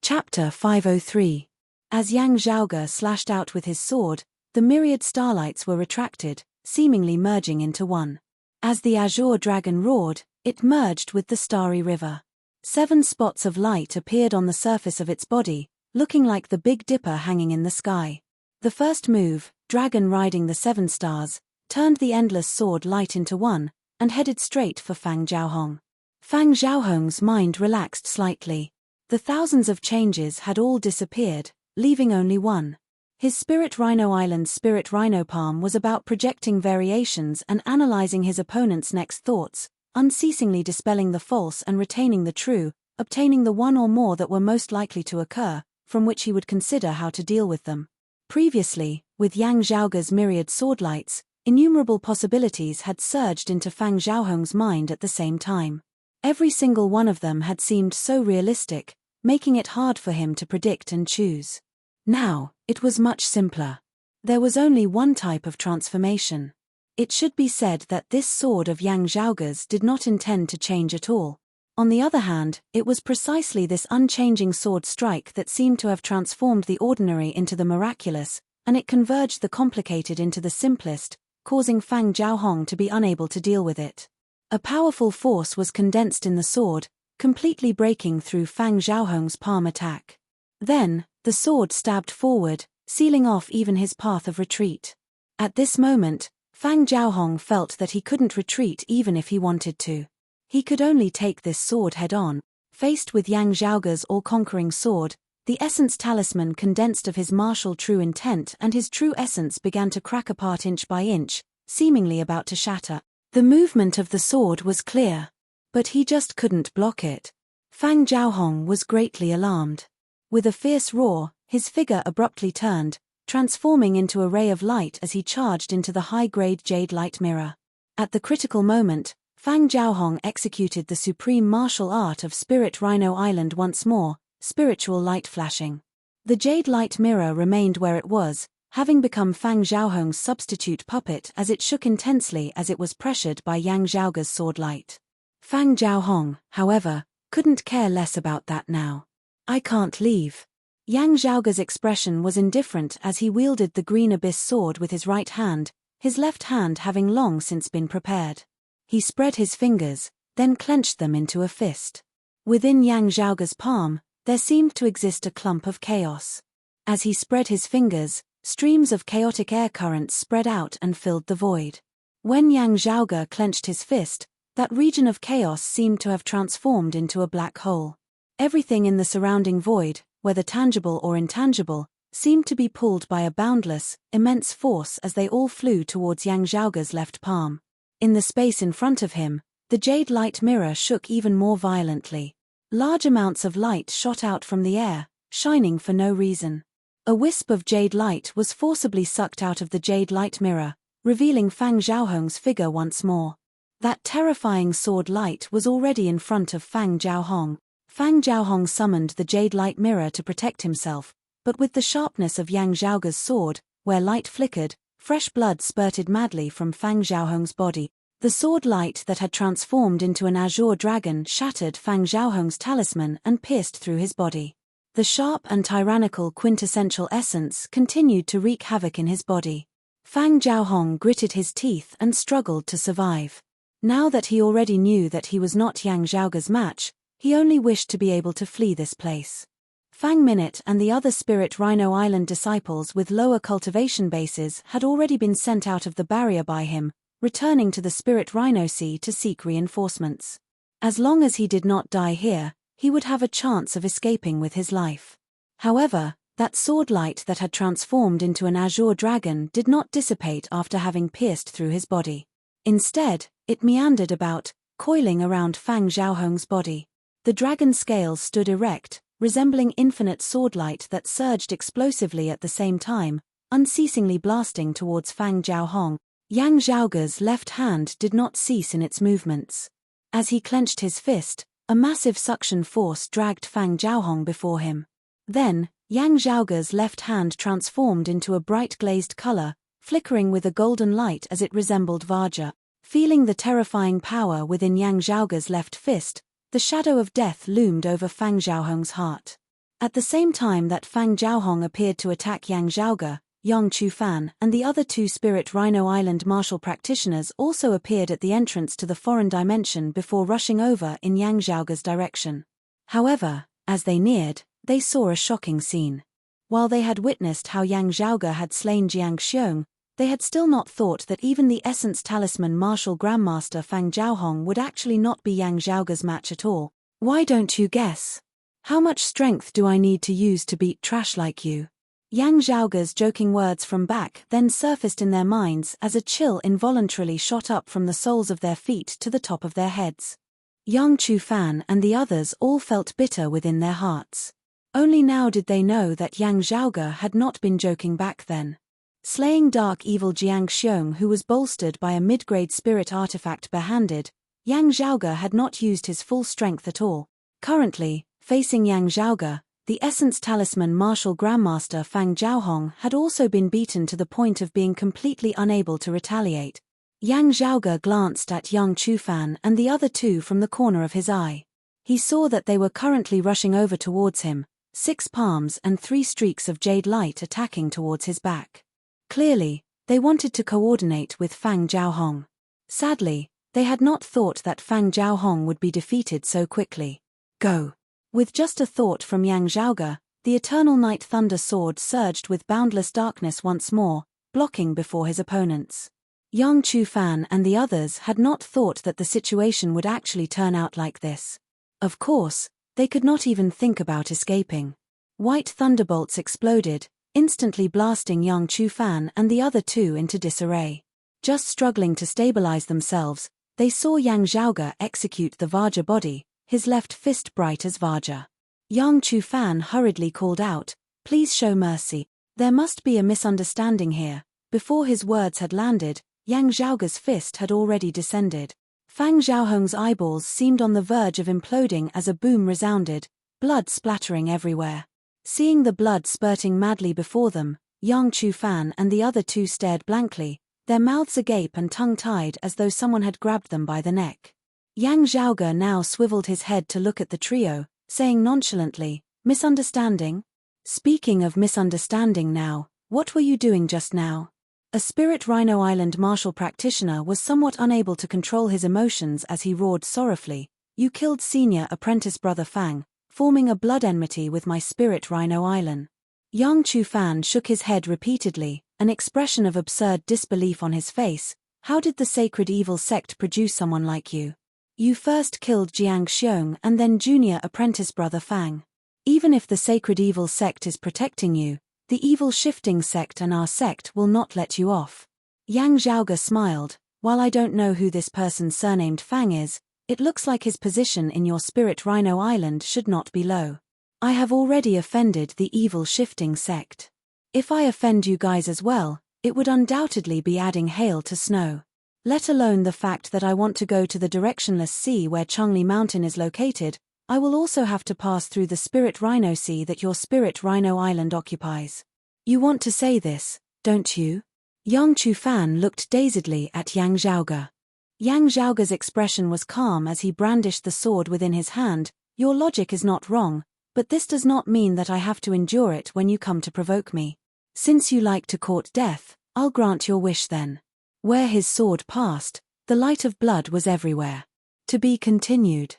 Chapter 503. As Yang Zhaoge slashed out with his sword, the myriad starlights were retracted, seemingly merging into one. As the azure dragon roared, it merged with the starry river. 7 spots of light appeared on the surface of its body, looking like the Big Dipper hanging in the sky. The first move, Dragon riding the 7 stars, turned the endless sword light into one, and headed straight for Fang Xiaohong. Fang Xiaohong's mind relaxed slightly. The thousands of changes had all disappeared, leaving only one. His Spirit Rhino Island's Spirit Rhino Palm was about projecting variations and analyzing his opponent's next thoughts, unceasingly dispelling the false and retaining the true, obtaining the one or more that were most likely to occur, from which he would consider how to deal with them. Previously, with Yang Zhaoge's myriad swordlights, innumerable possibilities had surged into Fang Xiaohong's mind at the same time. Every single one of them had seemed so realistic, making it hard for him to predict and choose. Now, it was much simpler. There was only one type of transformation. It should be said that this sword of Yang Zhaoge's did not intend to change at all. On the other hand, it was precisely this unchanging sword strike that seemed to have transformed the ordinary into the miraculous, and it converged the complicated into the simplest, causing Fang Xiaohong to be unable to deal with it. A powerful force was condensed in the sword, completely breaking through Fang Xiaohong's palm attack. Then, the sword stabbed forward, sealing off even his path of retreat. At this moment, Fang Xiaohong felt that he couldn't retreat even if he wanted to. He could only take this sword head-on. Faced with Yang Zhaoge's all-conquering sword, the essence talisman condensed of his martial true intent and his true essence began to crack apart inch by inch, seemingly about to shatter. The movement of the sword was clear. But he just couldn't block it. Fang Xiaohong was greatly alarmed. With a fierce roar, his figure abruptly turned, transforming into a ray of light as he charged into the high-grade jade light mirror. At the critical moment, Fang Xiaohong executed the supreme martial art of Spirit Rhino Island once more, spiritual light flashing. The jade light mirror remained where it was, having become Fang Xiaohong's substitute puppet as it shook intensely as it was pressured by Yang Zhaoge's sword light. Fang Xiaohong, however, couldn't care less about that now. I can't leave. Yang Zhaoge's expression was indifferent as he wielded the green abyss sword with his right hand, his left hand having long since been prepared. He spread his fingers, then clenched them into a fist. Within Yang Zhaoge's palm, there seemed to exist a clump of chaos. As he spread his fingers, streams of chaotic air currents spread out and filled the void. When Yang Zhaoge clenched his fist, that region of chaos seemed to have transformed into a black hole. Everything in the surrounding void, whether tangible or intangible, seemed to be pulled by a boundless, immense force as they all flew towards Yang Zhaoge's left palm. In the space in front of him, the jade light mirror shook even more violently. Large amounts of light shot out from the air, shining for no reason. A wisp of jade light was forcibly sucked out of the jade light mirror, revealing Fang Xiaohong's figure once more. That terrifying sword light was already in front of Fang Xiaohong. Fang Xiaohong summoned the jade light mirror to protect himself, but with the sharpness of Yang Zhaoge's sword, where light flickered, fresh blood spurted madly from Fang Xiaohong's body. The sword light that had transformed into an azure dragon shattered Fang Xiaohong's talisman and pierced through his body. The sharp and tyrannical quintessential essence continued to wreak havoc in his body. Fang Xiaohong gritted his teeth and struggled to survive. Now that he already knew that he was not Yang Zhaoge's match, he only wished to be able to flee this place. Fang Minute and the other Spirit Rhino Island disciples with lower cultivation bases had already been sent out of the barrier by him, returning to the Spirit Rhino Sea to seek reinforcements. As long as he did not die here, he would have a chance of escaping with his life. However, that sword light that had transformed into an azure dragon did not dissipate after having pierced through his body. Instead, it meandered about, coiling around Fang Xiaohong's body. The dragon scales stood erect, resembling infinite swordlight that surged explosively at the same time, unceasingly blasting towards Fang Xiaohong. Yang Zhaoge's left hand did not cease in its movements. As he clenched his fist, a massive suction force dragged Fang Xiaohong before him. Then, Yang Zhaoge's left hand transformed into a bright glazed color, flickering with a golden light as it resembled Vajra. Feeling the terrifying power within Yang Zhaoge's left fist, the shadow of death loomed over Fang Xiaohong's heart. At the same time that Fang Xiaohong appeared to attack Yang Zhaoge, Yang Chufan and the other two Spirit Rhino Island martial practitioners also appeared at the entrance to the foreign dimension before rushing over in Yang Zhaoge's direction. However, as they neared, they saw a shocking scene. While they had witnessed how Yang Zhaoge had slain Jiang Xiong, they had still not thought that even the Essence Talisman Martial Grandmaster Fang Xiaohong would actually not be Yang Zhaoge's match at all. Why don't you guess? How much strength do I need to use to beat trash like you? Yang Zhaoge's joking words from back then surfaced in their minds as a chill involuntarily shot up from the soles of their feet to the top of their heads. Yang Chufan and the others all felt bitter within their hearts. Only now did they know that Yang Zhaoge had not been joking back then. Slaying dark evil Jiang Xiong, who was bolstered by a mid-grade spirit artifact barehanded, Yang Zhaoge had not used his full strength at all. Currently, facing Yang Zhaoge, the Essence Talisman Martial Grandmaster Fang Xiaohong had also been beaten to the point of being completely unable to retaliate. Yang Zhaoge glanced at Yang Chufan and the other two from the corner of his eye. He saw that they were currently rushing over towards him, 6 palms and 3 streaks of jade light attacking towards his back. Clearly, they wanted to coordinate with Fang Xiaohong. Sadly, they had not thought that Fang Xiaohong would be defeated so quickly. Go! With just a thought from Yang Zhaoge, the Eternal Night Thunder Sword surged with boundless darkness once more, blocking before his opponents. Yang Chufan and the others had not thought that the situation would actually turn out like this. Of course, they could not even think about escaping. White thunderbolts exploded, instantly blasting Yang Chufan and the other two into disarray. Just struggling to stabilize themselves, they saw Yang Zhaoge execute the Vajra body, his left fist bright as Vajra. Yang Chufan hurriedly called out, "Please show mercy. There must be a misunderstanding here." Before his words had landed, Yang Zhaoge's fist had already descended. Fang Xiaohong's eyeballs seemed on the verge of imploding as a boom resounded, blood splattering everywhere. Seeing the blood spurting madly before them, Yang Chu-fan and the other two stared blankly, their mouths agape and tongue-tied as though someone had grabbed them by the neck. Yang Zhaoge now swiveled his head to look at the trio, saying nonchalantly, "Misunderstanding? Speaking of misunderstanding now, what were you doing just now?" A Spirit Rhino Island martial practitioner was somewhat unable to control his emotions as he roared sorrowfully, "You killed senior apprentice brother Fang, forming a blood enmity with my Spirit Rhino Island." Yang Chu-fan shook his head repeatedly, an expression of absurd disbelief on his face. "How did the sacred evil sect produce someone like you? You first killed Jiang Xiong and then junior apprentice brother Fang. Even if the sacred evil sect is protecting you, the evil shifting sect and our sect will not let you off." Yang Zhaoge smiled, "While I don't know who this person surnamed Fang is, it looks like his position in your Spirit Rhino Island should not be low. I have already offended the evil shifting sect. If I offend you guys as well, it would undoubtedly be adding hail to snow. Let alone the fact that I want to go to the directionless sea where Chongli Mountain is located, I will also have to pass through the Spirit Rhino Sea that your Spirit Rhino Island occupies. You want to say this, don't you?" Yang Chu-fan looked dazedly at Yang Zhaoge. Yang Zhaoge's expression was calm as he brandished the sword within his hand. "Your logic is not wrong, but this does not mean that I have to endure it when you come to provoke me. Since you like to court death, I'll grant your wish then." Where his sword passed, the light of blood was everywhere. To be continued.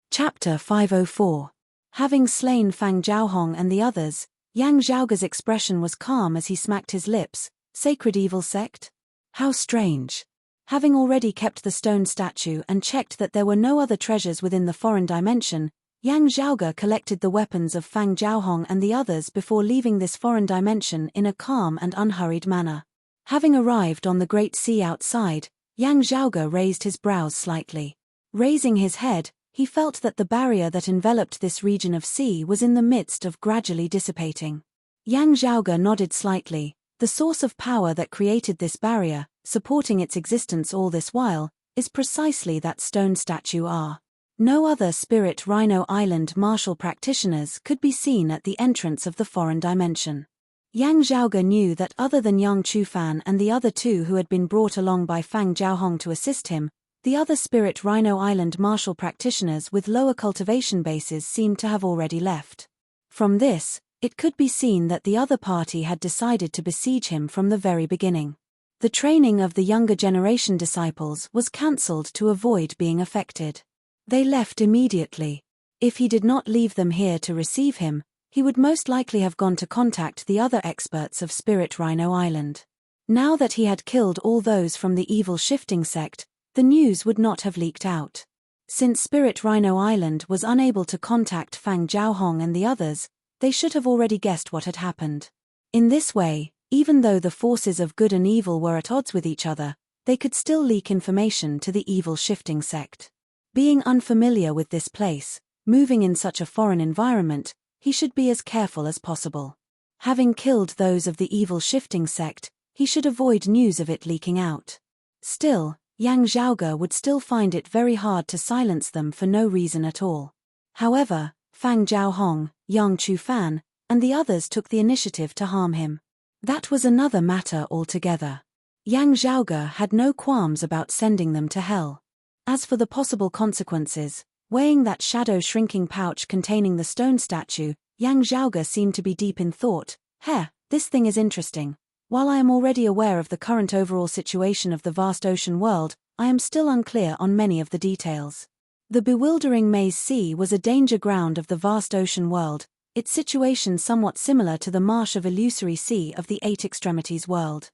Chapter 504. Having slain Fang Jiaohong and the others, Yang Zhaoge's expression was calm as he smacked his lips. "Sacred evil sect? How strange." Having already kept the stone statue and checked that there were no other treasures within the foreign dimension, Yang Zhaoge collected the weapons of Fang Jiaohong and the others before leaving this foreign dimension in a calm and unhurried manner. Having arrived on the Great Sea outside, Yang Zhaoge raised his brows slightly. Raising his head, he felt that the barrier that enveloped this region of sea was in the midst of gradually dissipating. Yang Zhaoge nodded slightly. The source of power that created this barrier, supporting its existence all this while, is precisely that stone statue R. No other Spirit Rhino Island martial practitioners could be seen at the entrance of the foreign dimension. Yang Zhaoge knew that other than Yang Chu-fan and the other two who had been brought along by Fang Jiaohong to assist him, the other Spirit Rhino Island martial practitioners with lower cultivation bases seemed to have already left. From this, it could be seen that the other party had decided to besiege him from the very beginning. The training of the younger generation disciples was cancelled to avoid being affected. They left immediately. If he did not leave them here to receive him, he would most likely have gone to contact the other experts of Spirit Rhino Island. Now that he had killed all those from the evil shifting sect, the news would not have leaked out. Since Spirit Rhino Island was unable to contact Fang Jiaohong and the others, they should have already guessed what had happened. In this way, even though the forces of good and evil were at odds with each other, they could still leak information to the evil shifting sect. Being unfamiliar with this place, moving in such a foreign environment, he should be as careful as possible. Having killed those of the evil shifting sect, he should avoid news of it leaking out. Still, Yang Zhaoge would still find it very hard to silence them for no reason at all. However, Fang Jiaohong, Yang Chu-fan, and the others took the initiative to harm him. That was another matter altogether. Yang Zhaoge had no qualms about sending them to hell. As for the possible consequences, weighing that shadow-shrinking pouch containing the stone statue, Yang Zhaoge seemed to be deep in thought. This thing is interesting. While I am already aware of the current overall situation of the vast ocean world, I am still unclear on many of the details. The bewildering maze sea was a danger ground of the vast ocean world, its situation somewhat similar to the marsh of illusory sea of the Eight Extremities world.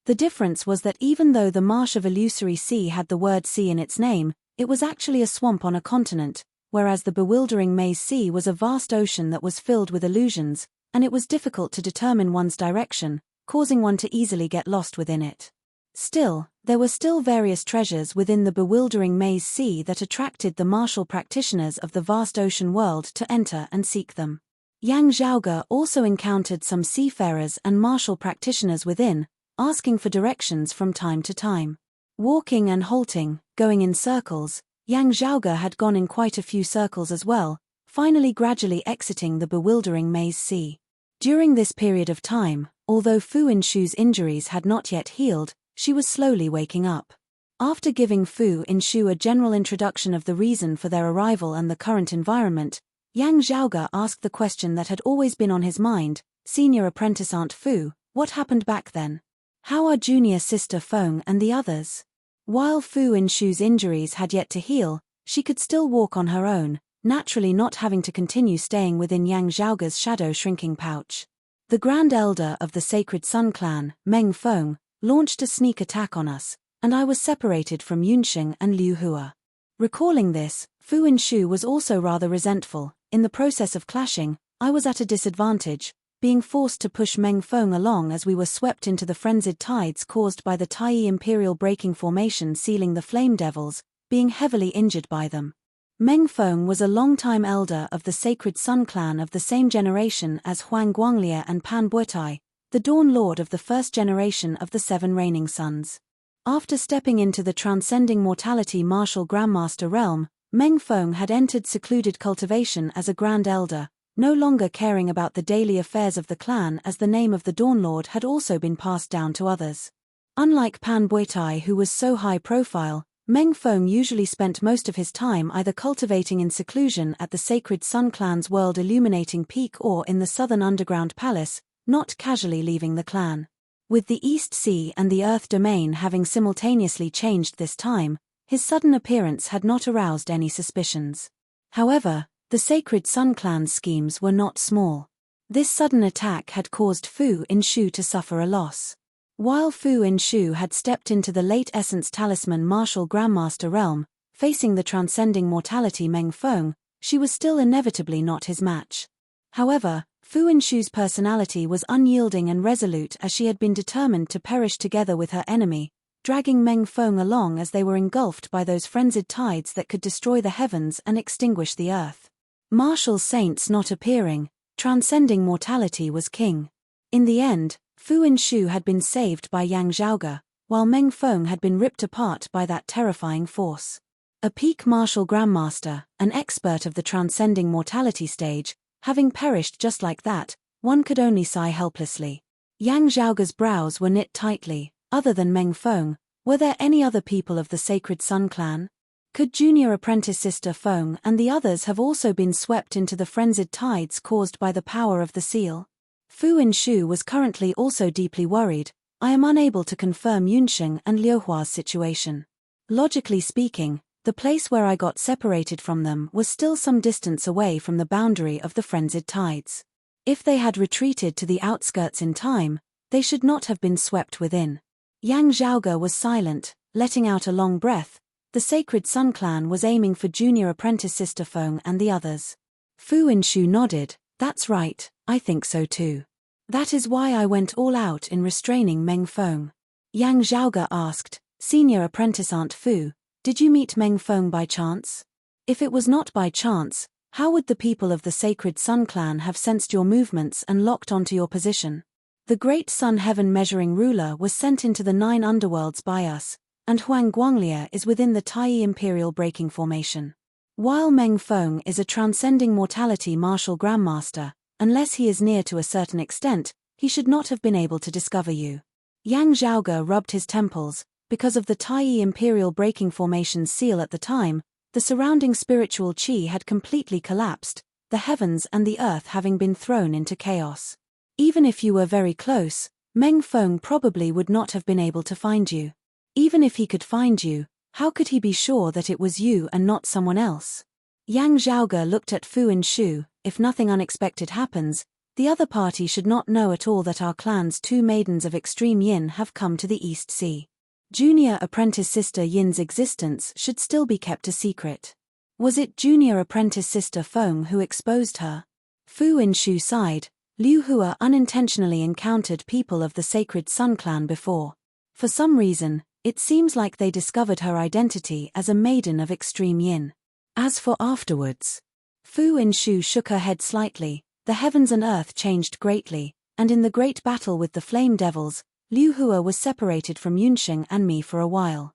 The difference was that even though the marsh of illusory sea had the word sea in its name, it was actually a swamp on a continent, whereas the bewildering maze sea was a vast ocean that was filled with illusions, and it was difficult to determine one's direction, causing one to easily get lost within it. Still, there were still various treasures within the bewildering maze sea that attracted the martial practitioners of the vast ocean world to enter and seek them. Yang Zhaoge also encountered some seafarers and martial practitioners within, asking for directions from time to time. Walking and halting, going in circles, Yang Zhaoge had gone in quite a few circles as well, finally gradually exiting the bewildering maze sea. During this period of time, Although Fu Inshu's injuries had not yet healed, she was slowly waking up. After giving Fu Inshu a general introduction of the reason for their arrival and the current environment, Yang Zhaoge asked the question that had always been on his mind, "Senior apprentice Aunt Fu, what happened back then? How are junior sister Feng and the others?" While Fu Inshu's injuries had yet to heal, she could still walk on her own, naturally not having to continue staying within Yang Zhaoge's shadow shrinking pouch. The Grand Elder of the Sacred Sun Clan, Meng Feng, launched a sneak attack on us, and I was separated from Yunsheng and Liu Hua. Recalling this, Fu Inshu was also rather resentful. In the process of clashing, I was at a disadvantage, being forced to push Meng Feng along as we were swept into the frenzied tides caused by the Tai Imperial breaking formation sealing the Flame Devils, being heavily injured by them. Meng Feng was a longtime elder of the Sacred Sun Clan of the same generation as Huang Guanglie and Pan Buetai, the Dawn Lord of the first generation of the Seven Reigning Suns. After stepping into the transcending mortality martial grandmaster realm, Meng Feng had entered secluded cultivation as a Grand Elder, no longer caring about the daily affairs of the clan as the name of the Dawn Lord had also been passed down to others. Unlike Pan Buetai, who was so high profile, Meng Feng usually spent most of his time either cultivating in seclusion at the Sacred Sun Clan's world illuminating peak or in the southern underground palace, not casually leaving the clan. With the East Sea and the Earth Domain having simultaneously changed this time, his sudden appearance had not aroused any suspicions. However, the Sacred Sun Clan's schemes were not small. This sudden attack had caused Fu Inshu to suffer a loss. While Fu Inshu had stepped into the late Essence Talisman martial grandmaster realm, facing the transcending mortality Meng Feng, she was still inevitably not his match. However, Fu Inshu's personality was unyielding and resolute as she had been determined to perish together with her enemy, dragging Meng Feng along as they were engulfed by those frenzied tides that could destroy the heavens and extinguish the earth. Martial saints not appearing, transcending mortality was king. In the end, Fu Inshu had been saved by Yang Zhaoge, while Meng Feng had been ripped apart by that terrifying force. A peak martial grandmaster, an expert of the transcending mortality stage, having perished just like that, one could only sigh helplessly. Yang Zhaoge's brows were knit tightly. Other than Meng Feng, were there any other people of the Sacred Sun Clan? Could junior apprentice sister Feng and the others have also been swept into the frenzied tides caused by the power of the seal? Fu Inshu was currently also deeply worried. I am unable to confirm Yunsheng and Liu Hua's situation. Logically speaking, the place where I got separated from them was still some distance away from the boundary of the frenzied tides. If they had retreated to the outskirts in time, they should not have been swept within. Yang Zhaoge was silent, letting out a long breath. The Sacred Sun Clan was aiming for junior apprentice sister Feng and the others. Fu Inshu nodded. That's right, I think so too. That is why I went all out in restraining Meng Feng. Yang Zhaoge asked, "Senior apprentice Aunt Fu, did you meet Meng Feng by chance? If it was not by chance, how would the people of the Sacred Sun Clan have sensed your movements and locked onto your position? The great sun heaven measuring ruler was sent into the 9 underworlds by us, and Huang Guanglie is within the Tai Imperial breaking formation. While Meng Feng is a transcending mortality martial grandmaster, unless he is near to a certain extent, he should not have been able to discover you." Yang Zhaoge rubbed his temples. Because of the Tai Imperial breaking formation's seal at the time, the surrounding spiritual qi had completely collapsed, the heavens and the earth having been thrown into chaos. Even if you were very close, Meng Feng probably would not have been able to find you. Even if he could find you, how could he be sure that it was you and not someone else? Yang Zhaoge looked at Fu Inshu. If nothing unexpected happens, the other party should not know at all that our clan's 2 maidens of extreme yin have come to the East Sea. Junior apprentice sister Yin's existence should still be kept a secret. Was it junior apprentice sister Feng who exposed her? Fu Inshu sighed. Liu Hua unintentionally encountered people of the Sacred Sun Clan before. For some reason, it seems like they discovered her identity as a maiden of extreme yin. As for afterwards, Fu Inshu shook her head slightly. The heavens and earth changed greatly, and in the great battle with the Flame Devils, Liu Hua was separated from Yunsheng and me for a while.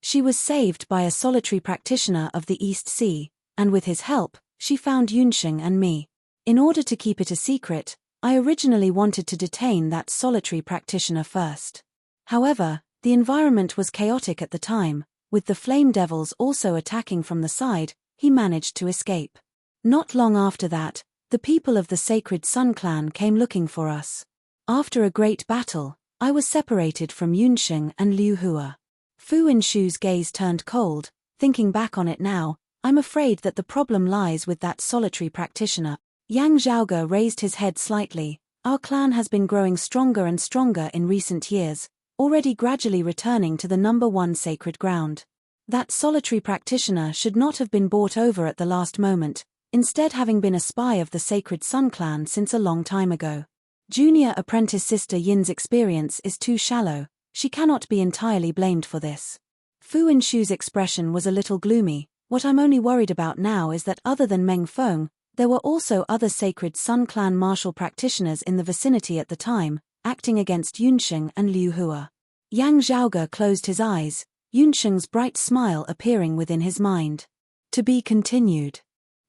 She was saved by a solitary practitioner of the East Sea, and with his help, she found Yunsheng and me. In order to keep it a secret, I originally wanted to detain that solitary practitioner first. However, the environment was chaotic at the time, with the flame devils also attacking from the side. He managed to escape. Not long after that, the people of the Sacred Sun clan came looking for us. After a great battle, I was separated from Yunsheng and Liu Hua. Fu Inshu's gaze turned cold. Thinking back on it now, I'm afraid that the problem lies with that solitary practitioner. Yang Zhaoge raised his head slightly. Our clan has been growing stronger and stronger in recent years, already gradually returning to the #1 sacred ground. That solitary practitioner should not have been bought over at the last moment, instead having been a spy of the Sacred Sun clan since a long time ago. Junior apprentice sister Yin's experience is too shallow. She cannot be entirely blamed for this. Fu Inshu's expression was a little gloomy. What I'm only worried about now is that other than Meng Feng, there were also other Sacred Sun clan martial practitioners in the vicinity at the time, acting against Yunsheng and Liu Hua. Yang Zhaoge closed his eyes, Yunsheng's bright smile appearing within his mind. To be continued.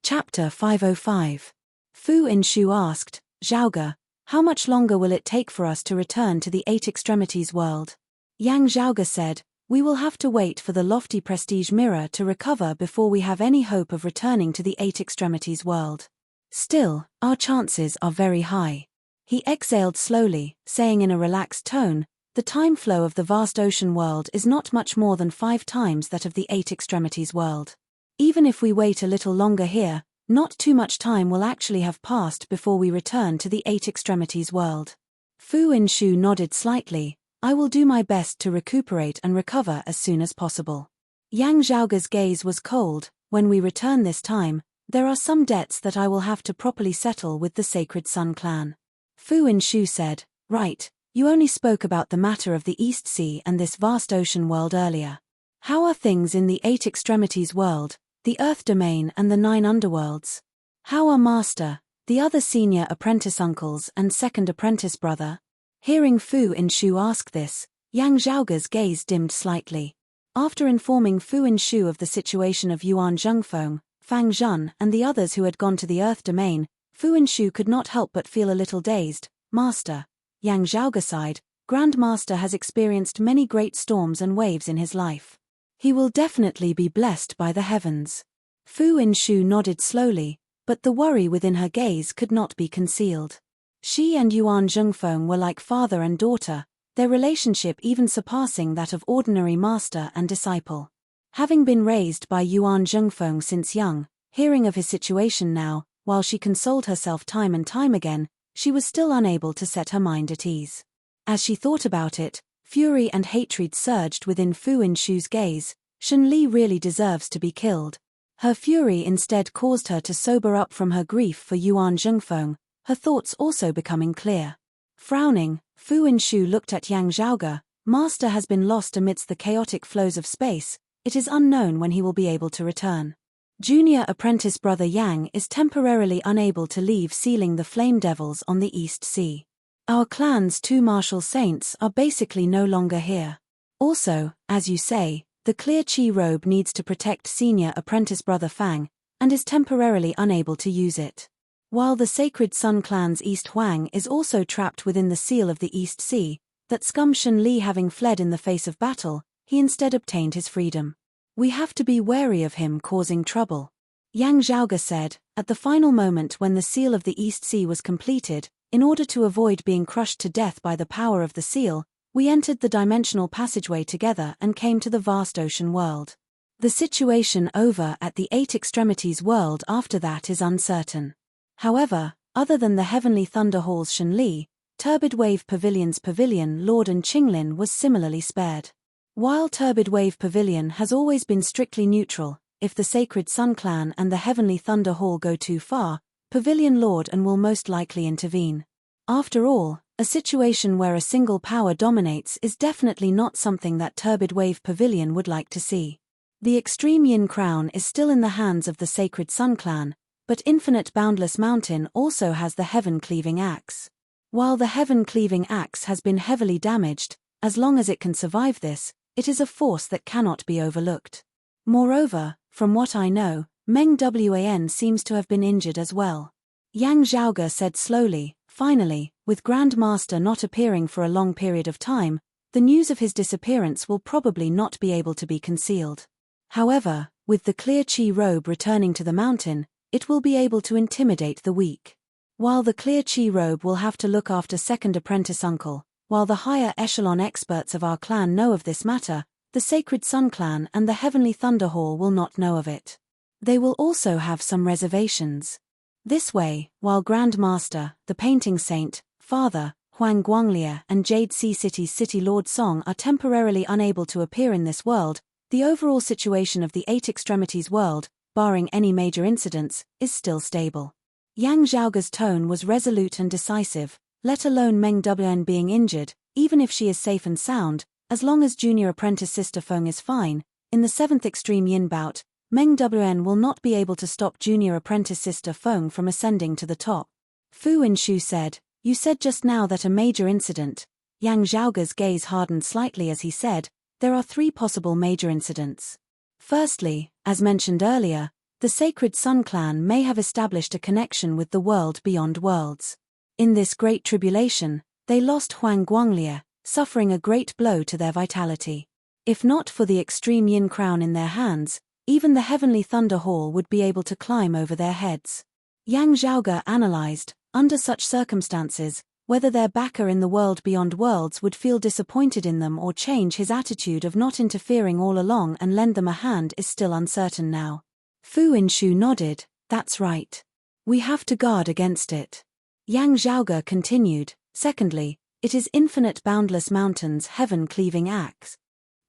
Chapter 505. Fu Inshu asked, Zhaoge, how much longer will it take for us to return to the Eight Extremities world? Yang Zhaoge said, we will have to wait for the lofty prestige mirror to recover before we have any hope of returning to the Eight Extremities world. Still, our chances are very high. He exhaled slowly, saying in a relaxed tone, the time flow of the vast ocean world is not much more than 5 times that of the Eight Extremities world. Even if we wait a little longer here, not too much time will actually have passed before we return to the Eight Extremities world. Fu Inshu nodded slightly. I will do my best to recuperate and recover as soon as possible. Yang Zhaoge's gaze was cold. When we return this time, there are some debts that I will have to properly settle with the Sacred Sun clan. Fu Inshu said, right, you only spoke about the matter of the East Sea and this vast ocean world earlier. How are things in the Eight Extremities world, the Earth domain and the 9 underworlds? How are Master, the other senior apprentice uncles and second apprentice brother? Hearing Fu Inshu ask this, Yang Zhaoge's gaze dimmed slightly. After informing Fu Inshu of the situation of Yuan Zhengfeng, Fang Zhun and the others who had gone to the Earth domain, Fu Inshu could not help but feel a little dazed. Master, Yang Zhaoge sighed, Grandmaster has experienced many great storms and waves in his life. He will definitely be blessed by the heavens. Fu Inshu nodded slowly, but the worry within her gaze could not be concealed. She and Yuan Zhengfeng were like father and daughter, their relationship even surpassing that of ordinary master and disciple. Having been raised by Yuan Zhengfeng since young, hearing of his situation now, while she consoled herself time and time again, she was still unable to set her mind at ease. As she thought about it, fury and hatred surged within Fu Inshu's gaze. Shen Li really deserves to be killed. Her fury instead caused her to sober up from her grief for Yuan Zhengfeng, her thoughts also becoming clear. Frowning, Fu Inshu looked at Yang Zhaoge. Master has been lost amidst the chaotic flows of space. It is unknown when he will be able to return. Junior apprentice brother Yang is temporarily unable to leave sealing the flame devils on the East Sea. Our clan's 2 martial saints are basically no longer here. Also, as you say, the clear chi robe needs to protect senior apprentice brother Fang, and is temporarily unable to use it. While the Sacred Sun clan's East Huang is also trapped within the seal of the East Sea, that scum Shen Li having fled in the face of battle, he instead obtained his freedom. We have to be wary of him causing trouble. Yang Zhaoge said, at the final moment when the seal of the East Sea was completed, in order to avoid being crushed to death by the power of the seal, we entered the dimensional passageway together and came to the vast ocean world. The situation over at the Eight Extremities world after that is uncertain. However, other than the Heavenly Thunder Hall's Shen Li, Turbid Wave Pavilion's Pavilion Lord and Qinglin was similarly spared. While Turbid Wave Pavilion has always been strictly neutral, if the Sacred Sun clan and the Heavenly Thunder Hall go too far, Pavilion Lord and will most likely intervene. After all, a situation where a single power dominates is definitely not something that Turbid Wave Pavilion would like to see. The Extreme Yin Crown is still in the hands of the Sacred Sun clan, but Infinite Boundless Mountain also has the Heaven Cleaving Axe. While the Heaven Cleaving Axe has been heavily damaged, as long as it can survive this, it is a force that cannot be overlooked. Moreover, from what I know, Meng Wan seems to have been injured as well. Yang Zhaoge said slowly, Finally, with Grand Master not appearing for a long period of time, the news of his disappearance will probably not be able to be concealed. However, with the clear Chi robe returning to the mountain, it will be able to intimidate the weak. While the clear Chi robe will have to look after second apprentice uncle, while the higher echelon experts of our clan know of this matter, the Sacred Sun clan and the Heavenly Thunder Hall will not know of it. They will also have some reservations. This way, while Grand Master, the Painting Saint, Father, Huang Guanglia and Jade Sea City's City Lord Song are temporarily unable to appear in this world, the overall situation of the Eight Extremities world, barring any major incidents, is still stable. Yang Zhaoge's tone was resolute and decisive, let alone Meng Wn being injured, even if she is safe and sound, as long as junior apprentice Sister Feng is fine. In the 7th Extreme Yin bout, Meng Wn will not be able to stop junior apprentice Sister Feng from ascending to the top. Fu Inshu said, "You said just now that a major incident." Yang Zhaoge's gaze hardened slightly as he said, "There are 3 possible major incidents. Firstly, as mentioned earlier, the Sacred Sun clan may have established a connection with the world beyond worlds. In this great tribulation, they lost Huang Guanglia, suffering a great blow to their vitality. If not for the extreme Yin crown in their hands, even the Heavenly Thunder Hall would be able to climb over their heads." Yang Zhaoge analyzed, under such circumstances, whether their backer in the world beyond worlds would feel disappointed in them or change his attitude of not interfering all along and lend them a hand is still uncertain now. Fu Inshu nodded, "That's right. We have to guard against it." Yang Zhaoge continued, "Secondly, it is Infinite Boundless Mountain's heaven-cleaving axe.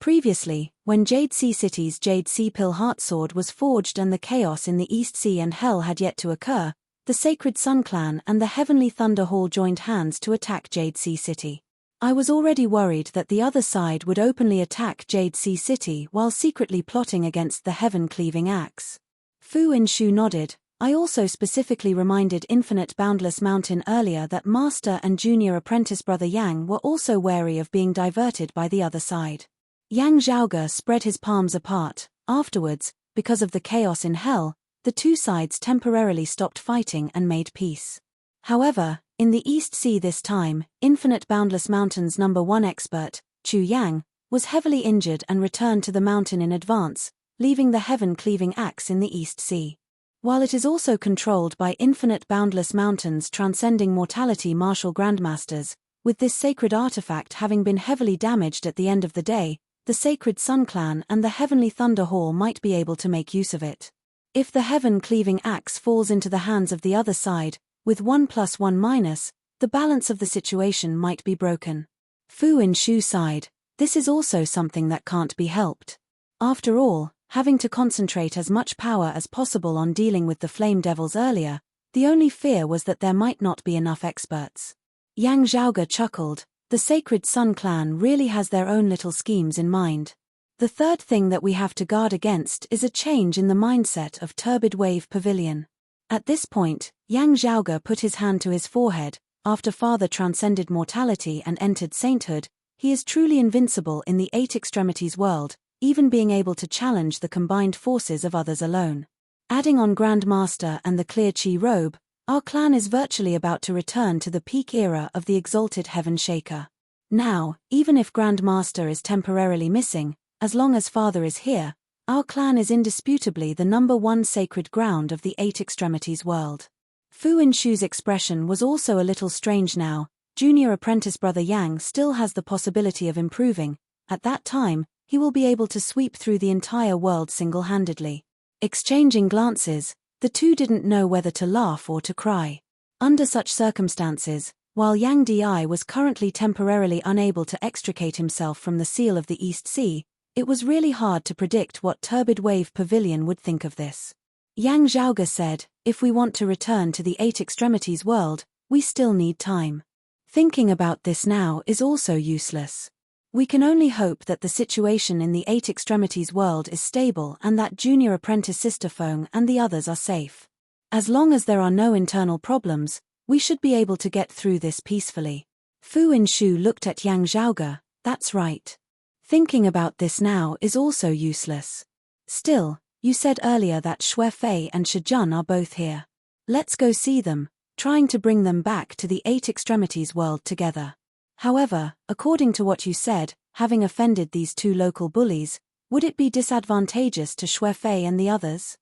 Previously, when Jade Sea City's Jade Sea Pill Heartsword was forged and the chaos in the East Sea and Hell had yet to occur, the Sacred Sun clan and the Heavenly Thunder Hall joined hands to attack Jade Sea City. I was already worried that the other side would openly attack Jade Sea City while secretly plotting against the heaven-cleaving axe." Fu Inshu nodded. "I also specifically reminded Infinite Boundless Mountain earlier that Master and Junior Apprentice Brother Yang were also wary of being diverted by the other side." Yang Zhaoge spread his palms apart. Afterwards, because of the chaos in Hell, the 2 sides temporarily stopped fighting and made peace. However, in the East Sea this time, Infinite Boundless Mountain's #1 expert, Chu Yang, was heavily injured and returned to the mountain in advance, leaving the heaven-cleaving axe in the East Sea. While it is also controlled by Infinite Boundless Mountain's transcending mortality martial grandmasters, with this sacred artifact having been heavily damaged at the end of the day, the Sacred Sun clan and the Heavenly Thunder Hall might be able to make use of it. If the heaven-cleaving axe falls into the hands of the other side, with 1+1-, the balance of the situation might be broken. Fu Inshu sighed, "This is also something that can't be helped." After all, having to concentrate as much power as possible on dealing with the Flame Devils earlier, the only fear was that there might not be enough experts. Yang Zhaoge chuckled, "The Sacred Sun clan really has their own little schemes in mind. The third thing that we have to guard against is a change in the mindset of Turbid Wave Pavilion." At this point, Yang Zhaoge put his hand to his forehead. After Father transcended mortality and entered sainthood, he is truly invincible in the 8 Extremities world, even being able to challenge the combined forces of others alone. Adding on Grand Master and the clear Chi robe, our clan is virtually about to return to the peak era of the exalted Heaven Shaker. Now, even if Grand Master is temporarily missing, as long as Father is here, our clan is indisputably the #1 sacred ground of the 8 Extremities world. Fu Inshu's expression was also a little strange now. Junior Apprentice Brother Yang still has the possibility of improving. At that time, he will be able to sweep through the entire world single-handedly. Exchanging glances, the two didn't know whether to laugh or to cry. Under such circumstances, while Yang Di was currently temporarily unable to extricate himself from the seal of the East Sea, it was really hard to predict what Turbid Wave Pavilion would think of this. Yang Zhaoge said, "If we want to return to the 8 Extremities world, we still need time. Thinking about this now is also useless. We can only hope that the situation in the 8 Extremities world is stable and that Junior Apprentice Sister Feng and the others are safe. As long as there are no internal problems, we should be able to get through this peacefully." Fu Inshu looked at Yang Zhaoge, "That's right. Thinking about this now is also useless. Still, you said earlier that Shui Fei and Shijun are both here. Let's go see them. trying to bring them back to the Eight Extremities world together. However, according to what you said, having offended these two local bullies, would it be disadvantageous to Xue Fei and the others?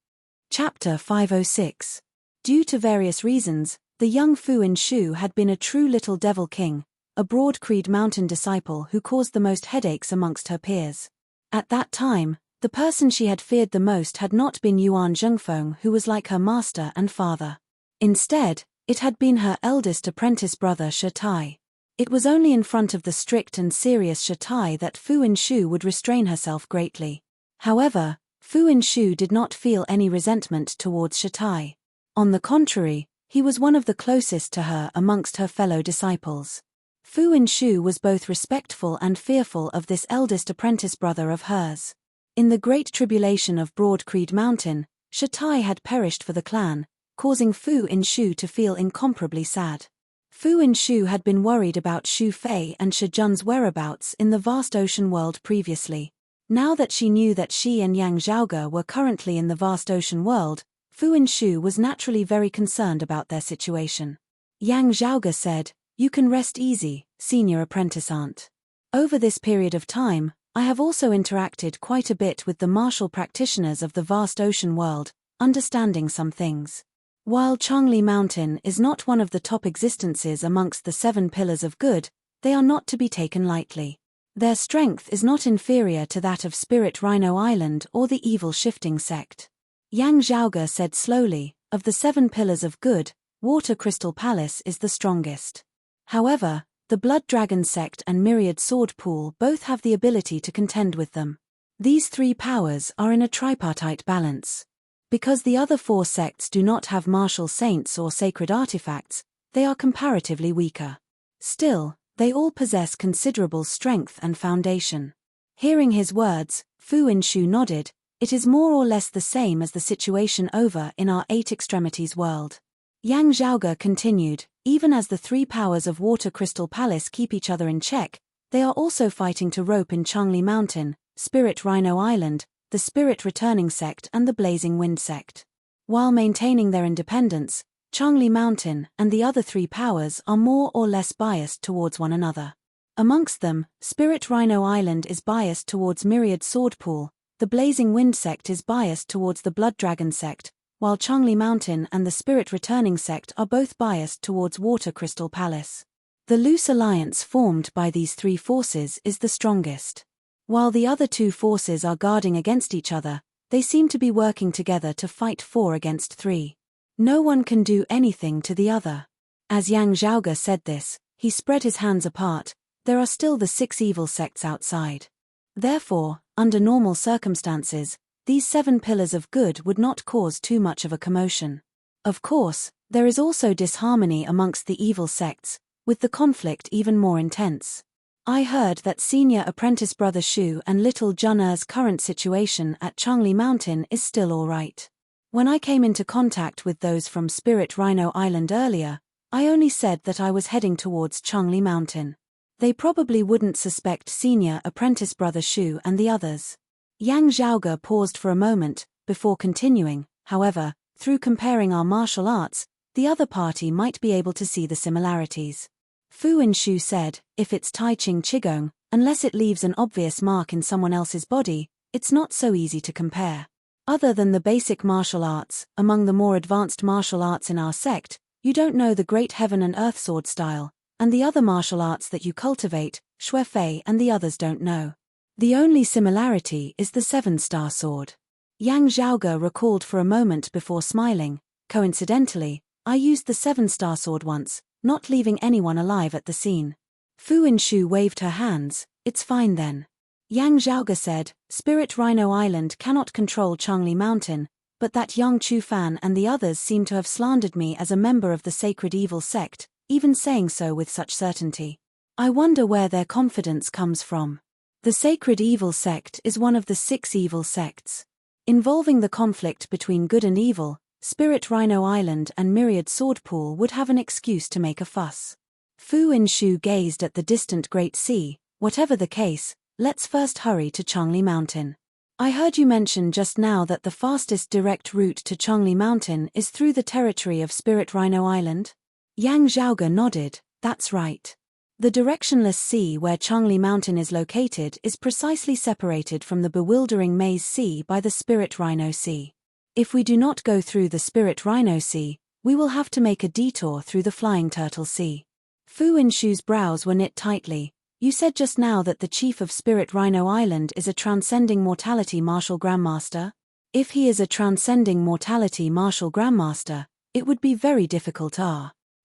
Chapter 506. Due to various reasons, the young Fu Inshu had been a true little devil king, a Broad Creed Mountain disciple who caused the most headaches amongst her peers. At that time, the person she had feared the most had not been Yuan Zhengfeng, who was like her master and father. Instead, it had been her eldest apprentice brother Shatai. It was only in front of the strict and serious Shatai that Fu Inshu would restrain herself greatly. However, Fu Inshu did not feel any resentment towards Shatai. On the contrary, he was one of the closest to her amongst her fellow disciples. Fu Inshu was both respectful and fearful of this eldest apprentice brother of hers. In the great tribulation of Broad Creed Mountain, Shatai had perished for the clan, causing Fu Inshu to feel incomparably sad. Fu Inshu had been worried about Xu Fei and Shi Jun's whereabouts in the vast ocean world previously. Now that she knew that she and Yang Zhaoge were currently in the vast ocean world, Fu Inshu was naturally very concerned about their situation. Yang Zhaoge said, "You can rest easy, senior apprentice aunt. Over this period of time, I have also interacted quite a bit with the martial practitioners of the vast ocean world, understanding some things. While Changli Mountain is not one of the top existences amongst the 7 pillars of good, they are not to be taken lightly. Their strength is not inferior to that of Spirit Rhino Island or the Evil Shifting Sect." Yang Zhaoge said slowly, "Of the 7 pillars of good, Water Crystal Palace is the strongest. However, the Blood Dragon Sect and Myriad Sword Pool both have the ability to contend with them. These 3 powers are in a tripartite balance. Because the other 4 sects do not have martial saints or sacred artifacts, they are comparatively weaker. Still, they all possess considerable strength and foundation." Hearing his words, Fu Inshu nodded. "It is more or less the same as the situation over in our 8 Extremities world." Yang Zhaoge continued, "Even as the 3 powers of Water Crystal Palace keep each other in check, they are also fighting to rope in Changli Mountain, Spirit Rhino Island, the Spirit Returning Sect and the Blazing Wind Sect. While maintaining their independence, Changli Mountain and the other 3 powers are more or less biased towards one another. Amongst them, Spirit Rhino Island is biased towards Myriad Sword Pool, the Blazing Wind Sect is biased towards the Blood Dragon Sect, while Changli Mountain and the Spirit Returning Sect are both biased towards Water Crystal Palace. The loose alliance formed by these 3 forces is the strongest. While the other 2 forces are guarding against each other, they seem to be working together to fight 4 against 3. No one can do anything to the other." As Yang Zhaoge said this, he spread his hands apart. "There are still the 6 evil sects outside. Therefore, under normal circumstances, these 7 pillars of good would not cause too much of a commotion. Of course, there is also disharmony amongst the evil sects, with the conflict even more intense. I heard that senior apprentice brother Xu and little Jun'er's current situation at Changli Mountain is still alright. When I came into contact with those from Spirit Rhino Island earlier, I only said that I was heading towards Changli Mountain. They probably wouldn't suspect senior apprentice brother Xu and the others." Yang Zhaoge paused for a moment, before continuing, "However, through comparing our martial arts, the other party might be able to see the similarities." Fu Inshu said, "If it's Tai Ching Qigong, unless it leaves an obvious mark in someone else's body, it's not so easy to compare. Other than the basic martial arts, among the more advanced martial arts in our sect, you don't know the great heaven and earth sword style, and the other martial arts that you cultivate, Xue Fei and the others don't know. The only similarity is the 7-star sword." Yang Zhaoge recalled for a moment before smiling. "Coincidentally, I used the 7-star sword once, not leaving anyone alive at the scene." Fu Inshu waved her hands. "It's fine then." Yang Zhaoge said, "Spirit Rhino Island cannot control Changli Mountain, but that young Chu Fan and the others seem to have slandered me as a member of the Sacred Evil Sect, even saying so with such certainty. I wonder where their confidence comes from. The Sacred Evil Sect is one of the 6 evil sects. Involving the conflict between good and evil, Spirit Rhino Island and Myriad Sword Pool would have an excuse to make a fuss." Fu Inshu gazed at the distant Great Sea. "Whatever the case, let's first hurry to Changli Mountain. I heard you mention just now that the fastest direct route to Changli Mountain is through the territory of Spirit Rhino Island?" Yang Zhaoge nodded. That's right. The directionless sea where Changli Mountain is located is precisely separated from the bewildering Maze Sea by the Spirit Rhino Sea. If we do not go through the Spirit Rhino Sea, we will have to make a detour through the Flying Turtle Sea. Fu Inshu's brows were knit tightly. You said just now that the chief of Spirit Rhino Island is a transcending mortality martial grandmaster? If he is a transcending mortality martial grandmaster, it would be very difficult.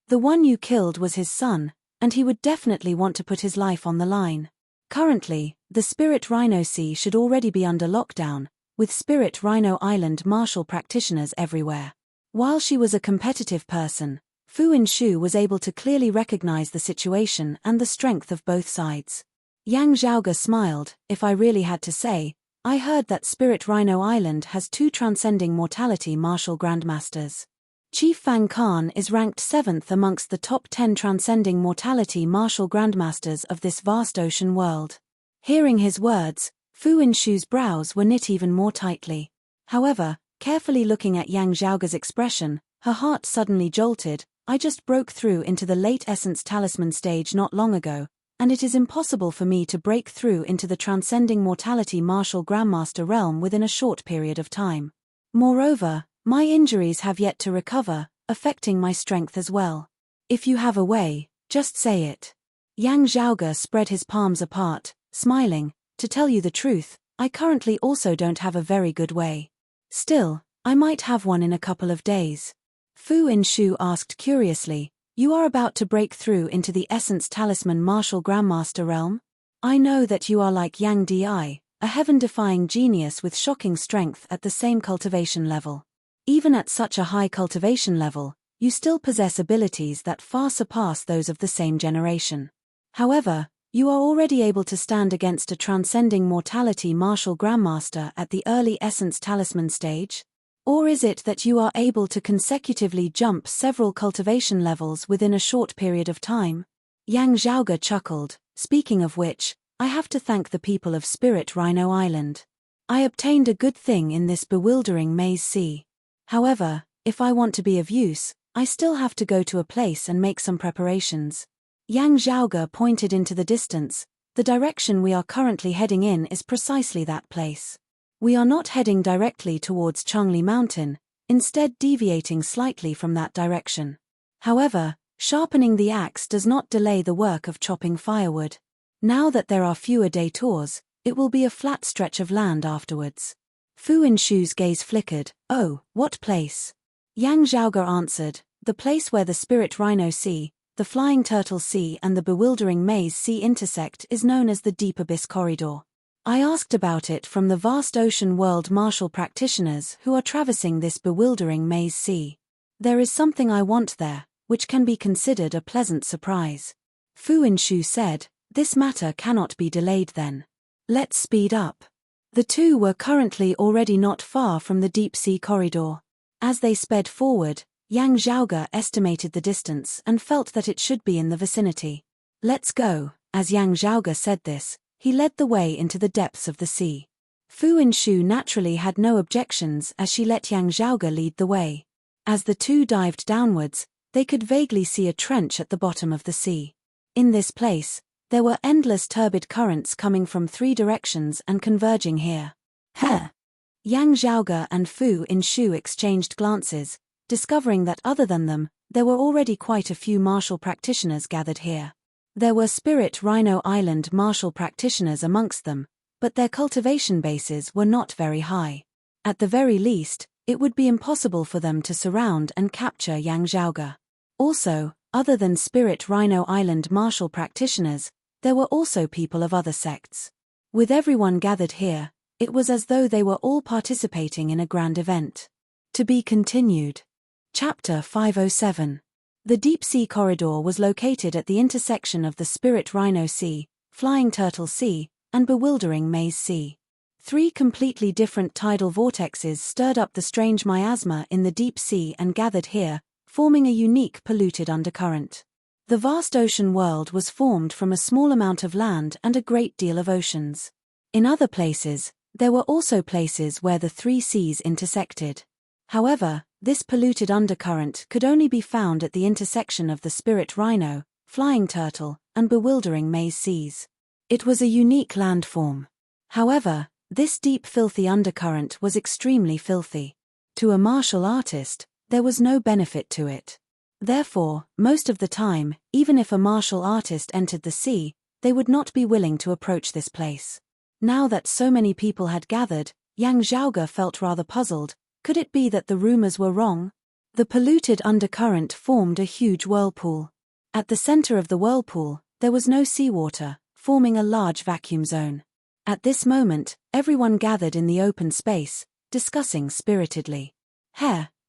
The one you killed was his son, and he would definitely want to put his life on the line. Currently, the Spirit Rhino Sea should already be under lockdown, with Spirit Rhino Island martial practitioners everywhere. While she was a competitive person, Fu Inshu was able to clearly recognize the situation and the strength of both sides. Yang Zhaoge smiled. If I really had to say, I heard that Spirit Rhino Island has 2 transcending mortality martial grandmasters. Chief Fang Khan is ranked 7th amongst the top 10 transcending mortality martial grandmasters of this vast ocean world. Hearing his words, Fu Inshu's brows were knit even more tightly. However, carefully looking at Yang Zhaoge's expression, her heart suddenly jolted. I just broke through into the late Essence Talisman stage not long ago, and it is impossible for me to break through into the transcending mortality martial grandmaster realm within a short period of time. Moreover, my injuries have yet to recover, affecting my strength as well. If you have a way, just say it. Yang Zhaoge spread his palms apart, smiling. To tell you the truth, I currently also don't have a very good way. Still, I might have one in a couple of days. Fu Inshu asked curiously, you are about to break through into the Essence Talisman martial grandmaster realm? I know that you are like Yang Di, a heaven-defying genius with shocking strength at the same cultivation level. Even at such a high cultivation level, you still possess abilities that far surpass those of the same generation. However, you are already able to stand against a transcending mortality martial grandmaster at the early Essence Talisman stage? Or is it that you are able to consecutively jump several cultivation levels within a short period of time? Yang Zhaoge chuckled. Speaking of which, I have to thank the people of Spirit Rhino Island. I obtained a good thing in this bewildering Maze Sea. However, if I want to be of use, I still have to go to a place and make some preparations. Yang Zhaoge pointed into the distance. The direction we are currently heading in is precisely that place. We are not heading directly towards Changli Mountain, instead deviating slightly from that direction. However, sharpening the axe does not delay the work of chopping firewood. Now that there are fewer detours, it will be a flat stretch of land afterwards. Fu Inshu's gaze flickered. Oh, what place? Yang Zhaoge answered, the place where the Spirit Rhino Sea, the Flying Turtle Sea and the bewildering Maze Sea intersect is known as the Deep Abyss Corridor. I asked about it from the vast ocean world martial practitioners who are traversing this bewildering Maze Sea. There is something I want there, which can be considered a pleasant surprise. Fu Inshu said, this matter cannot be delayed then. Let's speed up. The two were currently already not far from the deep sea corridor. As they sped forward, Yang Zhaoge estimated the distance and felt that it should be in the vicinity. Let's go. As Yang Zhaoge said this, he led the way into the depths of the sea. Fu Inshu naturally had no objections as she let Yang Zhaoge lead the way. As the two dived downwards, they could vaguely see a trench at the bottom of the sea. In this place, there were endless turbid currents coming from 3 directions and converging here. Yang Zhaoge and Fu Inshu exchanged glances, discovering that other than them, there were already quite a few martial practitioners gathered here. There were Spirit Rhino Island martial practitioners amongst them, but their cultivation bases were not very high. At the very least, it would be impossible for them to surround and capture Yang Zhaoge. Also, other than Spirit Rhino Island martial practitioners, there were also people of other sects. With everyone gathered here, it was as though they were all participating in a grand event. To be continued. Chapter 507. The Deep Sea Corridor was located at the intersection of the Spirit Rhino Sea, Flying Turtle Sea, and bewildering Maze Sea. 3 completely different tidal vortexes stirred up the strange miasma in the deep sea and gathered here, forming a unique polluted undercurrent. The vast ocean world was formed from a small amount of land and a great deal of oceans. In other places, there were also places where the 3 seas intersected. However, This polluted undercurrent could only be found at the intersection of the spirit rhino, flying turtle, and bewildering maze seas. It was a unique landform. However, this deep filthy undercurrent was extremely filthy. To a martial artist, there was no benefit to it. Therefore, most of the time, even if a martial artist entered the sea, they would not be willing to approach this place. Now that so many people had gathered, Yang Zhaoge felt rather puzzled. Could it be that the rumors were wrong? The polluted undercurrent formed a huge whirlpool. At the center of the whirlpool, there was no seawater, forming a large vacuum zone. At this moment, everyone gathered in the open space, discussing spiritedly.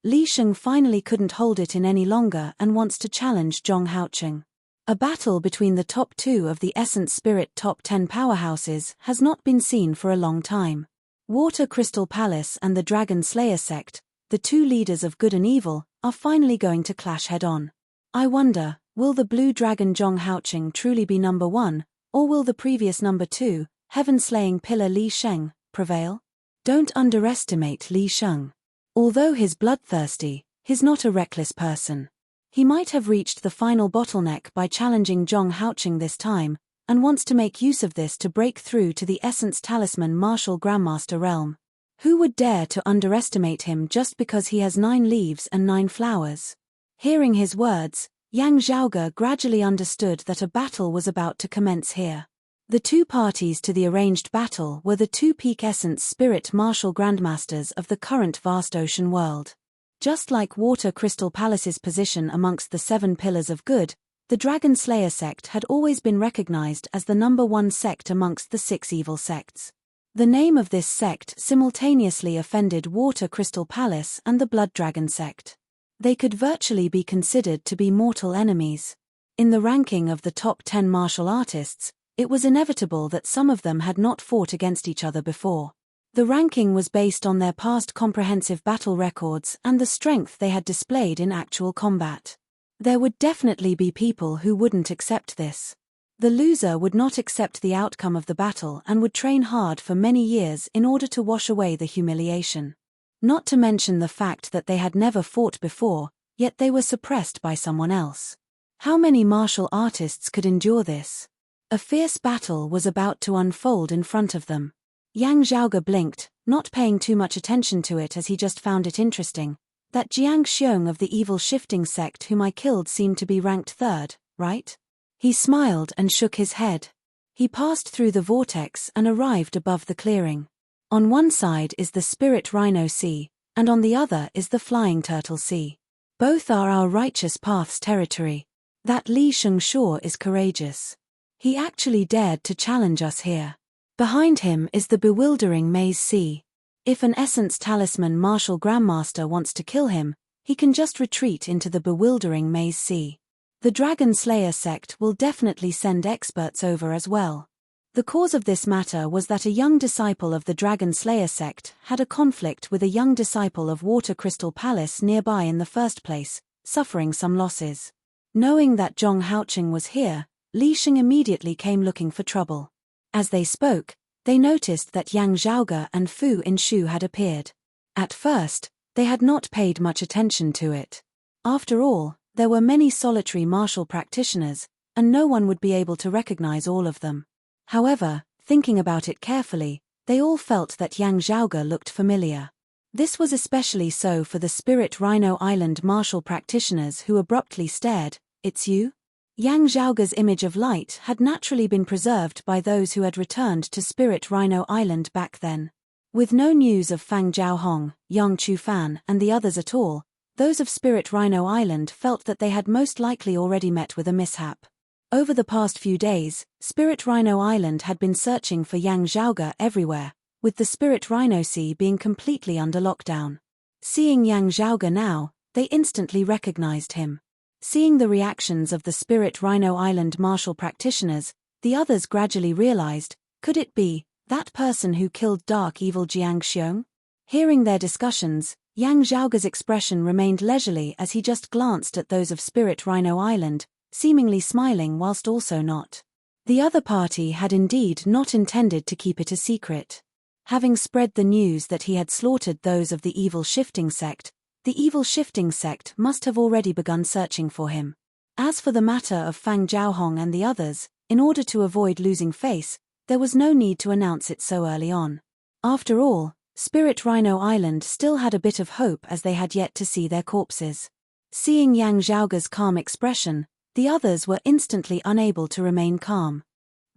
Li Sheng finally couldn't hold it in any longer and wants to challenge Zhong Haocheng. A battle between the top two of the Essence Spirit top 10 powerhouses has not been seen for a long time. Water Crystal Palace and the Dragon Slayer sect, the two leaders of good and evil, are finally going to clash head-on. I wonder, will the Blue Dragon Zhong Haocheng truly be number 1, or will the previous number 2, heaven-slaying pillar Li Sheng, prevail? Don't underestimate Li Sheng. Although he's bloodthirsty, he's not a reckless person. He might have reached the final bottleneck by challenging Zhong Haocheng this time, and wants to make use of this to break through to the Essence Talisman Martial Grandmaster realm. Who would dare to underestimate him just because he has 9 leaves and 9 flowers? Hearing his words, Yang Zhaoge gradually understood that a battle was about to commence here. The two parties to the arranged battle were the 2 peak Essence Spirit Martial Grandmasters of the current vast ocean world. Just like Water Crystal Palace's position amongst the 7 pillars of good, the Dragon Slayer sect had always been recognized as the number 1 sect amongst the 6 evil sects. The name of this sect simultaneously offended Water Crystal Palace and the Blood Dragon sect. They could virtually be considered to be mortal enemies. In the ranking of the top 10 martial artists, it was inevitable that some of them had not fought against each other before. The ranking was based on their past comprehensive battle records and the strength they had displayed in actual combat. There would definitely be people who wouldn't accept this. The loser would not accept the outcome of the battle and would train hard for many years in order to wash away the humiliation. Not to mention the fact that they had never fought before, yet they were suppressed by someone else. How many martial artists could endure this? A fierce battle was about to unfold in front of them. Yang Zhaoge blinked, not paying too much attention to it as he just found it interesting. That Jiang Xiong of the evil shifting sect whom I killed seemed to be ranked 3rd, right? He smiled and shook his head. He passed through the vortex and arrived above the clearing. On one side is the Spirit Rhino Sea, and on the other is the Flying Turtle Sea. Both are our righteous path's territory. That Li Sheng sure is courageous. He actually dared to challenge us here. Behind him is the bewildering Maze Sea. If an Essence Talisman Martial Grandmaster wants to kill him, he can just retreat into the bewildering Maze Sea. The Dragon Slayer sect will definitely send experts over as well. The cause of this matter was that a young disciple of the Dragon Slayer sect had a conflict with a young disciple of Water Crystal Palace nearby in the first place, suffering some losses. Knowing that Zhong Haocheng was here, Li Sheng immediately came looking for trouble. As they spoke, they noticed that Yang Zhaoge and Fu Inshu had appeared. At first, they had not paid much attention to it. After all, there were many solitary martial practitioners, and no one would be able to recognize all of them. However, thinking about it carefully, they all felt that Yang Zhaoge looked familiar. This was especially so for the Spirit Rhino Island martial practitioners who abruptly stared. "It's you?" Yang Zhaoge's image of light had naturally been preserved by those who had returned to Spirit Rhino Island back then. With no news of Fang Jiaohong, Yang Chufan, and the others at all, those of Spirit Rhino Island felt that they had most likely already met with a mishap. Over the past few days, Spirit Rhino Island had been searching for Yang Zhaoge everywhere, with the Spirit Rhino Sea being completely under lockdown. Seeing Yang Zhaoge now, they instantly recognized him. Seeing the reactions of the Spirit Rhino Island martial practitioners, the others gradually realized, could it be that person who killed dark evil Jiang Xiong? Hearing their discussions, Yang Zhaoge's expression remained leisurely as he just glanced at those of Spirit Rhino Island, seemingly smiling whilst also not. The other party had indeed not intended to keep it a secret. Having spread the news that he had slaughtered those of the evil shifting sect, The evil shifting sect must have already begun searching for him. As for the matter of Fang Jiaohong and the others, in order to avoid losing face, there was no need to announce it so early on. After all, Spirit Rhino Island still had a bit of hope as they had yet to see their corpses. Seeing Yang Zhaoge's calm expression, the others were instantly unable to remain calm.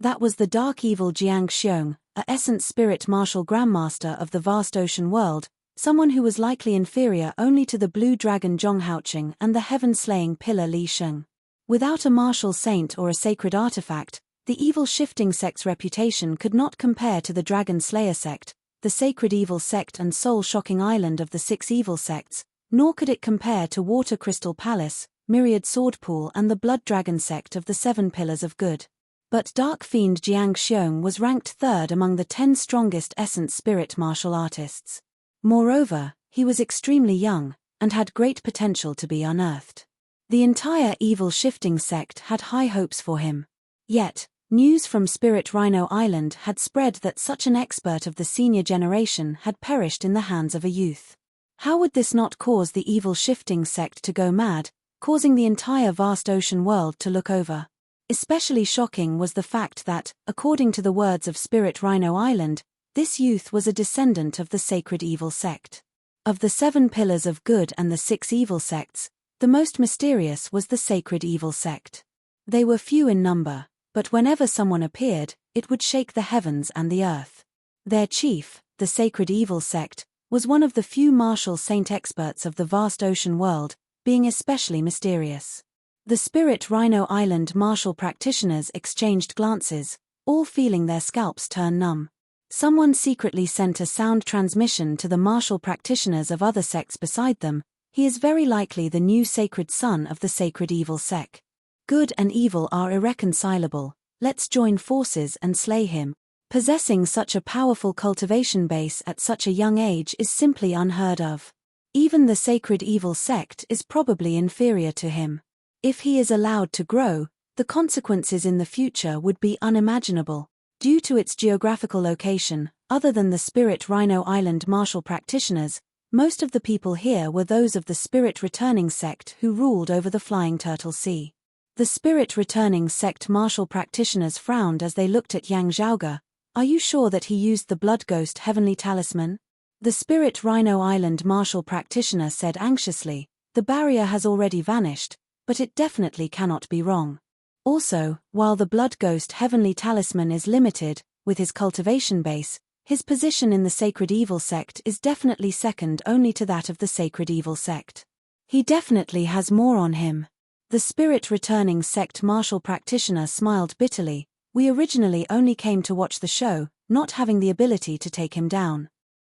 That was the dark evil Jiang Xiong, a essence spirit martial grandmaster of the vast ocean world, someone who was likely inferior only to the blue dragon Zhong Haoqing and the heaven-slaying pillar Li Sheng. Without a martial saint or a sacred artifact, the evil shifting sect's reputation could not compare to the Dragon Slayer sect, the sacred evil sect and soul-shocking island of the six evil sects, nor could it compare to Water Crystal Palace, Myriad Sword Pool and the Blood Dragon sect of the Seven Pillars of Good. But Dark Fiend Jiang Xiong was ranked third among the 10 strongest essence spirit martial artists. Moreover, he was extremely young, and had great potential to be unearthed. The entire evil shifting sect had high hopes for him. Yet, news from Spirit Rhino Island had spread that such an expert of the senior generation had perished in the hands of a youth. How would this not cause the evil shifting sect to go mad, causing the entire vast ocean world to look over? Especially shocking was the fact that, according to the words of Spirit Rhino Island, this youth was a descendant of the sacred evil sect. Of the 7 pillars of good and the 6 evil sects, the most mysterious was the sacred evil sect. They were few in number, but whenever someone appeared, it would shake the heavens and the earth. Their chief, the sacred evil sect, was one of the few martial saint experts of the vast ocean world, being especially mysterious. The Spirit Rhino Island martial practitioners exchanged glances, all feeling their scalps turn numb. Someone secretly sent a sound transmission to the martial practitioners of other sects beside them. He is very likely the new sacred son of the sacred evil sect. Good and evil are irreconcilable, let's join forces and slay him. Possessing such a powerful cultivation base at such a young age is simply unheard of. Even the sacred evil sect is probably inferior to him. If he is allowed to grow, the consequences in the future would be unimaginable. Due to its geographical location, other than the Spirit Rhino Island martial practitioners, most of the people here were those of the Spirit Returning sect who ruled over the Flying Turtle Sea. The Spirit Returning sect martial practitioners frowned as they looked at Yang Zhaoge. Are you sure that he used the Blood Ghost Heavenly Talisman? The Spirit Rhino Island martial practitioner said anxiously, the barrier has already vanished, but it definitely cannot be wrong. Also, while the Blood Ghost Heavenly Talisman is limited, with his cultivation base, his position in the Sacred Evil sect is definitely second only to that of the Sacred Evil sect. He definitely has more on him. The Spirit Returning sect martial practitioner smiled bitterly. We originally only came to watch the show, not having the ability to take him down.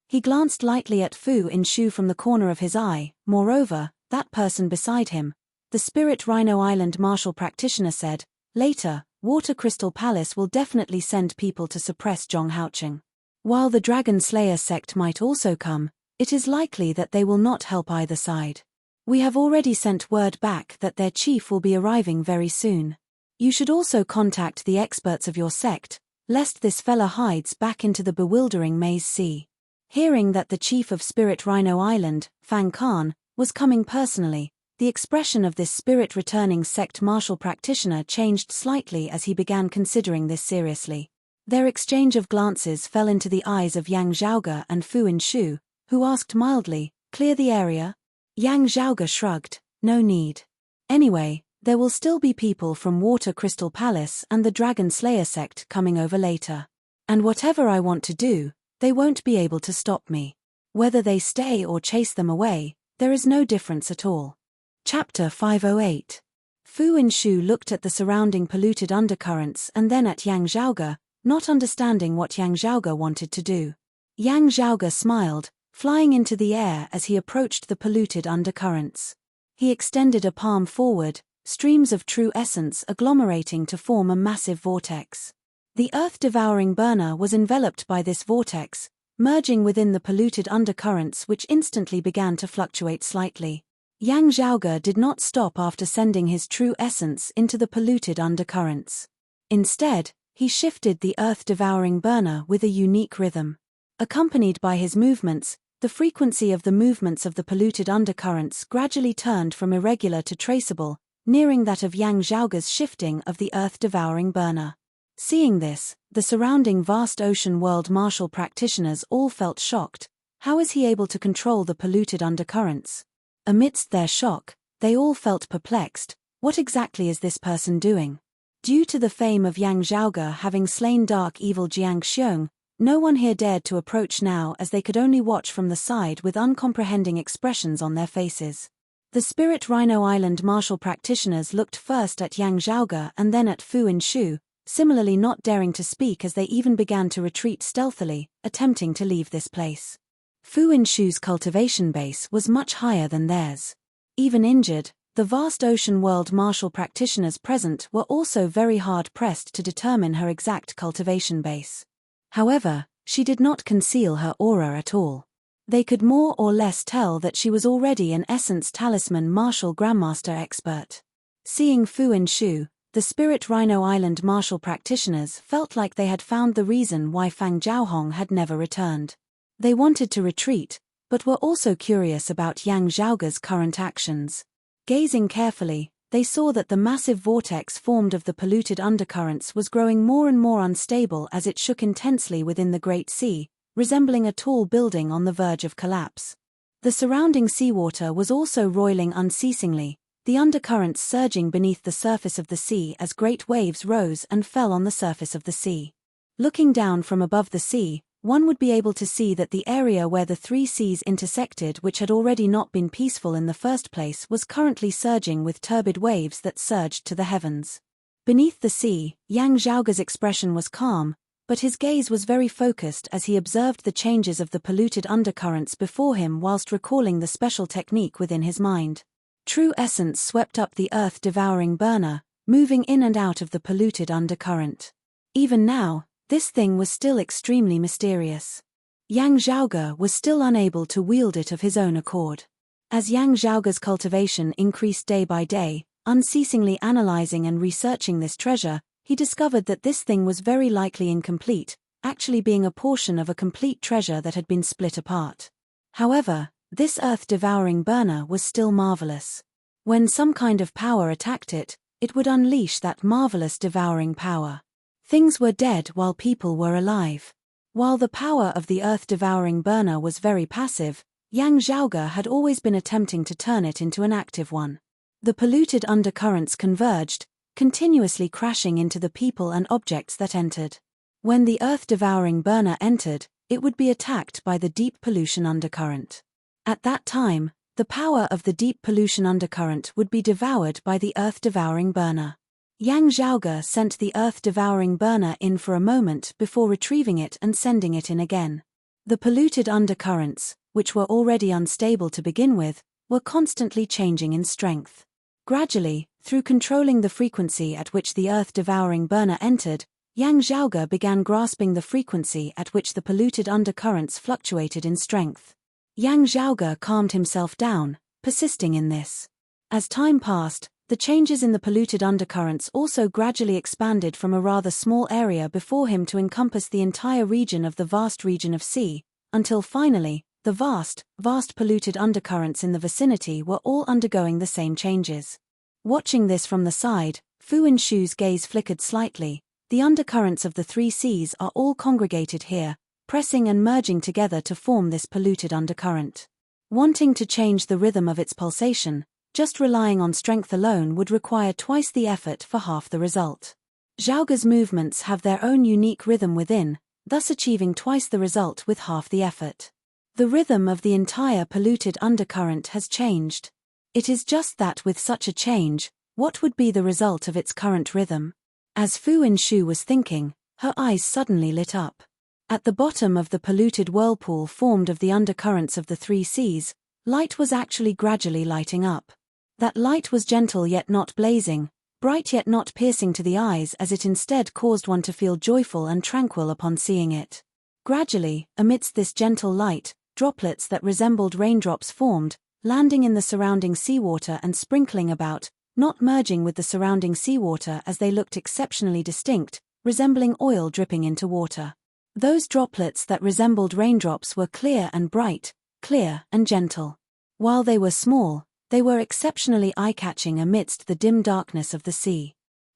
He glanced lightly at Fu Inshu from the corner of his eye. Moreover, that person beside him, the Spirit Rhino Island martial practitioner said, later, Water Crystal Palace will definitely send people to suppress Zhong Haoqing. While the Dragon Slayer sect might also come, it is likely that they will not help either side. We have already sent word back that their chief will be arriving very soon. You should also contact the experts of your sect, lest this fella hides back into the bewildering maze sea. Hearing that the chief of Spirit Rhino Island, Fang Khan, was coming personally, the expression of this Spirit Returning sect martial practitioner changed slightly as he began considering this seriously. Their exchange of glances fell into the eyes of Yang Zhaoge and Fu Inshu, who asked mildly, clear the area? Yang Zhaoge shrugged, no need. Anyway, there will still be people from Water Crystal Palace and the Dragon Slayer sect coming over later. And whatever I want to do, they won't be able to stop me. Whether they stay or chase them away, there is no difference at all. Chapter 508. Fu Inshu looked at the surrounding polluted undercurrents and then at Yang Zhaoge, not understanding what Yang Zhaoge wanted to do. Yang Zhaoge smiled, flying into the air as he approached the polluted undercurrents. He extended a palm forward, streams of true essence agglomerating to form a massive vortex. The earth-devouring burner was enveloped by this vortex, merging within the polluted undercurrents which instantly began to fluctuate slightly. Yang Zhaoge did not stop after sending his true essence into the polluted undercurrents. Instead, he shifted the earth-devouring burner with a unique rhythm. Accompanied by his movements, the frequency of the movements of the polluted undercurrents gradually turned from irregular to traceable, nearing that of Yang Zhaoge's shifting of the earth-devouring burner. Seeing this, the surrounding vast ocean world martial practitioners all felt shocked. How is he able to control the polluted undercurrents? Amidst their shock, they all felt perplexed. What exactly is this person doing? Due to the fame of Yang Zhaoge having slain dark evil Jiang Xiong, no one here dared to approach now, as they could only watch from the side with uncomprehending expressions on their faces. The Spirit Rhino Island martial practitioners looked first at Yang Zhaoge and then at Fu Inshu, similarly not daring to speak, as they even began to retreat stealthily, attempting to leave this place. Fu Inshu's cultivation base was much higher than theirs. Even injured, the vast ocean world martial practitioners present were also very hard-pressed to determine her exact cultivation base. However, she did not conceal her aura at all. They could more or less tell that she was already an Essence Talisman martial grandmaster expert. Seeing Fu Inshu, the Spirit Rhino Island martial practitioners felt like they had found the reason why Fang Zhaohong had never returned. They wanted to retreat, but were also curious about Yang Zhaoge's current actions. Gazing carefully, they saw that the massive vortex formed of the polluted undercurrents was growing more and more unstable as it shook intensely within the Great Sea, resembling a tall building on the verge of collapse. The surrounding seawater was also roiling unceasingly, the undercurrents surging beneath the surface of the sea as great waves rose and fell on the surface of the sea. Looking down from above the sea, one would be able to see that the area where the three seas intersected, which had already not been peaceful in the first place, was currently surging with turbid waves that surged to the heavens. Beneath the sea, Yang Zhaoge's expression was calm, but his gaze was very focused as he observed the changes of the polluted undercurrents before him whilst recalling the special technique within his mind. True essence swept up the earth-devouring burner, moving in and out of the polluted undercurrent. Even now, this thing was still extremely mysterious. Yang Zhaoge was still unable to wield it of his own accord. As Yang Zhaoge's cultivation increased day by day, unceasingly analyzing and researching this treasure, he discovered that this thing was very likely incomplete, actually being a portion of a complete treasure that had been split apart. However, this earth-devouring burner was still marvelous. When some kind of power attacked it, it would unleash that marvelous devouring power. Things were dead while people were alive. While the power of the earth-devouring burner was very passive, Yang Zhaoge had always been attempting to turn it into an active one. The polluted undercurrents converged, continuously crashing into the people and objects that entered. When the earth-devouring burner entered, it would be attacked by the deep pollution undercurrent. At that time, the power of the deep pollution undercurrent would be devoured by the earth-devouring burner. Yang Zhaoge sent the earth-devouring burner in for a moment before retrieving it and sending it in again. The polluted undercurrents, which were already unstable to begin with, were constantly changing in strength. Gradually, through controlling the frequency at which the earth-devouring burner entered, Yang Zhaoge began grasping the frequency at which the polluted undercurrents fluctuated in strength. Yang Zhaoge calmed himself down, persisting in this. As time passed, the changes in the polluted undercurrents also gradually expanded from a rather small area before him to encompass the entire region of the vast region of sea, until finally, the vast polluted undercurrents in the vicinity were all undergoing the same changes. Watching this from the side, Fu Inshu's gaze flickered slightly. The undercurrents of the three seas are all congregated here, pressing and merging together to form this polluted undercurrent. Wanting to change the rhythm of its pulsation, just relying on strength alone would require twice the effort for half the result. Zhaoge's movements have their own unique rhythm within, thus achieving twice the result with half the effort. The rhythm of the entire polluted undercurrent has changed. It is just that with such a change, what would be the result of its current rhythm? As Fu Inshu was thinking, her eyes suddenly lit up. At the bottom of the polluted whirlpool formed of the undercurrents of the three seas, light was actually gradually lighting up. That light was gentle yet not blazing, bright yet not piercing to the eyes, as it instead caused one to feel joyful and tranquil upon seeing it. Gradually, amidst this gentle light, droplets that resembled raindrops formed, landing in the surrounding seawater and sprinkling about, not merging with the surrounding seawater, as they looked exceptionally distinct, resembling oil dripping into water. Those droplets that resembled raindrops were clear and bright, clear, and gentle. While they were small, they were exceptionally eye-catching amidst the dim darkness of the sea.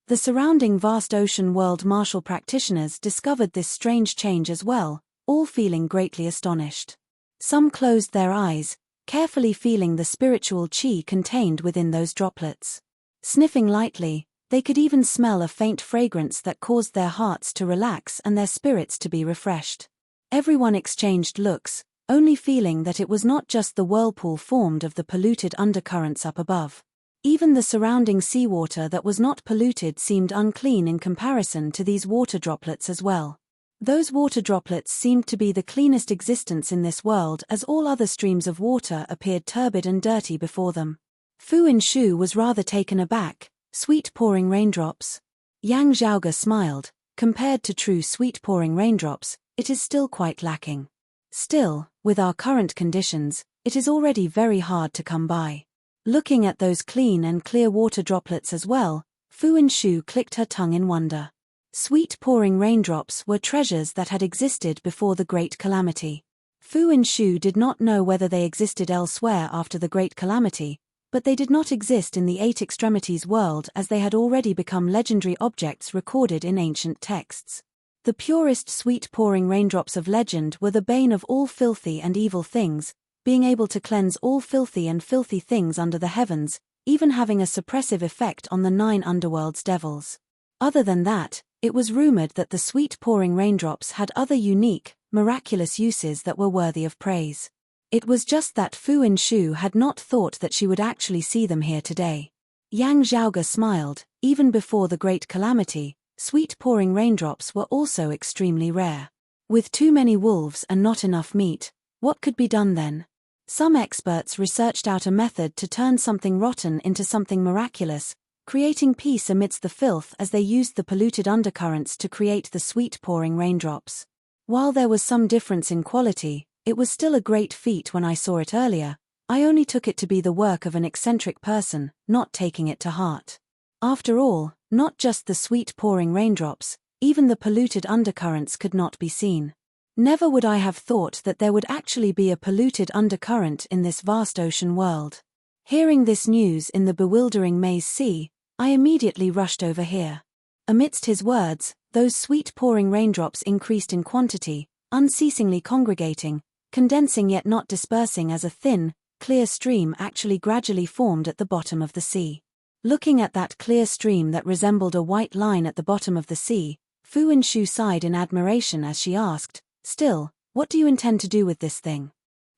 The surrounding vast ocean world martial practitioners discovered this strange change as well, all feeling greatly astonished. Some closed their eyes, carefully feeling the spiritual chi contained within those droplets. Sniffing lightly, they could even smell a faint fragrance that caused their hearts to relax and their spirits to be refreshed. Everyone exchanged looks, only feeling that it was not just the whirlpool formed of the polluted undercurrents up above. Even the surrounding seawater that was not polluted seemed unclean in comparison to these water droplets as well. Those water droplets seemed to be the cleanest existence in this world, as all other streams of water appeared turbid and dirty before them. Fu Henshu was rather taken aback. Sweet pouring raindrops. Yang Zhaoge smiled. Compared to true sweet pouring raindrops, it is still quite lacking. Still, with our current conditions, it is already very hard to come by. Looking at those clean and clear water droplets as well, Fu Henshu clicked her tongue in wonder. Sweet pouring raindrops were treasures that had existed before the Great Calamity. Fu Henshu did not know whether they existed elsewhere after the Great Calamity, but they did not exist in the Eight Extremities world, as they had already become legendary objects recorded in ancient texts. The purest sweet pouring raindrops of legend were the bane of all filthy and evil things, being able to cleanse all filthy and filthy things under the heavens, even having a suppressive effect on the 9 underworld's devils. Other than that, it was rumored that the sweet pouring raindrops had other unique, miraculous uses that were worthy of praise. It was just that Fu Henshu had not thought that she would actually see them here today. Yang Zhaoge smiled. Even before the Great Calamity, sweet pouring raindrops were also extremely rare. With too many wolves and not enough meat, what could be done then? Some experts researched out a method to turn something rotten into something miraculous, creating peace amidst the filth as they used the polluted undercurrents to create the sweet pouring raindrops. While there was some difference in quality, it was still a great feat. When I saw it earlier, I only took it to be the work of an eccentric person, not taking it to heart. After all, not just the sweet pouring raindrops, even the polluted undercurrents could not be seen. Never would I have thought that there would actually be a polluted undercurrent in this vast ocean world. Hearing this news in the bewildering maze sea, I immediately rushed over here. Amidst his words, those sweet pouring raindrops increased in quantity, unceasingly congregating, condensing yet not dispersing, as a thin, clear stream actually gradually formed at the bottom of the sea. Looking at that clear stream that resembled a white line at the bottom of the sea, Fu Henshu sighed in admiration as she asked, "Still, what do you intend to do with this thing?"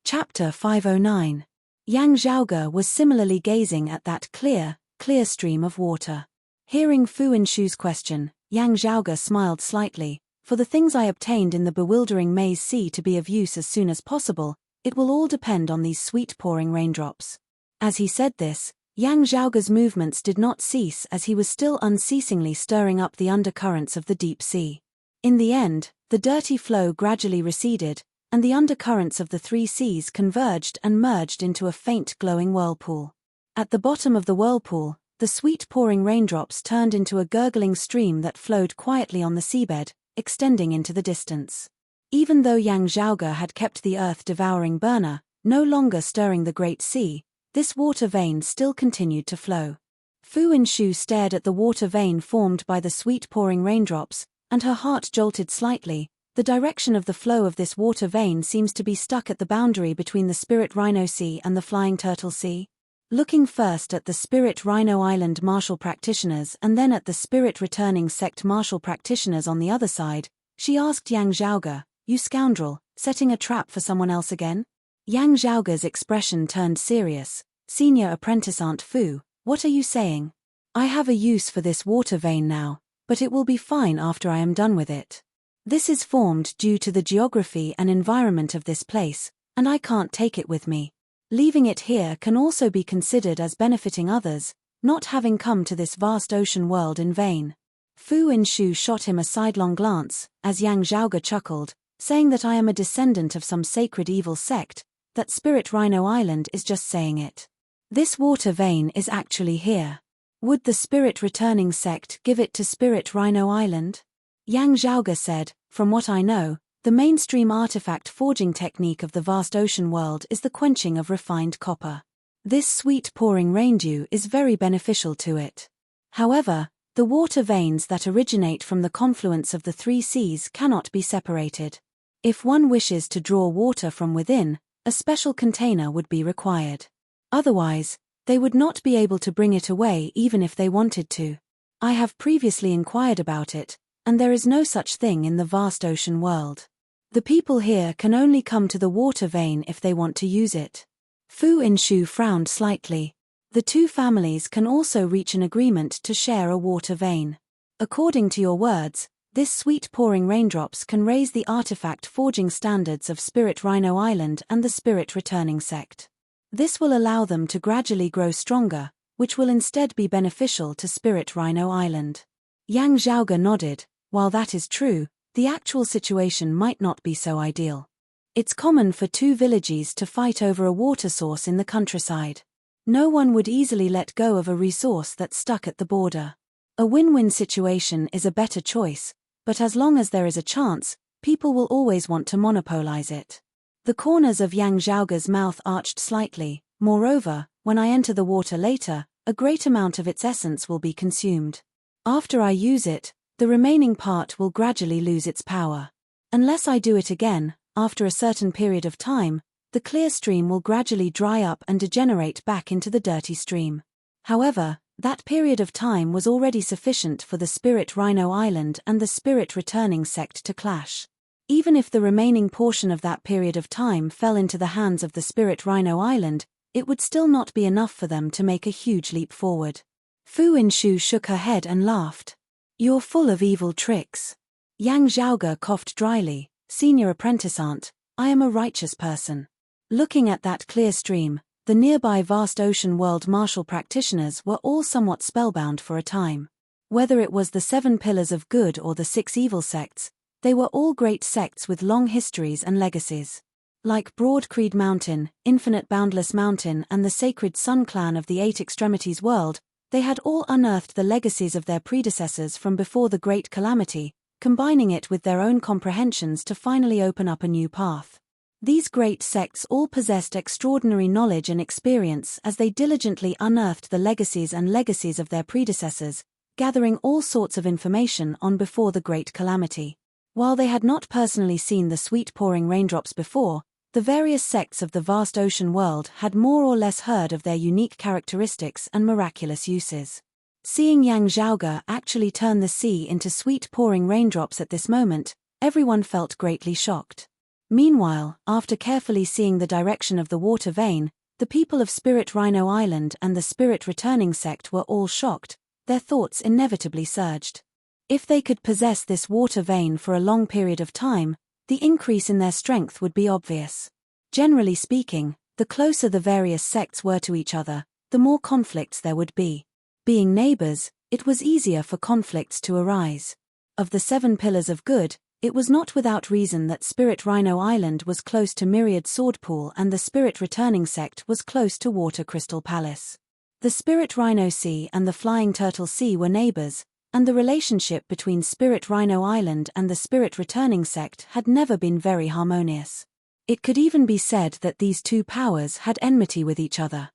Chapter 509. Yang Zhaoge was similarly gazing at that clear stream of water. Hearing Fu Henshu's question, Yang Zhaoge smiled slightly. "For the things I obtained in the bewildering maze sea to be of use as soon as possible, it will all depend on these sweet pouring raindrops." As he said this, Yang Zhaoge's movements did not cease, as he was still unceasingly stirring up the undercurrents of the deep sea. In the end, the dirty flow gradually receded, and the undercurrents of the 3 seas converged and merged into a faint glowing whirlpool. At the bottom of the whirlpool, the sweet pouring raindrops turned into a gurgling stream that flowed quietly on the seabed, extending into the distance. Even though Yang Zhaoge had kept the earth-devouring burner, no longer stirring the great sea, this water vein still continued to flow. Fu Henshu stared at the water vein formed by the sweet pouring raindrops, and her heart jolted slightly. The direction of the flow of this water vein seems to be stuck at the boundary between the Spirit Rhino Sea and the Flying Turtle Sea. Looking first at the Spirit Rhino Island martial practitioners and then at the Spirit Returning Sect martial practitioners on the other side, she asked Yang Zhaoge, "You scoundrel, setting a trap for someone else again?" Yang Zhaoge's expression turned serious. "Senior Apprentice Aunt Fu, what are you saying? I have a use for this water vein now, but it will be fine after I am done with it. This is formed due to the geography and environment of this place, and I can't take it with me. Leaving it here can also be considered as benefiting others, not having come to this vast ocean world in vain." Fu Henshu shot him a sidelong glance, as Yang Zhaoge chuckled, saying that I am a descendant of some sacred evil sect, that Spirit Rhino Island is just saying it. This water vein is actually here. Would the Spirit Returning Sect give it to Spirit Rhino Island? Yang Zhaoge said, "From what I know, The mainstream artifact forging technique of the vast ocean world is the quenching of refined copper. This sweet pouring raindew is very beneficial to it. However, the water veins that originate from the confluence of the three seas cannot be separated. If one wishes to draw water from within, a special container would be required. Otherwise, they would not be able to bring it away even if they wanted to. I have previously inquired about it, and there is no such thing in the vast ocean world. The people here can only come to the water vein if they want to use it. Fu Inshu frowned slightly. The two families can also reach an agreement to share a water vein. According to your words, this sweet pouring raindrops can raise the artifact forging standards of Spirit Rhino Island and the Spirit Returning sect. This will allow them to gradually grow stronger, which will instead be beneficial to Spirit Rhino Island. Yang Zhaoge nodded. While that is true, the actual situation might not be so ideal. It's common for two villages to fight over a water source in the countryside. No one would easily let go of a resource that's stuck at the border. A win-win situation is a better choice, but as long as there is a chance, people will always want to monopolize it. The corners of Yang Zhaoge's mouth arched slightly. Moreover, when I enter the water later, a great amount of its essence will be consumed. After I use it, the remaining part will gradually lose its power. Unless I do it again, after a certain period of time, the clear stream will gradually dry up and degenerate back into the dirty stream. However, that period of time was already sufficient for the Spirit Rhino Island and the Spirit Returning sect to clash. Even if the remaining portion of that period of time fell into the hands of the Spirit Rhino Island, it would still not be enough for them to make a huge leap forward. Fu Inshu shook her head and laughed. You're full of evil tricks. Yang Zhaoge coughed dryly. Senior apprentice aunt, I am a righteous person. Looking at that clear stream, the nearby vast ocean world martial practitioners were all somewhat spellbound for a time. Whether it was the 7 pillars of good or the 6 evil sects, they were all great sects with long histories and legacies. Like Broad Creed Mountain, Infinite Boundless Mountain and the Sacred Sun Clan of the 8 Extremities world, they had all unearthed the legacies of their predecessors from before the Great Calamity, combining it with their own comprehensions to finally open up a new path. These great sects all possessed extraordinary knowledge and experience as they diligently unearthed the legacies of their predecessors, gathering all sorts of information on before the Great Calamity. While they had not personally seen the sweet pouring raindrops before, the various sects of the vast ocean world had more or less heard of their unique characteristics and miraculous uses. Seeing Yang Zhaoge actually turn the sea into sweet pouring raindrops at this moment, everyone felt greatly shocked. Meanwhile, after carefully seeing the direction of the water vein, the people of Spirit Rhino Island and the Spirit Returning sect were all shocked. Their thoughts inevitably surged. If they could possess this water vein for a long period of time, the increase in their strength would be obvious. Generally speaking, the closer the various sects were to each other, the more conflicts there would be. Being neighbors, it was easier for conflicts to arise. Of the 7 pillars of good, it was not without reason that Spirit Rhino Island was close to Myriad Swordpool and the Spirit Returning sect was close to Water Crystal Palace. The Spirit Rhino Sea and the Flying Turtle Sea were neighbors, and the relationship between Spirit Rhino Island and the Spirit Returning sect had never been very harmonious. It could even be said that these two powers had enmity with each other.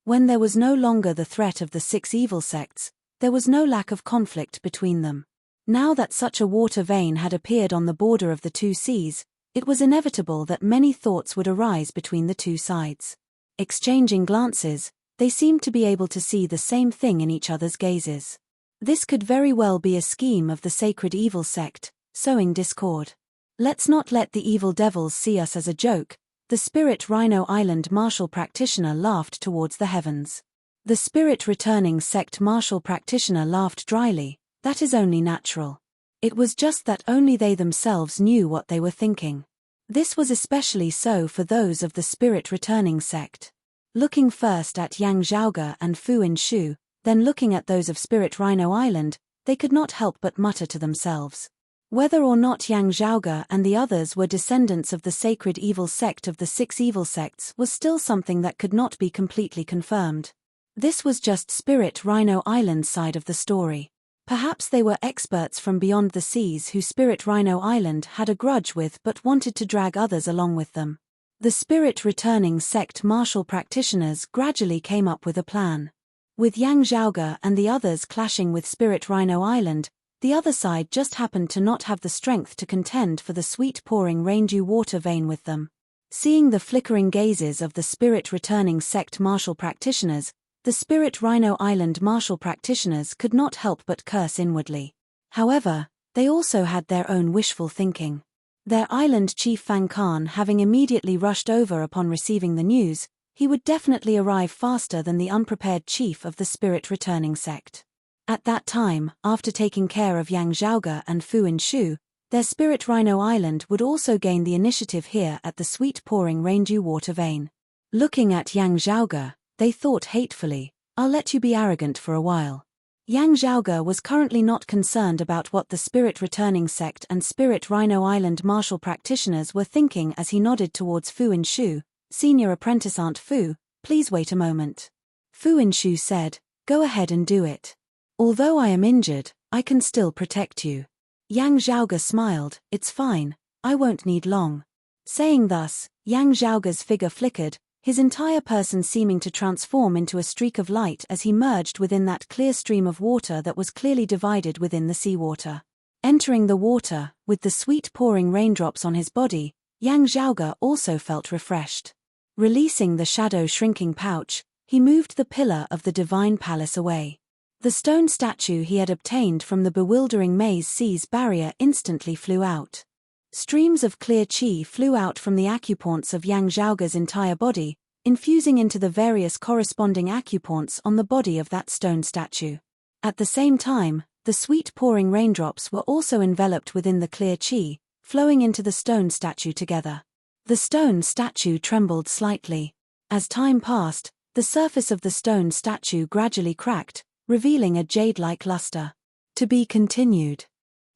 When there was no longer the threat of the 6 evil sects, there was no lack of conflict between them. Now that such a water vein had appeared on the border of the 2 seas, it was inevitable that many thoughts would arise between the 2 sides. Exchanging glances, they seemed to be able to see the same thing in each other's gazes. This could very well be a scheme of the sacred evil sect, sowing discord. Let's not let the evil devils see us as a joke, the Spirit Rhino Island martial practitioner laughed towards the heavens. The Spirit Returning sect martial practitioner laughed dryly. That is only natural. It was just that only they themselves knew what they were thinking. This was especially so for those of the Spirit Returning sect. Looking first at Yang Zhaoge and Fu Inshu, then looking at those of Spirit Rhino Island, they could not help but mutter to themselves. Whether or not Yang Zhaoge and the others were descendants of the sacred evil sect of the 6 evil sects was still something that could not be completely confirmed. This was just Spirit Rhino Island's side of the story. Perhaps they were experts from beyond the seas who Spirit Rhino Island had a grudge with but wanted to drag others along with them. The Spirit Returning Sect martial practitioners gradually came up with a plan. With Yang Zhaoge and the others clashing with Spirit Rhino Island, the other side just happened to not have the strength to contend for the sweet-pouring raindew water vein with them. Seeing the flickering gazes of the Spirit Returning Sect martial practitioners, the Spirit Rhino Island martial practitioners could not help but curse inwardly. However, they also had their own wishful thinking. Their island chief Fang Khan having immediately rushed over upon receiving the news, he would definitely arrive faster than the unprepared chief of the Spirit Returning Sect. At that time, after taking care of Yang Zhaoge and Fu Inshu, their Spirit Rhino Island would also gain the initiative here at the sweet-pouring raindew water vein. Looking at Yang Zhaoge, they thought hatefully, "I'll let you be arrogant for a while." Yang Zhaoge was currently not concerned about what the Spirit Returning Sect and Spirit Rhino Island martial practitioners were thinking as he nodded towards Fu Inshu, "Senior apprentice Aunt Fu, please wait a moment." Fu Inshu said, "Go ahead and do it. Although I am injured, I can still protect you." Yang Zhaoge smiled, "It's fine, I won't need long." Saying thus, Yang Zhaoge's figure flickered, his entire person seeming to transform into a streak of light as he merged within that clear stream of water that was clearly divided within the seawater. Entering the water, with the sweet pouring raindrops on his body, Yang Zhaoge also felt refreshed. Releasing the shadow shrinking pouch, he moved the pillar of the divine palace away. The stone statue he had obtained from the bewildering maze sea's barrier instantly flew out. Streams of clear qi flew out from the acupoints of Yang Zhaoge's entire body, infusing into the various corresponding acupoints on the body of that stone statue. At the same time, the sweet pouring raindrops were also enveloped within the clear qi, flowing into the stone statue together. The stone statue trembled slightly. As time passed, the surface of the stone statue gradually cracked, revealing a jade-like luster. To be continued.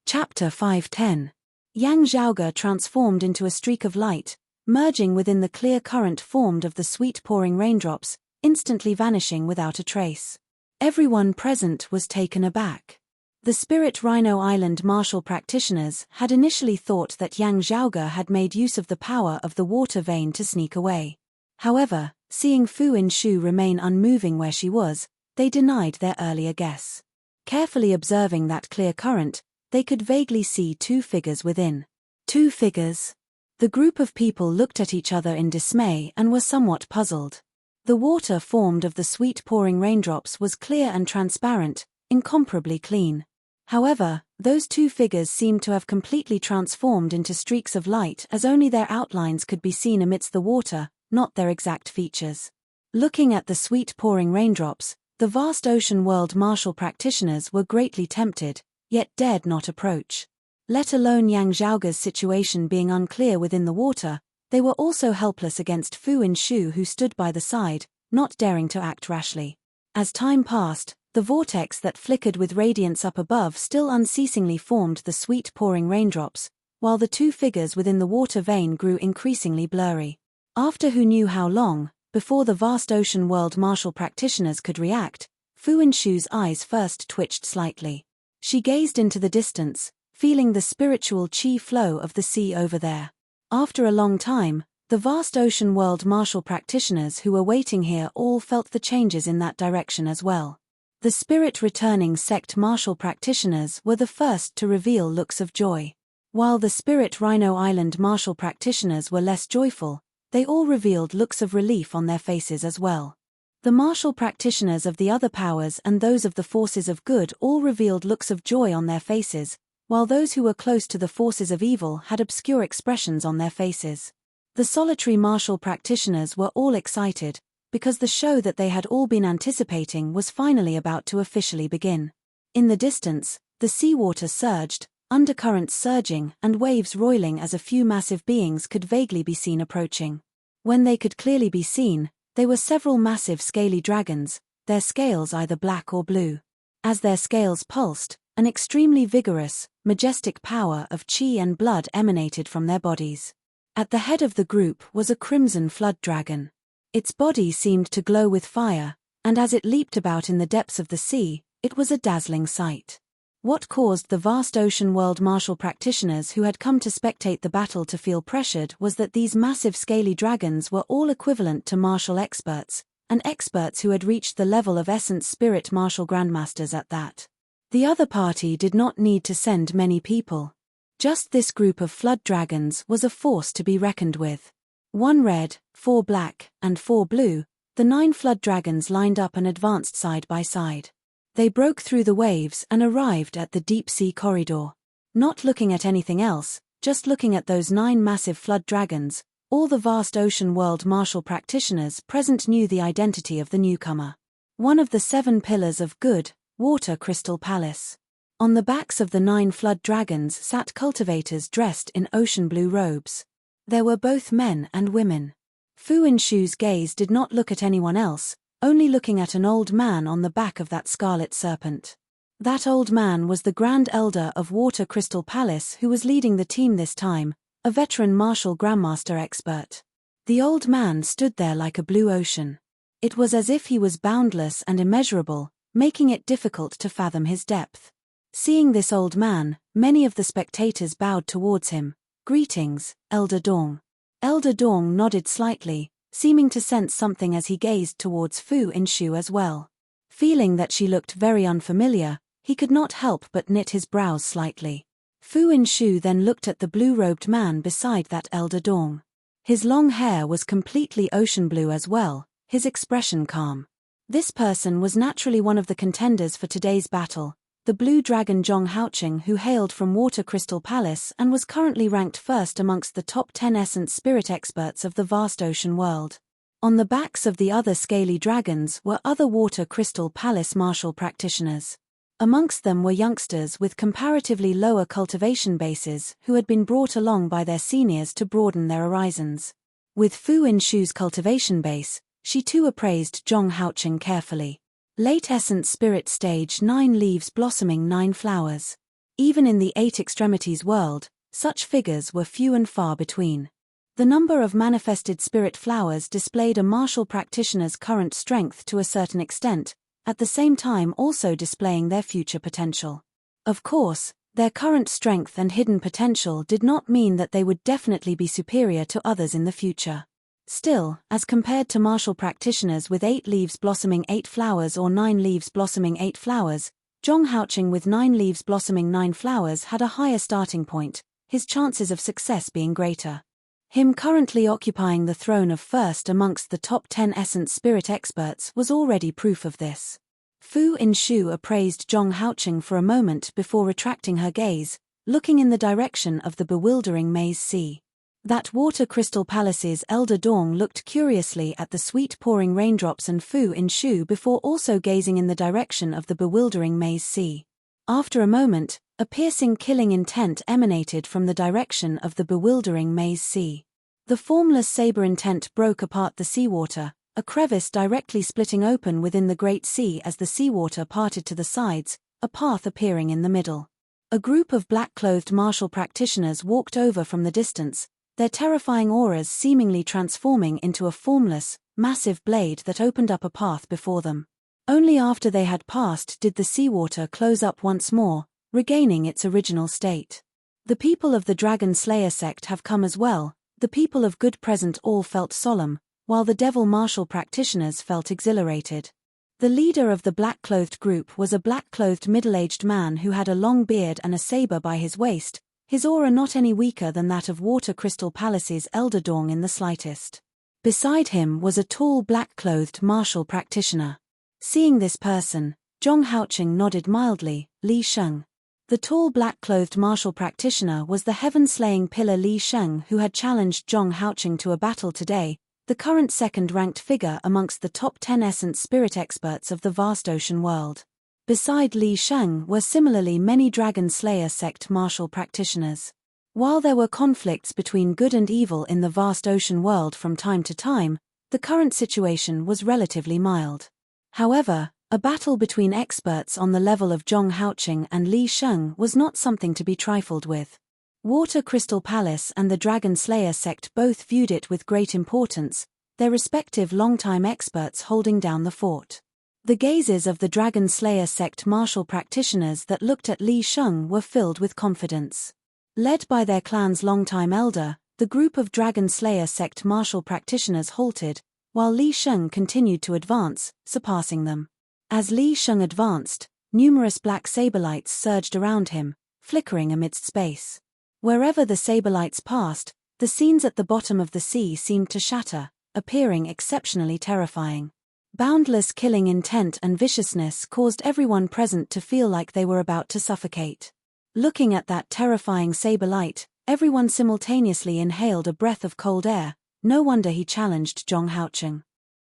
Chapter 510. Yang Zhaoge transformed into a streak of light, merging within the clear current formed of the sweet-pouring raindrops, instantly vanishing without a trace. Everyone present was taken aback. The Spirit Rhino Island martial practitioners had initially thought that Yang Zhaoge had made use of the power of the water vein to sneak away. However, seeing Fu Inshu remain unmoving where she was, they denied their earlier guess. Carefully observing that clear current, they could vaguely see two figures within. Two figures? The group of people looked at each other in dismay and were somewhat puzzled. The water formed of the sweet-pouring raindrops was clear and transparent, incomparably clean. However, those two figures seemed to have completely transformed into streaks of light as only their outlines could be seen amidst the water, not their exact features. Looking at the sweet-pouring raindrops, the vast ocean world martial practitioners were greatly tempted, yet dared not approach. Let alone Yang Zhaoge's situation being unclear within the water, they were also helpless against Fu Inshu who stood by the side, not daring to act rashly. As time passed, the vortex that flickered with radiance up above still unceasingly formed the sweet-pouring raindrops, while the two figures within the water vein grew increasingly blurry. After who knew how long, before the vast ocean world martial practitioners could react, Fu Inshu's eyes first twitched slightly. She gazed into the distance, feeling the spiritual qi flow of the sea over there. After a long time, the vast ocean world martial practitioners who were waiting here all felt the changes in that direction as well. The Spirit Returning Sect martial practitioners were the first to reveal looks of joy. While the Spirit Rhino Island martial practitioners were less joyful, they all revealed looks of relief on their faces as well. The martial practitioners of the other powers and those of the forces of good all revealed looks of joy on their faces, while those who were close to the forces of evil had obscure expressions on their faces. The solitary martial practitioners were all excited, because the show that they had all been anticipating was finally about to officially begin. In the distance, the seawater surged, undercurrents surging and waves roiling as a few massive beings could vaguely be seen approaching. When they could clearly be seen, they were several massive scaly dragons, their scales either black or blue. As their scales pulsed, an extremely vigorous, majestic power of qi and blood emanated from their bodies. At the head of the group was a crimson flood dragon. Its body seemed to glow with fire, and as it leaped about in the depths of the sea, it was a dazzling sight. What caused the vast ocean world martial practitioners who had come to spectate the battle to feel pressured was that these massive scaly dragons were all equivalent to martial experts, and experts who had reached the level of essence spirit martial grandmasters at that. The other party did not need to send many people. Just this group of flood dragons was a force to be reckoned with. 1 red, 4 black, and 4 blue, the 9 flood dragons lined up and advanced side by side. They broke through the waves and arrived at the deep-sea corridor. Not looking at anything else, just looking at those 9 massive flood dragons, all the vast ocean world martial practitioners present knew the identity of the newcomer. One of the 7 pillars of good, Water Crystal Palace. On the backs of the 9 flood dragons sat cultivators dressed in ocean blue robes. There were both men and women. Fu Inshu's gaze did not look at anyone else, only looking at an old man on the back of that scarlet serpent. That old man was the Grand Elder of Water Crystal Palace who was leading the team this time, a veteran martial grandmaster expert. The old man stood there like a blue ocean. It was as if he was boundless and immeasurable, making it difficult to fathom his depth. Seeing this old man, many of the spectators bowed towards him. "Greetings, Elder Dong." Elder Dong nodded slightly, seeming to sense something as he gazed towards Fu Inshu as well. Feeling that she looked very unfamiliar, he could not help but knit his brows slightly. Fu Inshu then looked at the blue-robed man beside that Elder Dong. His long hair was completely ocean blue as well, his expression calm. This person was naturally one of the contenders for today's battle, the blue dragon Zhong Haoqing, who hailed from Water Crystal Palace and was currently ranked first amongst the top 10 essence spirit experts of the vast ocean world. On the backs of the other scaly dragons were other Water Crystal Palace martial practitioners. Amongst them were youngsters with comparatively lower cultivation bases who had been brought along by their seniors to broaden their horizons. With Fu Inshu's cultivation base, she too appraised Zhong Haoqing carefully. Late essence spirit stage 9 leaves blossoming 9 flowers. Even in the 8 extremities world, such figures were few and far between. The number of manifested spirit flowers displayed a martial practitioner's current strength to a certain extent, at the same time also displaying their future potential. Of course, their current strength and hidden potential did not mean that they would definitely be superior to others in the future. Still, as compared to martial practitioners with 8 leaves blossoming 8 flowers or 9 leaves blossoming 8 flowers, Zhong Haoqing with 9 leaves blossoming 9 flowers had a higher starting point, his chances of success being greater. Him currently occupying the throne of first amongst the top 10 essence spirit experts was already proof of this. Fu Inshu appraised Zhong Haoqing for a moment before retracting her gaze, looking in the direction of the bewildering maze sea. That Water Crystal Palace's Elder Dong looked curiously at the sweet pouring raindrops and Fu Inshu before also gazing in the direction of the bewildering maze sea. After a moment, a piercing killing intent emanated from the direction of the bewildering maze sea. The formless saber intent broke apart the seawater, a crevice directly splitting open within the great sea as the seawater parted to the sides, a path appearing in the middle. A group of black-clothed martial practitioners walked over from the distance, their terrifying auras seemingly transforming into a formless, massive blade that opened up a path before them. Only after they had passed did the seawater close up once more, regaining its original state. The people of the Dragon Slayer sect have come as well, the people of good present all felt solemn, while the devil martial practitioners felt exhilarated. The leader of the black-clothed group was a black-clothed middle-aged man who had a long beard and a saber by his waist, his aura not any weaker than that of Water Crystal Palace's Elder Dong in the slightest. Beside him was a tall black-clothed martial practitioner. Seeing this person, Zhong Haoqing nodded mildly. Li Sheng. The tall black-clothed martial practitioner was the heaven-slaying pillar Li Sheng who had challenged Zhong Haoqing to a battle today, the current second-ranked figure amongst the top 10 essence spirit experts of the vast ocean world. Beside Li Sheng were similarly many Dragon Slayer sect martial practitioners. While there were conflicts between good and evil in the vast ocean world from time to time, the current situation was relatively mild. However, a battle between experts on the level of Zhong Haoqing and Li Sheng was not something to be trifled with. Water Crystal Palace and the Dragon Slayer sect both viewed it with great importance, their respective longtime experts holding down the fort. The gazes of the Dragon Slayer sect martial practitioners that looked at Li Sheng were filled with confidence. Led by their clan's longtime elder, the group of Dragon Slayer sect martial practitioners halted, while Li Sheng continued to advance, surpassing them. As Li Sheng advanced, numerous black saber-lights surged around him, flickering amidst space. Wherever the saber-lights passed, the scenes at the bottom of the sea seemed to shatter, appearing exceptionally terrifying. Boundless killing intent and viciousness caused everyone present to feel like they were about to suffocate. Looking at that terrifying saber light, everyone simultaneously inhaled a breath of cold air. No wonder he challenged Zhong Haocheng.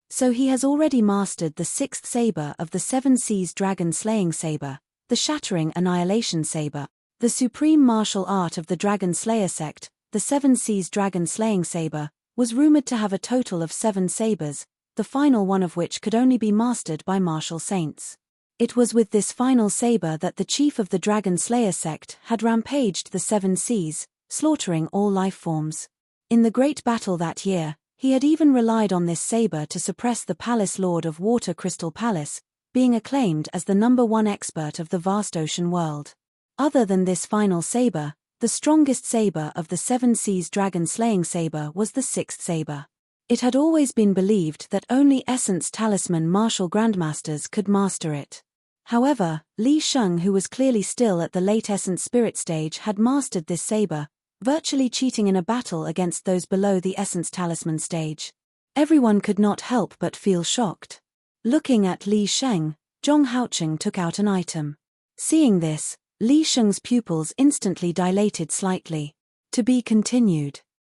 So he has already mastered the sixth saber of the Seven Seas Dragon Slaying Saber, the Shattering Annihilation Saber, the supreme martial art of the Dragon Slayer sect. The Seven Seas Dragon Slaying Saber was rumored to have a total of 7 sabers, the final one of which could only be mastered by martial saints. It was with this final saber that the chief of the Dragon Slayer sect had rampaged the 7 seas, slaughtering all life forms. In the great battle that year, he had even relied on this saber to suppress the Palace Lord of Water Crystal Palace, being acclaimed as the #1 expert of the vast ocean world. Other than this final saber, the strongest saber of the 7 Seas Dragon Slaying Saber was the 6th saber. It had always been believed that only Essence Talisman martial grandmasters could master it. However, Li Sheng, who was clearly still at the late Essence Spirit stage, had mastered this saber, virtually cheating in a battle against those below the Essence Talisman stage. Everyone could not help but feel shocked. Looking at Li Sheng, Zhong Haocheng took out an item. Seeing this, Li Sheng's pupils instantly dilated slightly. To be continued.